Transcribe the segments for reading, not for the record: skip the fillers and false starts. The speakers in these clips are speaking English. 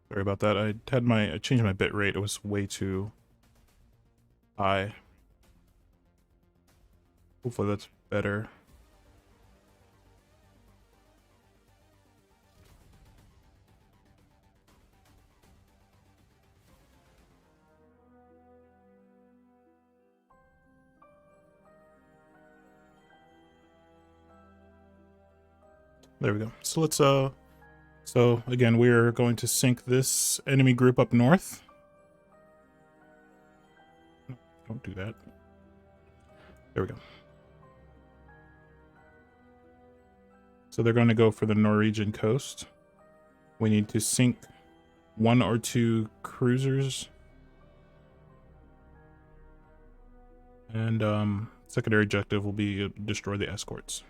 Sorry about that. I changed my bit rate. It was way too high. Hopefully that's better. There we go. So let's so again, we're going to sink this enemy group up north. No, don't do that. There we go. So they're going to go for the Norwegian coast. We need to sink 1 or 2 cruisers. And secondary objective will be destroy the escorts.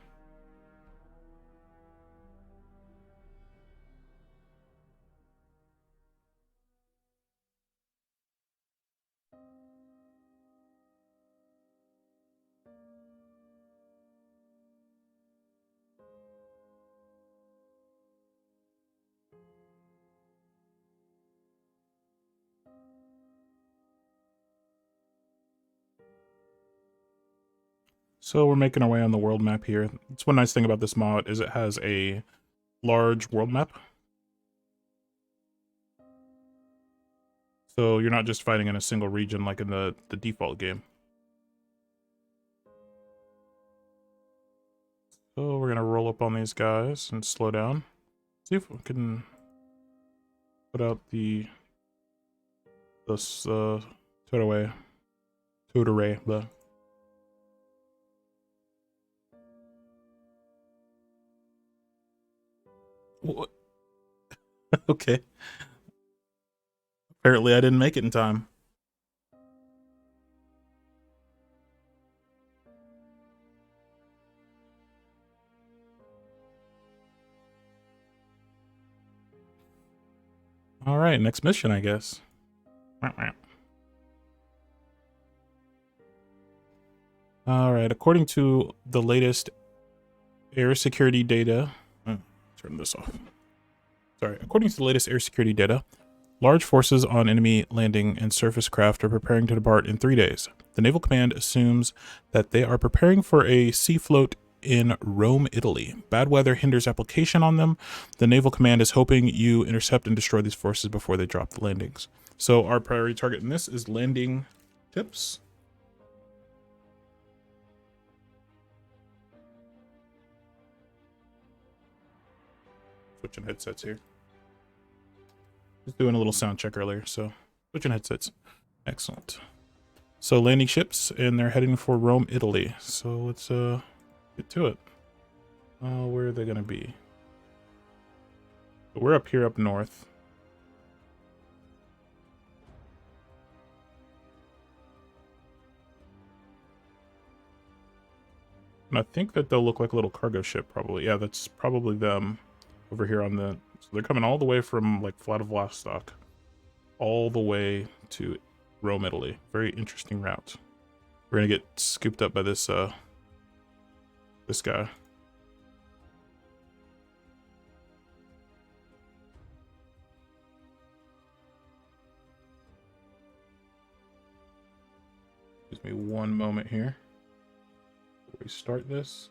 So we're making our way on the world map here. It's one nice thing about this mod is it has a large world map. So you're not just fighting in a single region like in the default game. So we're gonna roll up on these guys and slow down. See if we can put out this Totore, the what? Okay. Apparently I didn't make it in time. All right, next mission, I guess. All right, according to the latest air security data, turn this off. Sorry, according to the latest air security data, large forces on enemy landing and surface craft are preparing to depart in 3 days. The Naval Command assumes that they are preparing for a sea float in Rome, Italy. Bad weather hinders application on them. The Naval Command is hoping you intercept and destroy these forces before they drop the landings. So our priority target in this is landing tips. Switching headsets here. Just doing a little sound check earlier, so switching headsets. Excellent. So landing ships, and they're heading for Rome, Italy. So let's get to it. Where are they gonna be? We're up here up north. And I think that they'll look like a little cargo ship, probably. Yeah, that's probably them over here on the... So they're coming all the way from, like, Vladivostok all the way to Rome, Italy. Very interesting route. We're gonna get scooped up by this guy. Give me one moment here before we start this.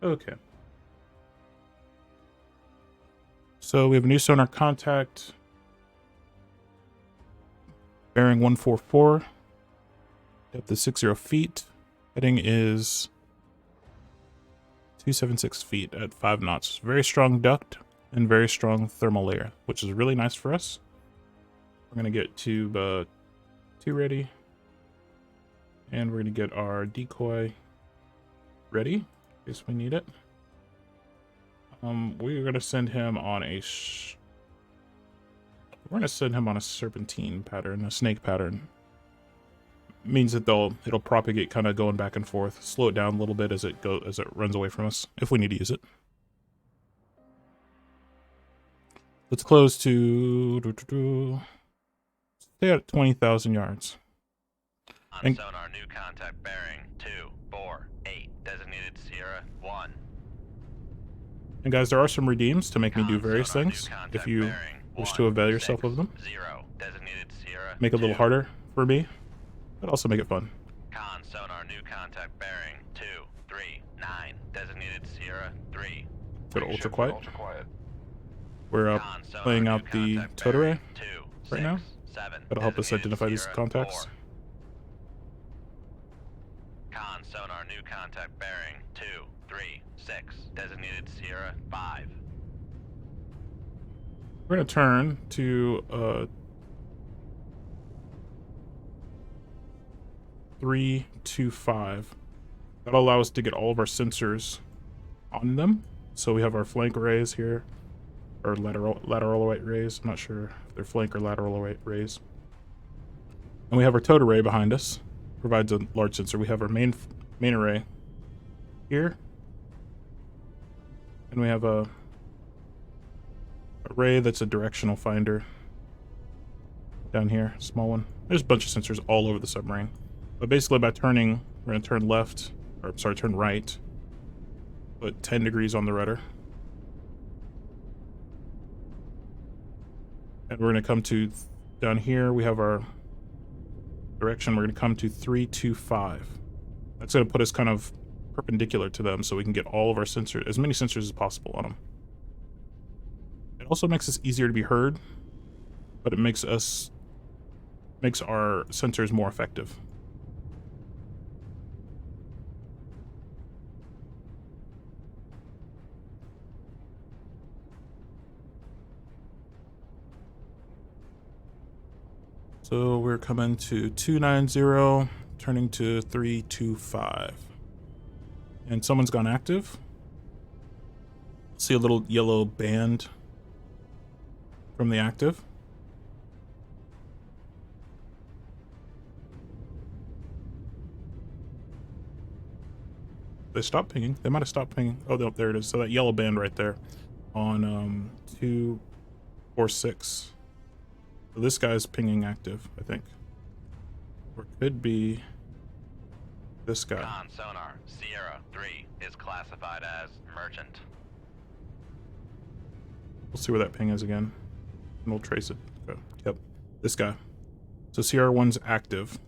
Okay. So we have a new sonar contact. Bearing 144. Depth is 60 feet. Heading is 276 feet at 5 knots. Very strong duct and very strong thermal layer, which is really nice for us. We're going to get tube 2 ready. And we're going to get our decoy ready in case we need it. We're going to send him on a... We're going to send him on a serpentine pattern, a snake pattern. means that it'll propagate kind of going back and forth, slow it down a little bit as it runs away from us if we need to use it. Let's close to stay at 20,000 yards. On sonar, new contact bearing 248, designated Sierra 1. And guys, there are some redeems to make me do various things. If you wish to avail yourself of them, designated Sierra make it a little harder for me, but also make it fun. Con sonar, new contact bearing 239, designated Sierra 3. Go to ultra quiet. We're playing out the towed array right now. That'll help us identify these contacts. Con sonar, new contact bearing 236, designated Sierra 5. We're gonna turn to 325. That'll allow us to get all of our sensors on them. So we have our flank arrays here, or lateral arrays. I'm not sure if they're flank or lateral arrays. And we have our towed array behind us. Provides a large sensor. We have our main array here, and we have a array that's a directional finder down here, small one. There's a bunch of sensors all over the submarine, but basically by turning, we're going to turn left, or sorry, turn right, put 10 degrees on the rudder, and we're going to come to down here. We have our direction. We're going to come to 325. That's going to put us kind of perpendicular to them so we can get all of our sensors, as many sensors as possible on them. It also makes us easier to be heard, but it makes our sensors more effective. So we're coming to 290, turning to 325. And someone's gone active. See a little yellow band from the active. They stopped pinging. They might have stopped pinging. Oh, there it is. So that yellow band right there on 246. So this guy's pinging active, I think. Or it could be this guy. Con sonar, Sierra 3 is classified as merchant. We'll see where that ping is again, and we'll trace it. Okay. Yep, this guy. So Sierra 1's active.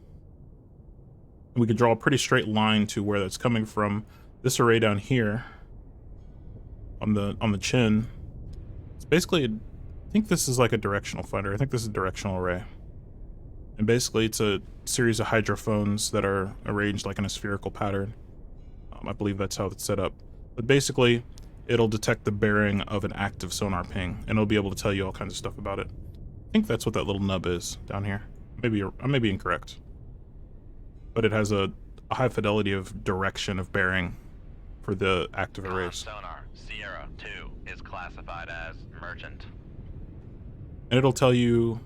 And we could draw a pretty straight line to where that's coming from. This array down here on the chin. It's basically I think this is like a directional finder. I think this is a directional array. And basically it's a series of hydrophones that are arranged like in a spherical pattern. I believe that's how it's set up. But basically, it'll detect the bearing of an active sonar ping, and it'll be able to tell you all kinds of stuff about it. I think that's what that little nub is down here. I may be incorrect. But it has a high fidelity of direction of bearing for the active arrays. Sonar, Sierra 2 is classified as merchant. And it'll tell you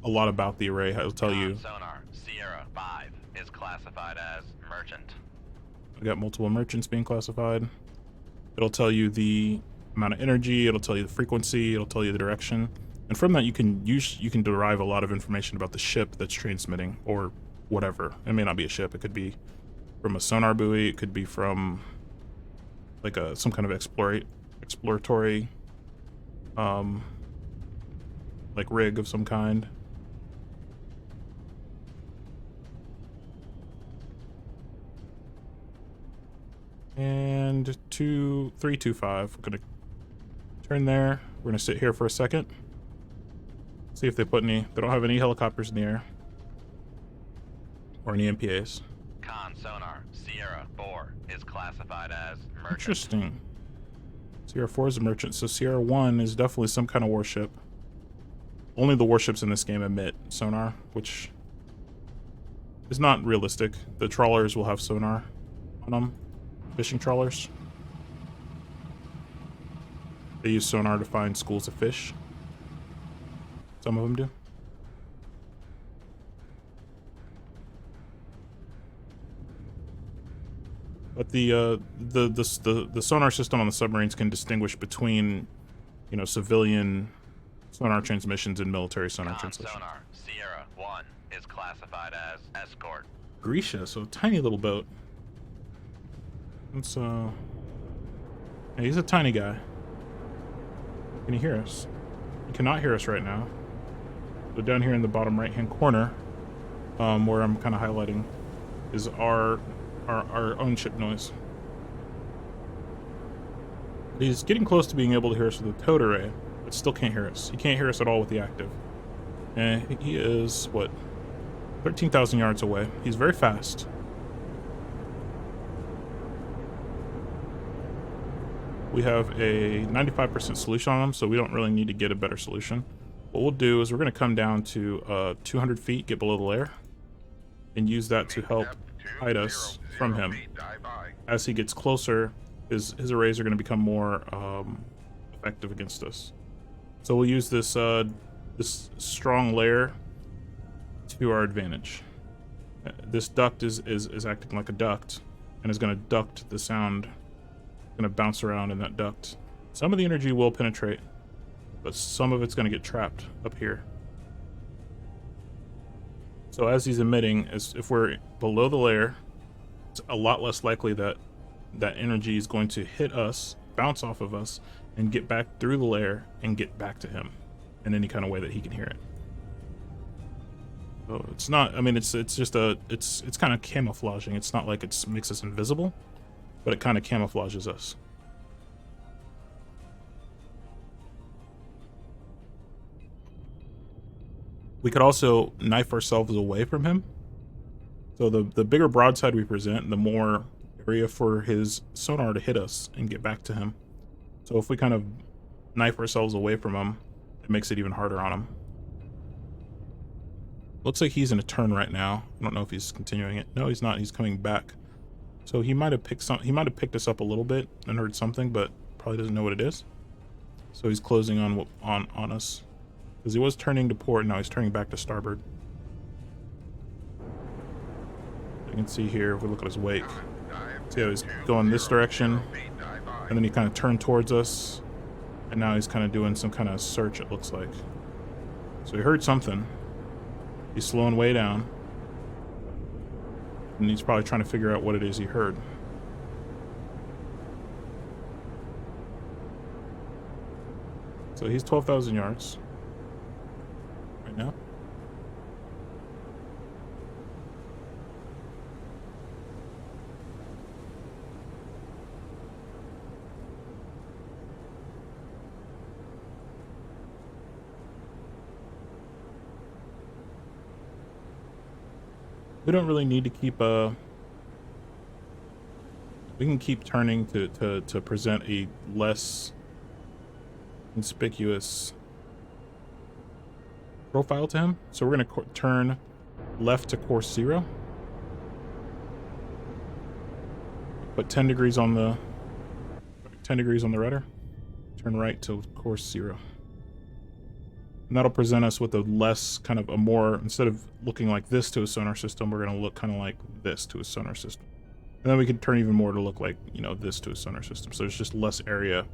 a lot about the array. It'll tell you. Sonar, Sierra 5 is classified as merchant. We got multiple merchants being classified. It'll tell you the amount of energy. It'll tell you the frequency. It'll tell you the direction. And from that, you can derive a lot of information about the ship that's transmitting or whatever. It may not be a ship. It could be from a sonar buoy. It could be from like some kind of exploratory like rig of some kind. And 325. We're gonna turn there. We're gonna sit here for a second. See if they don't have any helicopters in the air. Or any MPAs. Con sonar, Sierra 4 is classified as merchant. Interesting. Sierra 4 is a merchant, so Sierra 1 is definitely some kind of warship. Only the warships in this game emit sonar, which is not realistic. The trawlers will have sonar on them. Fishing trawlers. They use sonar to find schools of fish. Some of them do. But the sonar system on the submarines can distinguish between, you know, civilian sonar transmissions and military sonar Con transmissions. sonar Sierra 1 is classified as escort. Grisha, so a tiny little boat. It's yeah, he's a tiny guy. Can he hear us? He cannot hear us right now. So down here in the bottom right hand corner, where I'm kind of highlighting, is our own ship noise. He's getting close to being able to hear us with the towed array, but still can't hear us. He can't hear us at all with the active. And he is, what, 13,000 yards away. He's very fast. We have a 95% solution on him, so we don't really need to get a better solution. What we'll do is we're going to come down to 200 feet, get below the layer, and use that to help hide us from him. As he gets closer, his arrays are going to become more effective against us. So we'll use this this strong layer to our advantage. This duct is acting like a duct and is going to duct the sound. Going to bounce around in that duct. Some of the energy will penetrate, but some of it's going to get trapped up here. So as he's emitting, if we're below the layer, it's a lot less likely that that energy is going to hit us, bounce off of us, and get back through the layer and get back to him in any kind of way that he can hear it. So it's not, I mean, it's just it's kind of camouflaging. It's not like it makes us invisible, but it kind of camouflages us. We could also knife ourselves away from him. So the bigger broadside we present, the more area for his sonar to hit us and get back to him. So if we kind of knife ourselves away from him, it makes it even harder on him. Looks like he's in a turn right now. I don't know if he's continuing it. No, he's not. He's coming back. So he might have picked us up a little bit and heard something, but probably doesn't know what it is. So he's closing on us. Because he was turning to port, now he's turning back to starboard. You can see here, if we look at his wake, see how he's going this direction, and then he kind of turned towards us, and now he's kind of doing some kind of search, it looks like. So he heard something. He's slowing way down, and he's probably trying to figure out what it is he heard. So he's 12,000 yards right now. We don't really need to keep we can keep turning to present a less conspicuous profile to him. So we're going to turn left to course 0. Put 10 degrees on the rudder. Turn right to course 0. And that'll present us with a less kind of a more, instead of looking like this to a sonar system, we're going to look kind of like this to a sonar system. And then we can turn even more to look like, you know, this to a sonar system. So there's just less area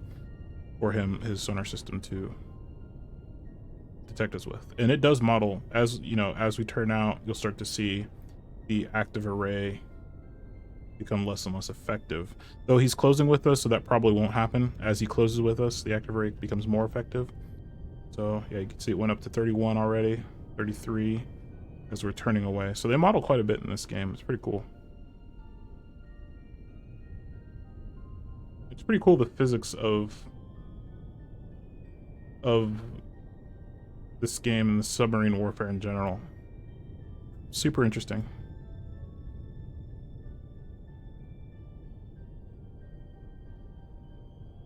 for his sonar system to detect us with. And it does model, as you know, as we turn out, you'll start to see the active array become less and less effective. Though he's closing with us, so that probably won't happen. As he closes with us, the active array becomes more effective. So yeah, you can see it went up to 31 already, 33 as we're turning away. So they model quite a bit in this game. It's pretty cool. It's pretty cool, the physics of this game and the submarine warfare in general. Super interesting.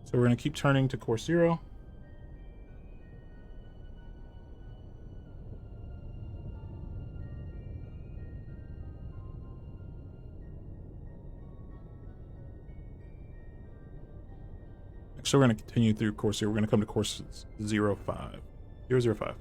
So we're going to keep turning to course 0. So we're going to continue through course 0. We're going to come to course 05. 005.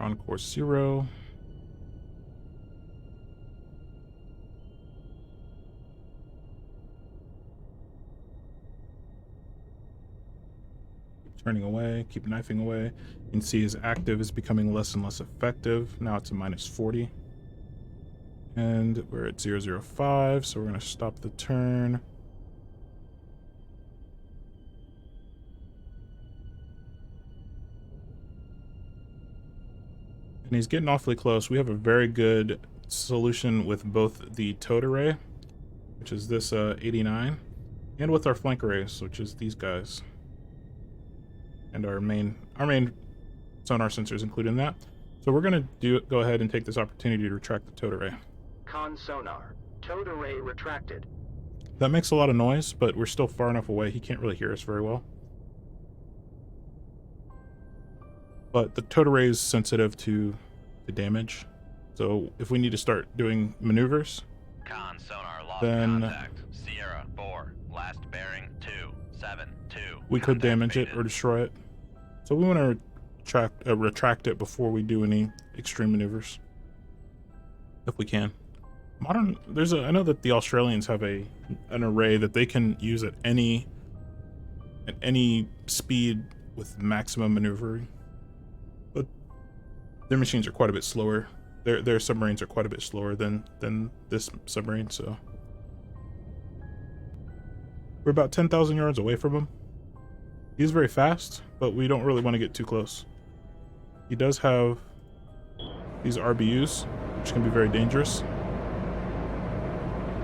on course 0. Keep turning away, keep knifing away. You can see his active is becoming less and less effective. Now it's a -40. And we're at 005, so we're going to stop the turn. And he's getting awfully close. We have a very good solution with both the towed array, which is this 89, and with our flank arrays, which is these guys. And our main sonar sensors included in that. So we're going to go ahead and take this opportunity to retract the towed array. Con sonar. Towed array retracted. That makes a lot of noise, but we're still far enough away. He can't really hear us very well. But the towed array is sensitive to the damage. So if we need to start doing maneuvers, Con sonar lost then contact. Sierra 4, last bearing 272. we could damage it or destroy it. So we want to retract it before we do any extreme maneuvers, if we can. I know that the Australians have an array that they can use at any speed with maximum maneuvering, but their machines are quite a bit slower. Their submarines are quite a bit slower than this submarine, so we're about 10,000 yards away from him. He's very fast, but we don't really want to get too close. He does have these RBUs, which can be very dangerous,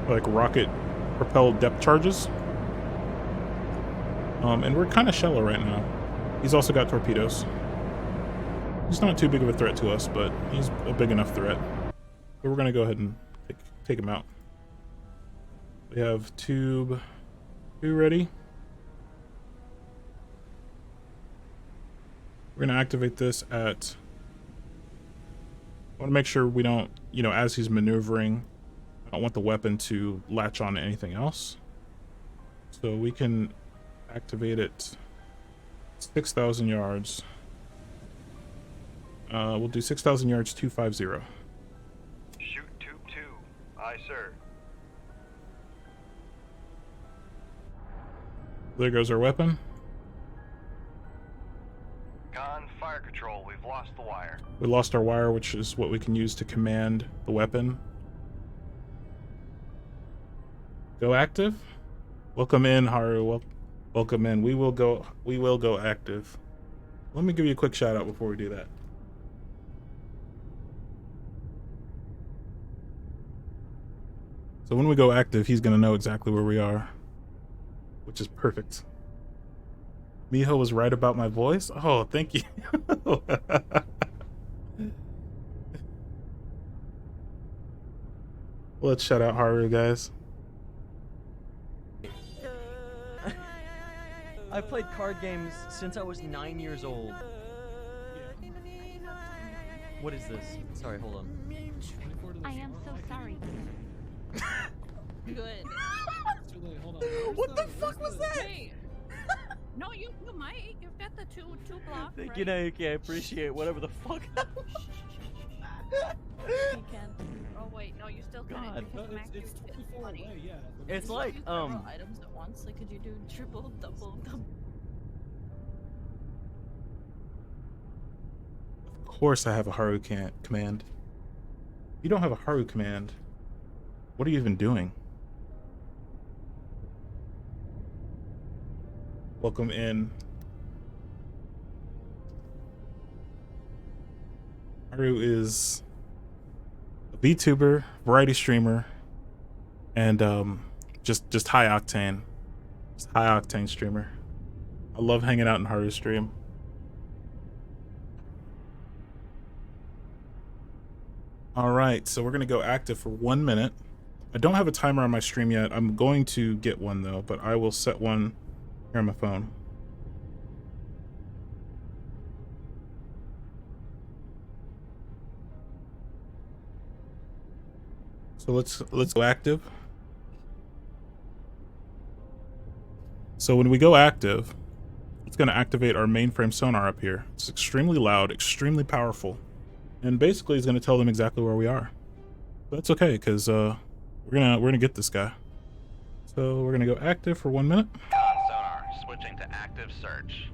like rocket propelled depth charges. And we're kind of shallow right now. He's also got torpedoes. He's not too big of a threat to us, but he's a big enough threat. So we're gonna go ahead and take him out. We have tube 2 ready. We're gonna activate this at, I want to make sure we don't, as he's maneuvering, I don't want the weapon to latch on to anything else. So we can activate it 6,000 yards. We'll do 6,000 yards 250. Shoot tube 2. Aye, sir. There goes our weapon. Con, fire control. We've lost the wire. We lost our wire, which is what we can use to command the weapon. Go active. Welcome in, Haru. Welcome in. We will go active. Let me give you a quick shout out before we do that. So when we go active, he's gonna know exactly where we are, which is perfect. Miho was right about my voice. Oh, thank you. Let's shout out Haru, guys. I've played card games since I was 9 years old. What is this? Sorry, hold on. I am so sorry. Good. What the fuck was that? Hey. No, you might. You've got the two blocks. Thank right? you, Naoki. I appreciate whatever the fuck. You can. Oh wait, no, you still can. God. Because Mac It's used 24 funny. away, yeah. It's You like, use several items at once. Like, could you do triple, double? Of course I have a Haru command. You don't have a Haru command. What are you even doing? Welcome in. Haru is a VTuber, variety streamer, and just high octane. Just high octane streamer. I love hanging out in Haru's stream. Alright, so we're gonna go active for 1 minute. I don't have a timer on my stream yet. I'm going to get one though, but I will set one here on my phone. So let's go active. So when we go active, it's going to activate our mainframe sonar up here. It's extremely loud, extremely powerful. And basically he's gonna tell them exactly where we are. But that's okay, because we're gonna get this guy. So we're gonna go active for 1 minute. Con sonar, switching to active search.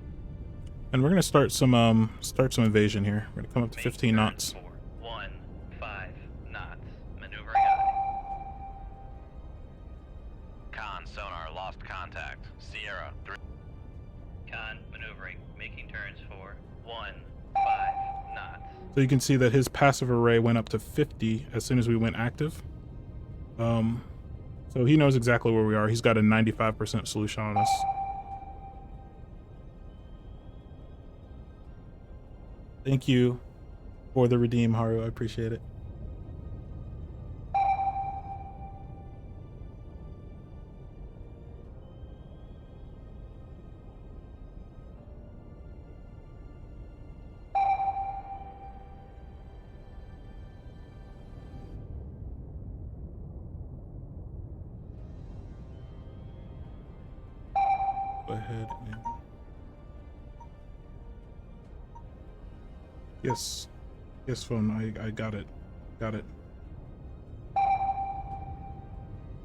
And we're gonna start some invasion here. We're gonna come up to 15 knots. 15 knots. Maneuvering aye. Con sonar lost contact. Sierra 3. Con maneuvering, making turns for 15 knots. So you can see that his passive array went up to 50 as soon as we went active. So he knows exactly where we are. He's got a 95% solution on us. Thank you for the redeem, Haru. I appreciate it. Go ahead and... Yes. Yes, phone. I got it. Got it.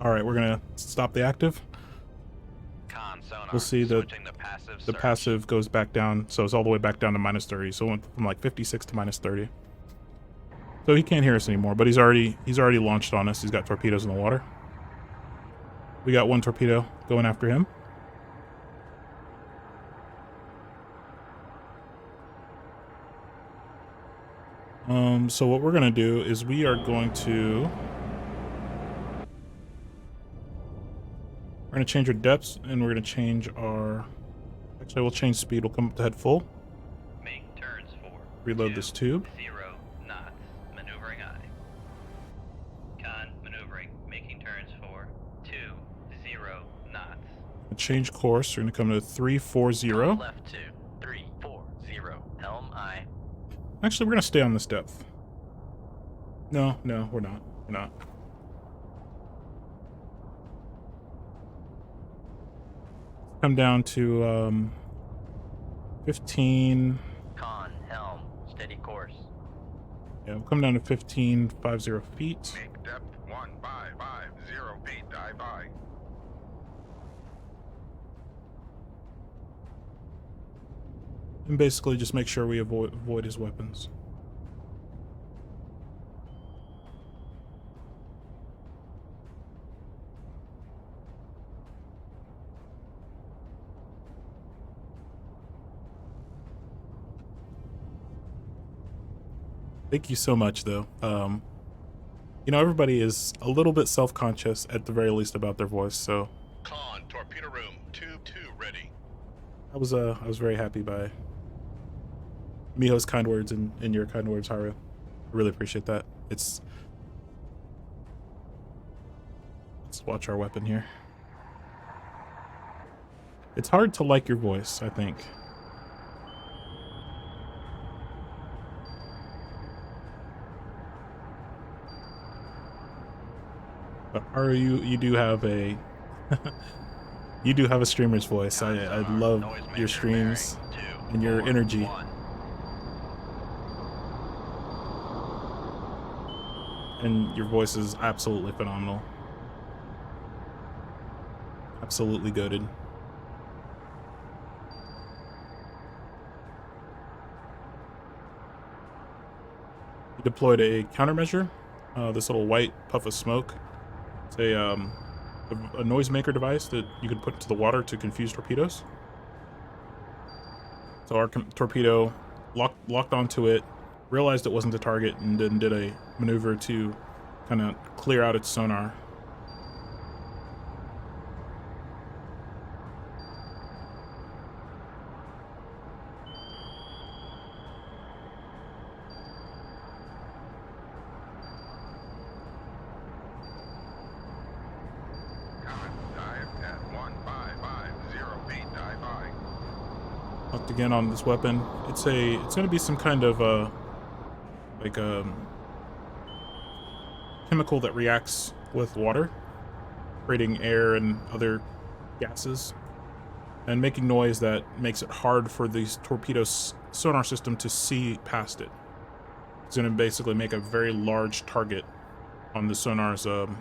Alright, we're gonna stop the active. Con sonar, We'll see the switching to passive the search. passive goes back down, so it's all the way back down to -30. So it went from like 56 to -30. So he can't hear us anymore, but he's already launched on us. He's got torpedoes in the water. We got one torpedo going after him. So what we're gonna do is we are going to change our depths, and we're gonna change our, actually we'll change speed. We'll come up to head full. Make turns for Reload this tube. 0 knots. Maneuvering aye. Con maneuvering, making turns for 0 knots. Change course. We're gonna come to 340. Left 2 340. Helm aye. Actually, we're gonna stay on this depth. No, we're not. We're not. Come down to 15. Con helm, steady course. Yeah, we'll come down to 1550 feet. Make depth 1550 feet, dive by. And basically just make sure we avoid his weapons. Thank you so much, though. You know, everybody is a little bit self-conscious, at the very least, about their voice, so Con, torpedo room, tube 2 ready. I was very happy by Miho's kind words and your kind words, Haru. I really appreciate that. Let's watch our weapon here. It's hard to like your voice, I think. But Haru, you do have a you do have a streamer's voice. I love your streams and your energy. And your voice is absolutely phenomenal. Absolutely goated. He deployed a countermeasure. This little white puff of smoke. It's a noisemaker device that you can put into the water to confuse torpedoes. So our torpedo locked onto it, realized it wasn't the target, and then did a maneuver to kind of clear out its sonar. Locked again on this weapon. It's gonna be some kind of like chemical that reacts with water, creating air and other gases, and making noise that makes it hard for these torpedoes' sonar system to see past it. It's going to basically make a very large target on the sonar's, on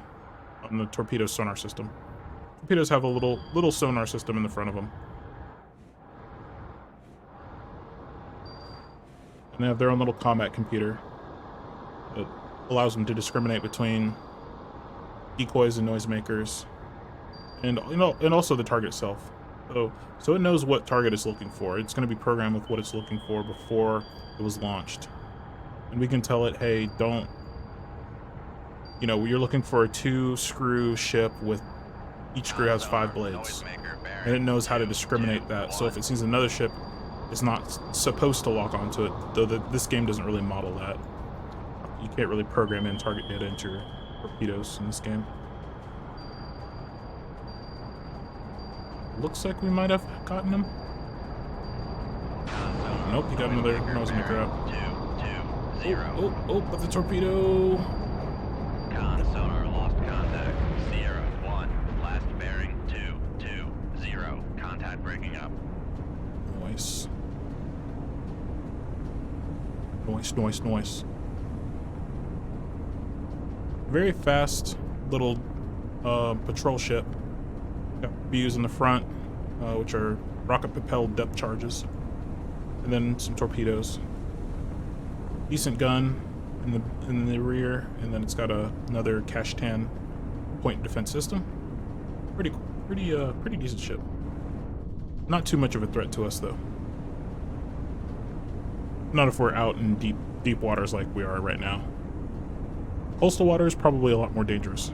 the torpedo sonar system. Torpedoes have a little sonar system in the front of them. And they have their own little combat computer that allows them to discriminate between decoys and noisemakers, and and also the target itself. So it knows what target it's looking for. It's going to be programmed with what it's looking for before it was launched. And we can tell it, hey, don't, you're looking for a 2-screw ship with each screw has 5 blades. And it knows how to discriminate that. So if it sees another ship, it's not supposed to lock onto it, though this game doesn't really model that. You can't really program in target data into your torpedoes in this game. Looks like we might have gotten him. Nope, he got another noisemaker out. Oh, but the torpedo. Con sonar lost contact. Sierra 1, last bearing 220. Contact breaking up. Noise. Very fast little patrol ship. Got views in the front, which are rocket-propelled depth charges, and then some torpedoes. Decent gun in the rear, and then it's got another Kashtan point defense system. Pretty decent ship. Not too much of a threat to us though. Not if we're out in deep waters like we are right now. Coastal water is probably a lot more dangerous.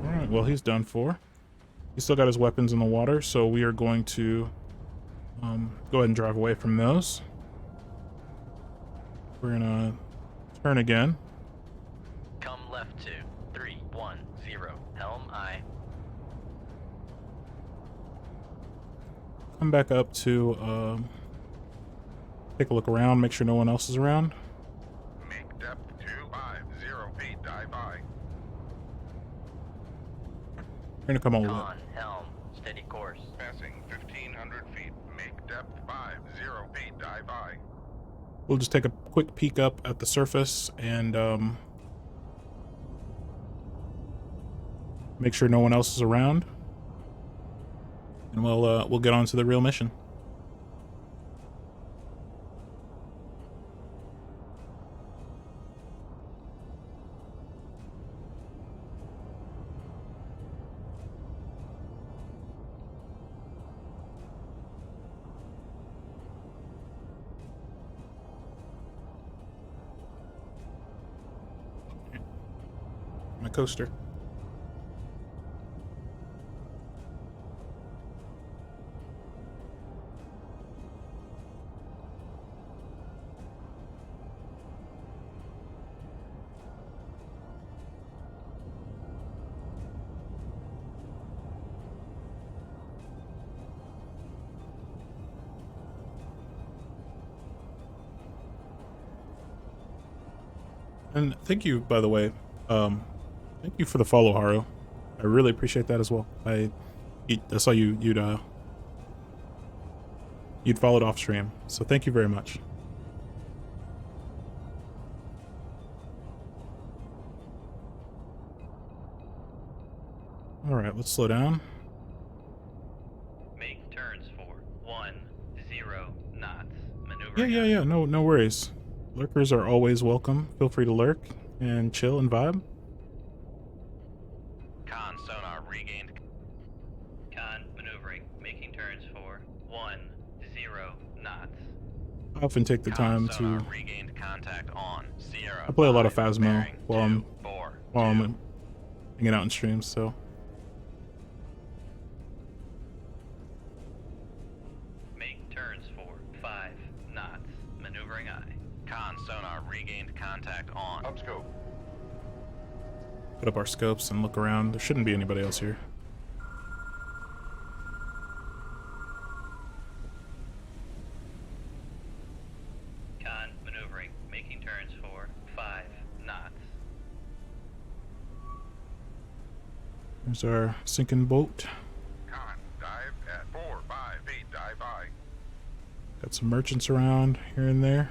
Alright, well, he's done for. He's still got his weapons in the water, so we are going to go ahead and drive away from those. We're gonna turn again. Come left to 310. Helm I. Come back up to take a look around, make sure no one else is around. Make depth 250 feet, dive by. We're gonna come over that. Con, helm, steady course. Passing 1500 feet. Make depth 50 feet, dive by. We'll just take a quick peek up at the surface and make sure no one else is around, and we'll get on to the real mission. My coaster. And thank you, by the way. Thank you for the follow, Haru. I really appreciate that as well. I saw you'd followed off stream, so thank you very much. All right, let's slow down. Make turns for 10 knots. Maneuver. Yeah. No worries. Lurkers are always welcome. Feel free to lurk and chill and vibe. Con sonar regained. Con maneuvering, making turns for 10 knots. I often take the time Con sonar to. regained contact on Sierra. I play a lot of 5, Phasmo bearing while I'm 242. hanging out in streams, so. Make turns for 5 knots. Maneuvering I. Con sonar regained contact on. Upscope. Put up our scopes and look around. There shouldn't be anybody else here. Con maneuvering, making turns for 5 knots. There's our sinking boat. Con, dive at 4-5 feet, dive by. Got some merchants around here and there.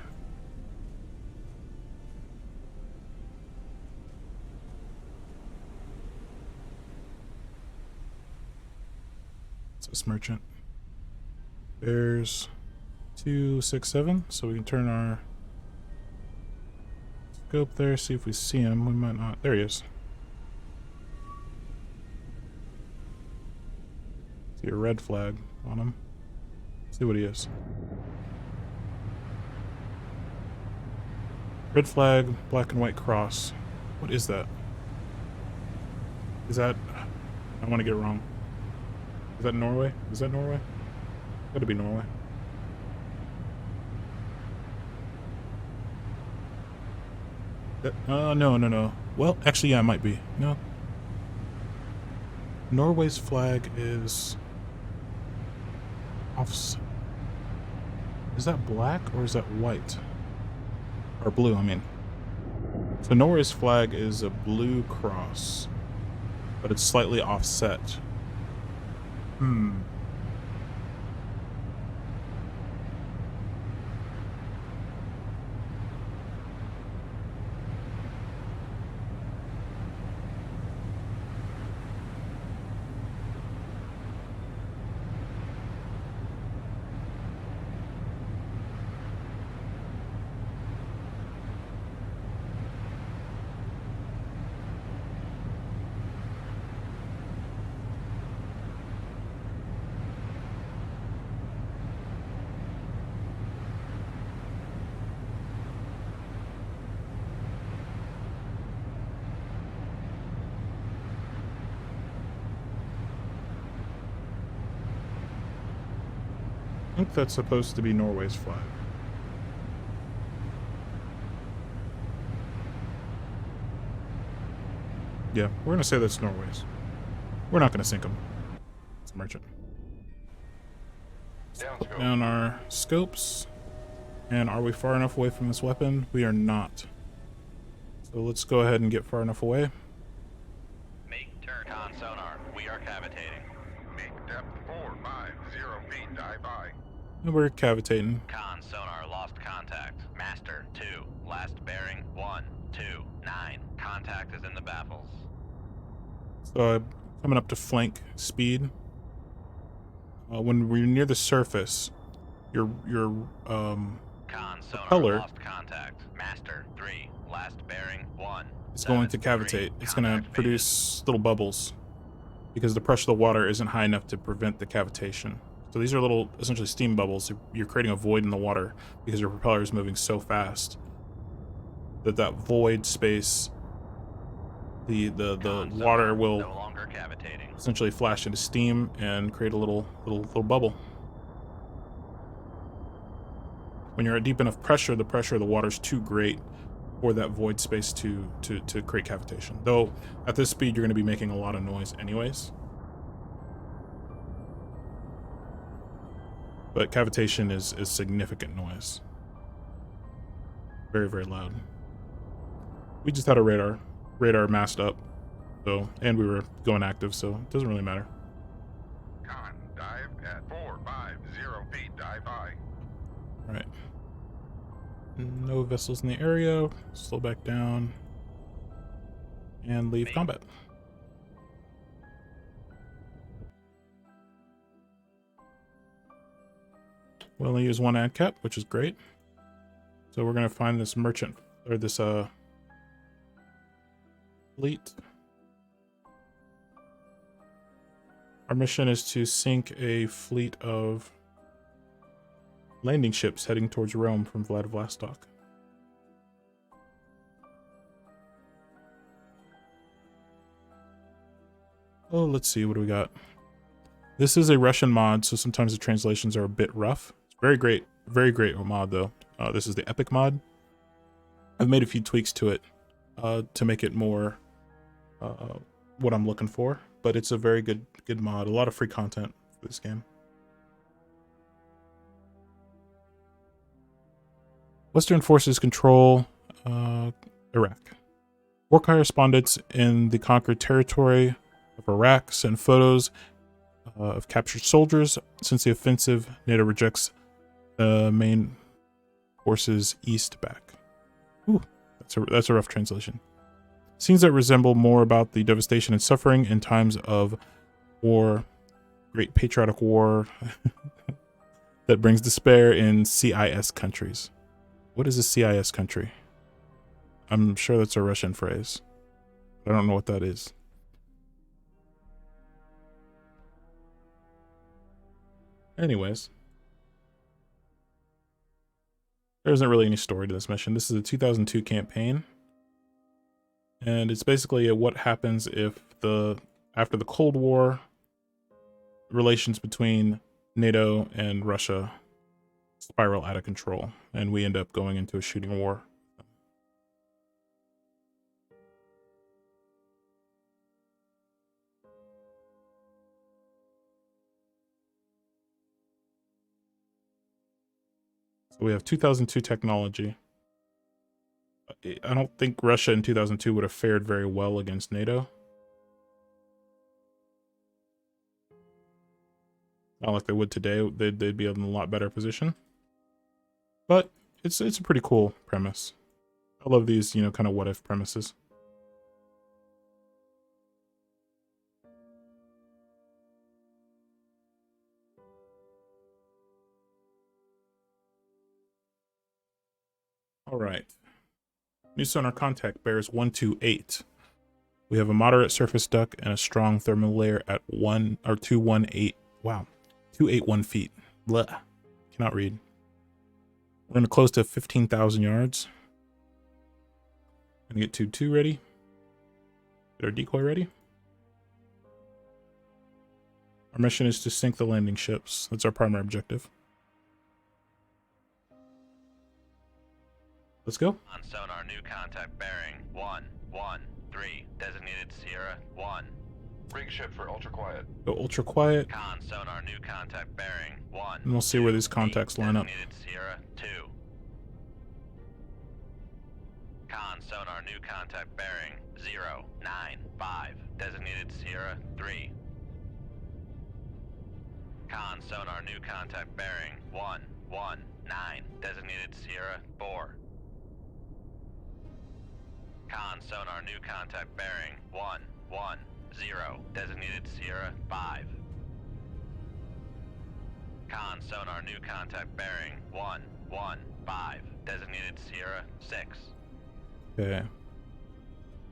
What's this merchant? There's 267, so we can turn our scope there, see if we see him. We might not. There he is. See a red flag on him. See what he is. Red flag, black and white cross. What is that? Is that... I want to get it wrong. Is that Norway? Is that Norway? Gotta be Norway. No. Well, actually, yeah, it might be. No. Norway's flag is... offset. Is that black or is that white? Or blue, I mean. So Norway's flag is a blue cross, but it's slightly offset. I think that's supposed to be Norway's flag. Yeah, we're gonna say that's Norway's. We're not gonna sink them. It's a merchant. Put down our scopes. And are we far enough away from this weapon? We are not. So let's go ahead and get far enough away. Make turn con sonar. We are cavitating. Make depth 450 feet. Dive by. And we're cavitating. Con sonar lost contact. Master 2. Last bearing 129. Contact is in the baffles. So I'm coming up to flank speed. When we're near the surface, your Con sonar propeller lost contact. Master 3. Last bearing 1. is going to cavitate. It's going to produce little bubbles because the pressure of the water isn't high enough to prevent the cavitation. So these are little, essentially steam bubbles. You're creating a void in the water because your propeller is moving so fast that void space, the water will no longer cavitating. essentially flash into steam and create a little bubble. When you're at deep enough pressure, the pressure of the water is too great for that void space to create cavitation. Though at this speed, you're going to be making a lot of noise anyways. But cavitation is significant noise. Very, very loud. We just had a radar masked up, so, and we were going active, so it doesn't really matter. Con, dive at 450 feet. Dive by. All right. No vessels in the area. Slow back down. And leave combat. We only use one ad cap, which is great. So we're going to find this merchant, or this fleet. Our mission is to sink a fleet of landing ships heading towards Rome from Vladivostok. Oh, let's see, what do we got? This is a Russian mod, so sometimes the translations are a bit rough. It's very great mod though. This is the Epic mod. I've made a few tweaks to it to make it more what I'm looking for, but it's a very good mod. A lot of free content for this game. Western forces control Iraq. War correspondents in the conquered territory of Iraq send photos of captured soldiers. Since the offensive, NATO rejects main forces east back. Ooh, that's a rough translation. Scenes that resemble more about the devastation and suffering in times of war, Great Patriotic War, that brings despair in CIS countries. What is a CIS country? I'm sure that's a Russian phrase. I don't know what that is. Anyways. There isn't really any story to this mission. This is a 2002 campaign. And it's basically what happens if after the Cold War, relations between NATO and Russia spiral out of control, and we end up going into a shooting war. So we have 2002 technology. I don't think Russia in 2002 would have fared very well against NATO. Not like they would today. They'd be in a lot better position. But it's a pretty cool premise. I love these, you know, kind of what if premises. All right. New sonar contact bears 128. We have a moderate surface duct and a strong thermal layer at 218. Wow, 281 feet. Blah. Cannot read. We're gonna close to 15,000 yards. Gonna get 2-2 ready. Get our decoy ready. Our mission is to sink the landing ships. That's our primary objective. Let's go. On sonar, new contact bearing 113, designated Sierra 1. Rig ship for ultra quiet. Go ultra quiet. Con sonar, new contact bearing 1. And we'll see where these contacts line up. Designated Sierra 2. Con sonar, new contact bearing 095, designated Sierra 3. Con sonar, new contact bearing 119, designated Sierra 4. Con sonar, new contact bearing 110, designated Sierra 5. Con sonar, new contact bearing 115, designated Sierra 6. Okay.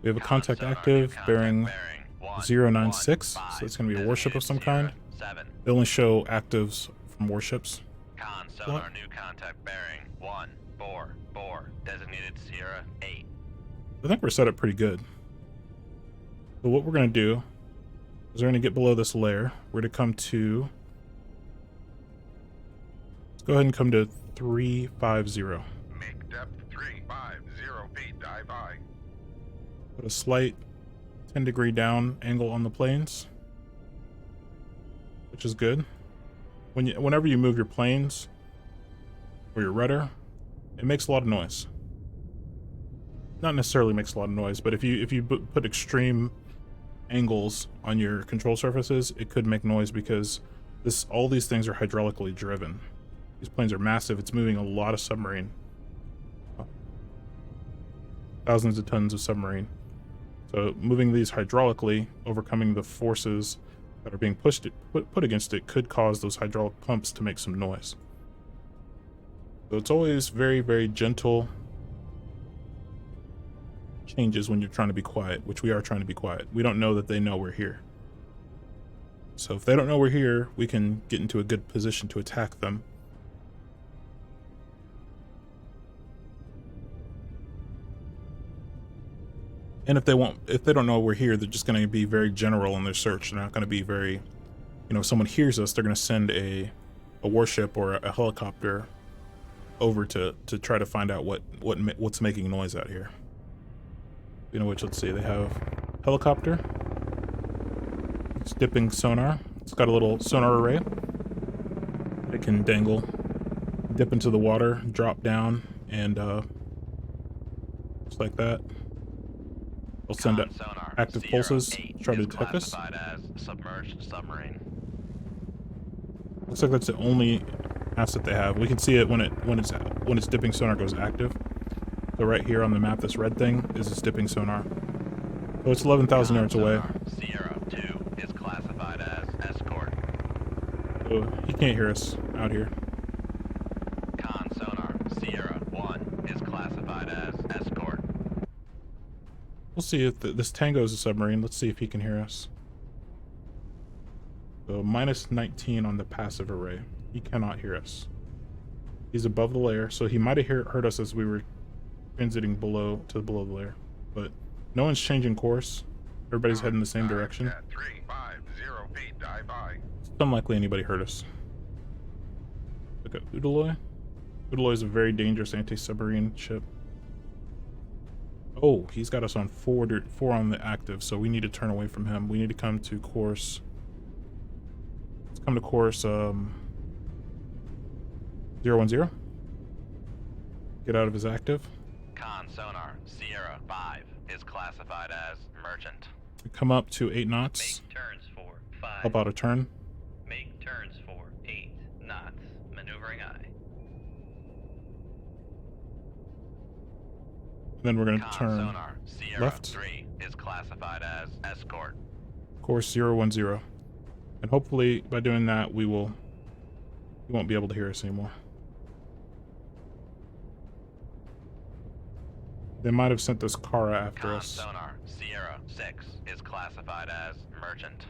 We have a contact active bearing 096, so it's going to be a warship of some kind. They only show actives from warships. Con sonar, new contact bearing 144, designated Sierra 8. I think we're set up pretty good. So what we're going to do is we're going to get below this layer. We're going to come to... Let's go ahead and come to 350. Make depth 350 feet. Dive high. Put a slight 10-degree down angle on the planes, which is good. Whenever you move your planes or your rudder, it makes a lot of noise. Not necessarily makes a lot of noise, but if you put extreme angles on your control surfaces, it could make noise because all these things are hydraulically driven. These planes are massive. It's moving a lot of submarine. Thousands of tons of submarine. So moving these hydraulically, overcoming the forces that are being put against it, could cause those hydraulic pumps to make some noise. So it's always very, very gentle changes when you're trying to be quiet, which we are trying to be quiet. We don't know that they know we're here. So if they don't know we're here, we can get into a good position to attack them. And if they don't know we're here, they're just going to be very general in their search. They're not going to be very, you know, if someone hears us, they're going to send a warship or a helicopter over to try to find out what's making noise out here. You know which, let's see, they have helicopter. It's dipping sonar. It's got a little sonar array. It can dip into the water, drop down, and just like that. They'll send out active pulses to try to detect us. As submerged submarine. Looks like that's the only asset they have. We can see it when its dipping sonar goes active. So right here on the map, this red thing is its dipping sonar. So it's 11,000 yards away. Sierra 2 is classified as escort. So he can't hear us out here. Con sonar Sierra 1 is classified as escort. We'll see if this Tango is a submarine. Let's see if he can hear us. So minus 19 on the passive array. He cannot hear us. He's above the layer, so he might have heard us as we were transiting below the layer. But no one's changing course. Everybody's heading the same direction. At 350 feet, dive by. It's unlikely anybody heard us. Look at Udaloy. Udaloy is a very dangerous anti-submarine ship. Oh, he's got us on 4 on the active, so we need to turn away from him. We need to come to course. Let's come to course 010. Get out of his active. Con sonar Sierra 5 is classified as merchant. We come up to 8 knots. Make turns for 5. Help out a turn. Make turns for 8 knots. Maneuvering eye. Then we're going to Con turn sonar Sierra left. 3 is classified as escort. Course 010. And hopefully by doing that he won't be able to hear us anymore. They might have sent this Kara after Con us. sonar Sierra 6 is classified as merchant.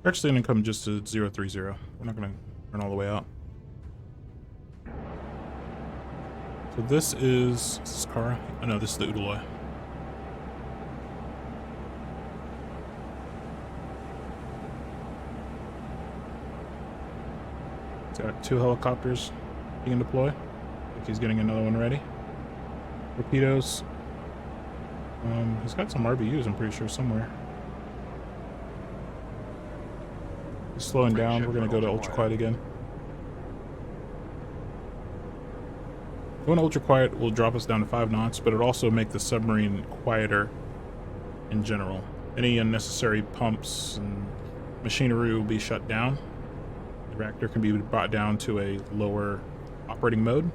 We're actually going to come just to 030. We're not going to turn all the way out. So this is Kara. Oh no, this is the Udaloy. It's got 2 helicopters he can deploy. I think he's getting another one ready. Torpedoes. He's got some RBUs, I'm pretty sure, somewhere. He's slowing down. We're going to go to ultra quiet again. Going ultra quiet will drop us down to 5 knots, but it'll also make the submarine quieter in general. Any unnecessary pumps and machinery will be shut down. The reactor can be brought down to a lower operating mode.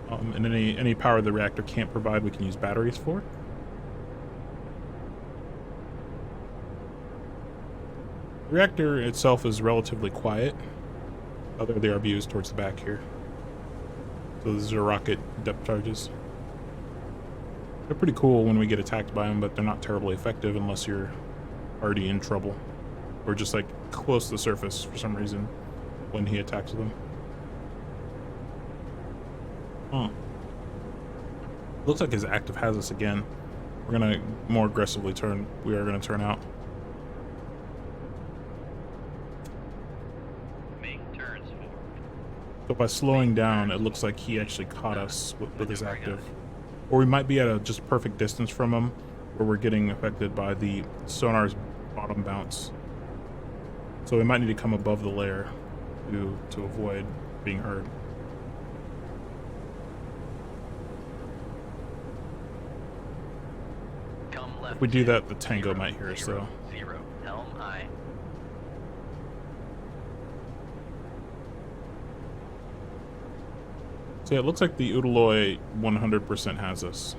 And any power the reactor can't provide, we can use batteries for. The reactor itself is relatively quiet. Other the RBUs towards the back here. So these are rocket depth charges. They're pretty cool when we get attacked by them, but they're not terribly effective unless you're already in trouble. Or just like close to the surface for some reason when he attacks them. Huh. Looks like his active has us again. We're gonna more aggressively turn. We are gonna turn out. So by slowing down, it looks like he actually caught us with his active. Or we might be at a just perfect distance from him, where we're getting affected by the sonar's bottom bounce. So we might need to come above the layer to avoid being heard. If we do that, the Tango might hear us though. 0, helm eye. So yeah, it looks like the Udaloy 100% has us.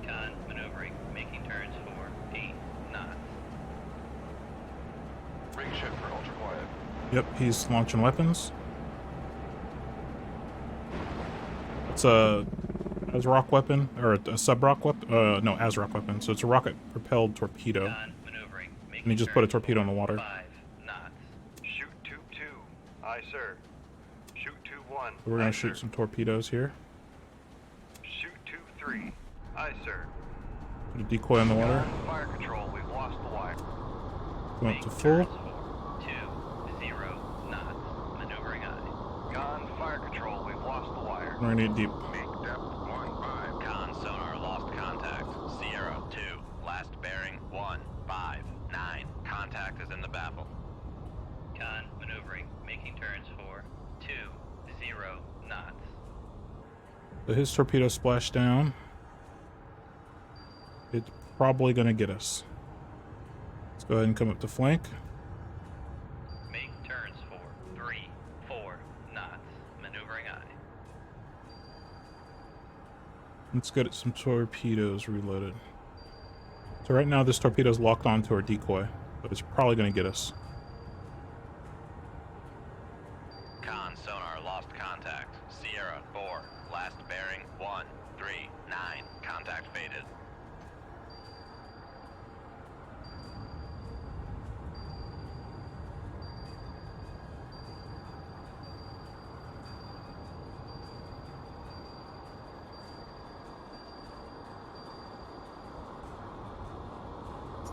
Con maneuvering, making turns for 8 knots. Ring shift for ultra quiet. Yep, he's launching weapons. It's a ASROC weapon, or a sub-rock weapon. No, ASROC weapon. So it's a rocket-propelled torpedo. Con maneuvering, making And he just put a turns torpedo in the for water. 5 knots. Shoot 2-2. Aye, sir. Shoot 2-1. So we're gonna shoot some torpedoes here. Shoot 2-3. Aye, sir. Put a decoy in the water. Fire control, we've lost the wire. Go up to full. 2, 0 knots. Maneuvering eye. We're gonna get deep. Make depth 15. Con sonar lost contact. Sierra 2. Last bearing 159. Contact is in the baffle. Con maneuvering. Making turns for 20 knots. So his torpedo splashed down. It's probably gonna get us. Let's go ahead and come up to flank. Make turns for 4 knots. Maneuvering eye. Let's get some torpedoes reloaded. So right now this torpedo's locked onto our decoy, but it's probably gonna get us. Con sonar lost contact. Sierra 4. Last bearing 139. Contact faded.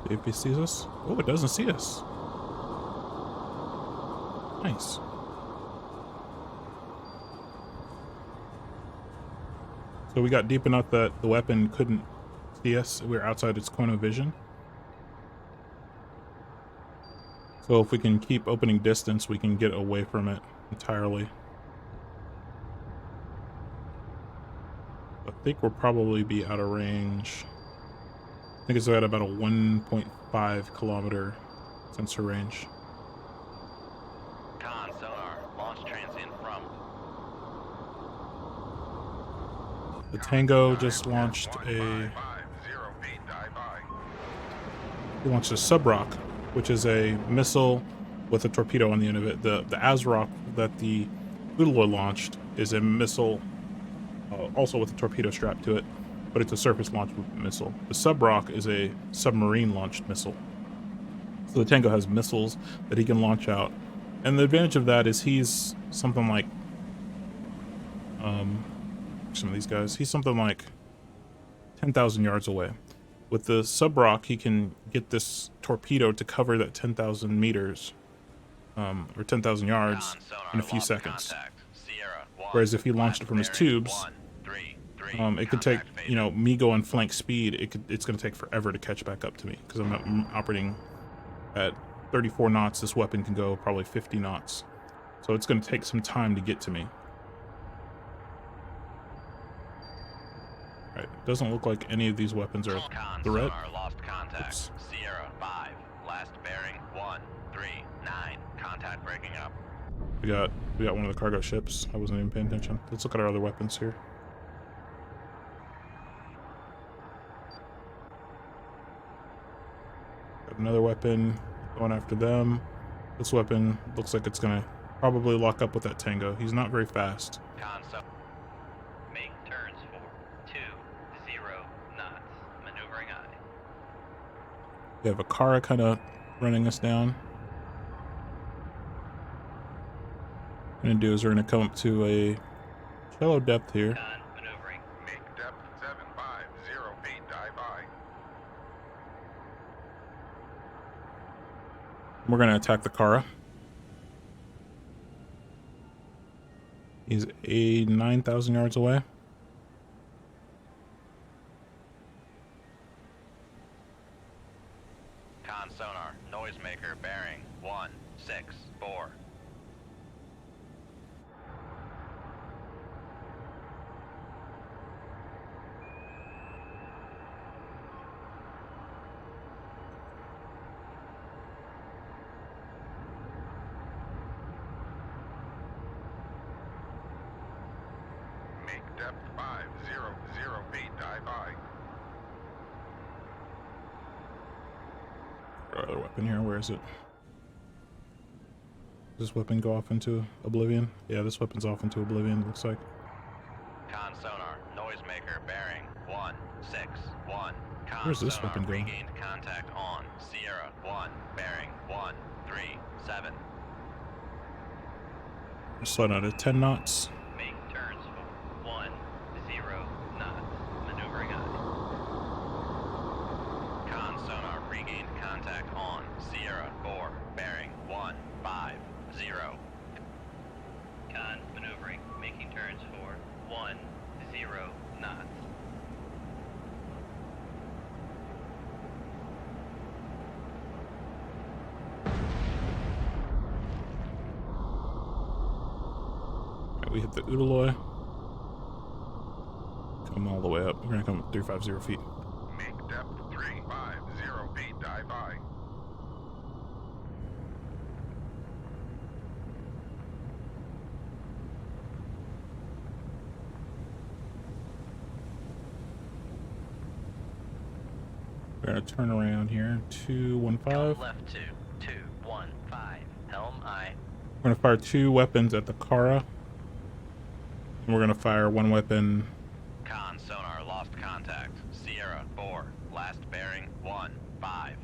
See if he sees us. Oh, it doesn't see us. Nice. So we got deep enough that the weapon couldn't see us. We were outside its cone of vision. So if we can keep opening distance, we can get away from it entirely. I think we'll probably be out of range. I think it's at about a 1.5 kilometer sensor range. Con sonar. Launch transient from. The Tango just launched a 1550 feet, dive by. he launched a Subrock, which is a missile with a torpedo on the end of it. The Azrock that the Udaloy launched is a missile, also with a torpedo strapped to it, but it's a surface launched missile. The Subrock is a submarine launched missile. So the Tango has missiles that he can launch out, and the advantage of that is he's something like some of these guys. He's something like 10,000 yards away. With the Subrock, he can get this torpedo to cover that 10,000 meters, or 10,000 yards in a few seconds. Whereas if he launched it from his tubes, it could take, you know, me going flank speed, it's going to take forever to catch back up to me, because I'm operating at 34 knots. This weapon can go probably 50 knots. So it's going to take some time to get to me. Right, doesn't look like any of these weapons are a threat. Lost contact. Oops. Sierra 5. Last bearing 139. Contact breaking up. We got one of the cargo ships. I wasn't even paying attention. Let's look at our other weapons here. Got another weapon going after them. This weapon looks like it's gonna probably lock up with that Tango. He's not very fast. Concept. Make turns for 20 knots. Maneuvering eye. We have a Kara kind of running us down. What we're gonna do is we're gonna come up to a shallow depth here. Con maneuvering. Make depth 750 feet, dive by. We're gonna attack the Kara. He's 9,000 yards away. Con sonar. Noisemaker bearing 164. Make depth 500 feet, dive by. Our other weapon here, where is it? Does this weapon go off into oblivion? Yeah, this weapon's off into oblivion, looks like. Con sonar. Noisemaker bearing 161. Con Where's this sonar weapon going? regained contact on Sierra 1 bearing 137. We're slowing out at 10 knots. Make turns for 10 knots. Maneuvering eye. Con sonar regained contact on Sierra 4 bearing 150. Con maneuvering. Making turns for knots. Right, we hit the Udaloy. Come all the way up. We're gonna come up 350 feet. Make depth 350 feet, dive high. We're gonna turn around here. 215. Come left 215. Helm aye. We're gonna fire 2 weapons at the Kara. And we're gonna fire 1 weapon. Con sonar lost contact. Sierra 4. Last bearing 150.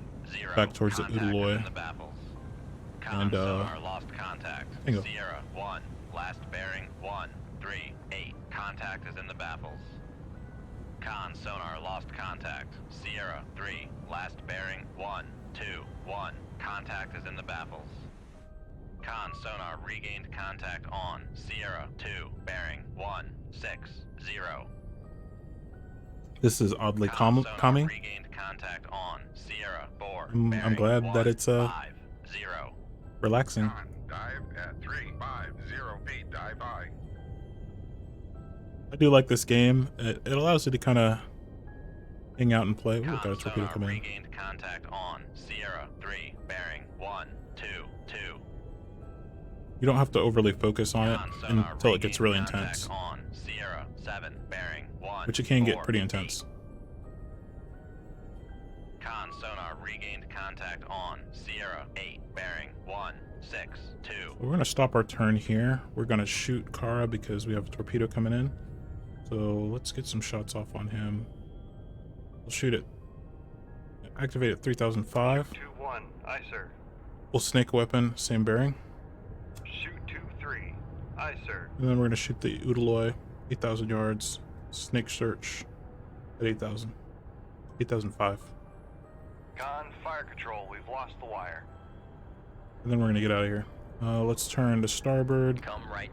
Back towards the Contact is Udaloy. in the baffles. Con And, sonar lost contact. bingo. Sierra 1. Last bearing 138. Contact is in the baffles. Con sonar lost contact. Sierra 3. Last bearing 121. Contact is in the baffles. Con sonar regained contact on Sierra 2. Bearing 160. This is oddly Con sonar calming. regained contact on Sierra 4. I'm bearing glad that it's 150. relaxing. Con, dive at 350 feet, dive high. I do like this game. It allows you to kind of hang out and play. Ooh, got a Con torpedo sonar coming in. regained contact on Sierra 3. Bearing 122. You don't have to overly focus on it Con sonar until it gets really regained contact intense, on Sierra 7. Bearing 1. which it can get pretty intense. Con sonar regained contact on Sierra 8. Bearing 162. We're gonna stop our turn here. We're gonna shoot Kara because we have a torpedo coming in. So let's get some shots off on him. We'll shoot it. Activate at 3005. 2-1. Aye, sir. We'll snake weapon, same bearing. Shoot 2-3. Aye, sir. And then we're gonna shoot the Udaloy, 8,000 yards. Snake search at 8,000. 8,005. Con, fire control. We've lost the wire. And then we're gonna get out of here. Let's turn to starboard. Come right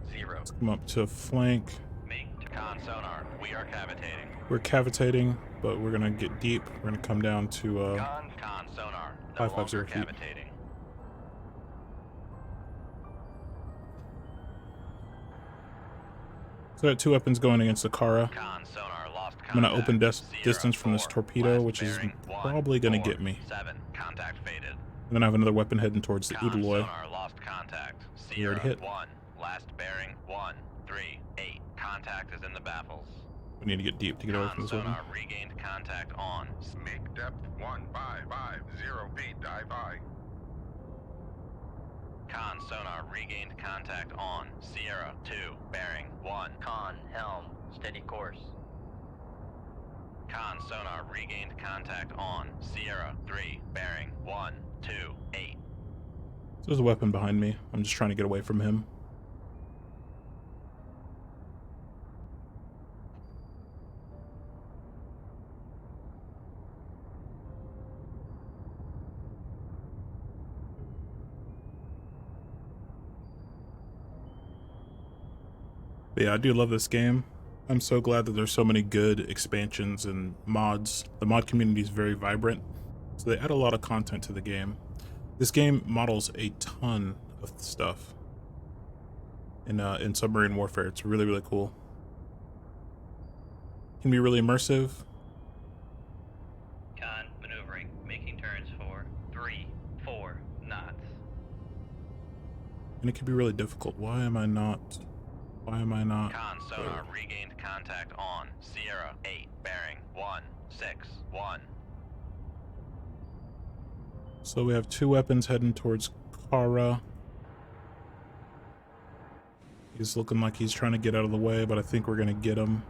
0. Come up to flank. Make to con sonar. We are cavitating. We're cavitating, but we're gonna get deep. We're gonna come down to Con sonar. No 550 longer feet. cavitating. so I got 2 weapons going against the Kara. Con sonar lost contact. I'm gonna open Sierra distance from this 4. torpedo, Last which is bearing probably gonna get me. 147. Contact faded. And then I have another weapon heading towards the Con Udaloy. sonar lost contact. We Sierra already hit. 1. Last bearing 138. Contact is in the baffles. We need to get deep to get away from Con this weapon. sonar regained contact on Make depth 1550 feet, dive high. Con sonar regained contact on Sierra 2. Bearing 1. Con helm. Steady course. Con sonar regained contact on Sierra 3. Bearing 128. So there's a weapon behind me. I'm just trying to get away from him. But yeah, I do love this game. I'm so glad that there's so many good expansions and mods. The mod community is very vibrant, so they add a lot of content to the game. This game models a ton of stuff in submarine warfare. It's really, really cool. Can be really immersive. Con maneuvering, making turns for 3-4 knots. And it can be really difficult. Why am I not? Con sonar regained contact on Sierra 8. Bearing 161. So we have 2 weapons heading towards Kara. He's looking like he's trying to get out of the way, but I think we're gonna get him.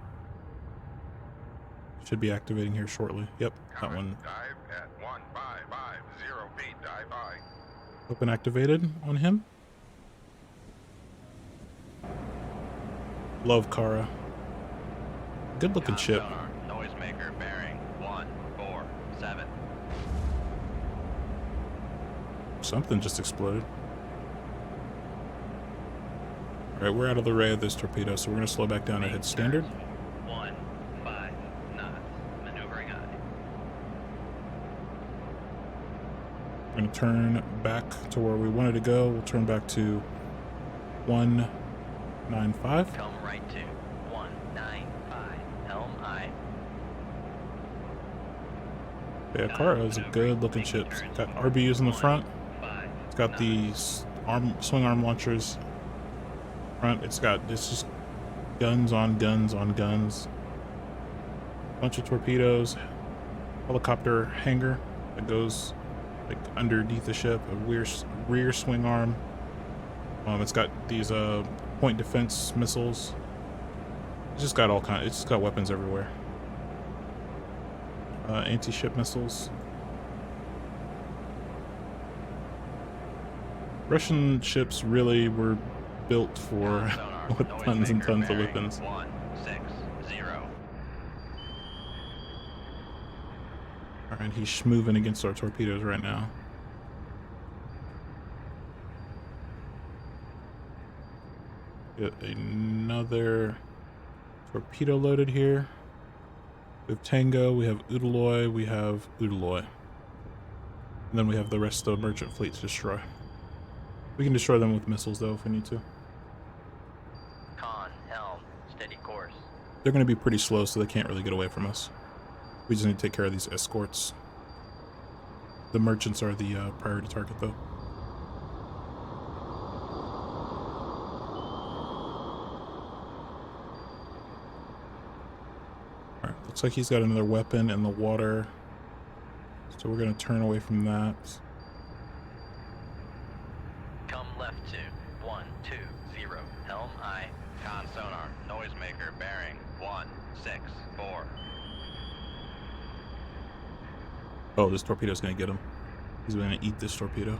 Should be activating here shortly. Yep, that Con, one. dive at 1550 feet, dive high. Weapon activated on him. Love Kara. Good looking Con ship. sonar, noisemaker bearing 147. Something just exploded. All right, we're out of the ray of this torpedo, so we're going to slow back down and head standard. 1-5 knots. Maneuvering aye. We're going to turn back to where we wanted to go. We'll turn back to 195. Come right to 195. Helm aye. Yeah, Kara is a good looking ship. It's got RBUs in the front. 5 It's got these swing arm launchers front. It's just guns on guns on guns. Bunch of torpedoes. Helicopter hangar that goes like underneath the ship. A rear swing arm. It's got these point defense missiles. It's just got all kinds. It's just got weapons everywhere. Anti-ship missiles. Russian ships really were built for with tons and tons of weapons. 160. Alright, he's moving against our torpedoes right now. Get another torpedo loaded here. We have Tango, we have Udaloy, we have Udaloy. And then we have the rest of the merchant fleet to destroy. We can destroy them with missiles though if we need to. Con, helm, steady course. They're going to be pretty slow, so they can't really get away from us. We just need to take care of these escorts. The merchants are the priority target though. Alright, looks like he's got another weapon in the water. So we're going to turn away from that. Come left to 120. Helm aye. Con sonar, noisemaker bearing 164. Oh, this torpedo's going to get him. He's going to eat this torpedo.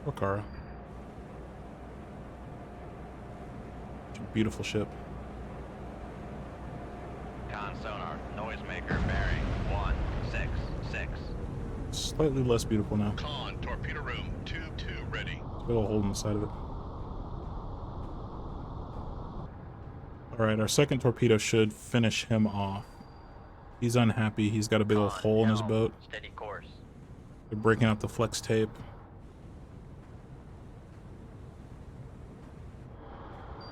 Or Kara. It's a beautiful ship. Con sonar, noisemaker bearing 166. Slightly less beautiful now. Con, torpedo room, tube 2 ready. Big old hole in the side of it. Alright, our second torpedo should finish him off. He's unhappy. He's got a big old hole in his boat. Steady course. They're breaking out the flex tape.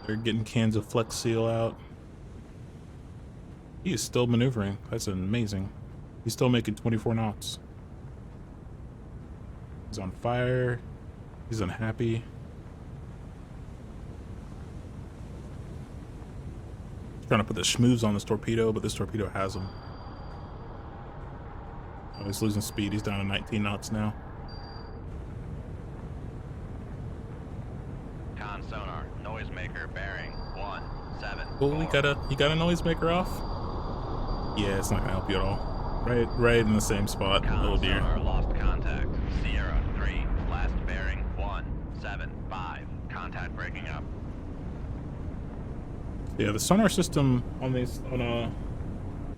They're getting cans of Flex Seal out. He is still maneuvering. That's amazing. He's still making 24 knots. He's on fire. He's unhappy. He's trying to put the schmooze on this torpedo, but this torpedo has him. Oh, he's losing speed. He's down to 19 knots now. Con sonar, noisemaker bearing 174. Oh, he got a noisemaker off. Yeah, it's not gonna help you at all. Right in the same spot. Oh dear. Sonar lost contact. Sierra 3, last bearing 175. Contact breaking up. Yeah, the sonar system on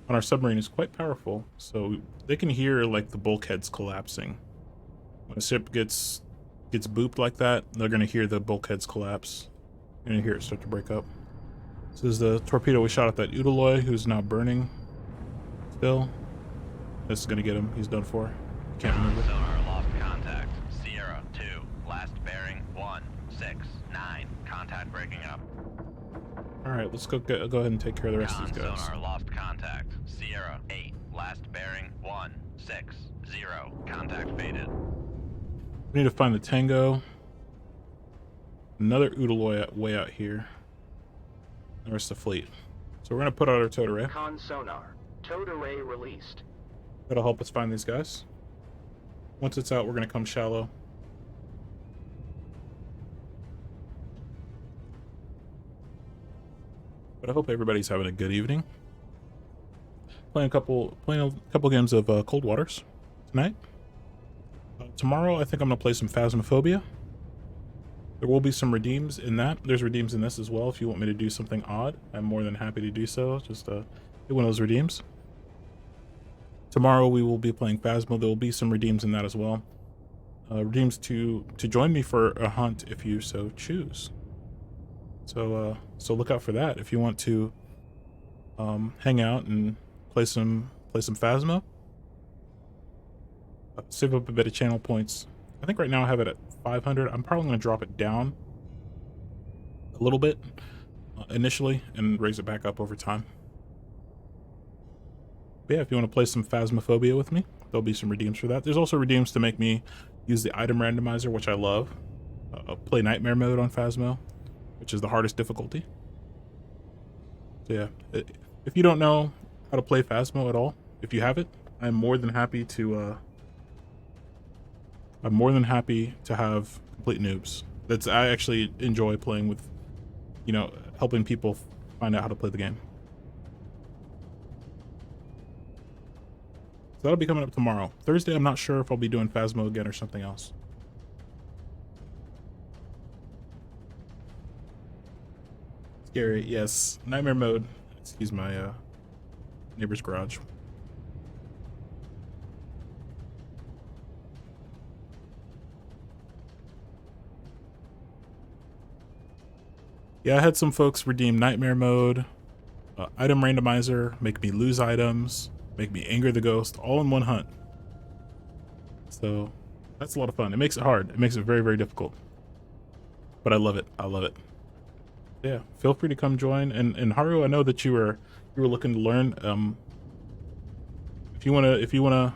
our submarine is quite powerful, so they can hear like the bulkheads collapsing. When a ship gets booped like that, they're gonna hear the bulkheads collapse. You're gonna hear it start to break up. This is the torpedo we shot at that Udaloy, who's now burning. Still, this is gonna get him. He's done for. Can't maneuver. Sonar lost contact. Sierra 2, last bearing 169. Contact breaking up. All right, let's go ahead and take care of the rest of these guys. Sonar lost contact. Sierra 8, last bearing 160. Contact faded. We need to find the Tango. Another Udaloy way out here. The rest of the fleet. So we're gonna put out our towed array. Con sonar. Towed array released. That'll help us find these guys. Once it's out, we're gonna come shallow. But I hope everybody's having a good evening. Playing a couple games of Coldwaters tonight. Tomorrow, I think I'm gonna play some Phasmophobia. There will be some redeems in that. There's redeems in this as well. If you want me to do something odd, I'm more than happy to do so. Just do one of those redeems. Tomorrow we will be playing Phasmo. There will be some redeems in that as well. redeems to join me for a hunt if you so choose. So look out for that if you want to hang out and play some Phasmo. Save up a bit of channel points. I think right now I have it at 500. I'm probably going to drop it down a little bit initially and raise it back up over time. But yeah, if you want to play some Phasmophobia with me, there'll be some redeems for that. There's also redeems to make me use the item randomizer, which I love. Play Nightmare mode on Phasmo, which is the hardest difficulty. So yeah, if you don't know how to play Phasmo at all, if you have it, I'm more than happy to have complete noobs. I actually enjoy playing with, you know, helping people find out how to play the game. So that'll be coming up tomorrow. Thursday, I'm not sure if I'll be doing Phasmo again or something else. Scary, yes. Nightmare mode. Excuse my neighbor's garage. Yeah, I had some folks redeem Nightmare mode, item randomizer, make me lose items, make me anger the ghost, all in one hunt. So that's a lot of fun. It makes it hard. It makes it very, very difficult. But I love it. I love it. Yeah, feel free to come join. And Haru, I know that you were looking to learn. If you wanna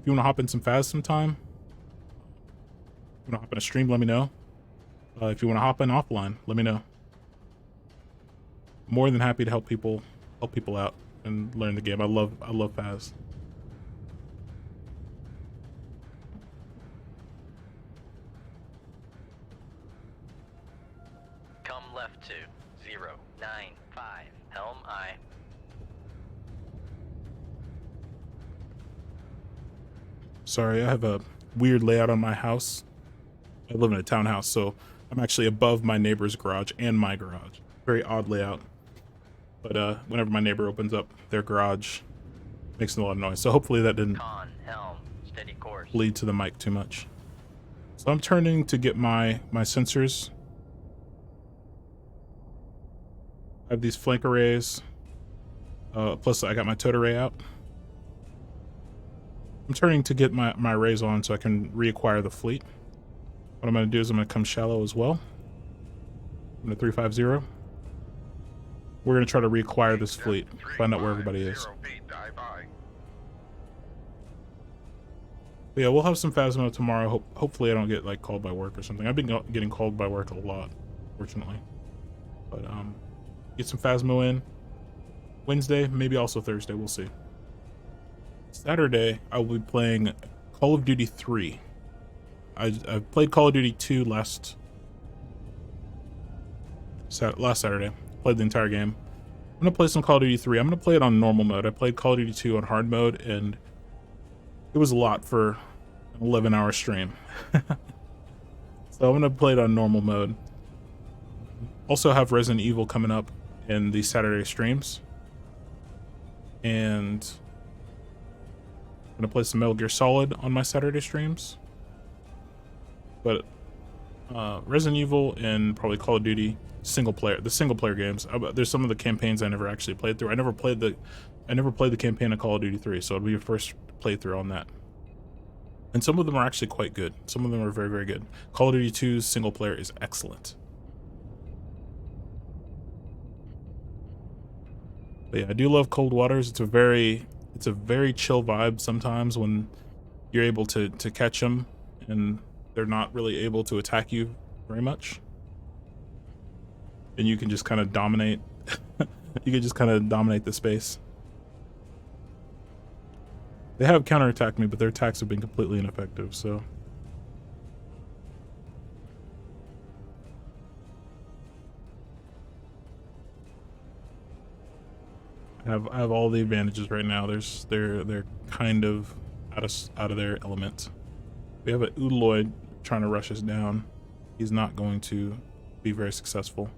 hop in some Phas sometime, if you wanna hop in a stream, let me know. If you want to hop in offline, let me know. More than happy to help people out and learn the game. I love Phas. Come left to 095 Helm I. Sorry, I have a weird layout on my house. I live in a townhouse, so I'm actually above my neighbor's garage and my garage. Very odd layout. But whenever my neighbor opens up their garage, it makes a lot of noise. So hopefully that didn't Helm, steady course. bleed to the mic too much. So I'm turning to get my sensors. I have these flank arrays. Plus I got my toad array out. I'm turning to get my arrays on so I can reacquire the fleet. What I'm going to do is I'm going to come shallow as well. I'm going to 350. We're going to try to reacquire this fleet, find out where everybody is. But yeah, we'll have some Phasmo tomorrow. Hopefully I don't get like called by work or something. I've been getting called by work a lot, fortunately. But get some Phasmo in. Wednesday, maybe also Thursday, we'll see. Saturday, I will be playing Call of Duty 3. I played Call of Duty 2 last Saturday. Played the entire game. I'm going to play some Call of Duty 3. I'm going to play it on normal mode. I played Call of Duty 2 on hard mode, and it was a lot for an 11-hour stream. So I'm going to play it on normal mode. Also have Resident Evil coming up in the Saturday streams. And I'm going to play some Metal Gear Solid on my Saturday streams. But Resident Evil and probably Call of Duty the single player games. There's some of the campaigns I never actually played through. I never played the campaign of Call of Duty 3, so it'll be your first playthrough on that. And some of them are actually quite good. Some of them are very, very good. Call of Duty 2's single player is excellent. But yeah, I do love Coldwaters. It's a very chill vibe sometimes when you're able to catch them and they're not really able to attack you very much. And you can just kind of dominate. You can just kind of dominate the space. They have counterattacked me, but their attacks have been completely ineffective, so. I have all the advantages right now. They're kind of out of their element. We have an Udaloid trying to rush us down. He's not going to be very successful.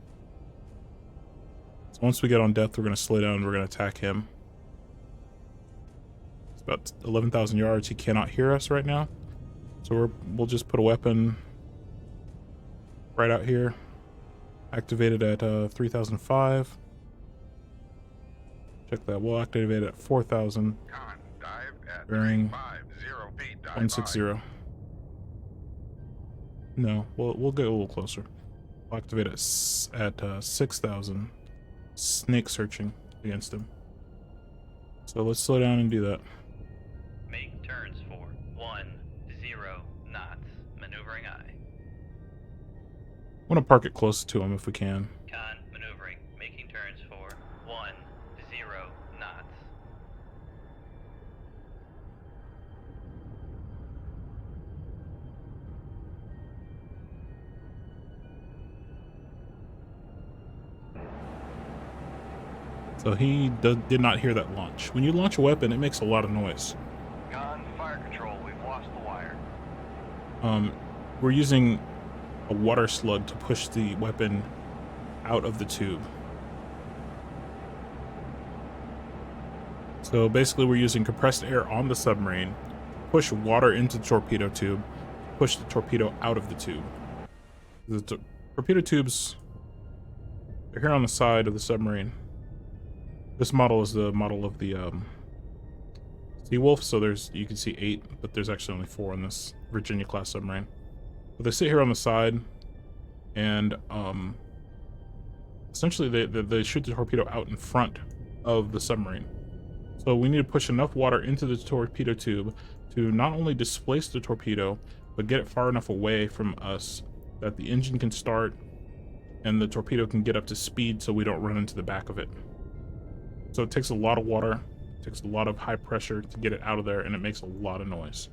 So once we get on depth, we're going to slow down and we're going to attack him. It's about 11,000 yards. He cannot hear us right now. So we'll just put a weapon right out here, activated at 3005. Check that. We'll activate it at 4000. Con, dive at Bearing 350 feet. Dive 160. No, we'll get a little closer. We'll activate it at 6000. Snake searching against him. So let's slow down and do that. Make turns for 10 knots. Maneuvering I. I want to park it close to him if we can. Con, maneuvering. Making turns for 10 knots. So he did not hear that launch. When you launch a weapon, it makes a lot of noise. Con, fire control. We've lost the wire. We're using a water slug to push the weapon out of the tube. So basically we're using compressed air on the submarine, push water into the torpedo tube, push the torpedo out of the tube. The torpedo tubes are here on the side of the submarine. This model is the model of the Seawolf, so you can see 8, but there's actually only 4 on this Virginia class submarine. But they sit here on the side, and essentially they shoot the torpedo out in front of the submarine. So we need to push enough water into the torpedo tube to not only displace the torpedo, but get it far enough away from us that the engine can start and the torpedo can get up to speed so we don't run into the back of it. So it takes a lot of water, it takes a lot of high pressure to get it out of there, and it makes a lot of noise.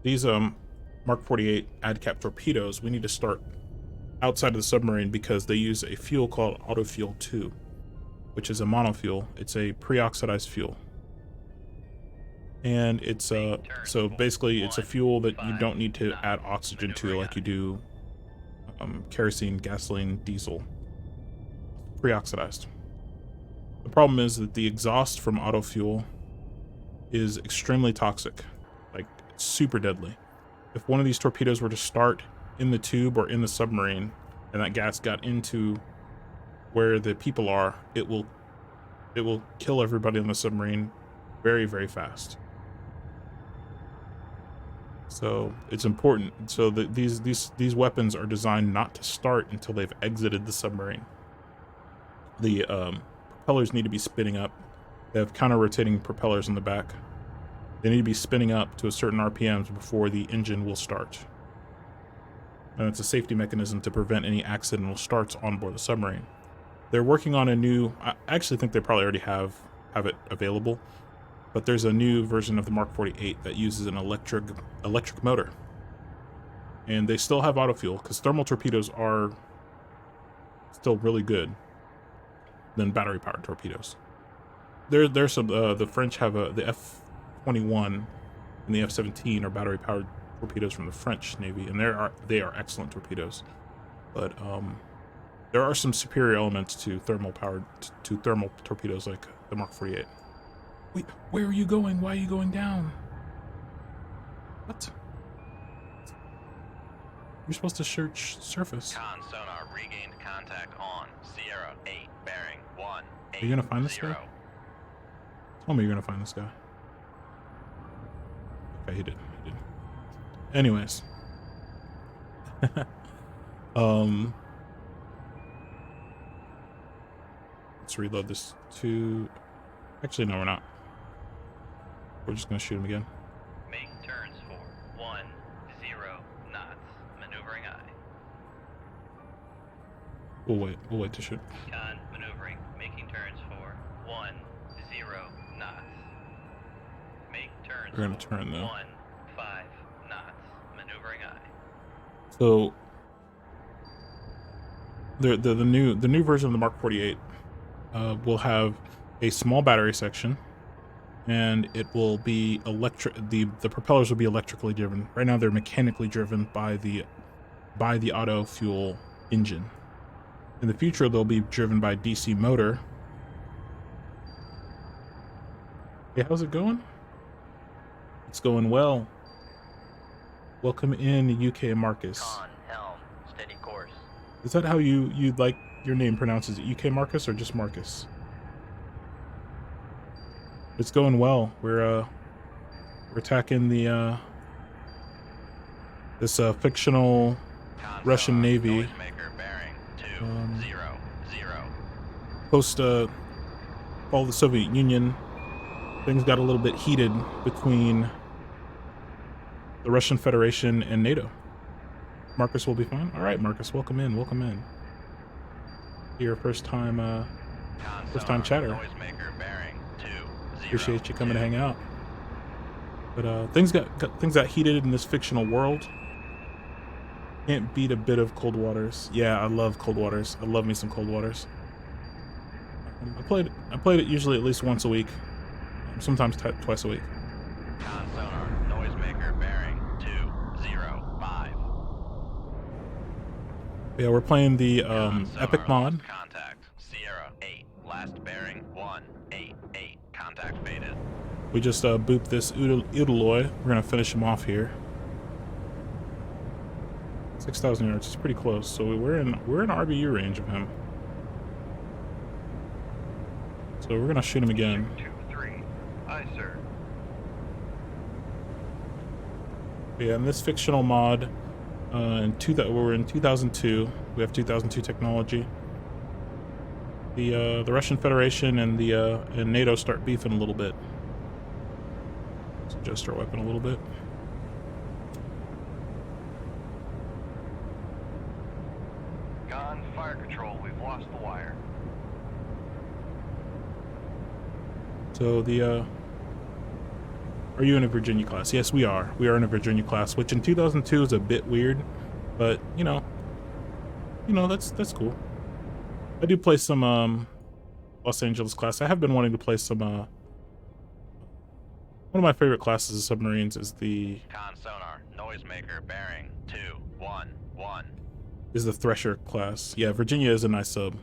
These Mark 48 AdCap torpedoes, we need to start outside of the submarine because they use a fuel called autofuel 2, which is a monofuel. It's a pre-oxidized fuel. And it's so basically it's a fuel that you don't need to add oxygen to like you do kerosene, gasoline, diesel. Pre-oxidized. The problem is that the exhaust from autofuel is extremely toxic, like super deadly. If one of these torpedoes were to start in the tube or in the submarine and that gas got into where the people are, it will kill everybody on the submarine very, very fast. So it's important. So that these weapons are designed not to start until they've exited the submarine. The propellers need to be spinning up. They have counter-rotating propellers in the back. They need to be spinning up to a certain RPMs before the engine will start. And it's a safety mechanism to prevent any accidental starts on board the submarine. They're working on a new, I actually think they probably already have it available, but there's a new version of the Mark 48 that uses an electric motor. And they still have autofuel because thermal torpedoes are still really good than battery powered torpedoes. There's some the French have the F-21 and the F-17 are battery powered torpedoes from the French Navy, and they are excellent torpedoes. But there are some superior elements to thermal torpedoes like the Mark 48. Wait, where are you going? Why are you going down? What? You're supposed to search surface. Con sonar regained contact on Sierra 8 bearing 1. Are you gonna find this guy? Tell me you're gonna find this guy. Okay, he did. Anyways. Let's reload this to... Actually, no, we're not. We're just gonna shoot him again. Make turns for 10 knots. Maneuvering I. We'll wait to shoot. Con maneuvering. Making turns for 10 knots. Make turns We're gonna for turn though. 15 knots. Maneuvering I. So the new version of the Mark 48 will have a small battery section, and it will be the propellers will be electrically driven. Right now they're mechanically driven by the auto fuel engine. In the future they'll be driven by DC motor, Hey, how's it going? It's going well. Welcome in, UK Marcus. Con, helm, steady course. Is that how you like your name pronounced? Is it UK Marcus or just Marcus? It's going well. We're attacking the this fictional Russian Navy. Noisemaker bearing 200. Post fall of the Soviet Union, things got a little bit heated between the Russian Federation and NATO. Marcus will be fine. All right, Marcus, welcome in. Welcome in. Your first time chatter. Noisemaker bearing 20. Appreciate you coming to hang out. But things got heated in this fictional world. Can't beat a bit of Coldwaters. Yeah, I love Coldwaters. I love me some Coldwaters. I played it usually at least once a week, sometimes twice a week. Con sonar, noisemaker bearing 205. Yeah, we're playing the epic mod. Contact Sierra 8, last bearing 188. Contact faded. We just booped this Udaloy. We're gonna finish him off here. 6,000 yards. It's pretty close. So we're in RBU range of him. So we're gonna shoot him again. 2-3. Aye, sir. Yeah, in this fictional mod, we're in 2002. We have 2002 technology. The Russian Federation and and NATO start beefing a little bit. Let's adjust our weapon a little bit. Con, fire control. We've lost the wire. So are you in a Virginia class? Yes, we are. We are in a Virginia class, which in 2002 is a bit weird, but you know that's cool. I do play some Los Angeles class. I have been wanting to play some one of my favorite classes of submarines is the Con sonar, noisemaker bearing 211. is the Thresher class. Yeah, Virginia is a nice sub.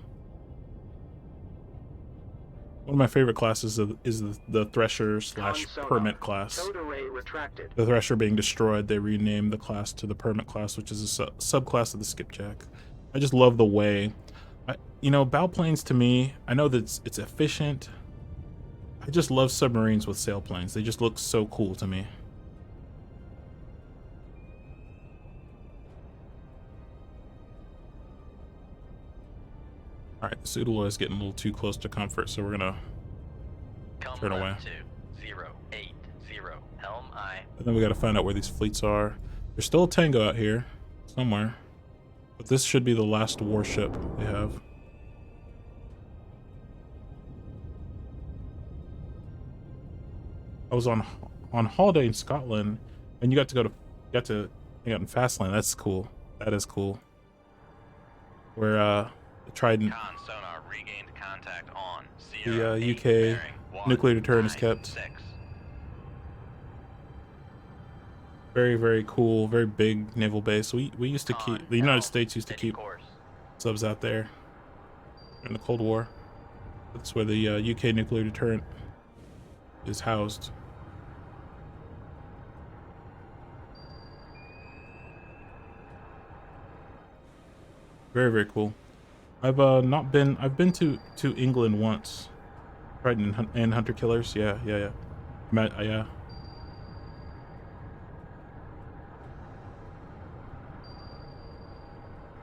One of my favorite classes is the Thresher / Permit class. Towed array retracted. The Thresher being destroyed, they renamed the class to the Permit class, which is a subclass of the Skipjack. I just love the way, bow planes to me, I know that it's efficient. I just love submarines with sailplanes. They just look so cool to me. All right, the Pseudoloy is getting a little too close to comfort, so we're gonna turn away. 2080. Helm I. And then we gotta find out where these fleets are. There's still a Tango out here somewhere, but this should be the last warship they have. I was on holiday in Scotland, and you got to hang out in Fastlane. That's cool. That is cool. Where the Trident, Con sonar regained contact on the Sierra 8, UK bearing nuclear deterrent is kept. 196. Very, very cool, very big naval base. We used to keep, the United States used to Steady keep course. subs out there in the Cold War. That's where the UK nuclear deterrent is housed. Very, very cool. I've been to England once. Trident and Hunter Killers. Yeah. Yeah.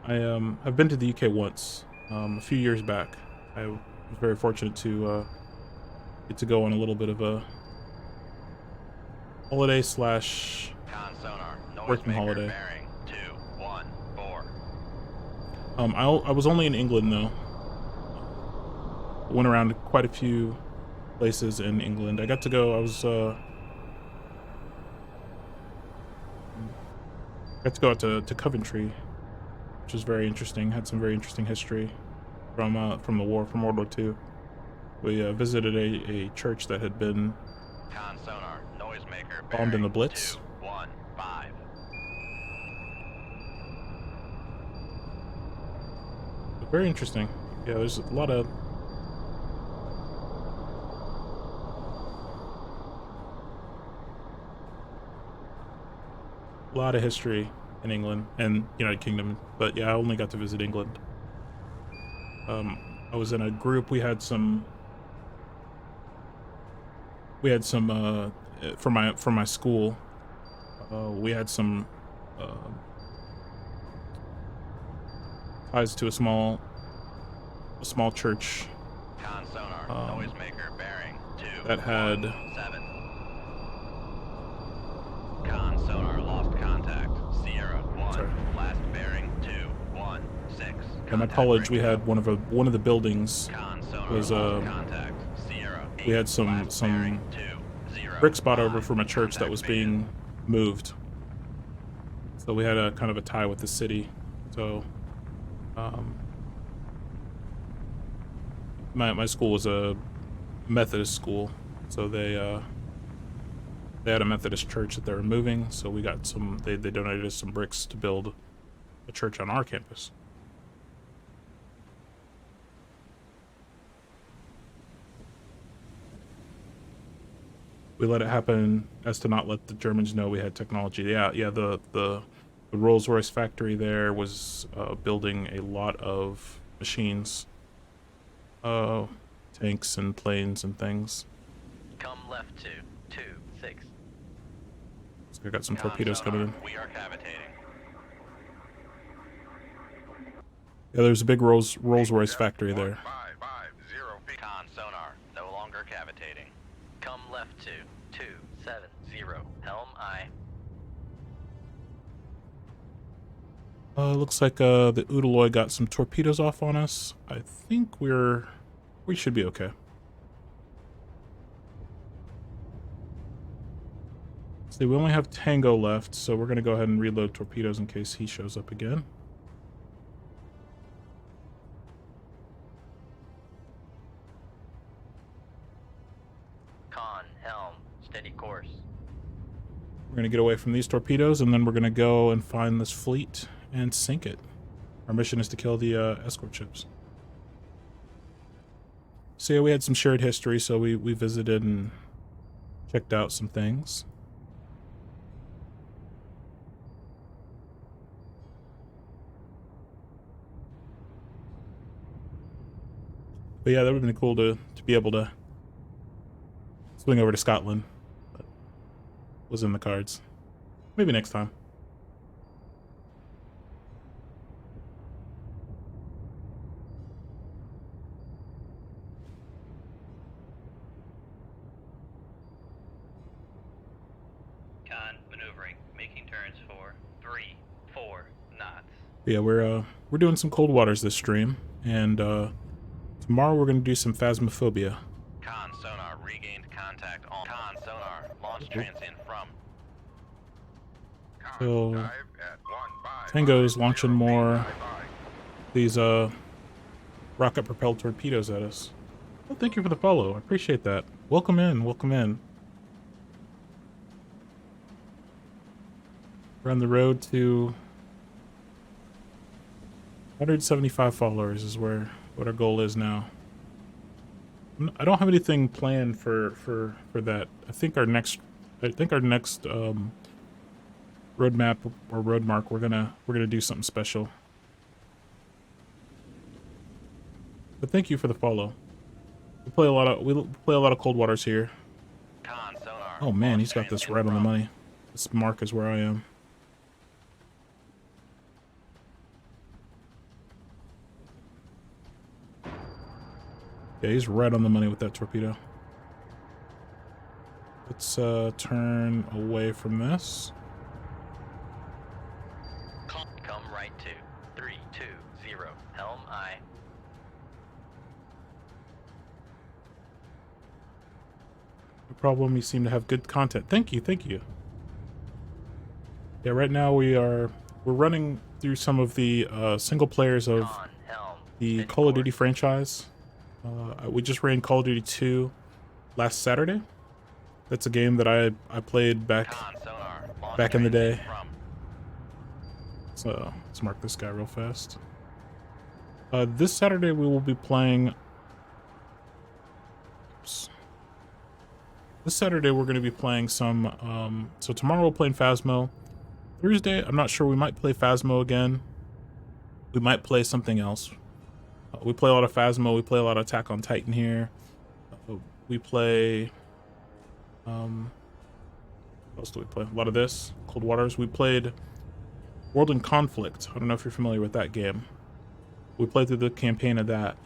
I've been to the UK once, a few years back. I was very fortunate to get to go on a little bit of a holiday / Con sonar, working noisemaker holiday. bearing 214. I was only in England though. Went around quite a few places in England. I got to go. I got to go out to Coventry, which was very interesting. Had some very interesting history from the war, from World War II. We visited a church that had been Con sonar, noisemaker bombed in the bearing Blitz. 215. Very interesting. Yeah, there's a lot of A lot of history in England and United Kingdom, but yeah, I only got to visit England. I was in a group. We had some from my school. We had some ties to a small church Con sonar, noisemaker bearing 2, that had 7. Con sonar lost contact. Sierra 1, Sorry. last bearing 2, 1, 6. at my college. We had one of the buildings Con sonar was lost contact. Sierra 8, we had some bearing 2, 0, brick spot over 5. from a church that was Contact faded. being moved. So we had a kind of a tie with the city. So my school was a Methodist school, so they had a Methodist church that they were moving. So we got they donated us some bricks to build a church on our campus. We let it happen as to not let the Germans know we had technology. Yeah, the Rolls-Royce factory there was building a lot of machines, tanks and planes and things. Come left 2, 2, 6. So I got some Con torpedoes sonar, coming in. we are cavitating. Yeah, there's a big Rolls-Royce factory there. 550 feet. Con sonar, no longer cavitating. Come left 2, 2, 7, 0. Helm I. Looks like the Udaloy got some torpedoes off on us. I think we should be okay. See, we only have Tango left, so we're gonna go ahead and reload torpedoes in case he shows up again. Con, helm, steady course. We're gonna get away from these torpedoes, and then we're gonna go and find this fleet and sink it. Our mission is to kill the escort ships. So yeah, we had some shared history, so we visited and checked out some things. But yeah, that would have been cool to be able to swing over to Scotland. But was in the cards. Maybe next time. Con, maneuvering, making turns for 3, 4 knots. But yeah, we're doing some Coldwaters this stream, and tomorrow we're gonna do some Phasmophobia. Con sonar regained contact on. Con sonar launch transient from. Con, So dive at 155. Tango's launching more Dive by. these rocket propelled torpedoes at us. Well, thank you for the follow. I appreciate that. Welcome in, welcome in. We're on the road to 175 followers is what our goal is now. I don't have anything planned for that. I think our next roadmap or road mark we're gonna do something special. But thank you for the follow. We play a lot of Coldwaters here. Con sonar. Oh man, launch he's got this transient right on the from. money. This mark is where I am. Yeah, he's right on the money with that torpedo. Let's turn away from this. Come right 2, 3, 2, 0. Helm I. No problem. You seem to have good content. Thank you, thank you. Yeah, right now we're running through some of the single players of Con, helm, the steady Call of Duty course. franchise. We just ran Call of Duty 2 last Saturday. That's a game that I played back Con sonar. Launch back in the day. transient from. So let's mark this guy real fast. This Saturday we will be playing. Oops. This Saturday we're going to be playing some. So tomorrow we're playing Phasmo. Thursday, I'm not sure. We might play Phasmo again. We might play something else. We play a lot of Phasmo. We play a lot of Attack on Titan here. We play... what else do we play? A lot of this. Coldwaters. We played World in Conflict. I don't know if you're familiar with that game. We played through the campaign of that.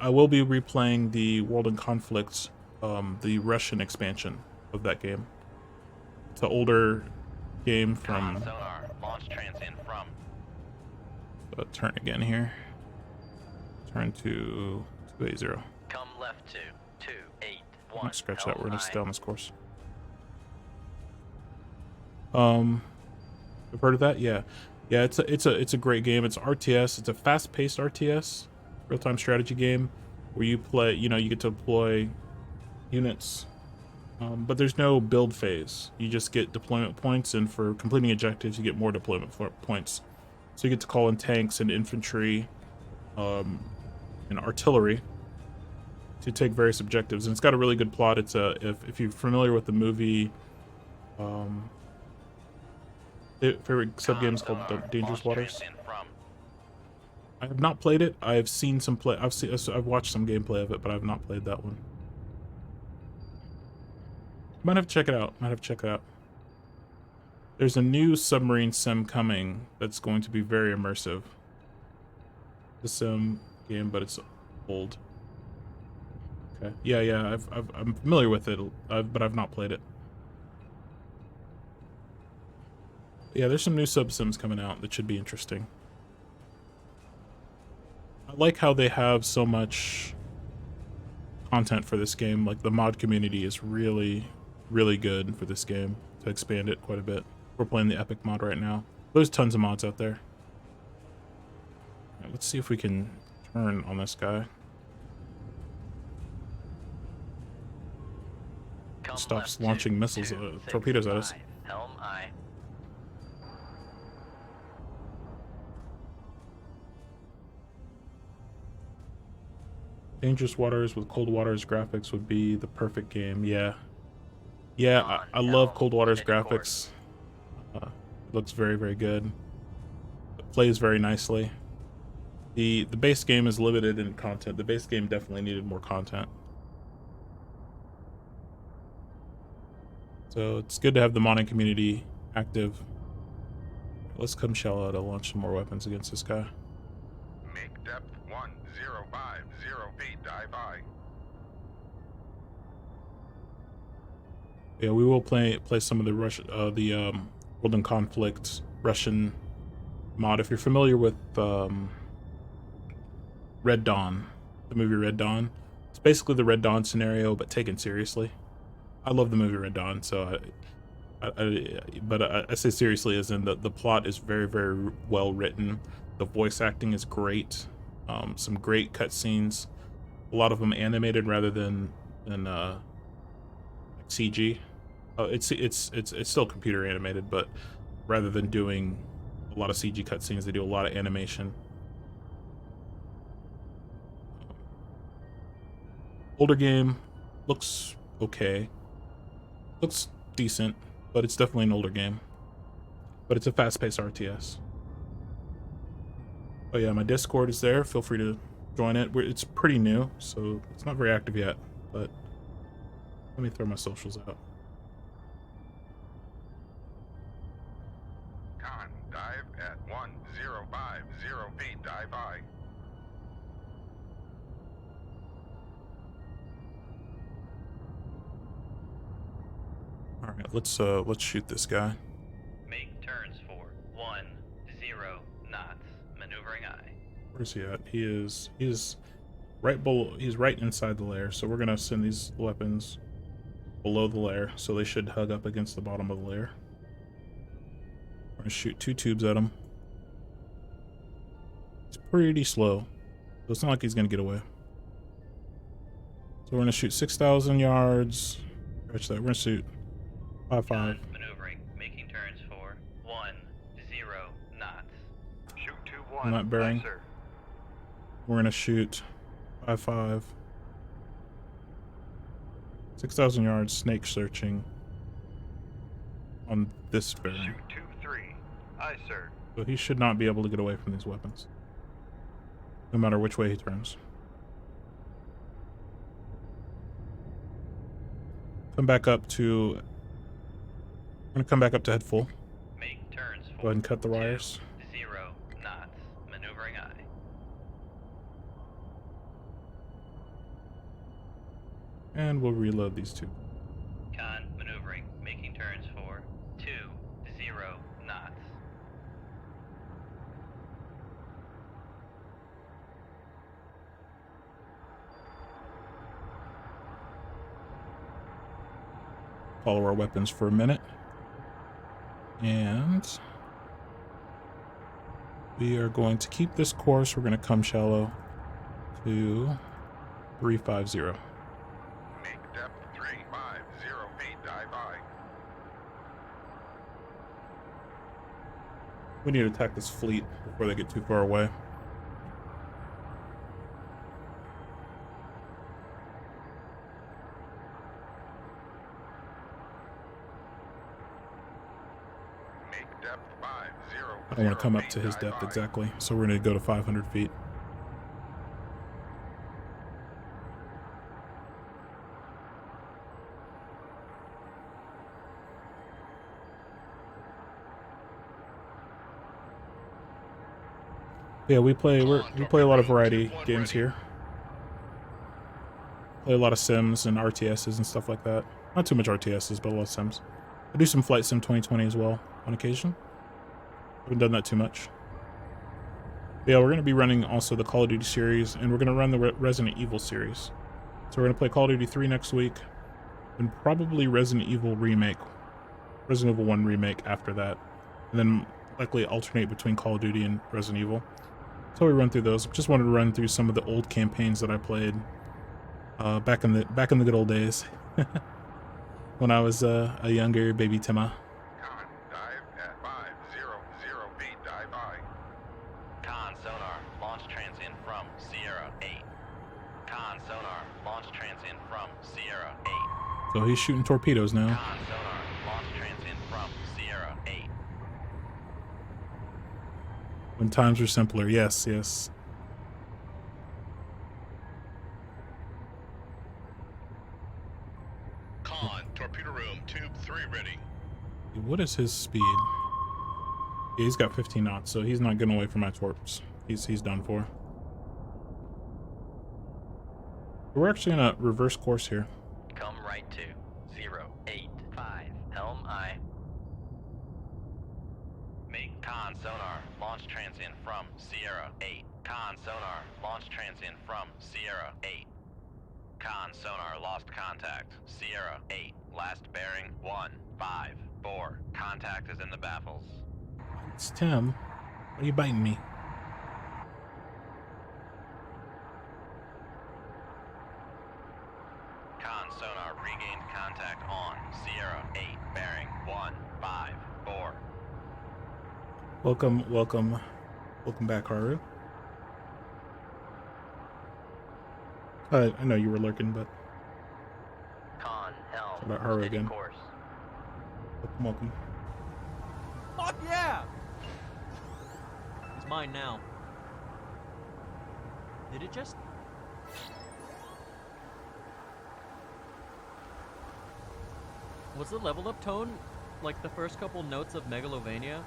I will be replaying the World in Conflict, the Russian expansion of that game. It's an older game from... Sonar, launch transient from. turn again here. Turn to 280. Come left to 281. I'll scratch that. We're gonna stay on this course. I've heard of that. Yeah, it's a great game. It's RTS. It's a fast-paced RTS, real-time strategy game, where you play. You get to deploy units, but there's no build phase. You just get deployment points, and for completing objectives, you get more deployment points. So you get to call in tanks and infantry, and artillery to take various objectives. And it's got a really good plot. It's if you're familiar with the movie, favorite sub game is called Dangerous Waters. I have not played it. I have seen some play. I've watched some gameplay of it, but I have not played that one. Might have to check it out. There's a new submarine sim coming that's going to be very immersive. The sim game, but it's old. Okay. Yeah. I'm familiar with it, but I've not played it. Yeah, there's some new sub-sims coming out that should be interesting. I like how they have so much content for this game. Like, the mod community is really, really good for this game to expand it quite a bit. We're playing the Epic mod right now. There's tons of mods out there. Right, let's see if we can turn on this guy. Stops launching missiles, torpedoes at us. Helm I. Dangerous Waters with Coldwaters graphics would be the perfect game. Yeah, I love Coldwaters graphics. It looks very, very good. It plays very nicely. The base game is limited in content. The base game definitely needed more content. So it's good to have the modding community active. Let's come shell out to launch some more weapons against this guy. Make depth 1050 feet, dive I. Yeah, we will play some of the World in Conflict Russian mod. If you're familiar with Red Dawn, the movie Red Dawn, it's basically the Red Dawn scenario but taken seriously. I love the movie Red Dawn, so I say seriously as in the plot is very, very well written. The voice acting is great. Some great cutscenes. A lot of them animated rather than CG. It's still computer animated, but rather than doing a lot of CG cutscenes, they do a lot of animation. Older game, looks okay. Looks decent, but it's definitely an older game. But it's a fast-paced RTS. Oh yeah, my Discord is there. Feel free to join it. It's pretty new, so it's not very active yet. But let me throw my socials out. Con, dive at 1050 feet, dive I. All right, let's shoot this guy. Make turns for 10 knots. Maneuvering I. Where's he at? He's right below. He's right inside the lair. So we're gonna send these weapons below the lair, so they should hug up against the bottom of the lair. We're gonna shoot 2 tubes at him. It's pretty slow, so it's not like he's gonna get away. So we're gonna shoot 6,000 yards. Scratch that. We're gonna shoot 5-5. Maneuvering, making turns for 10 knots. Shoot I'm 2-1. not bearing. Aye, sir. We're gonna shoot 5-5. 6,000 yards. Snake searching on this bearing. Shoot 2-3. Aye, sir. So he should not be able to get away from these weapons, no matter which way he turns. Come back up to... I'm going to come back up to head full. Make turns for Go ahead and cut the wires. 0 knots. Maneuvering aye. And we'll reload these two. Con maneuvering. Making turns for 20 knots. Follow our weapons for a minute. And we are going to keep this course. We're going to come shallow to 350. Make depth 350 feet, dive aye. We need to attack this fleet before they get too far away. Make depth 50. I don't want to come up to his depth exactly, so we're going to go to 500 feet. Yeah, we play a lot of variety games here. Play a lot of Sims and RTSs and stuff like that. Not too much RTSs, but a lot of Sims. I do some Flight Sim 2020 as well on occasion. Haven't done that too much. But yeah, we're going to be running also the Call of Duty series, and we're going to run the Resident Evil series. So we're going to play Call of Duty 3 next week, and probably Resident Evil 1 remake after that, and then likely alternate between Call of Duty and Resident Evil. So we run through those. Just wanted to run through some of the old campaigns that I played back in the good old days when I was a younger baby Timma. Con, dive at 500 feet, dive aye. Con sonar. Launch transient from Sierra 8. Con sonar. Launch transient from Sierra 8. So he's shooting torpedoes now. Con sonar. Launch transient from Sierra 8. When times were simpler, yes, yes. Con, torpedo room, tube 3 ready. What is his speed? Yeah, he's got 15 knots, so he's not getting away from my torps. He's done for. We're actually in a reverse course here. Come right to 085. Helm aye. Make con sonar. Launch transient from Sierra 8. Con sonar. Launch transient from Sierra 8. Con sonar lost contact. Sierra 8. Last bearing 154. Contact is in the baffles. It's Tim. Why are you biting me? Con sonar regained contact on Sierra 8. Bearing 154. Welcome back, Haru. I know you were lurking, but Con helm. It's about Haru steady again. course. welcome. Fuck yeah! It's mine now. Did it just... Was the level up tone like the first couple notes of Megalovania?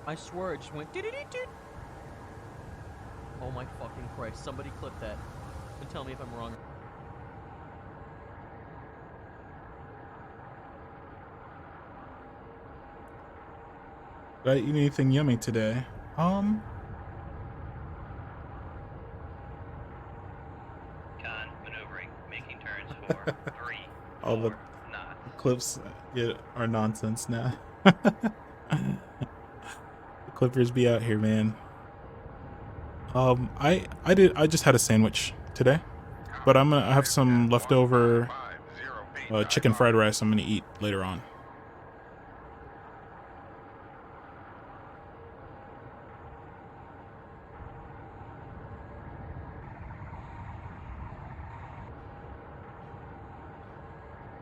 I swear it just went dee-dee-dee-dee. Oh my fucking Christ, somebody clip that and tell me if I'm wrong. Did I eat anything yummy today? Con maneuvering, making turns for 3, All the 4 knots. clips are nonsense now. The Clippers be out here, man. I just had a sandwich today, but I have some leftover chicken fried rice I'm gonna eat later on.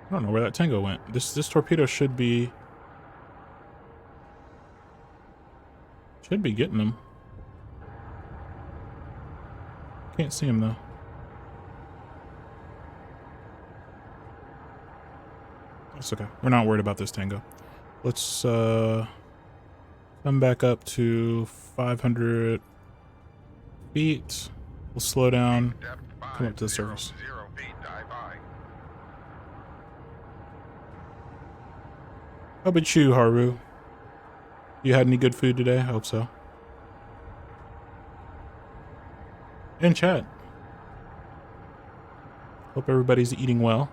I don't know where that tango went. This torpedo should be getting him. Can't see him though. That's okay. We're not worried about this tango. Let's come back up to 500 feet. We'll slow down. Make depth 5, Come up to the 0, surface. 0 feet, dive high. How about you, Haru? You had any good food today? I hope so. And chat. Hope everybody's eating well.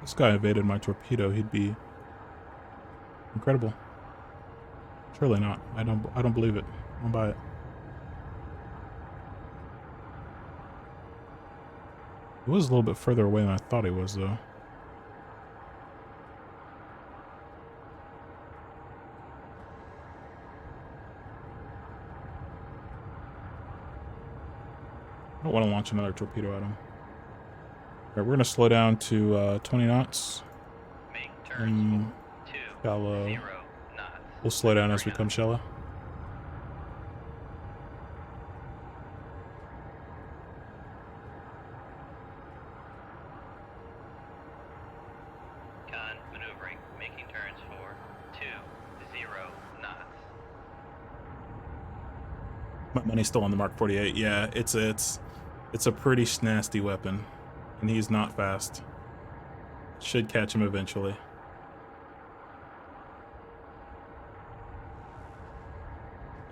This guy evaded my torpedo. He'd be incredible. Surely not. I don't believe it. I don't buy it. He was a little bit further away than I thought he was, though. I don't want to launch another torpedo at him. Alright, we're going to slow down to 20 knots. Make turns Shallow. 0 knots. We'll slow down as we come shallow. Con maneuvering, making turns for 2 0 knots. My money's still on the Mark 48. Yeah, it's a pretty nasty weapon, and he's not fast. Should catch him eventually.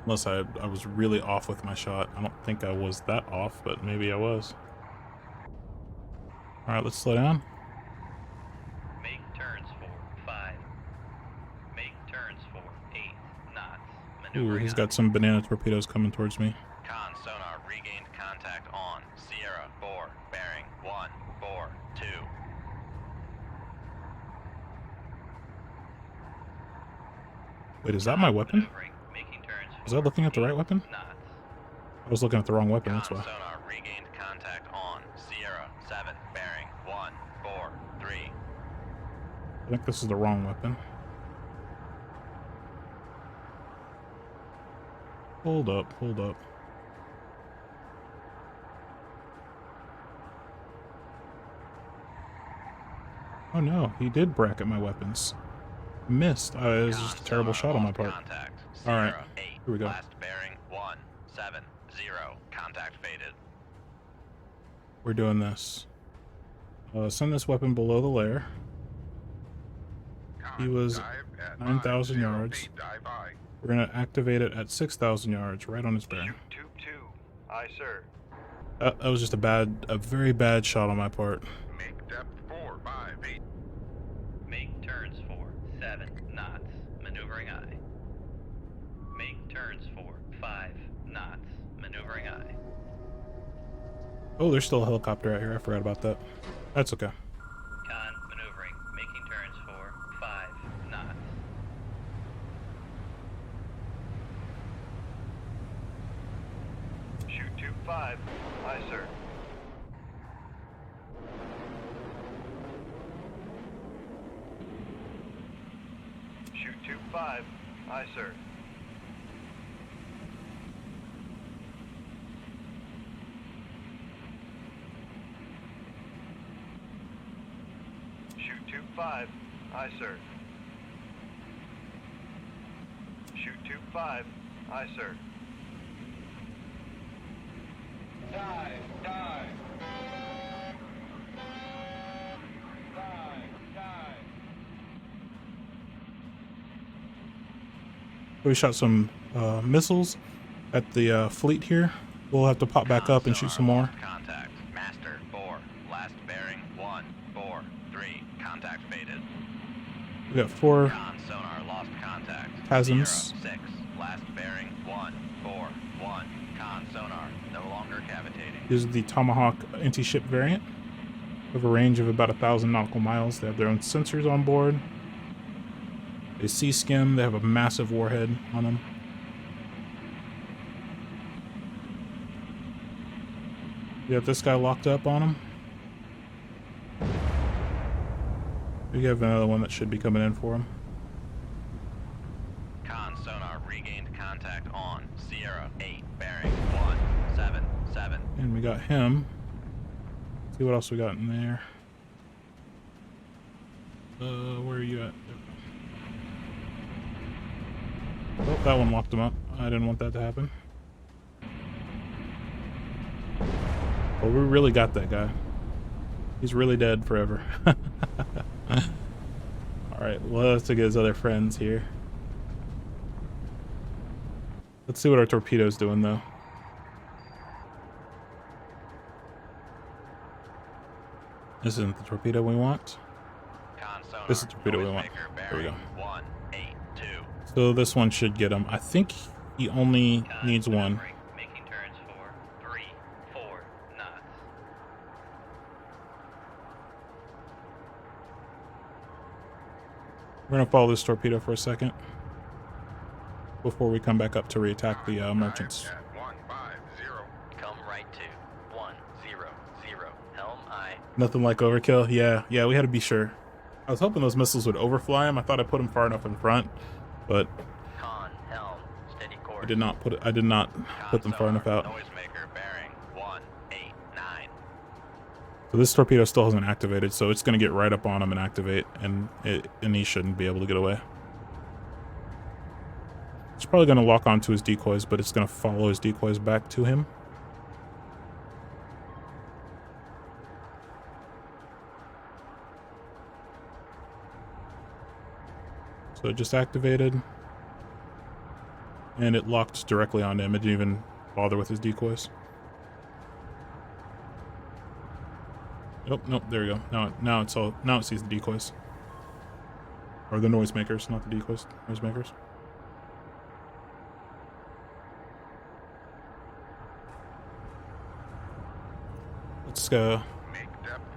Unless I was really off with my shot. I don't think I was that off, but maybe I was. Alright, let's slow down. Make turns for 5. Make turns for 8 knots. Ooh, Maneuvering he's on. got some banana torpedoes coming towards me. Con sonar regained contact on Sierra 4, bearing 1, 4, 2. Wait, is that my weapon? Maneuvering, making turns Was I looking at the right weapon? knots. I was looking at the wrong weapon, Con that's why. sonar regained contact on Sierra 7, bearing 1, 4, 3. I think this is the wrong weapon. Hold up, hold up. Oh no, he did bracket my weapons. Missed. It was just a terrible shot on my part. All right, here we go. Last bearing 1, 7, 0. Contact faded. We're doing this. Send this weapon below the layer. He was Dive at 9,000 0 yards. feet, dive high. We're gonna activate it at 6,000 yards, right on his bearing. Shoot tube 2. Aye, sir. That was just a very bad shot on my part. Make depth 4, 5 feet. Make turns for 7 knots. Maneuvering eye. Make turns for 5 knots. Maneuvering eye. Oh, there's still a helicopter out here. I forgot about that. That's okay. Con maneuvering. Making turns for 5 knots. Shoot tube 5. Aye, sir. Shoot tube 5. Aye, sir. Shoot tube 5. Aye, sir. Shoot tube 5. Aye, sir. Dive, dive. We shot some missiles at the fleet here. We'll have to pop back up and shoot some more. Contact. Master 4. Last bearing 1, 4, 3. Contact faded. We got 4 Con sonar lost contact. chasms. 6, last bearing 141. Con sonar, no longer cavitating. This is the Tomahawk anti-ship variant. They have a range of about 1,000 nautical miles. They have their own sensors on board. They sea skim. They have a massive warhead on them. We have this guy locked up on him. We have another one that should be coming in for him. Con sonar regained contact on Sierra 8, bearing 177. And we got him. Let's see what else we got in there. Where are you at? Oh, that one locked him up. I didn't want that to happen. Well, we really got that guy. He's really dead forever. Alright, well, let's look at his other friends here. Let's see what our torpedo's doing, though. This isn't the torpedo we want. Con sonar, This is the torpedo we want. noisemaker There we go. bearing 182. So this one should get him. I think he only Con needs one. maneuvering, making turns for 3, 4 knots. We're gonna follow this torpedo for a second before we come back up to re-attack the merchants. At 150. Come right to 100. Helm I. Nothing like overkill. Yeah, we had to be sure. I was hoping those missiles would overfly him. I thought I put him far enough in front, but Con helm, steady course. I did not put them far enough out. Noisemaker bearing 189. So this torpedo still hasn't activated, so it's gonna get right up on him and activate, and he shouldn't be able to get away. It's probably gonna lock onto his decoys, but it's gonna follow his decoys back to him. So it just activated, and it locked directly onto him. It didn't even bother with his decoys. Nope, there we go. Now it sees the decoys. Or the noisemakers, not the decoys, noisemakers.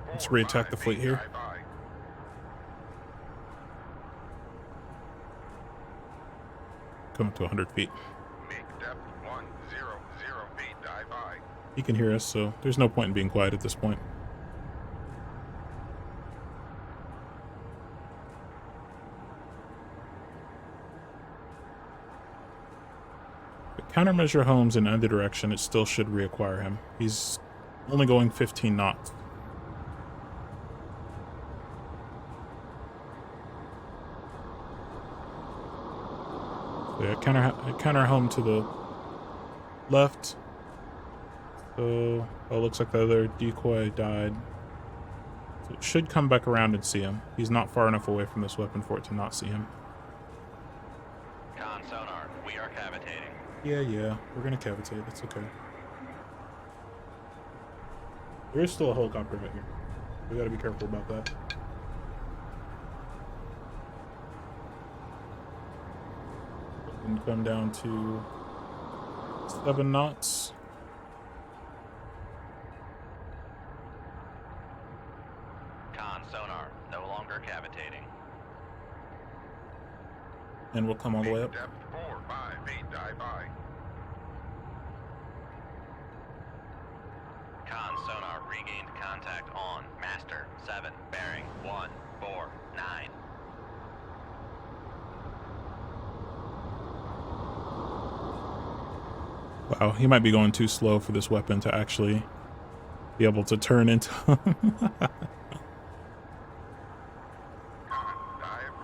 Let's re-attack the fleet here. Come up to 100 feet. Make depth 100 feet, dive by. He can hear us, so there's no point in being quiet at this point. But countermeasure homes in either direction, it still should reacquire him. He's only going 15 knots. So yeah, counter home to the left. So, oh, looks like the other decoy died. So it should come back around and see him. He's not far enough away from this weapon for it to not see him. Con sonar, we are cavitating. Yeah, we're gonna cavitate. That's okay. There is still a helicopter right here. We gotta be careful about that. And come down to 7 knots. Con sonar, no longer cavitating. And we'll come all the way up. Depth 4-5 feet, dive by. Con sonar regained contact on master 7, bearing 149. Wow, he might be going too slow for this weapon to actually be able to turn into Con, dive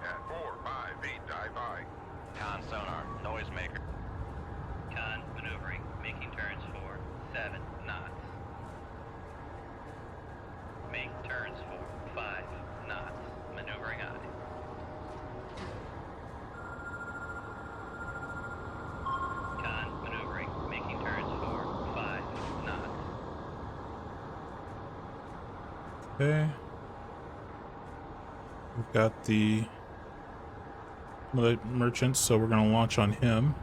at 4-5 feet, dive by. Con sonar, noisemaker. Con maneuvering, making turns for 7 knots. Make turns for 5 knots. Maneuvering aye. Con maneuvering, making turns for 5 knots. Okay. We've got the some of the merchants, so we're gonna launch on him.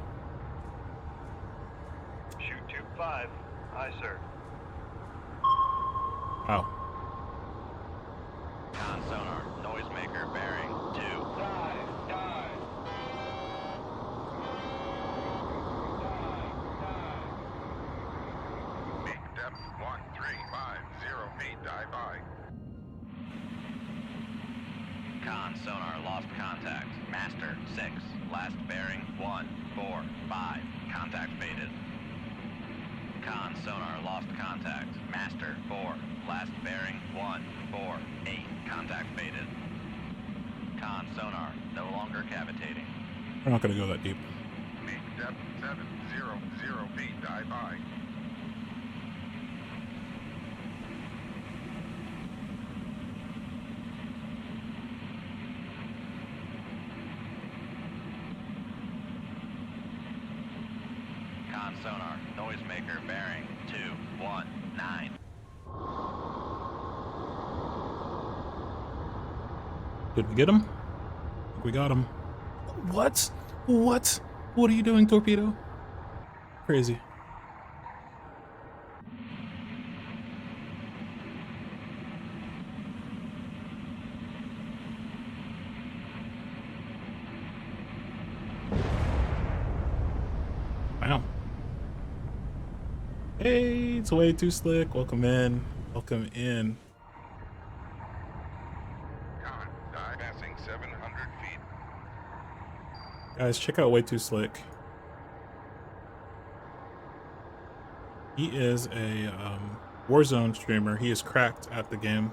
Shoot tube 5. Aye, sir. Wow. Con sonar, noisemaker bearing 2. Make depth 1350 feet, dive by. Con sonar, lost contact. Master 6, last bearing 145. Contact faded. Con sonar, lost contact. Master 4, last bearing 148. Contact faded. Con sonar, no longer cavitating. We're not gonna go that deep. Make depth 700 feet, dive by. Con sonar, noisemaker bearing 219. Did we get him? I think we got him. What? What? What are you doing, torpedo? Crazy. Wow. Hey, it's way too slick. Welcome in. Welcome in. Con, dive passing 700 feet. Guys, check out Way Too Slick. He is a Warzone streamer. He is cracked at the game.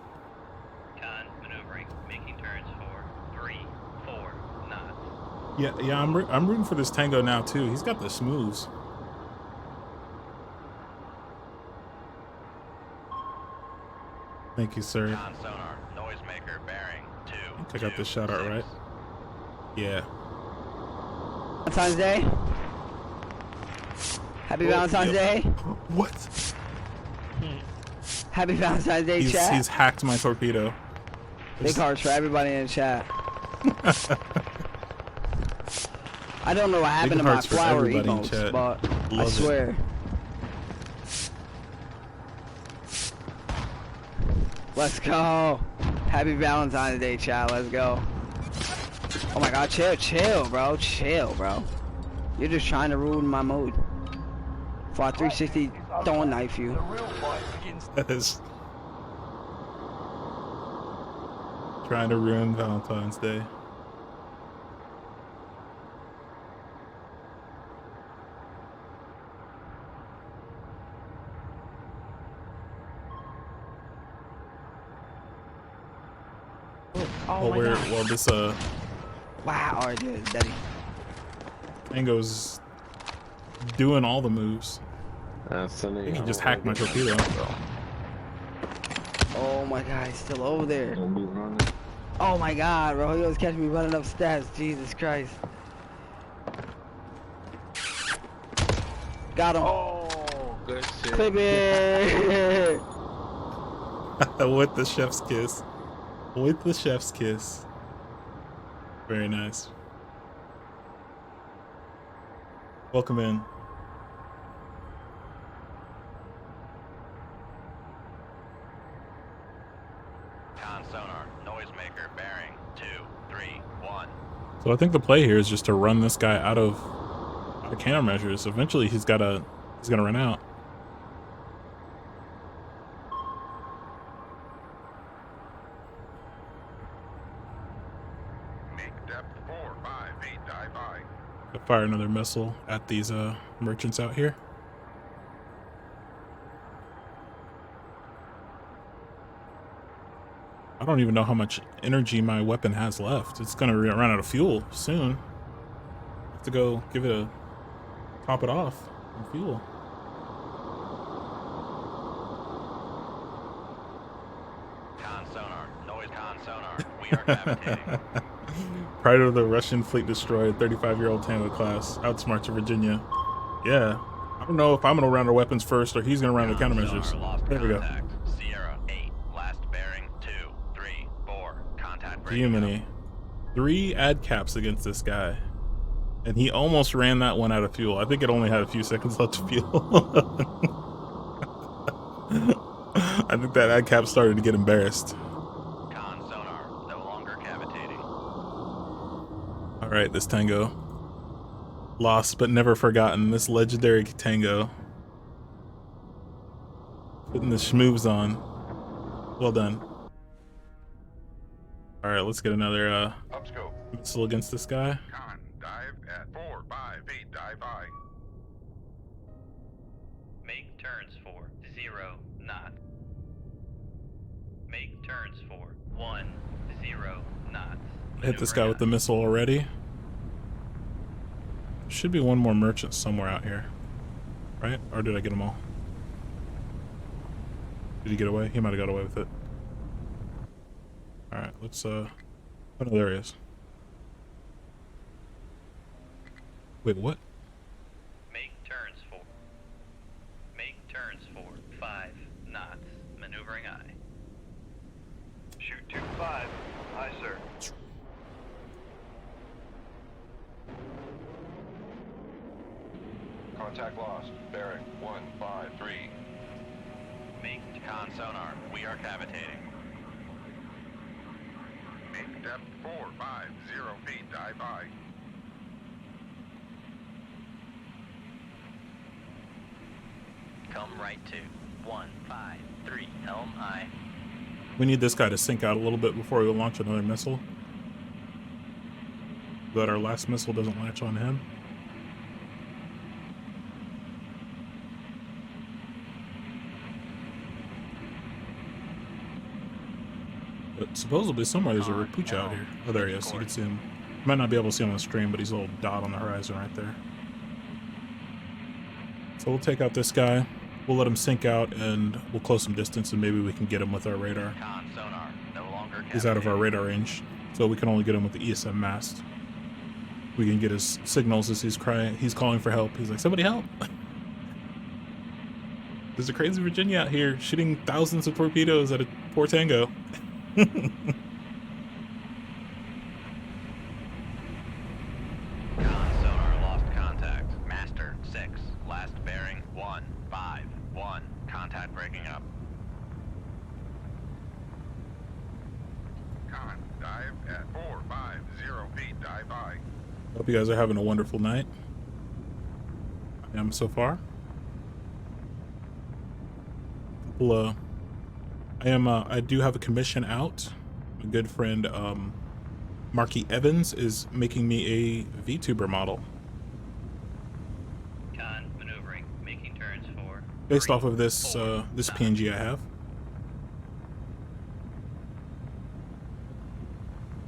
Con, maneuvering, making turns for 3, 4 knots. Yeah, I'm rooting for this Tango now too. He's got the smooths. Thank you, sir. Con sonar, noisemaker bearing 2. I think I got this shout out right. Yeah. Valentine's Day. Happy Valentine's Day. What? Happy Valentine's Day, He's chat. hacked my torpedo. Big hearts for everybody in the chat. I don't know what happened to my hearts for flower everybody in emotes, chat. but I Love it. swear. Let's go. Happy Valentine's Day, chat. Let's go. Oh my god, chill, bro. Chill, bro. You're just trying to ruin my mood. For a 360, don't knife you. That is trying to ruin Valentine's Day. Oh my god. Well, this Wow, alright, dude, Daddy. Tango's doing all the moves. I think he just hacked my torpedo. Oh my god, he's still over there. Oh my god, bro, he was catching me running up steps. Jesus Christ. Got him. Oh, good shit. Clip it. With the chef's kiss. With the chef's kiss. Very nice. Welcome in. Con sonar, noisemaker bearing 231. So I think the play here is just to run this guy out of the countermeasures. Eventually he's gonna run out. Make depth 458, dive by. Fire another missile at these merchants out here. I don't even know how much energy my weapon has left. It's gonna run out of fuel soon. Have to go give it a top it off on fuel. Con sonar, con sonar, we are cavitating. Pride of the Russian fleet destroyed 35-year-old Tango class outsmarts Virginia. Yeah, I don't know if I'm gonna round our weapons first or he's gonna round the countermeasures. There we go. Sierra 8, last bearing 234. Contact breaking Jiminy. up. 3 ad caps against this guy. And he almost ran that one out of fuel. I think it only had a few seconds left of fuel. I think that ad cap started to get embarrassed. Con sonar, no longer cavitating. Alright, this tango. Lost but never forgotten. This legendary tango. Putting the schmoves on. Well done. Alright, let's get another Upscope. missile against this guy. Con, dive at 4-5 feet, dive high. Make turns for 0 knots. Make turns for 10 knots. I hit this guy with the missile already. Should be one more merchant somewhere out here. Right? Or did I get them all? Did he get away? He might have got away with it. Alright, let's oh no, there he is. Wait, what? Make turns for 5 knots. Maneuvering eye. Shoot 2-5. Aye, sir. Contact lost. Bearing 153. Make con sonar. We are cavitating. Make depth 450 feet, dive high. Come right to 153 helm eye. We need this guy to sink out a little bit before we launch another missile. So that our last missile doesn't latch on him. But supposedly somewhere there's a Rapucha out here. Oh, there he is. You can see him. You might not be able to see him on the stream, but he's a little dot on the horizon right there. So we'll take out this guy. We'll let him sink out, and we'll close some distance, and maybe we can get him with our radar. Con sonar. No longer cavitating. He's out of our radar range, so we can only get him with the ESM mast. We can get his signals as he's crying. He's calling for help. He's like, somebody help. There's a crazy Virginia out here shooting thousands of torpedoes at a poor tango. Con sonar lost contact. Master 6. Last bearing 151. Contact breaking up. Con, dive at 450 feet, dive high. Hope you guys are having a wonderful night. I am so far. Well, I do have a commission out. My good friend Marky Evans is making me a VTuber model Con maneuvering, making turns for based 3, off of this 4 this knots. PNG I have.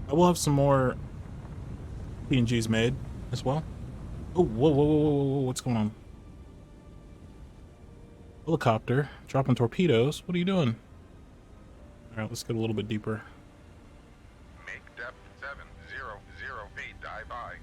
I will have some more PNGs made as well. Oh, whoa, whoa, whoa, whoa, whoa, what's going on? Helicopter dropping torpedoes. What are you doing? All right, let's get a little bit deeper. Make depth 700 feet, dive high.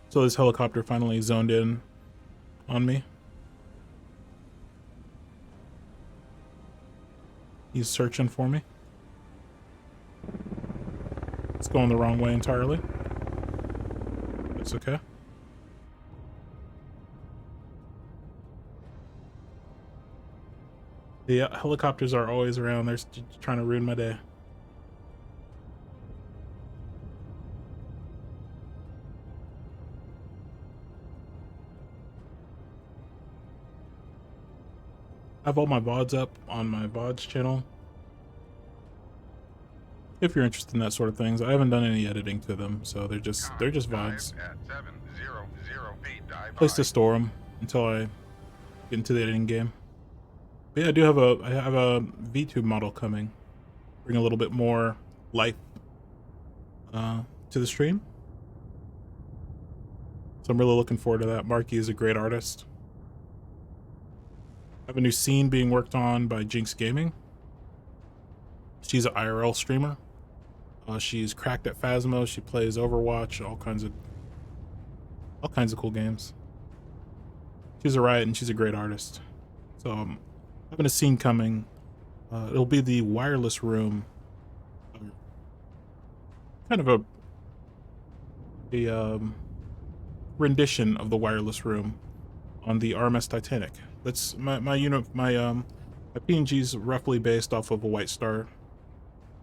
So this helicopter finally zoned in on me. He's searching for me. It's going the wrong way entirely. That's okay. Yeah, helicopters are always around. They're trying to ruin my day. I have all my VODs up on my VODs channel. If you're interested in that sort of things, I haven't done any editing to them, so they're just VODs. Dive at 700 feet, dive Place high. to store them until I get into the editing game. But yeah, I have a VTube model coming, bring a little bit more life to the stream. So I'm really looking forward to that. Marky is a great artist. I have a new scene being worked on by Jinx Gaming. She's an IRL streamer. She's cracked at Phasmo. She plays Overwatch, all kinds of cool games. she's a riot and she's a great artist. So having a scene coming. It'll be the wireless room, kind of a rendition of the wireless room on the RMS Titanic. That's my PNG's roughly based off of a White Star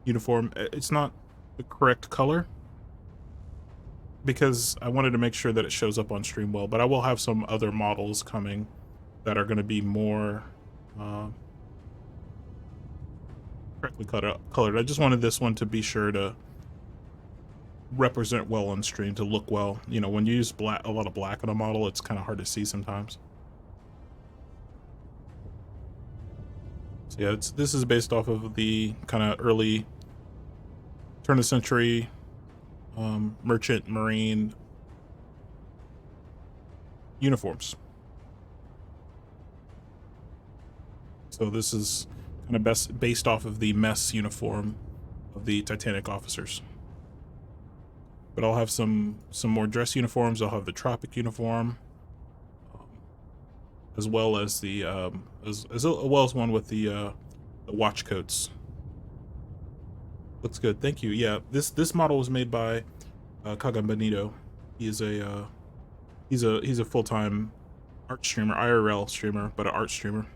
uniform. It's not the correct color because I wanted to make sure that it shows up on stream well, but I will have some other models coming that are going to be more correctly colored. I just wanted this one to be sure to represent well on stream, to look well. You know, when you use a lot of black on a model, it's kind of hard to see sometimes. So yeah, this is based off of the kind of early turn of the century merchant marine uniforms. So this is kind of based off of the mess uniform of the Titanic officers. But I'll have some more dress uniforms. I'll have the tropic uniform, as well as the as well as one with the watch coats. Looks good. Thank you. Yeah, this model was made by Kagan Benito. He's a full-time art streamer, IRL streamer, but an art streamer.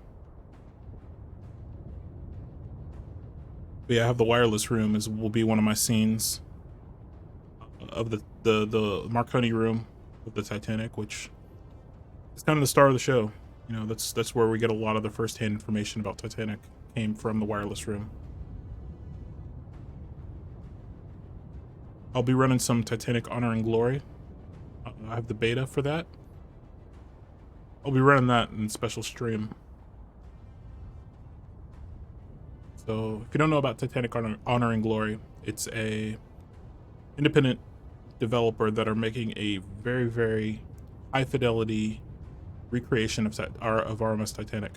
But yeah, I have the wireless room will be one of my scenes of the Marconi room of the Titanic, which is kind of the star of the show. You know, that's where we get a lot of the first-hand information about Titanic came from the wireless room. I'll be running some Titanic Honor and Glory. I have the beta for that. I'll be running that in special stream. So if you don't know about Titanic Honor and Glory, it's a independent developer that are making a very, very high fidelity recreation of RMS Titanic.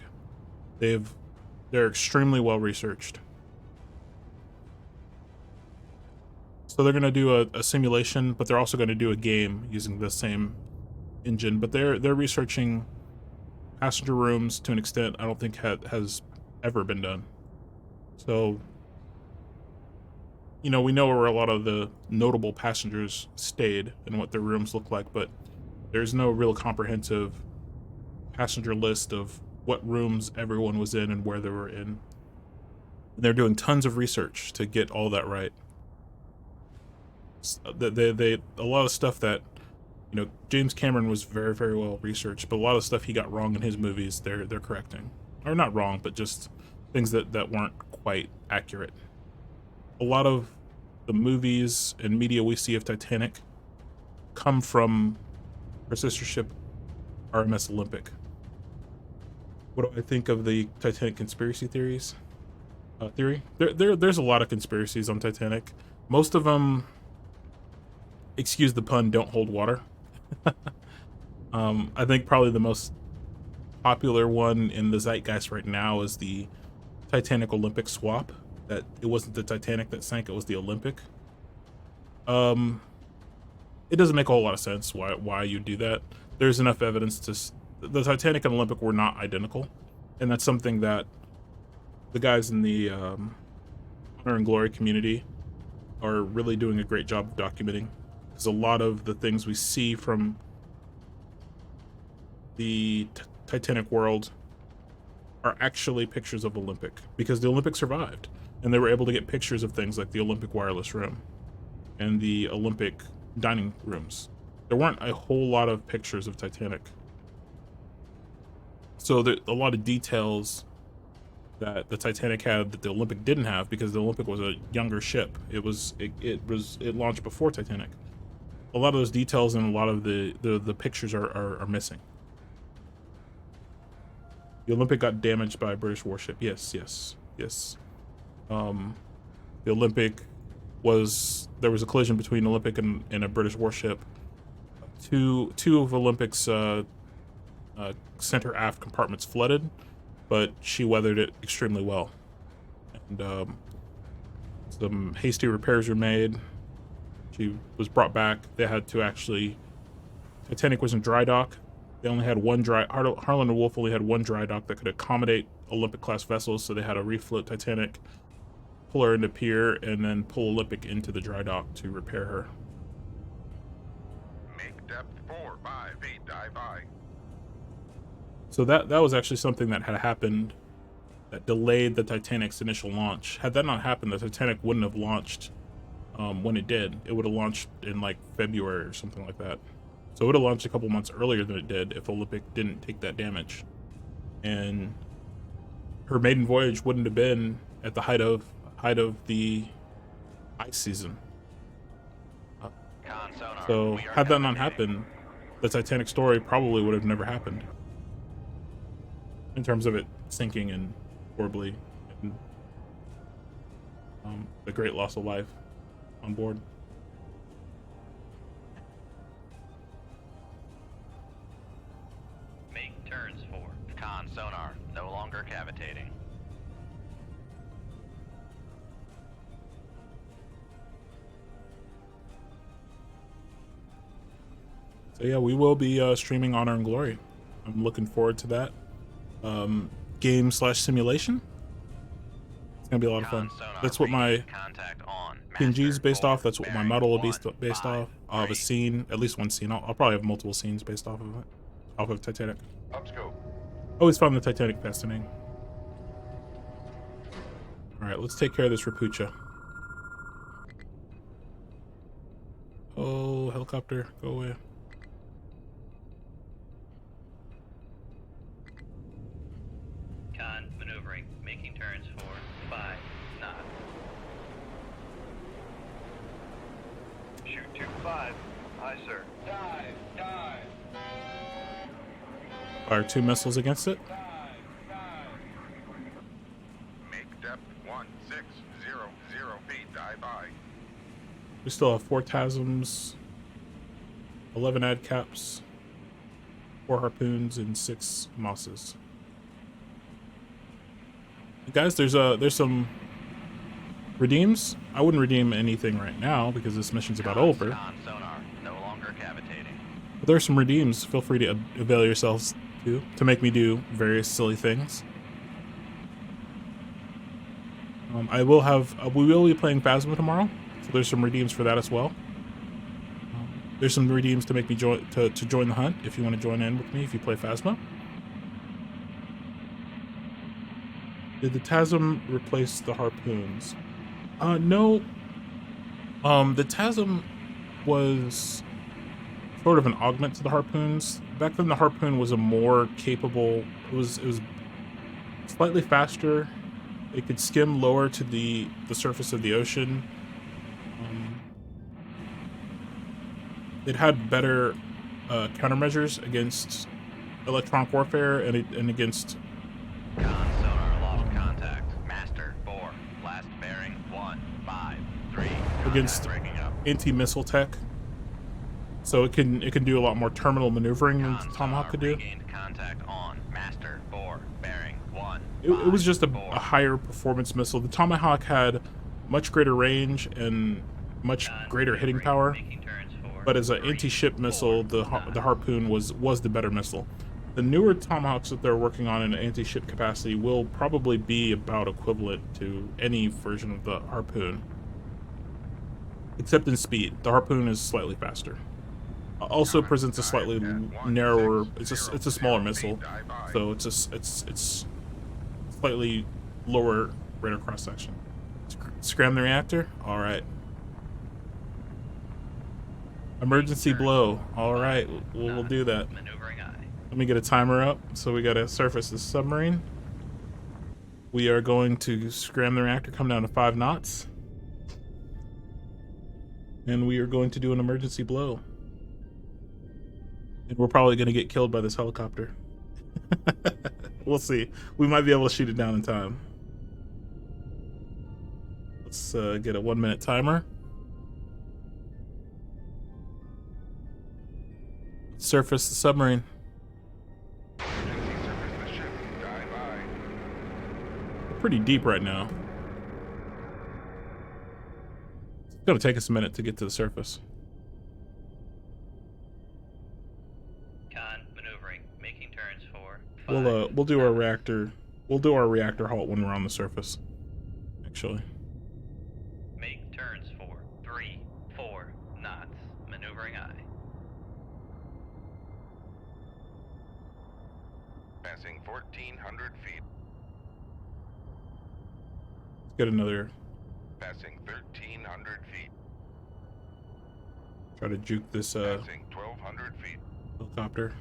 They're extremely well researched. So they're going to do a simulation, but they're also going to do a game using the same engine. But they're researching passenger rooms to an extent I don't think has ever been done. So, you know, we know where a lot of the notable passengers stayed and what their rooms look like, but there's no real comprehensive passenger list of what rooms everyone was in and where they were in. And they're doing tons of research to get all that right. A lot of stuff that, you know, James Cameron was very, very well researched, but a lot of stuff he got wrong in his movies, they're correcting. Or not wrong, but just things that weren't quite accurate. A lot of the movies and media we see of Titanic come from her sister ship RMS Olympic. What do I think of the Titanic conspiracy theories? There's a lot of conspiracies on Titanic. Most of them, excuse the pun, don't hold water. I think probably the most popular one in the zeitgeist right now is the Titanic Olympic swap. That it wasn't the Titanic that sank, it was the Olympic. It doesn't make a whole lot of sense why you do that. There's enough evidence the Titanic and Olympic were not identical, and that's something that the guys in the Honor and Glory community are really doing a great job of documenting, because a lot of the things we see from the Titanic world are actually pictures of Olympic, because the Olympic survived and they were able to get pictures of things like the Olympic wireless room and the Olympic dining rooms. There weren't a whole lot of pictures of Titanic. So there a lot of details that the Titanic had that the Olympic didn't have, because the Olympic was a younger ship. It launched before Titanic. A lot of those details and a lot of the pictures are missing. The Olympic got damaged by a British warship. Yes. The Olympic there was a collision between Olympic and a British warship. Two of Olympic's center aft compartments flooded, but she weathered it extremely well. And some hasty repairs were made. She was brought back. They had to Titanic was in dry dock They only had one Harlan and Wolff only had one dry dock that could accommodate Olympic-class vessels, so they had to refloat Titanic, pull her into pier, and then pull Olympic into the dry dock to repair her. Make depth 4, 5 feet, dive by. So that was actually something that had happened that delayed the Titanic's initial launch. Had that not happened, the Titanic wouldn't have launched when it did. It would have launched in like February or something like that. So it would have launched a couple months earlier than it did if Olympic didn't take that damage. And her maiden voyage wouldn't have been at the height of the ice season. So had that not happened, the Titanic story probably would have never happened. In terms of it sinking and horribly, and the great loss of life on board. Make turns 4. Con sonar no longer cavitating. So yeah, we will be streaming Honor and Glory. I'm looking forward to that. Game/simulation. It's gonna be a lot of fun. That's what my PNG is based off. That's what my model will be based off. I'll have a scene, at least one scene. I'll probably have multiple scenes based off of it, off of Titanic. Upscope. Always found the Titanic fascinating. All right, let's take care of this Rapucha. Oh, helicopter, go away. Con maneuvering, making turns for 5 knots. Shoot 25. Aye, sir. Dive, dive. Fire 2 missiles against it. Make depth 1600 feet, dive by. We still have 4 TASMs, 11 ad caps, 4 harpoons, and 6 mosses. Guys, there's some redeems. I wouldn't redeem anything right now because this mission's about over. Con sonar no longer cavitating. But there are some redeems. Feel free to avail yourselves to make me do various silly things. We will be playing Phasma tomorrow, so there's some redeems for that as well. There's some redeems to make me join to join the hunt if you want to join in with me if you play Phasma. Did the TASM replace the harpoons? No. The TASM was sort of an augment to the harpoons. Back then, the harpoon was a more capable. It was slightly faster. It could skim lower to the surface of the ocean. It had better countermeasures against electronic warfare and against Con sonar lost contact. Master 4. Last bearing 153. against Breaking up. anti-missile tech. So it can do a lot more terminal maneuvering than Con Tomahawk sonar could do. regained contact on Master 4. Bearing 1. It was just a higher performance missile. The Tomahawk had much greater range and much greater hitting power, but as an anti-ship missile, the Harpoon was the better missile. The newer Tomahawks that they're working on in anti-ship capacity will probably be about equivalent to any version of the Harpoon, except in speed. The Harpoon is slightly faster. Also presents a slightly narrower. It's a smaller missile, so it's slightly lower radar cross section. Scram the reactor. All right. Emergency blow. All right, we'll do that. Maneuvering eye. Let me get a timer up. So we got to surface the submarine. We are going to scram the reactor, come down to 5 knots. And we are going to do an emergency blow. And we're probably going to get killed by this helicopter. We'll see. We might be able to shoot it down in time. Let's get a 1-minute timer. Surface the submarine. Emergency surface the ship, dive by. We're pretty deep right now. It's gonna take us a minute to get to the surface. Con, maneuvering, making turns for We'll do our reactor. We'll do our reactor halt when we're on the surface. Actually. Make turns for 3, 4 knots. Maneuvering aye. Passing 1,400 feet. Let's get another. Passing 1,300 feet. Try to juke this Passing 1,200 feet. helicopter.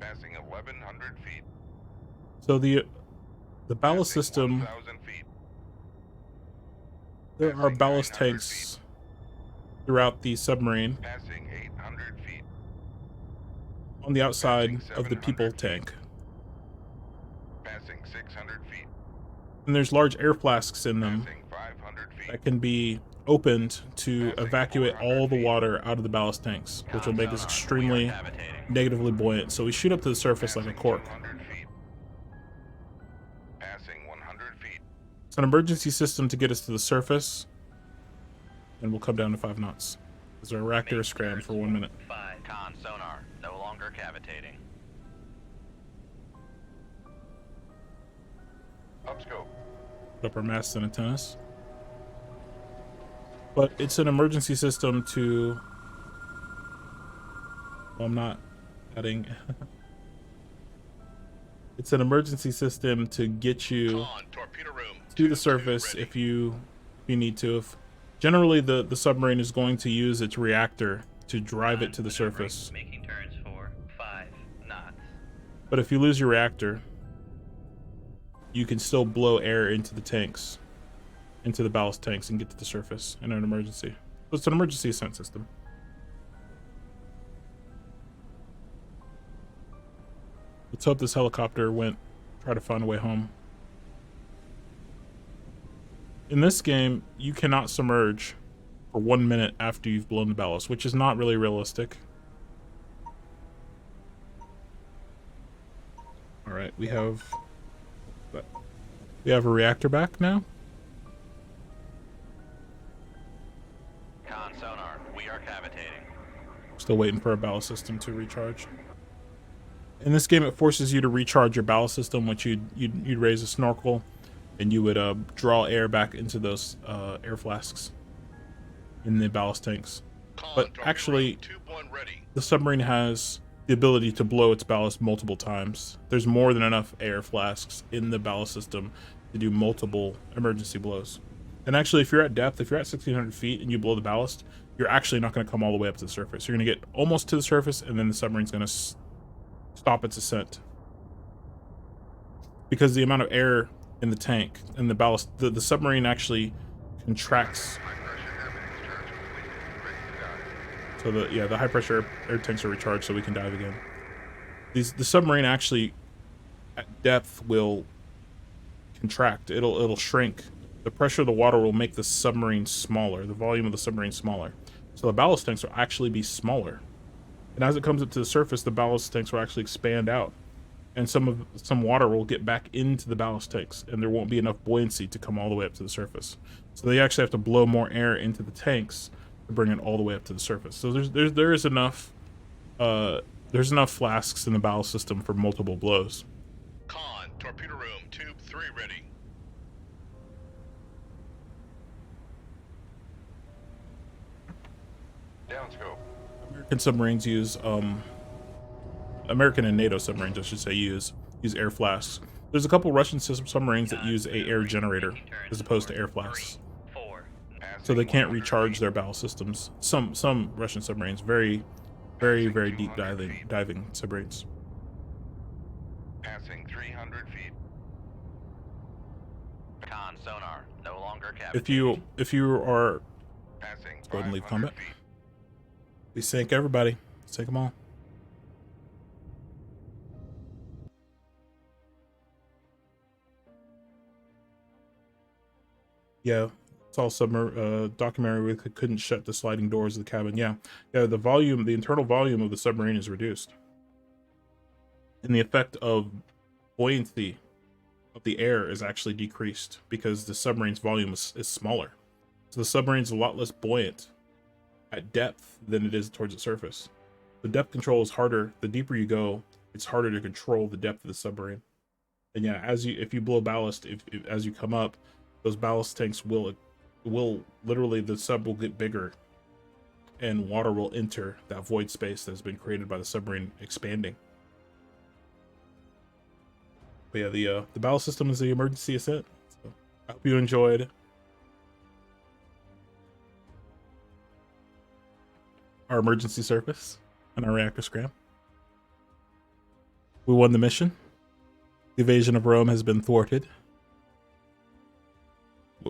Passing 1,100 feet. So the ballast Passing system. 1,000 feet. There are Passing ballast 900 tanks throughout the submarine Passing 800 feet. on the outside Passing of the people 700 feet. tank. Passing 600 feet. And there's large air flasks in them Passing 500 feet. that can be opened to Passing evacuate 400 all the feet. water out of the ballast tanks, which will make us Sonar, extremely we are cavitating. negatively buoyant. So we shoot up to the surface like a Passing cork. 200 feet. Passing 100 feet. It's an emergency system to get us to the surface, and we'll come down to 5 knots. As our reactor is scrammed for 1 minute. 5. Con, sonar, no longer cavitating. Upscope. Put up our masts and antennas. But it's an emergency system to... Well, I'm not adding... It's an emergency system to get you Torpedo room. to the surface if you need to. If generally the submarine is going to use its reactor to drive it to the surface. Making turns for 5 knots. But if you lose your reactor, you can still blow air into the tanks, into the ballast tanks, and get to the surface in an emergency. So it's an emergency ascent system. Let's hope this helicopter try to find a way home. In this game, you cannot submerge for 1 minute after you've blown the ballast, which is not really realistic. All right, we have a reactor back now. Con, sonar, we are cavitating. Still waiting for a ballast system to recharge. In this game, it forces you to recharge your ballast system, which you'd raise a snorkel, and you would draw air back into those air flasks in the ballast tanks. But actually, the submarine has the ability to blow its ballast multiple times. There's more than enough air flasks in the ballast system to do multiple emergency blows. And actually, if you're at depth, if you're at 1,600 feet and you blow the ballast, you're actually not going to come all the way up to the surface. You're going to get almost to the surface, and then the submarine's going to stop its ascent. Because the amount of air in the tank and the ballast, the submarine actually contracts. So the high pressure air tanks are recharged so we can dive again. The submarine actually at depth will contract. It'll shrink. The pressure of the water will make the submarine smaller, the volume of the submarine smaller. So the ballast tanks will actually be smaller. And as it comes up to the surface, the ballast tanks will actually expand out. And some water will get back into the ballast tanks, and there won't be enough buoyancy to come all the way up to the surface. So they actually have to blow more air into the tanks to bring it all the way up to the surface. So there's enough flasks in the ballast system for multiple blows. Con, torpedo room, tube 3 ready. Downscope. American submarines use American and NATO submarines, I should say, use air flasks. There's a couple Russian submarines that use a air generator as opposed to air flasks, so they can't recharge their ballast systems. Some Russian submarines, very deep diving submarines. Passing 300 feet. Con, sonar, no longer cavitating. If you are, Passing go ahead and leave 500 combat. feet. We sink everybody. Sink them all. Yeah, it's all documentary. We couldn't shut the sliding doors of the cabin. Yeah, the internal volume of the submarine is reduced, and the effect of buoyancy of the air is actually decreased because the submarine's volume is smaller. So the submarine's a lot less buoyant at depth than it is towards the surface. The depth control is harder. The deeper you go, it's harder to control the depth of the submarine. And yeah, if you blow ballast, as you come up, those ballast tanks will literally, the sub will get bigger, and water will enter that void space that has been created by the submarine expanding. But yeah, the ballast system is the emergency ascent. So I hope you enjoyed our emergency surface and our reactor scram. We won the mission. The invasion of Rome has been thwarted.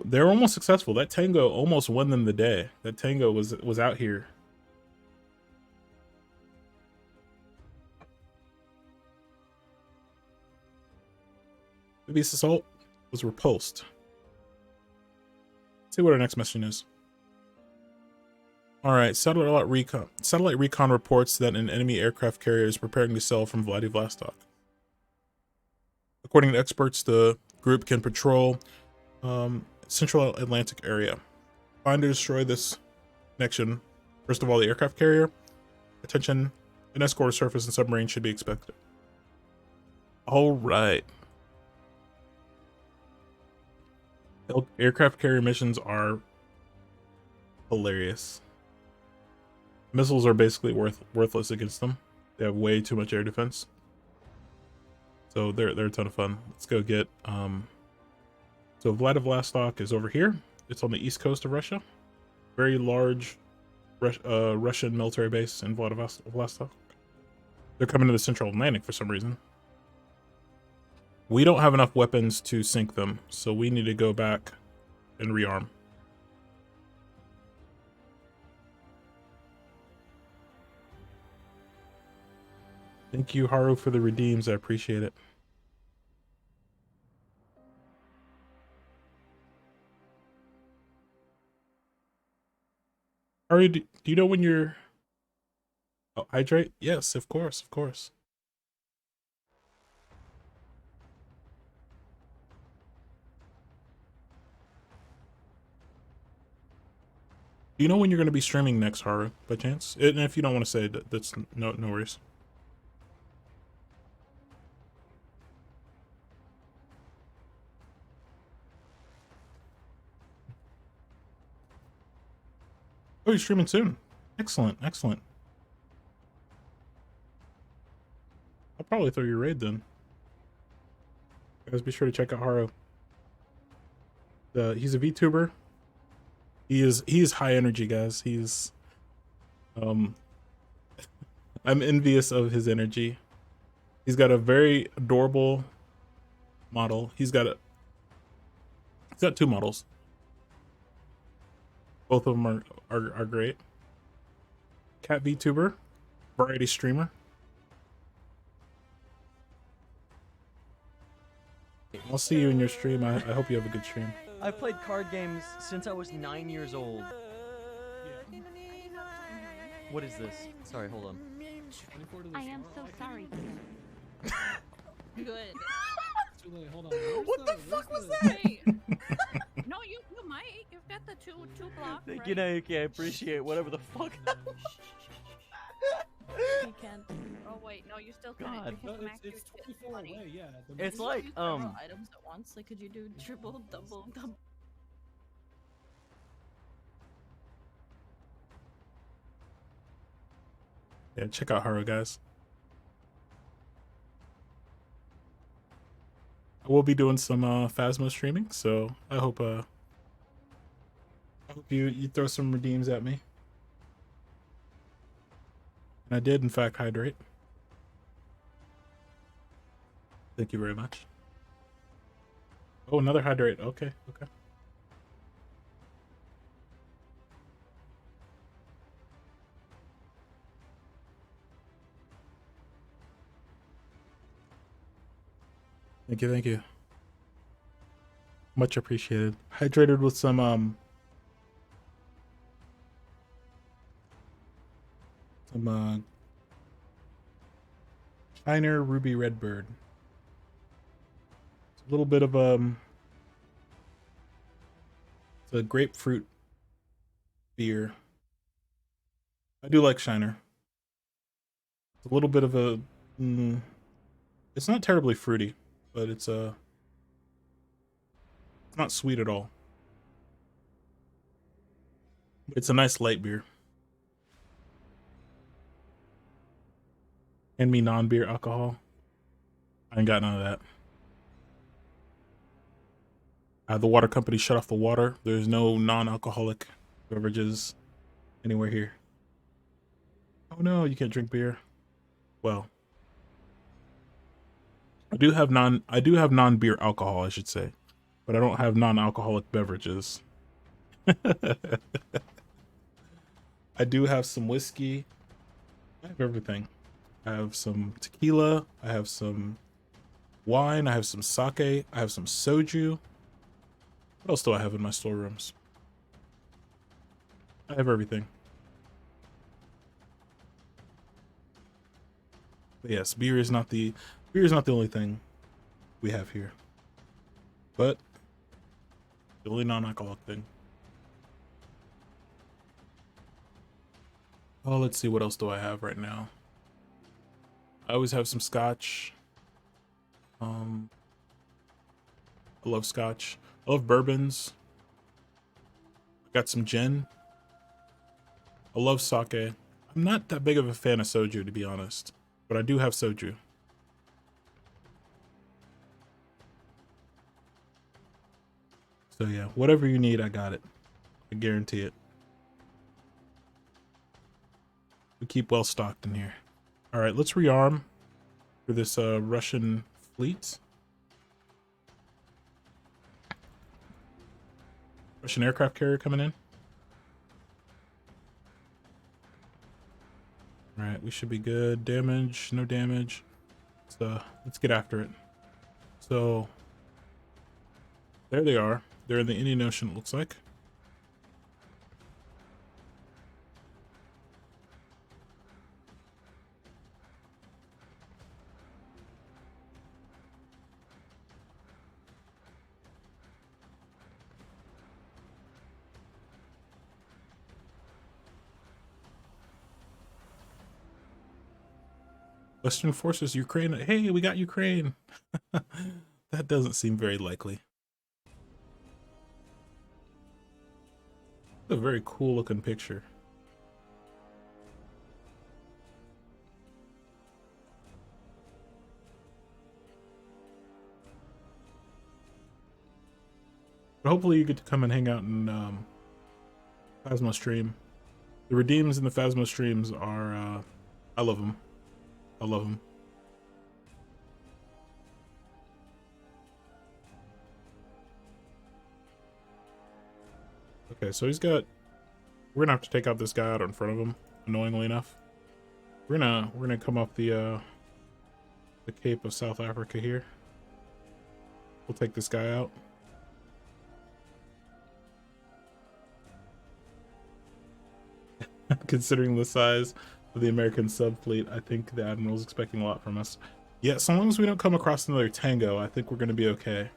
They're almost successful. That Tango almost won them the day. That Tango was out here. The Beast Assault was repulsed. Let's see what our next mission is. All right, satellite recon. Satellite recon reports that an enemy aircraft carrier is preparing to sail from Vladivostok. According to experts, the group can patrol Central Atlantic area. Find and destroy this connection. First of all, the aircraft carrier. Attention, an escort surface and submarine should be expected. All right. Aircraft carrier missions are hilarious. Missiles are basically worthless against them. They have way too much air defense. So they're a ton of fun. Let's go get so Vladivostok is over here. It's on the east coast of Russia. Very large Russian military base in Vladivostok. They're coming to the Central Atlantic for some reason. We don't have enough weapons to sink them, so we need to go back and rearm. Thank you, Haru, for the redeems. I appreciate it. Haru, do you know when you're... Oh, hydrate? Yes, of course, of course. Do you know when you're going to be streaming next, Haru, by chance? And if you don't want to say that, that's no worries. Oh, you're streaming soon. Excellent, excellent. I'll probably throw your raid then. Guys, be sure to check out Haru. He's a VTuber. He is high energy, guys. He's I'm envious of his energy. He's got a very adorable model. He's got two models. Both of them are great. Cat VTuber, variety streamer. I'll see you in your stream. I hope you have a good stream. I've played card games since I was 9 years old. What is this? Sorry, hold on. I am so sorry. Good. Too late. Hold on. What the fuck was that? Hey. No, you might. You've got the two block. Thank right? you, Naoki. I appreciate whatever the fuck. You can. Oh wait, no, you still can. God. No, it's 24 away. Yeah. It's like several items at once. Like, could you do triple, double? Yeah, check out Haru, guys. I will be doing some Phasma streaming, so I hope you throw some redeems at me. And I did, in fact, hydrate. Thank you very much. Oh, another hydrate. Okay, okay. Thank you, thank you. Much appreciated. Hydrated with some Shiner Ruby Redbird. It's a little bit of it's a grapefruit beer. I do like Shiner. It's a little bit of a, it's not terribly fruity, but it's not sweet at all. It's a nice light beer. And me non-beer alcohol. I ain't got none of that. The water company shut off the water. There's no non-alcoholic beverages anywhere here. Oh no, you can't drink beer. Well, I do have non-beer alcohol, I should say, but I don't have non-alcoholic beverages. I do have some whiskey. I have everything. I have some tequila. I have some wine. I have some sake. I have some soju. What else do I have in my storerooms? I have everything. But yes, beer is not the only thing we have here, but the only non-alcoholic thing. Oh, let's see, what else do I have right now? I always have some scotch. I love scotch. I love bourbons. I got some gin. I love sake. I'm not that big of a fan of soju, to be honest, but I do have soju. So yeah, whatever you need, I got it. I guarantee it. We keep well stocked in here. All right, let's rearm for this Russian fleet. Russian aircraft carrier coming in. All right, we should be good. Damage, no damage. So let's get after it. So there they are. They're in the Indian Ocean, it looks like. Western forces, Ukraine. Hey, we got Ukraine. That doesn't seem very likely. A very cool looking picture. But hopefully you get to come and hang out in Phasma stream. The redeems in the Phasma streams are, I love them. I love them. Okay, so we're gonna have to take out this guy out in front of him, annoyingly enough. We're gonna come up the Cape of South Africa here. We'll take this guy out. Considering the size of the American subfleet, I think the Admiral's expecting a lot from us. Yeah, so long as we don't come across another Tango, I think we're gonna be okay.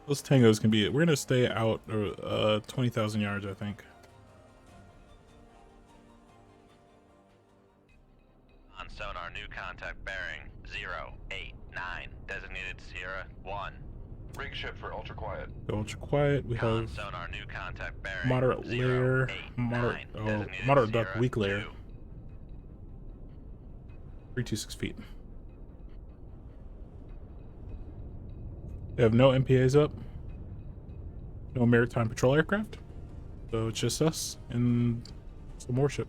Those Tangos can be it. We're gonna stay out 20,000 yards, I think. On sonar, new contact bearing 089. Designated Sierra 1. Rig ship for ultra quiet. Ultra quiet. We On have sonar, new contact bearing moderate layer, 089. moderate duck, Sierra weak layer. 2. 326 feet. They have no MPAs up. No maritime patrol aircraft. So it's just us and some warship.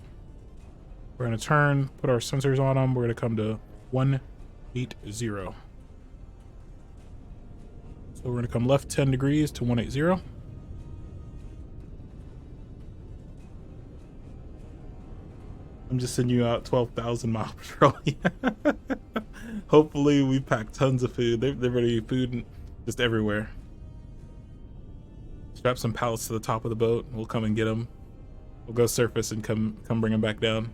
We're gonna turn, put our sensors on them. We're gonna come to 180. So we're gonna come left 10 degrees to 180. I'm just sending you out 12,000 mile patrol. Hopefully we pack tons of food. They're ready to food just everywhere. Strap some pallets to the top of the boat. We'll come and get them. We'll go surface and come bring them back down.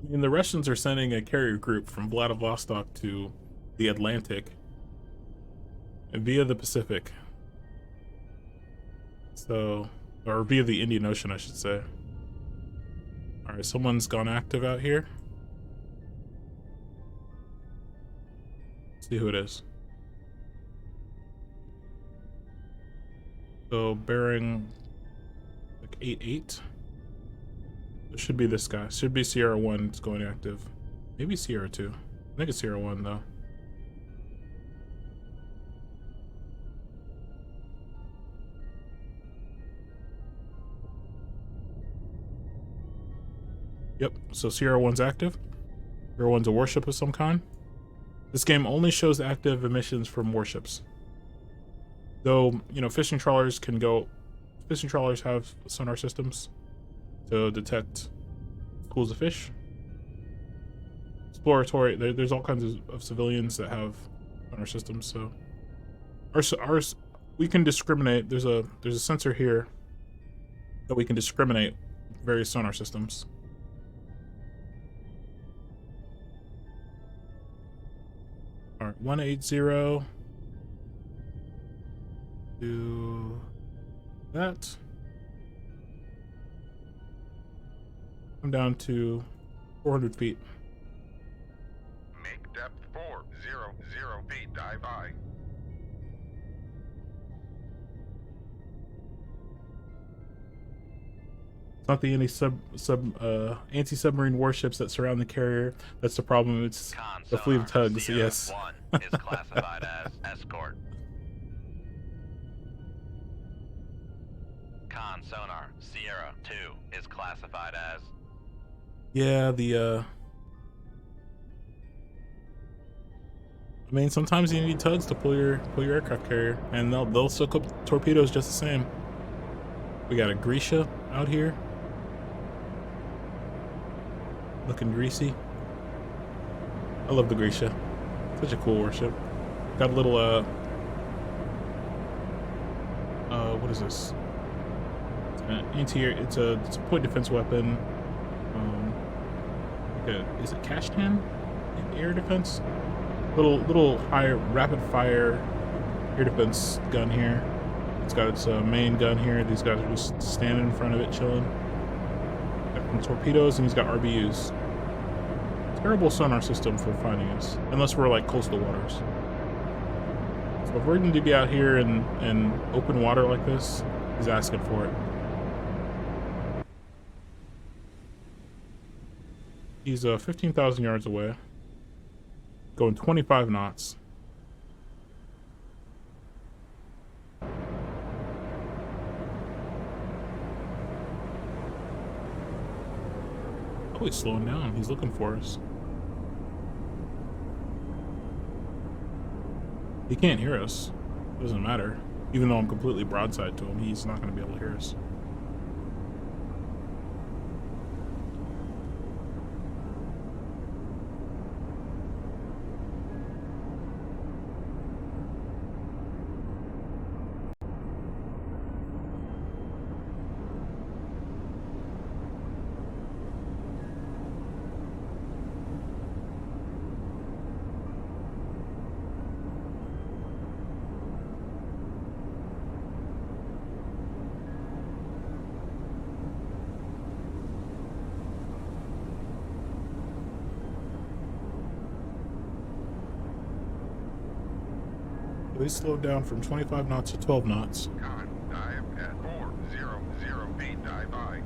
I mean, the Russians are sending a carrier group from Vladivostok to the Atlantic and via the Pacific. So, or via the Indian Ocean, I should say. All right, someone's gone active out here. Let's see who it is. So bearing like 8-8. It should be this guy. Should be Sierra 1. It's going active. Maybe Sierra 2. I think it's Sierra 1 though. Yep, so Sierra 1's active. Sierra 1's a warship of some kind. This game only shows active emissions from warships. Though, you know, fishing trawlers have sonar systems to detect pools of fish. Exploratory, there's all kinds of civilians that have sonar systems, so ours we can discriminate. There's a sensor here that we can discriminate various sonar systems. All right, 180. Do that. I'm down to 400 feet. Make depth 400 feet. Dive high. It's not the anti-submarine warships that surround the carrier that's the problem. It's the fleet of tugs. Sierra Yes. 1 is classified as escort. Con sonar Sierra 2 is classified as. Yeah, I mean, sometimes you need tugs to pull your aircraft carrier, and they'll soak up torpedoes just the same. We got a Grisha out here, looking greasy. I love the Grisha. Such a cool warship. Got a little what is this? It's a point defense weapon. Is it Kashtan in air defense? Little higher rapid fire air defense gun here. It's got its main gun here. These guys are just standing in front of it, chilling. Got some torpedoes, and he's got RBUs. Terrible sonar system for finding us, unless we're like coastal waters. So if we're going to be out here in open water like this, he's asking for it. He's 15,000 yards away, going 25 knots. Oh, he's slowing down. He's looking for us. He can't hear us. Doesn't matter. Even though I'm completely broadside to him, he's not going to be able to hear us. They slowed down from 25 knots to 12 knots. Con, dive at 400 feet. Dive high.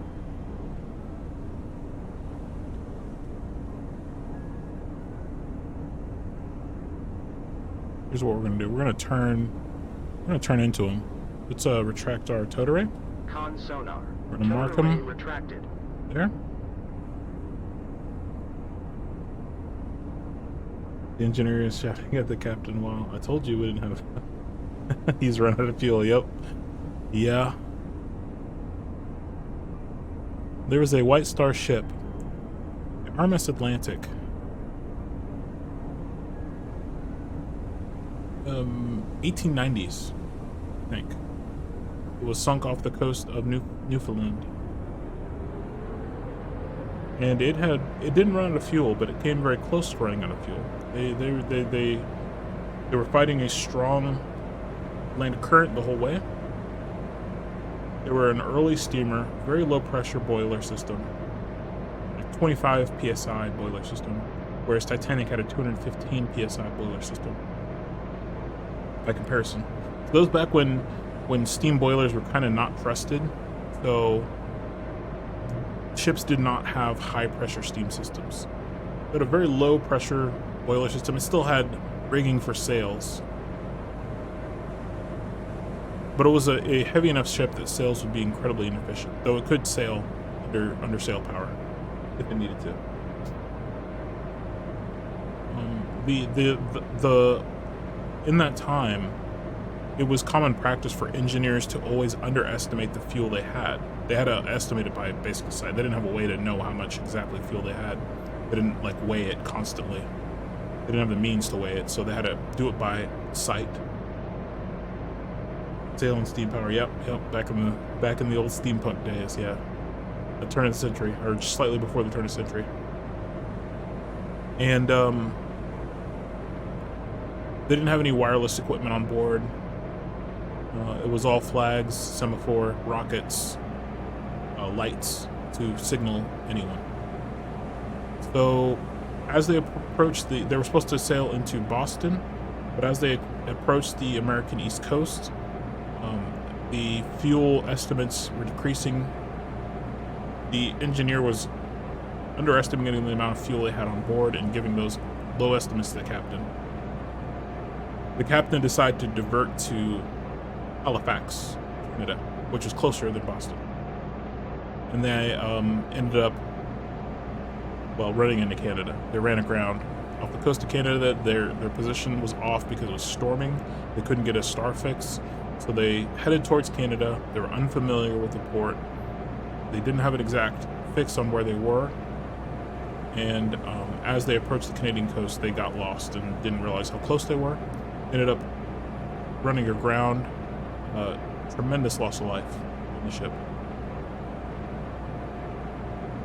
Here's what we're gonna do. We're gonna turn into him. Let's retract our tow array. Con sonar. We're gonna mark Tow array him. retracted. There. The engineer is shouting at the captain while I told you we didn't have. He's run out of fuel. Yep. Yeah. There was a White Star ship, the RMS Atlantic. 1890s, I think. It was sunk off the coast of Newfoundland. and it didn't run out of fuel, but it came very close to running out of fuel. They were fighting a strong land current the whole way. They were an early steamer, very low pressure boiler system, like 25 psi boiler system, whereas Titanic had a 215 psi boiler system. By comparison, so those back when steam boilers were kind of not trusted, so ships did not have high pressure steam systems. They had a very low pressure boiler system. It still had rigging for sails, but it was a heavy enough ship that sails would be incredibly inefficient, though it could sail under sail power if it needed to. The in that time, it was common practice for engineers to always underestimate the fuel they had. They had to estimate it by basic sight. They didn't have a way to know how much exactly fuel they had. They didn't like weigh it constantly. They didn't have the means to weigh it, so they had to do it by sight. Sailing steam power, yep, back in the old steampunk days, yeah. The turn of the century, or just slightly before the turn of the century. And they didn't have any wireless equipment on board. It was all flags, semaphore, rockets, lights to signal anyone. So as they approached they were supposed to sail into Boston, but as they approached the American East Coast, the fuel estimates were decreasing. The engineer was underestimating the amount of fuel they had on board and giving those low estimates to the captain. The captain decided to divert to Halifax, Canada, which is closer than Boston. And they ended up, running into Canada. They ran aground off the coast of Canada. Their position was off because it was storming. They couldn't get a star fix, so they headed towards Canada. They were unfamiliar with the port. They didn't have an exact fix on where they were. And as they approached the Canadian coast, they got lost and didn't realize how close they were. Ended up running aground. Tremendous loss of life on the ship.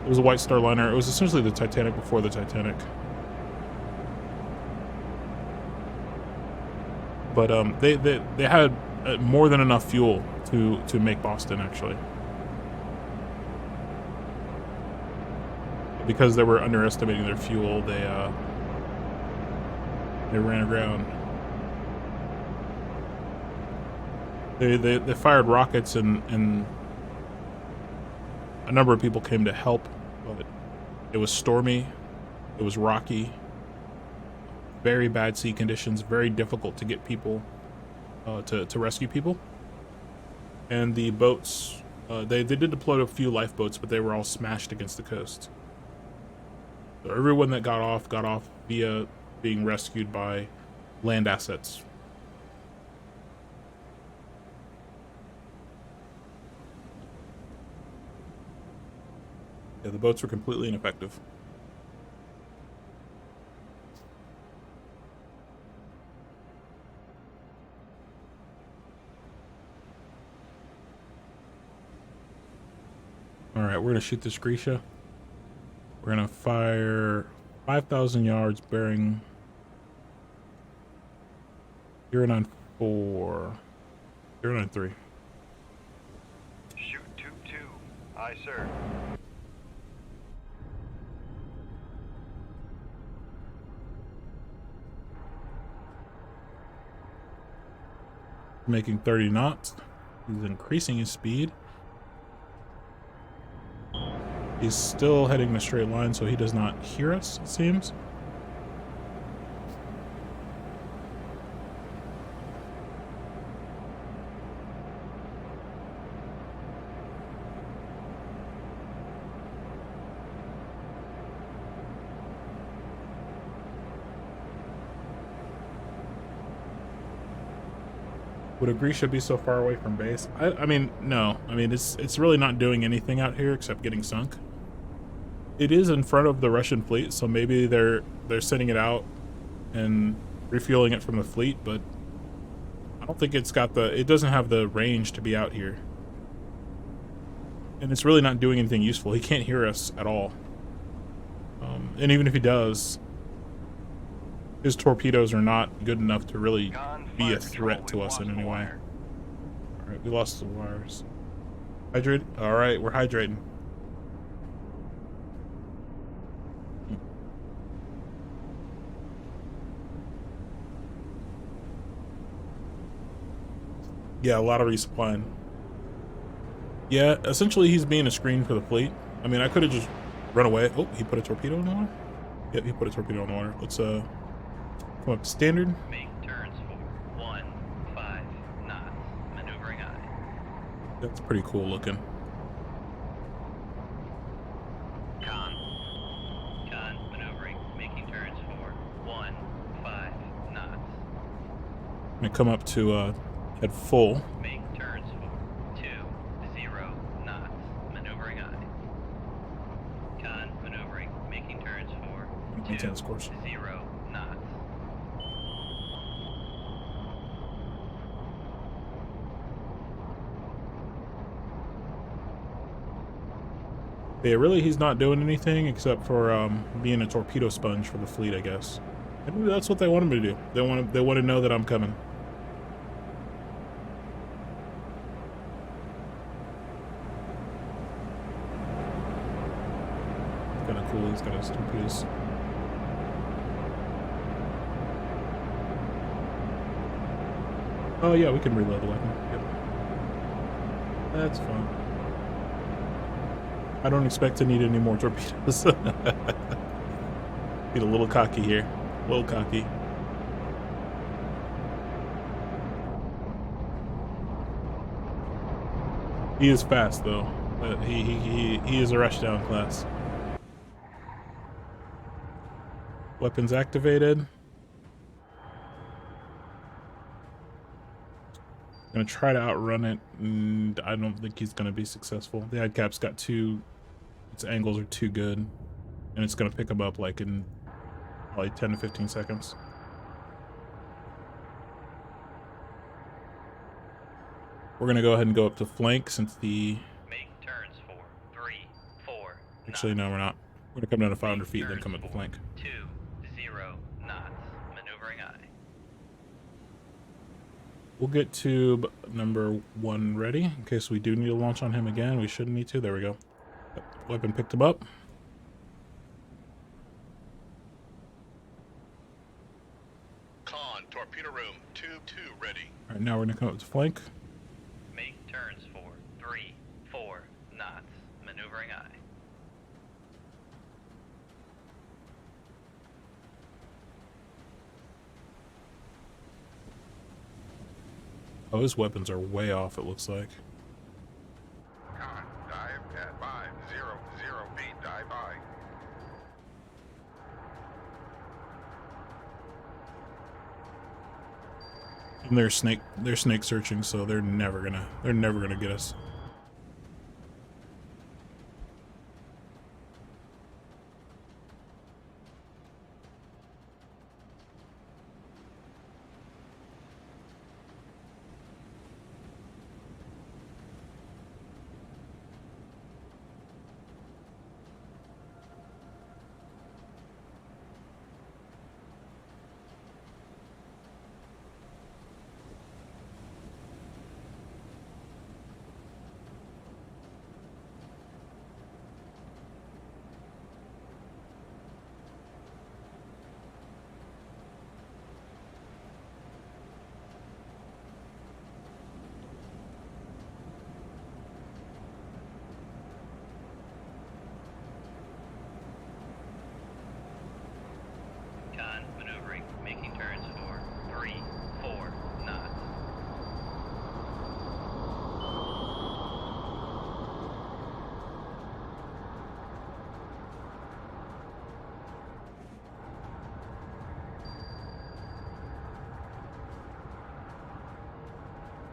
It was a White Star liner. It was essentially the Titanic before the Titanic. But they had more than enough fuel to make Boston, actually. Because they were underestimating their fuel, they ran aground. They fired rockets and a number of people came to help, but it was stormy, it was rocky, very bad sea conditions, very difficult to get people to rescue people. And the boats, they did deploy a few lifeboats, but they were all smashed against the coast. So everyone that got off via being rescued by land assets. Yeah, the boats were completely ineffective. Alright, we're gonna shoot this Grisha. We're gonna fire 5,000 yards bearing 094, 093. Shoot 2-2. Aye, sir. Making 30 knots. He's increasing his speed. He's still heading in a straight line, so he does not hear us, it seems. Would a Grisha be so far away from base? I mean, no. I mean, it's really not doing anything out here except getting sunk. It is in front of the Russian fleet, so maybe they're sending it out and refueling it from the fleet, but I don't think it doesn't have the range to be out here. And it's really not doing anything useful. He can't hear us at all. And even if he does, his torpedoes are not good enough to really be a threat to us in any way. Alright, we lost the wires. Hydrate? Alright, we're hydrating. Yeah, a lot of resupplying. Yeah, essentially he's being a screen for the fleet. I mean, I could have just run away. Oh, he put a torpedo in the water? Yep, he put a torpedo in the water. Let's come up to standard. Make turns for 15 knots. Maneuvering aye. That's pretty cool looking. Con maneuvering. Making turns for 15 knots. I'm gonna come up to head full. Make turns for 20 knots. Maneuvering aye. Con maneuvering. Making turns for Maintain this course. 20 knots. Yeah, really, he's not doing anything except for being a torpedo sponge for the fleet, I guess. Maybe that's what they want him to do. They want to know that I'm coming. Kind of cool. He's got his torpedoes. Oh yeah, we can reload the weapon. Yep. That's fine. I don't expect to need any more torpedoes. Get a little cocky here. A little cocky. He is fast though. But he is a rushdown class. Weapons activated. Gonna try to outrun it, and I don't think he's gonna be successful. The head-cap's got its angles are too good, and it's gonna pick him up like in probably 10 to 15 seconds. We're gonna go ahead and go up to flank since the... Make turns for 3, 4. Actually, no, we're not. We're gonna come down to 500 feet, then come up to flank. 20 knots. Maneuvering aye. We'll get tube number 1 ready in case we do need to launch on him again. We shouldn't need to. There we go. Weapon picked him up. Con, torpedo room, tube 2 ready. All right, now we're gonna come up to flank. Make turns for 3, 4 knots. Maneuvering aye. Oh, his weapons are way off, it looks like. Con, dive at 500 feet, dive by. And they're snake searching, so they're never gonna get us. Con maneuvering. Making turns for 3, 4 knots.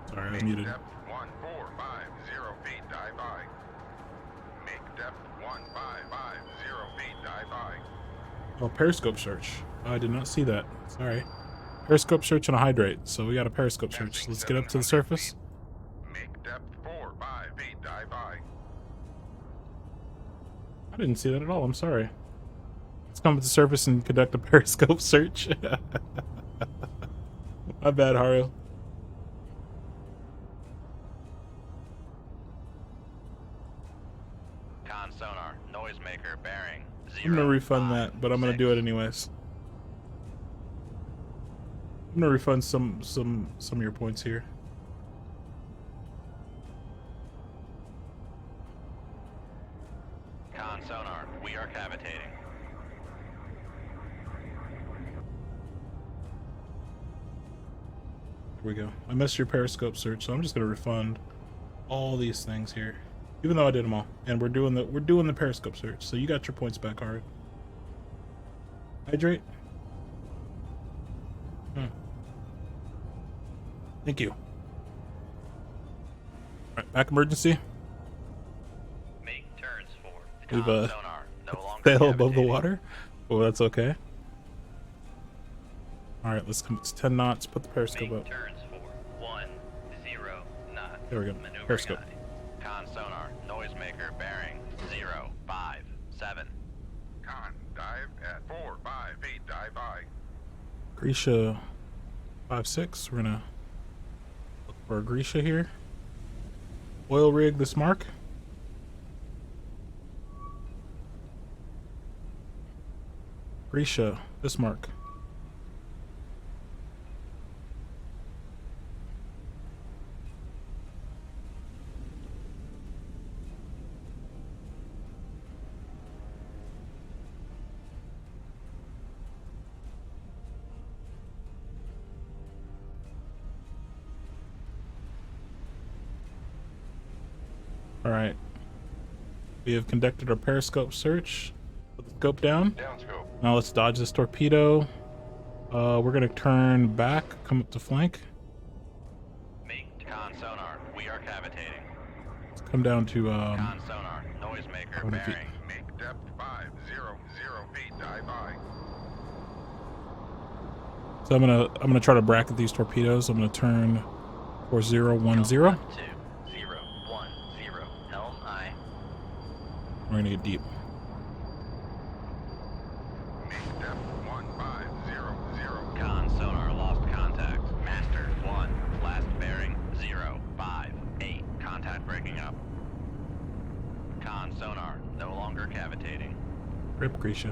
Sorry, I Make muted. depth 1450 feet, dive by. Make depth 1550 feet, dive by. Oh, periscope search. Oh, I did not see that. Sorry. Periscope search and a hydrate. So we got a periscope search. Let's get up to the surface. Make depth 45 feet, dive by. I didn't see that at all. I'm sorry. Let's come to the surface and conduct a periscope search. My bad, Haru. Con sonar, noisemaker, bearing, 0, I'm gonna refund 5, that, but I'm gonna 6. do it anyways. I'm gonna refund some of your points here. Con sonar, we are cavitating. Here we go. I missed your periscope search, so I'm just gonna refund all these things here, even though I did them all. And we're doing the periscope search, so you got your points back, Haru. Hydrate. Thank you. All right, back emergency. Make turns for. We've Con sonar, no longer sail above the cavitating. water. Oh, that's okay. All right, let's come. It's 10 knots. Put the periscope Make up. turns for 10 knots. There we go. Maneuvering Periscope. high. Con sonar, noisemaker, bearing, 0, 5, 7. Con, dive at 4, 5 feet, dive by. Grisha 5-6. We're gonna look for a Grisha here. Oil rig this mark. Grisha this mark. All right. We have conducted our periscope search. Put the scope down. Down scope. Now let's dodge this torpedo. We're gonna turn back, come up to flank. Make con sonar, we are cavitating. Let's come down to Con sonar, noisemaker, 100 feet. bearing. Make depth 5, 0, 0 feet, dive by. So I'm gonna try to bracket these torpedoes. I'm gonna turn for 010. 2, 0, 1, 0. Helm aye. We're gonna get deep. Make depth 1, 5, 0, 0. Con sonar lost contact. Master 1. Last bearing 0, 5, 8. Contact breaking up. Con sonar no longer cavitating. Rip Grisha.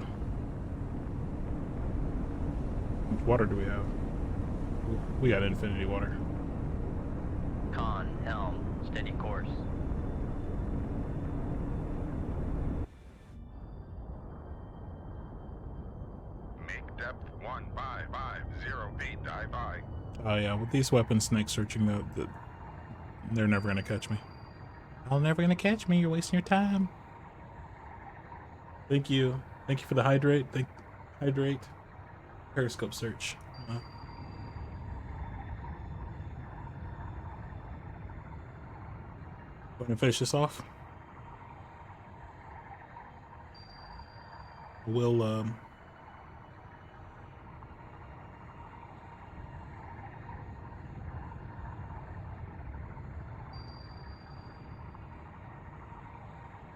How much water do we have? We got infinity water. Con helm steady course. Make depth 1, 5, 5, 0 feet, dive by. Oh yeah, with these weapons, snake searching, they're never gonna catch me. Y'all never gonna catch me. You're wasting your time. Thank you for the hydrate. Hydrate. Periscope search. Want to finish this off? We'll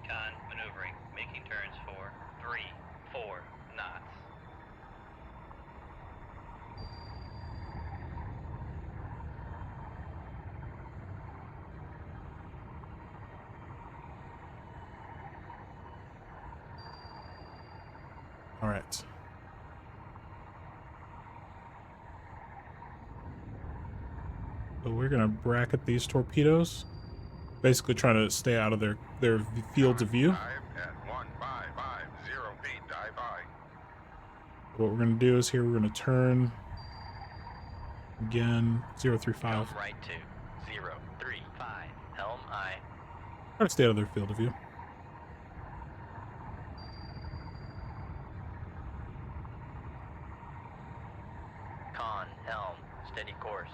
Con maneuvering, making turns for 3, 4 knots. all right. So we're gonna bracket these torpedoes. Basically trying to stay out of their fields of view. Dive at 1, 5, 5, 0 feet, dive by. What we're gonna do is here we're gonna turn again 035. Helm right 2, 0, 3, 5. Helm aye. Try to stay out of their field of view. Con helm steady course.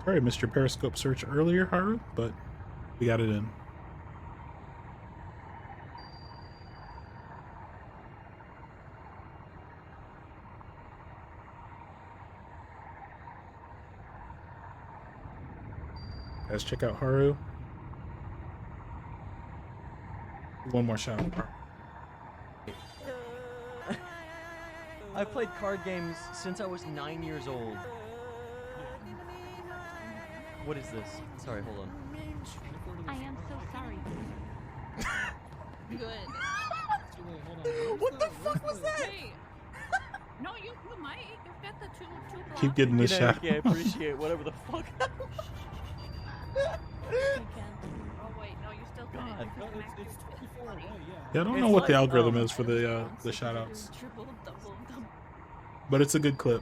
Sorry I missed your periscope search earlier, Haru, but we got it in. Guys, check out Haru. One more shout out. I've played card games since I was 9 years old. What is this? Sorry, hold on. I am so sorry. Good. Too late, hold on. What the fuck was that? Hey. No, you might. You've got the two blocks. Keep getting the shout. I appreciate whatever the fuck. You can. Oh wait, no, you still got it. No, it's 24 away, yeah. Yeah, I don't It's know what the like, algorithm is for the shout outs, Triple, double, double. but it's a good clip.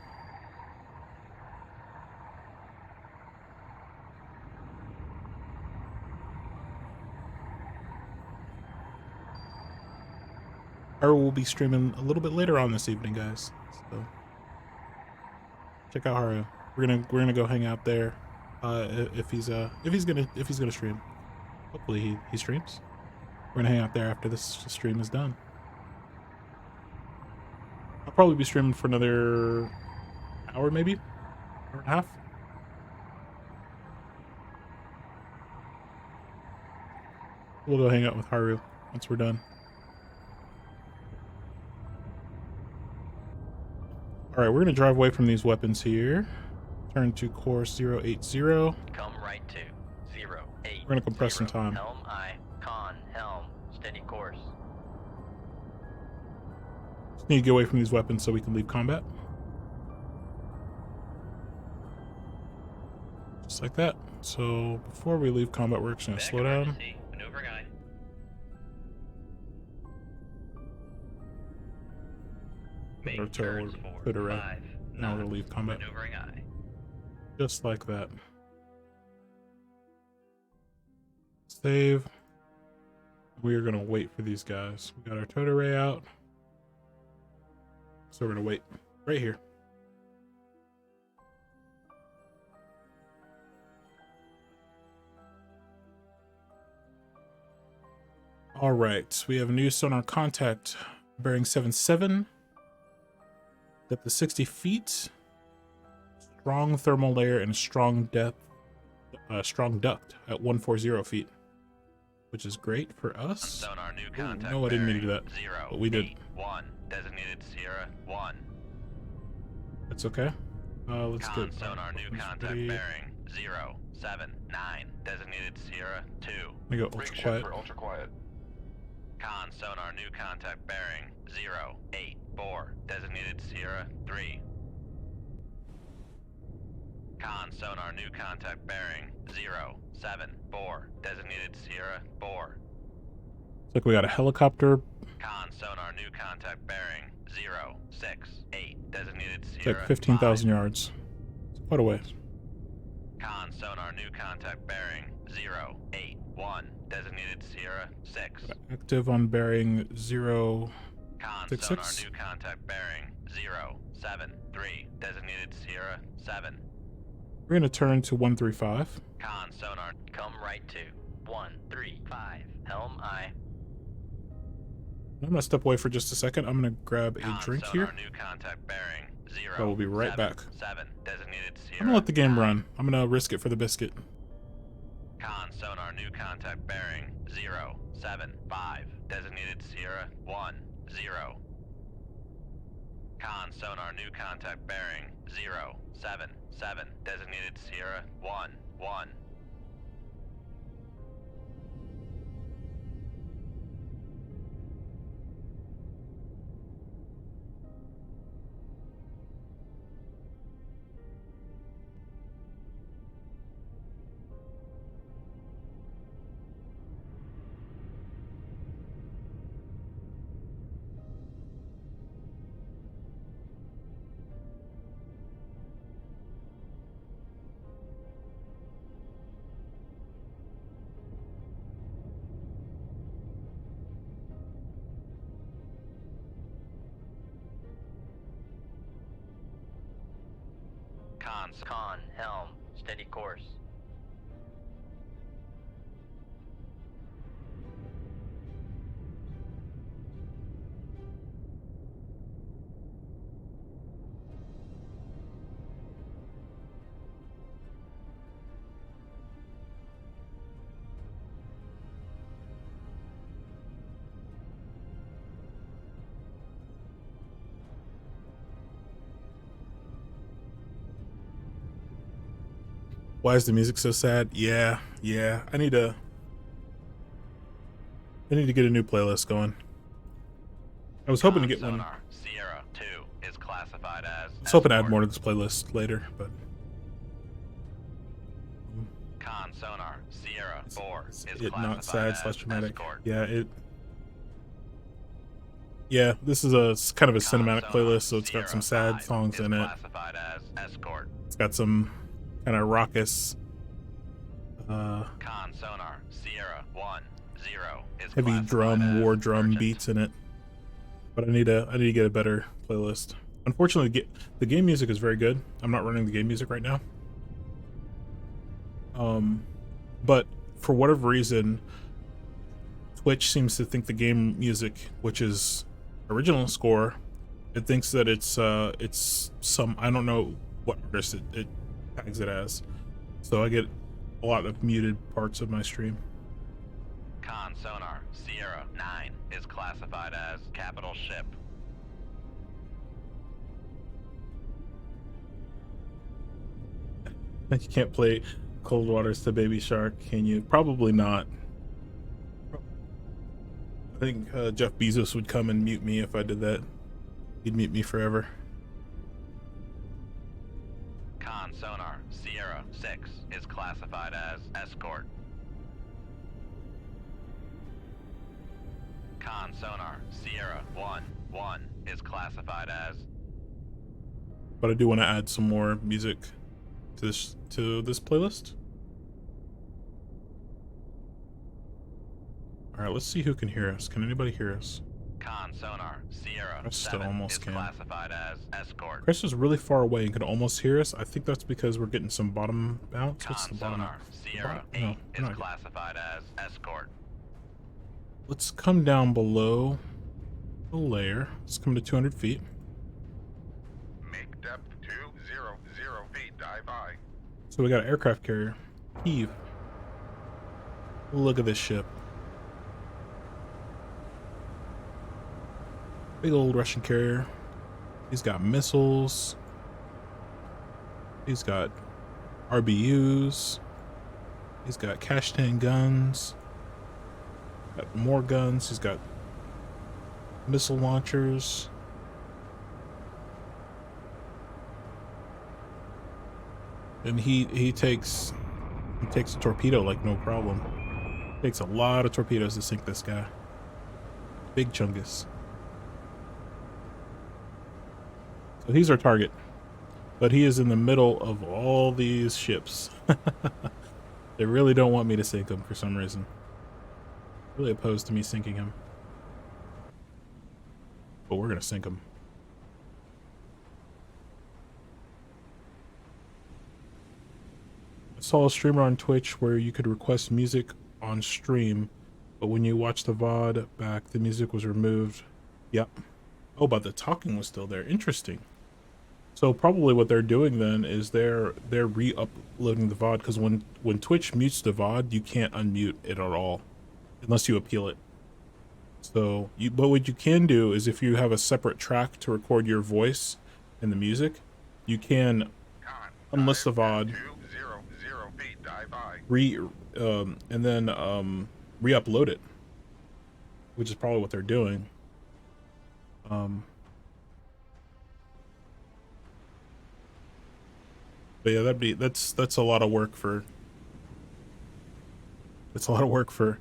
Or we'll be streaming a little bit later on this evening, guys. So check out Haru. We're gonna go hang out there. If he's gonna stream. Hopefully he streams. We're gonna hang out there after this stream is done. I'll probably be streaming for another hour, maybe hour and a half. We'll go hang out with Haru once we're done. All right, we're gonna drive away from these weapons here. Turn to course 080. Come right to 08. We're gonna compress some time. Helm I, con, helm, steady course. Just need to get away from these weapons so we can leave combat. Just like that. So before we leave combat, we're just gonna Back slow down. emergency, maneuver guide. Put our Make toe turns or for put her 5, now we'll knots, leave combat. maneuvering I. Just like that. Save. We are gonna wait for these guys. We got our tow array out. So we're gonna wait right here. All right, we have a new sonar contact bearing 77, depth of 60 feet, strong thermal layer, and a strong depth, strong duct at 140 feet, which is great for us. Sonar new Ooh, contact. no, I didn't mean to do bearing that, 0, but we did. 8, 1, designated Sierra 1. That's okay. Let's Con get sonar new weapons contact ready. bearing 0, 7, 9, designated Sierra 2. Let me go ultra quiet. ultra quiet. Con sonar new contact bearing 0, 8, 4, designated Sierra 3. Con sonar new contact bearing 0, 7, 4, designated Sierra 4. Looks like we got a helicopter. Con sonar new contact bearing 0, 6, 8, designated It's Sierra like 15,000 5. yards. It's quite a ways. Con sonar new contact bearing 0, 8, 1, designated Sierra 6. Active on bearing 0. Con 6, sonar 6. new contact bearing 0, 7, 3, designated Sierra 7. We're gonna turn to 135. Con sonar, come right to 135. Helm I. I'm gonna step away for just a second. I'm gonna grab a Con drink sonar here. new contact bearing 0. I will be right 7, back. 7, designated Sierra. I'm gonna let the game 9. run. I'm gonna risk it for the biscuit. Con sonar new contact bearing 0, 7, 5, designated Sierra 1, 0. Con sonar new contact bearing 0, 7, 7, designated Sierra 1, 1. Con, helm, steady course. Why is the music so sad? Yeah. I need to get a new playlist going. I was hoping to get one. Sonar, Sierra 2 is classified as I was hoping to add escort. more to this playlist later, but Con Sonar, Sierra 4 is it not classified sad as slash dramatic. escort. Yeah, this is a kind of a Con cinematic Sonar, playlist, so it's got some Sierra sad 5 songs is in it. classified as escort. It's got some kind of raucous, Con Sonar, Sierra 1 0 is heavy classified drum, as war drum urgent. beats in it. But I need to get a better playlist. Unfortunately, the game music is very good. I'm not running the game music right now. But for whatever reason, Twitch seems to think the game music, which is original score, it thinks that it's some, I don't know what artist it tags it as. So I get a lot of muted parts of my stream. Con Sonar, Sierra 9 is classified as capital ship. You can't play Coldwaters to Baby Shark, can you? Probably not. I think Jeff Bezos would come and mute me if I did that. He'd mute me forever. Con Sonar, Sierra 6 is classified as escort. Con Sonar, Sierra 1 is classified as... But I do want to add some more music to this playlist. All right, let's see who can hear us. Can anybody hear us? Con Sonar, Sierra I still 7 almost is can. classified as escort. Chris is really far away and can almost hear us. I think that's because we're getting some bottom bounce. What's the Con bottom? Sonar, Sierra No, 8 we're is not. classified as escort. Let's come down below the layer. Let's come to 200 feet. Make depth 200 feet. Dive by. So we got an aircraft carrier. Heave. Look at this ship. Big old Russian carrier. He's got missiles. He's got RBUs. He's got Kashtan guns. Got more guns. He's got missile launchers. And he takes a torpedo like no problem. Takes a lot of torpedoes to sink this guy. Big Chungus. So he's our target. But he is in the middle of all these ships. They really don't want me to sink him for some reason. Really opposed to me sinking him. But we're gonna sink him. I saw a streamer on Twitch where you could request music on stream, but when you watch the VOD back, the music was removed. Yep. Oh, but the talking was still there. Interesting. So probably what they're doing then is they're re-uploading the VOD, because when Twitch mutes the VOD, you can't unmute it at all unless you appeal it. So but what you can do is, if you have a separate track to record your voice and the music, you can unlist the VOD, 200 feet. Dive by. and then re-upload it, which is probably what they're doing. But yeah, that's a lot of work for. It's a lot of work for,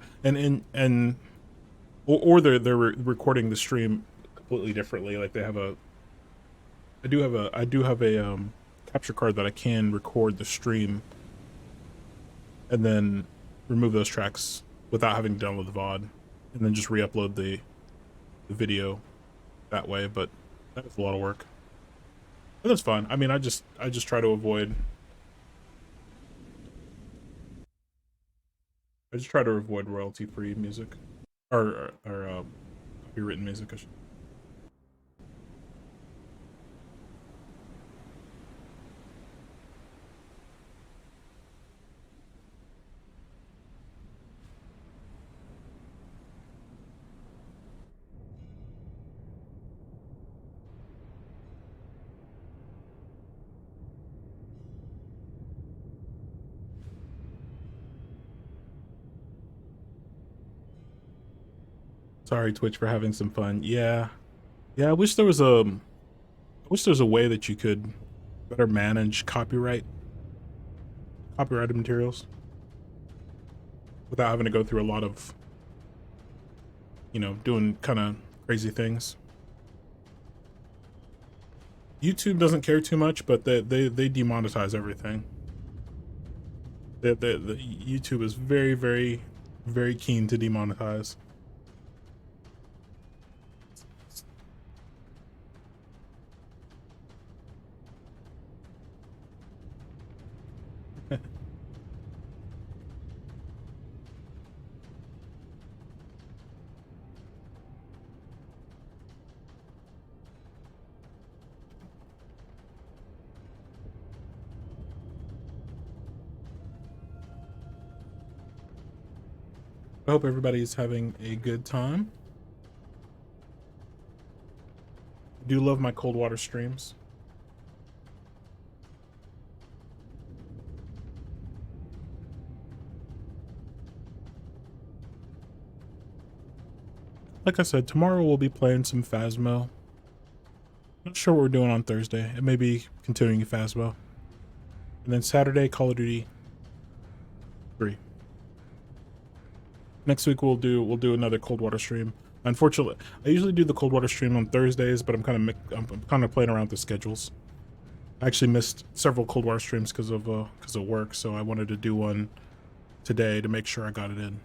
or they're recording the stream completely differently. Like they have I do have a capture card that I can record the stream and then remove those tracks without having to download the VOD, and then just re-upload the video that way. But that is a lot of work. But that's fine. I mean, I just try to avoid. I just try to avoid royalty-free music, or copywritten music. I should. Sorry, Twitch, for having some fun. Yeah. Yeah, I wish there was a way that you could better manage copyrighted materials without having to go through a lot of, you know, doing kind of crazy things. YouTube doesn't care too much, but they demonetize everything. The YouTube is very, very, very keen to demonetize. I hope everybody's having a good time. I do love my Coldwater streams. Like I said, tomorrow we'll be playing some Phasmo. Not sure what we're doing on Thursday. It may be continuing Phasmo. And then Saturday, Call of Duty 3. Next week we'll do another Coldwater stream. Unfortunately, I usually do the Coldwater stream on Thursdays, but I'm kind of playing around with the schedules. I actually missed several Coldwater streams because of work, so I wanted to do one today to make sure I got it in.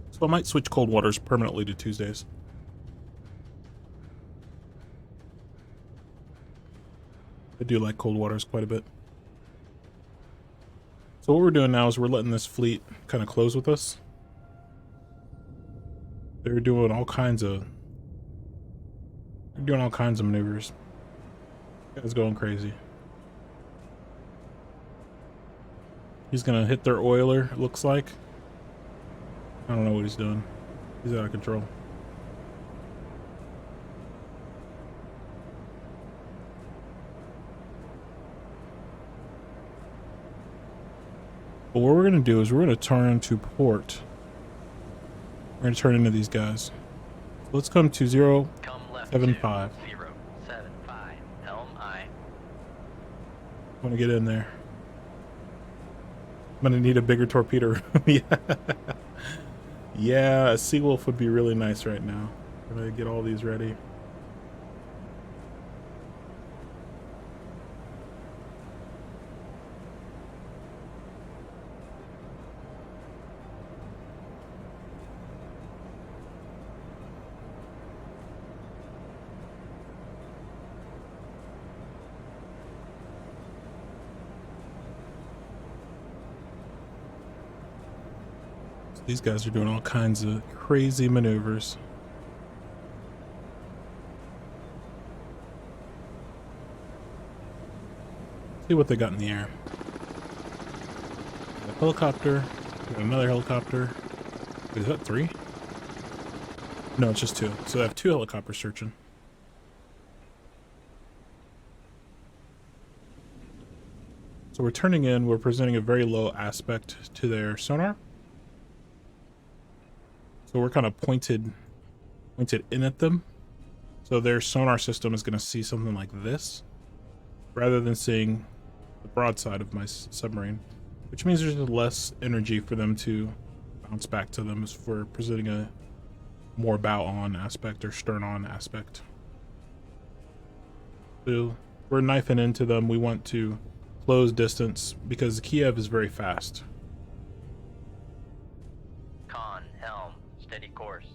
So I might switch Coldwaters permanently to Tuesdays. I do like Coldwaters quite a bit. So what we're doing now is we're letting this fleet kind of close with us. They're doing all kinds of maneuvers. Guy's going crazy. He's gonna hit their oiler, it looks like. I don't know what he's doing. He's out of control. But what we're gonna do is we're gonna turn to port. We're gonna turn into these guys. So let's come to 075. 075. Helm I. Want to get in there. I'm gonna need a bigger torpedo room. Yeah. Yeah, a Seawolf would be really nice right now. I'm gonna get all these ready. These guys are doing all kinds of crazy maneuvers. See what they got in the air. Got a helicopter. Got another helicopter. Wait, is that 3? No, it's just 2. So they have 2 helicopters searching. So we're turning in. We're presenting a very low aspect to their sonar. So we're kind of pointed in at them. So their sonar system is going to see something like this, rather than seeing the broadside of my submarine, which means there's less energy for them to bounce back to them as we're presenting a more bow on aspect or stern on aspect. So we're knifing into them. We want to close distance because Kiev is very fast. Steady course.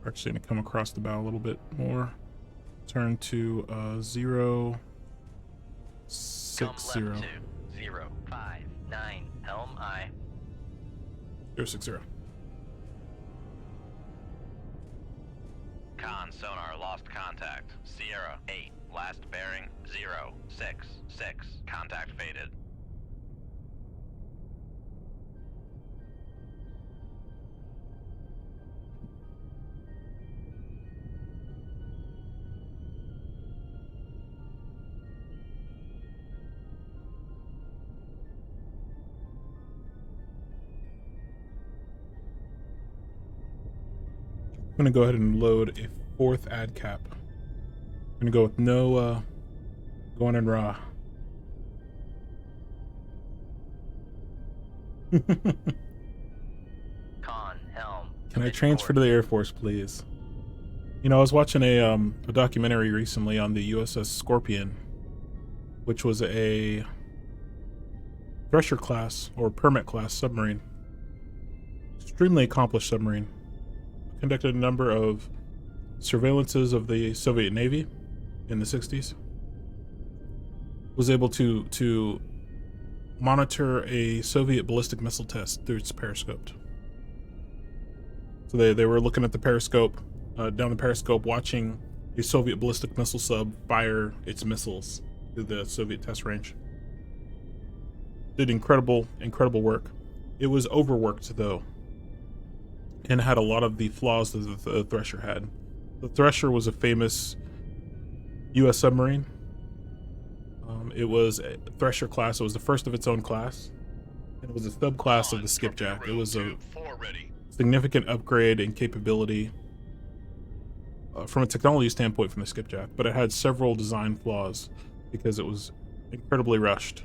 We're actually going to come across the bow a little bit more. Turn to 060. Come left to 059. Helm I. 060. Con sonar lost contact. Sierra 8. Last bearing 066. Contact faded. gonna go ahead and load a fourth ad cap. I'm gonna go with no going in raw. Con, helm. Can I transfer to the Air Force, please? You know, I was watching a documentary recently on the USS Scorpion, which was a Thresher class or Permit class submarine. Extremely accomplished submarine. Conducted a number of surveillances of the Soviet Navy in the 60s. Was able to monitor a Soviet ballistic missile test through its periscope. So they were looking at the periscope, down the periscope, watching a Soviet ballistic missile sub fire its missiles through the Soviet test range. Did incredible work. It was overworked though, and had a lot of the flaws that the Thresher had. The Thresher was a famous U.S. submarine. It was a Thresher class. It was the first of its own class. And it was a subclass of the Skipjack. It was a significant upgrade in capability from a technology standpoint from the Skipjack, but it had several design flaws because it was incredibly rushed.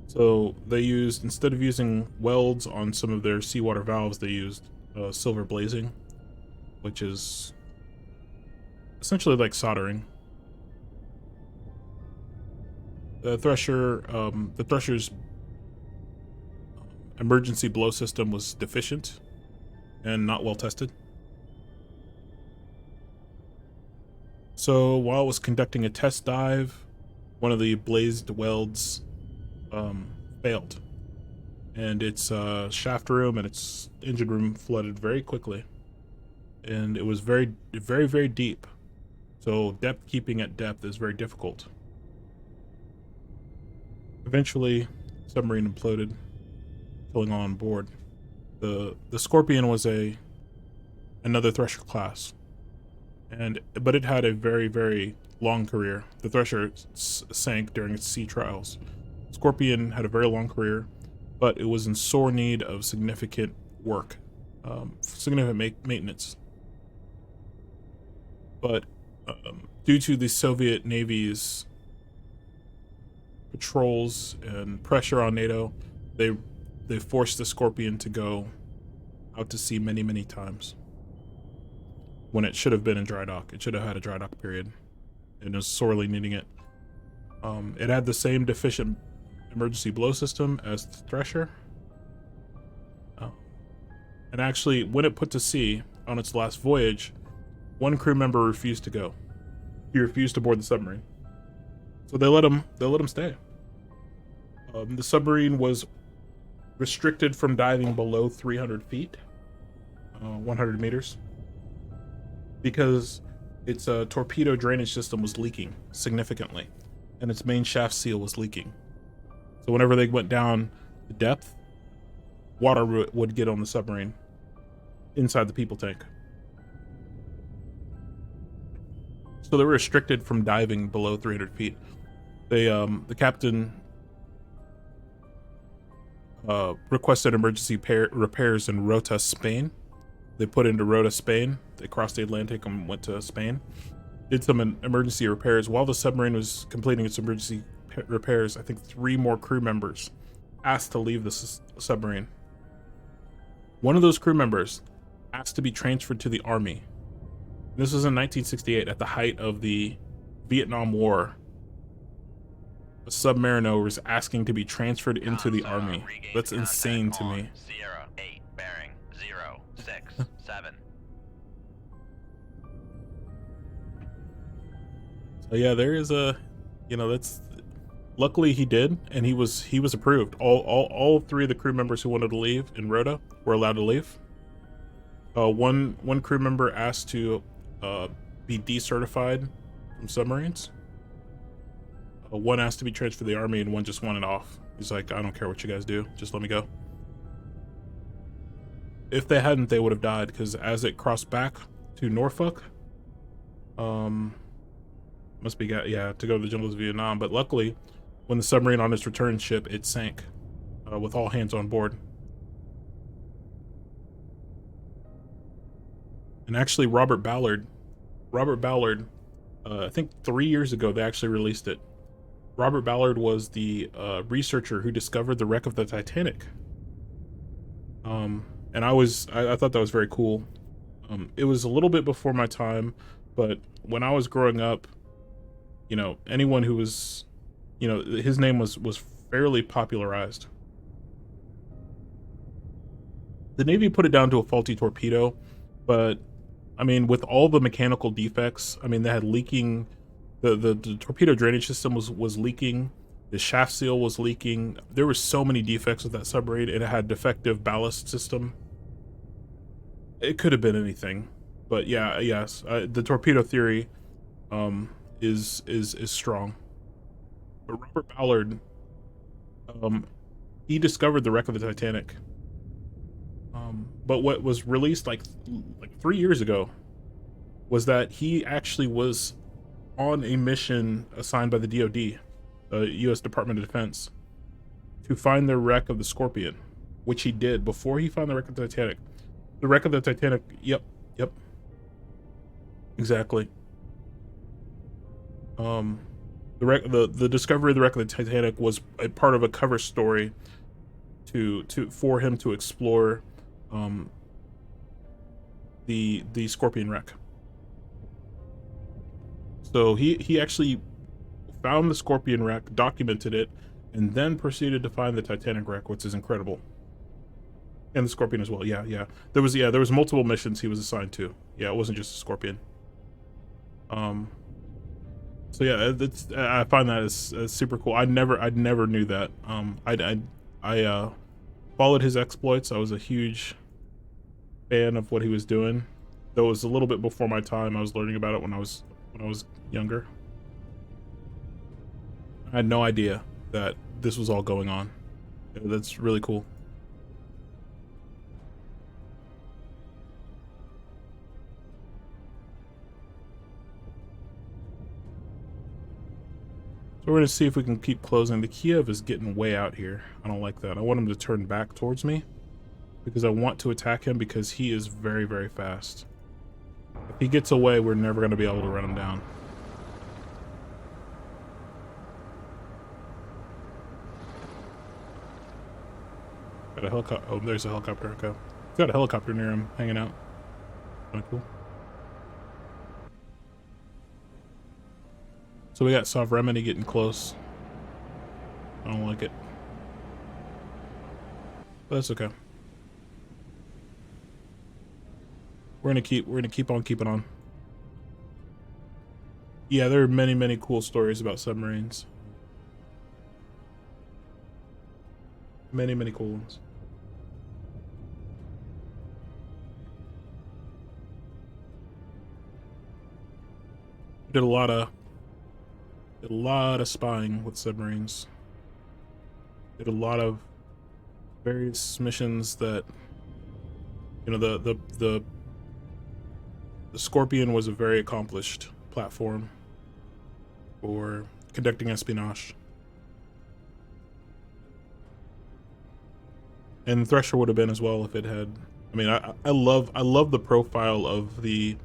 So they used, instead of using welds on some of their seawater valves, they used silver blazing, which is essentially like soldering. The Thresher's emergency blow system was deficient and not well tested. So while it was conducting a test dive, one of the blazed welds failed, and its shaft room and its engine room flooded very quickly, and it was very deep. So depth keeping at depth is very difficult. Eventually, submarine imploded, killing all on board. The Scorpion was another Thresher class, but it had a very long career. The Thresher sank during its sea trials. Scorpion had a very long career, but it was in sore need of significant work, significant maintenance. But due to the Soviet Navy's patrols and pressure on NATO, they forced the Scorpion to go out to sea many times when it should have been in dry dock. It should have had a dry dock period, and it was sorely needing it. It had the same deficient emergency blow system as the Thresher. And actually, when it put to sea on its last voyage, one crew member refused to go. He refused to board the submarine. So they let him stay. The submarine was restricted from diving below 300 feet, 100 meters, because its torpedo drainage system was leaking significantly, and its main shaft seal was leaking. So whenever they went down the depth, water would get on the submarine inside the people tank. So they were restricted from diving below 300 feet. They, the captain requested emergency repairs in Rota, Spain. They put into Rota, Spain. They crossed the Atlantic and went to Spain. Did some emergency repairs. While the submarine was completing its emergency repairs, I think 3 more crew members asked to leave the submarine. One of those crew members asked to be transferred to the Army. This was in 1968, at the height of the Vietnam War. A submariner was asking to be transferred into the Army. That's insane to me. Sierra 8, bearing 067. So yeah, there is a, that's, luckily he did, and he was approved. All 3 of the crew members who wanted to leave in Rota were allowed to leave. One crew member asked to be decertified from submarines. One asked to be transferred to the Army, and one just wanted off. He's like, I don't care what you guys do, just let me go. If they hadn't, they would have died, because as it crossed back to Norfolk, must be, to go to the jungles of Vietnam. But luckily, when the submarine on its return ship, it sank with all hands on board. And actually, Robert Ballard, I think 3 years ago, they actually released it. Robert Ballard was the researcher who discovered the wreck of the Titanic. And I thought that was very cool. It was a little bit before my time, but when I was growing up, you know, anyone who was, you know, his name was fairly popularized. The Navy put it down to a faulty torpedo, but I mean, with all the mechanical defects, I mean, they had leaking, the torpedo drainage system was leaking, the shaft seal was leaking. There were so many defects with that submarine. It had defective ballast system. It could have been anything, but yeah, yes, the torpedo theory is strong. But Robert Ballard, he discovered the wreck of the Titanic. But what was released like 3 years ago was that he actually was on a mission assigned by the DoD, the U.S. Department of Defense, to find the wreck of the Scorpion, which he did before he found the wreck of the Titanic. The wreck of the Titanic, yep, exactly. The discovery of the wreck of the Titanic was a part of a cover story for him to explore the Scorpion wreck. So he actually found the Scorpion wreck, documented it, and then proceeded to find the Titanic wreck, which is incredible. And the Scorpion as well. Yeah. There was multiple missions he was assigned to. Yeah, it wasn't just a Scorpion. So yeah, I find that as super cool. I never knew that. I followed his exploits. I was a huge fan of what he was doing. Though it was a little bit before my time. I was learning about it when I was younger. I had no idea that this was all going on. That's really cool. So we're going to see if we can keep closing. The Kiev is getting way out here. I don't like that. I want him to turn back towards me because I want to attack him because he is very, very fast. If he gets away, we're never going to be able to run him down. Got a helicopter. Oh, there's a helicopter. Okay. He's got a helicopter near him hanging out. Kind of cool. So we got Soft Remedy getting close. I don't like it. But that's okay. We're gonna keep on keeping on. Yeah, there are many cool stories about submarines. Many cool ones. Did a lot of spying with submarines. Did a lot of various missions that, you know, the Scorpion was a very accomplished platform for conducting espionage. And Thresher would have been as well if it had. I mean, I love the profile of the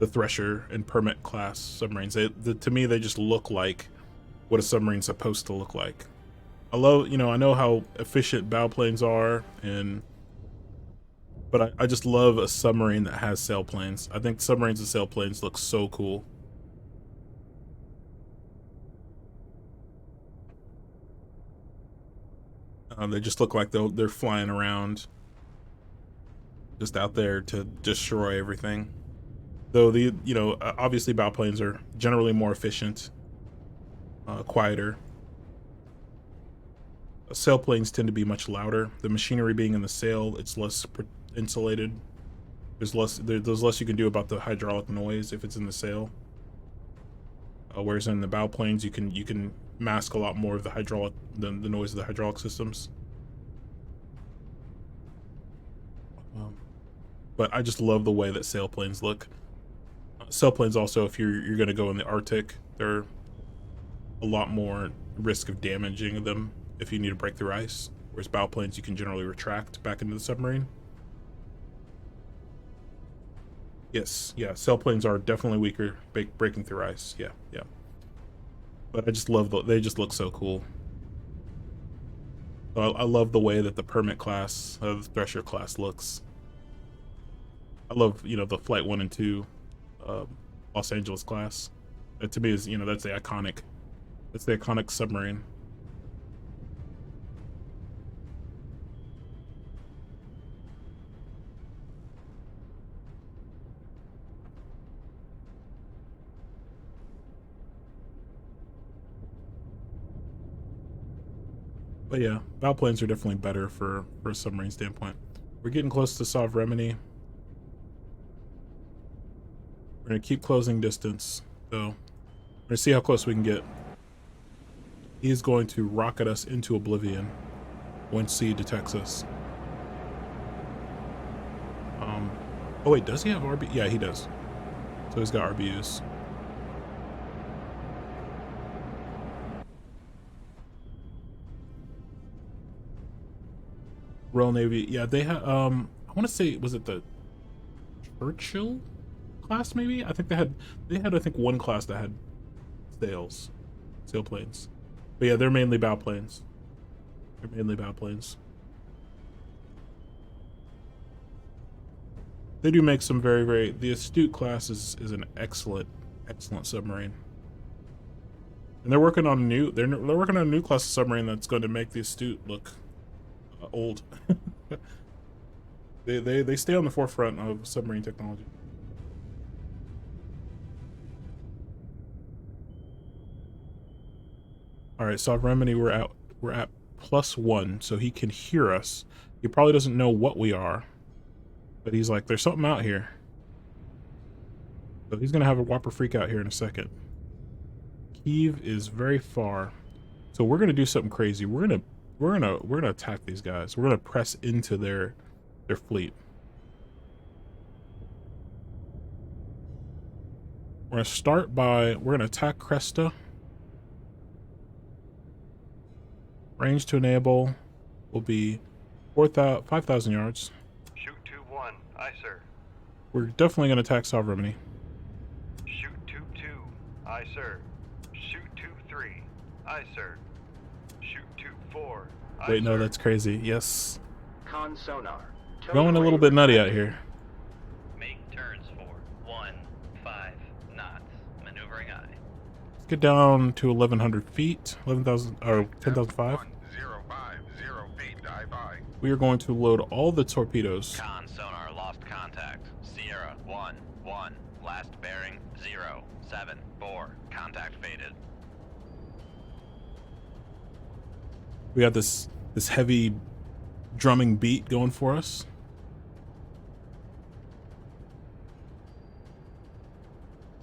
Thresher and Permit class submarines. To me, they just look like what a submarine's supposed to look like. I know how efficient bow planes are, but I just love a submarine that has sailplanes. I think submarines and sailplanes look so cool. They just look like they're flying around, just out there to destroy everything. Though obviously bow planes are generally more efficient, quieter. Sailplanes tend to be much louder. The machinery being in the sail, it's less insulated. There's less you can do about the hydraulic noise if it's in the sail. Whereas in the bow planes, you can mask a lot more of the noise of the hydraulic systems. But I just love the way that sailplanes look. Sailplanes also, if you're going to go in the Arctic, there are a lot more risk of damaging them if you need to break through ice. Whereas bow planes, you can generally retract back into the submarine. Yes, yeah. Sailplanes are definitely weaker breaking through ice. Yeah, yeah. But I just love they just look so cool. I love the way that the Permit class, the Thresher class looks. I love, you know, the Flight 1 and 2 Los Angeles class. That to me is, you know, that's the iconic submarine. But yeah, bow planes are definitely better for a submarine standpoint. We're getting close to Sov Remini. We're gonna keep closing distance, so we're gonna see how close we can get. He's going to rocket us into oblivion once he detects us. Oh wait, does he have RB? Yeah, he does. So he's got RBUs. Royal Navy, yeah, they have. I want to say, was it the Churchill class? Maybe I think I think one class that had sailplanes. But yeah, they're mainly bow planes. They're mainly bow planes. They do make some very. The Astute class is an excellent submarine. And they're working on a new class of submarine that's going to make the Astute look old. They stay on the forefront of submarine technology. All right, Sov Remini, we're at +1, so he can hear us. He probably doesn't know what we are, but he's like, there's something out here. So he's gonna have a whopper freak out here in a second. Kiev is very far, so we're gonna do something crazy. We're gonna attack these guys. We're gonna press into their fleet. We're gonna attack Cresta. Range to enable will be 5,000 yards. Shoot 2-1. Aye, sir. We're definitely gonna attack Sov Remini. Shoot 2-2. Aye, sir. Shoot 2-3. Aye, sir. Shoot 2-4. Aye, Wait, no, sir. that's crazy. Yes. Con sonar. Going a little bit nutty out here. Make turns for 1-5 knots. Maneuvering aye. Let's get down to 1,100 feet. 11,000 or 10,005. 1050 feet, dive by. We are going to load all the torpedoes. Con sonar lost contact. Sierra 1-1. Last bearing 074. Contact faded. We have this heavy drumming beat going for us.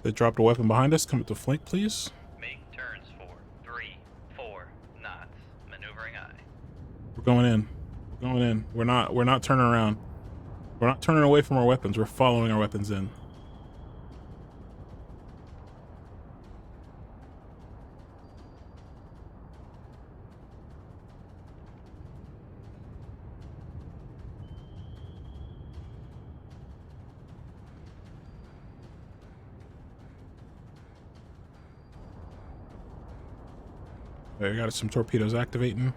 They dropped a weapon behind us. Come to flank, please. Make turns for 3-4 knots. Maneuvering aye. We're going in. We're going in. We're not turning around. We're not turning away from our weapons. We're following our weapons in. There, got some torpedoes activating.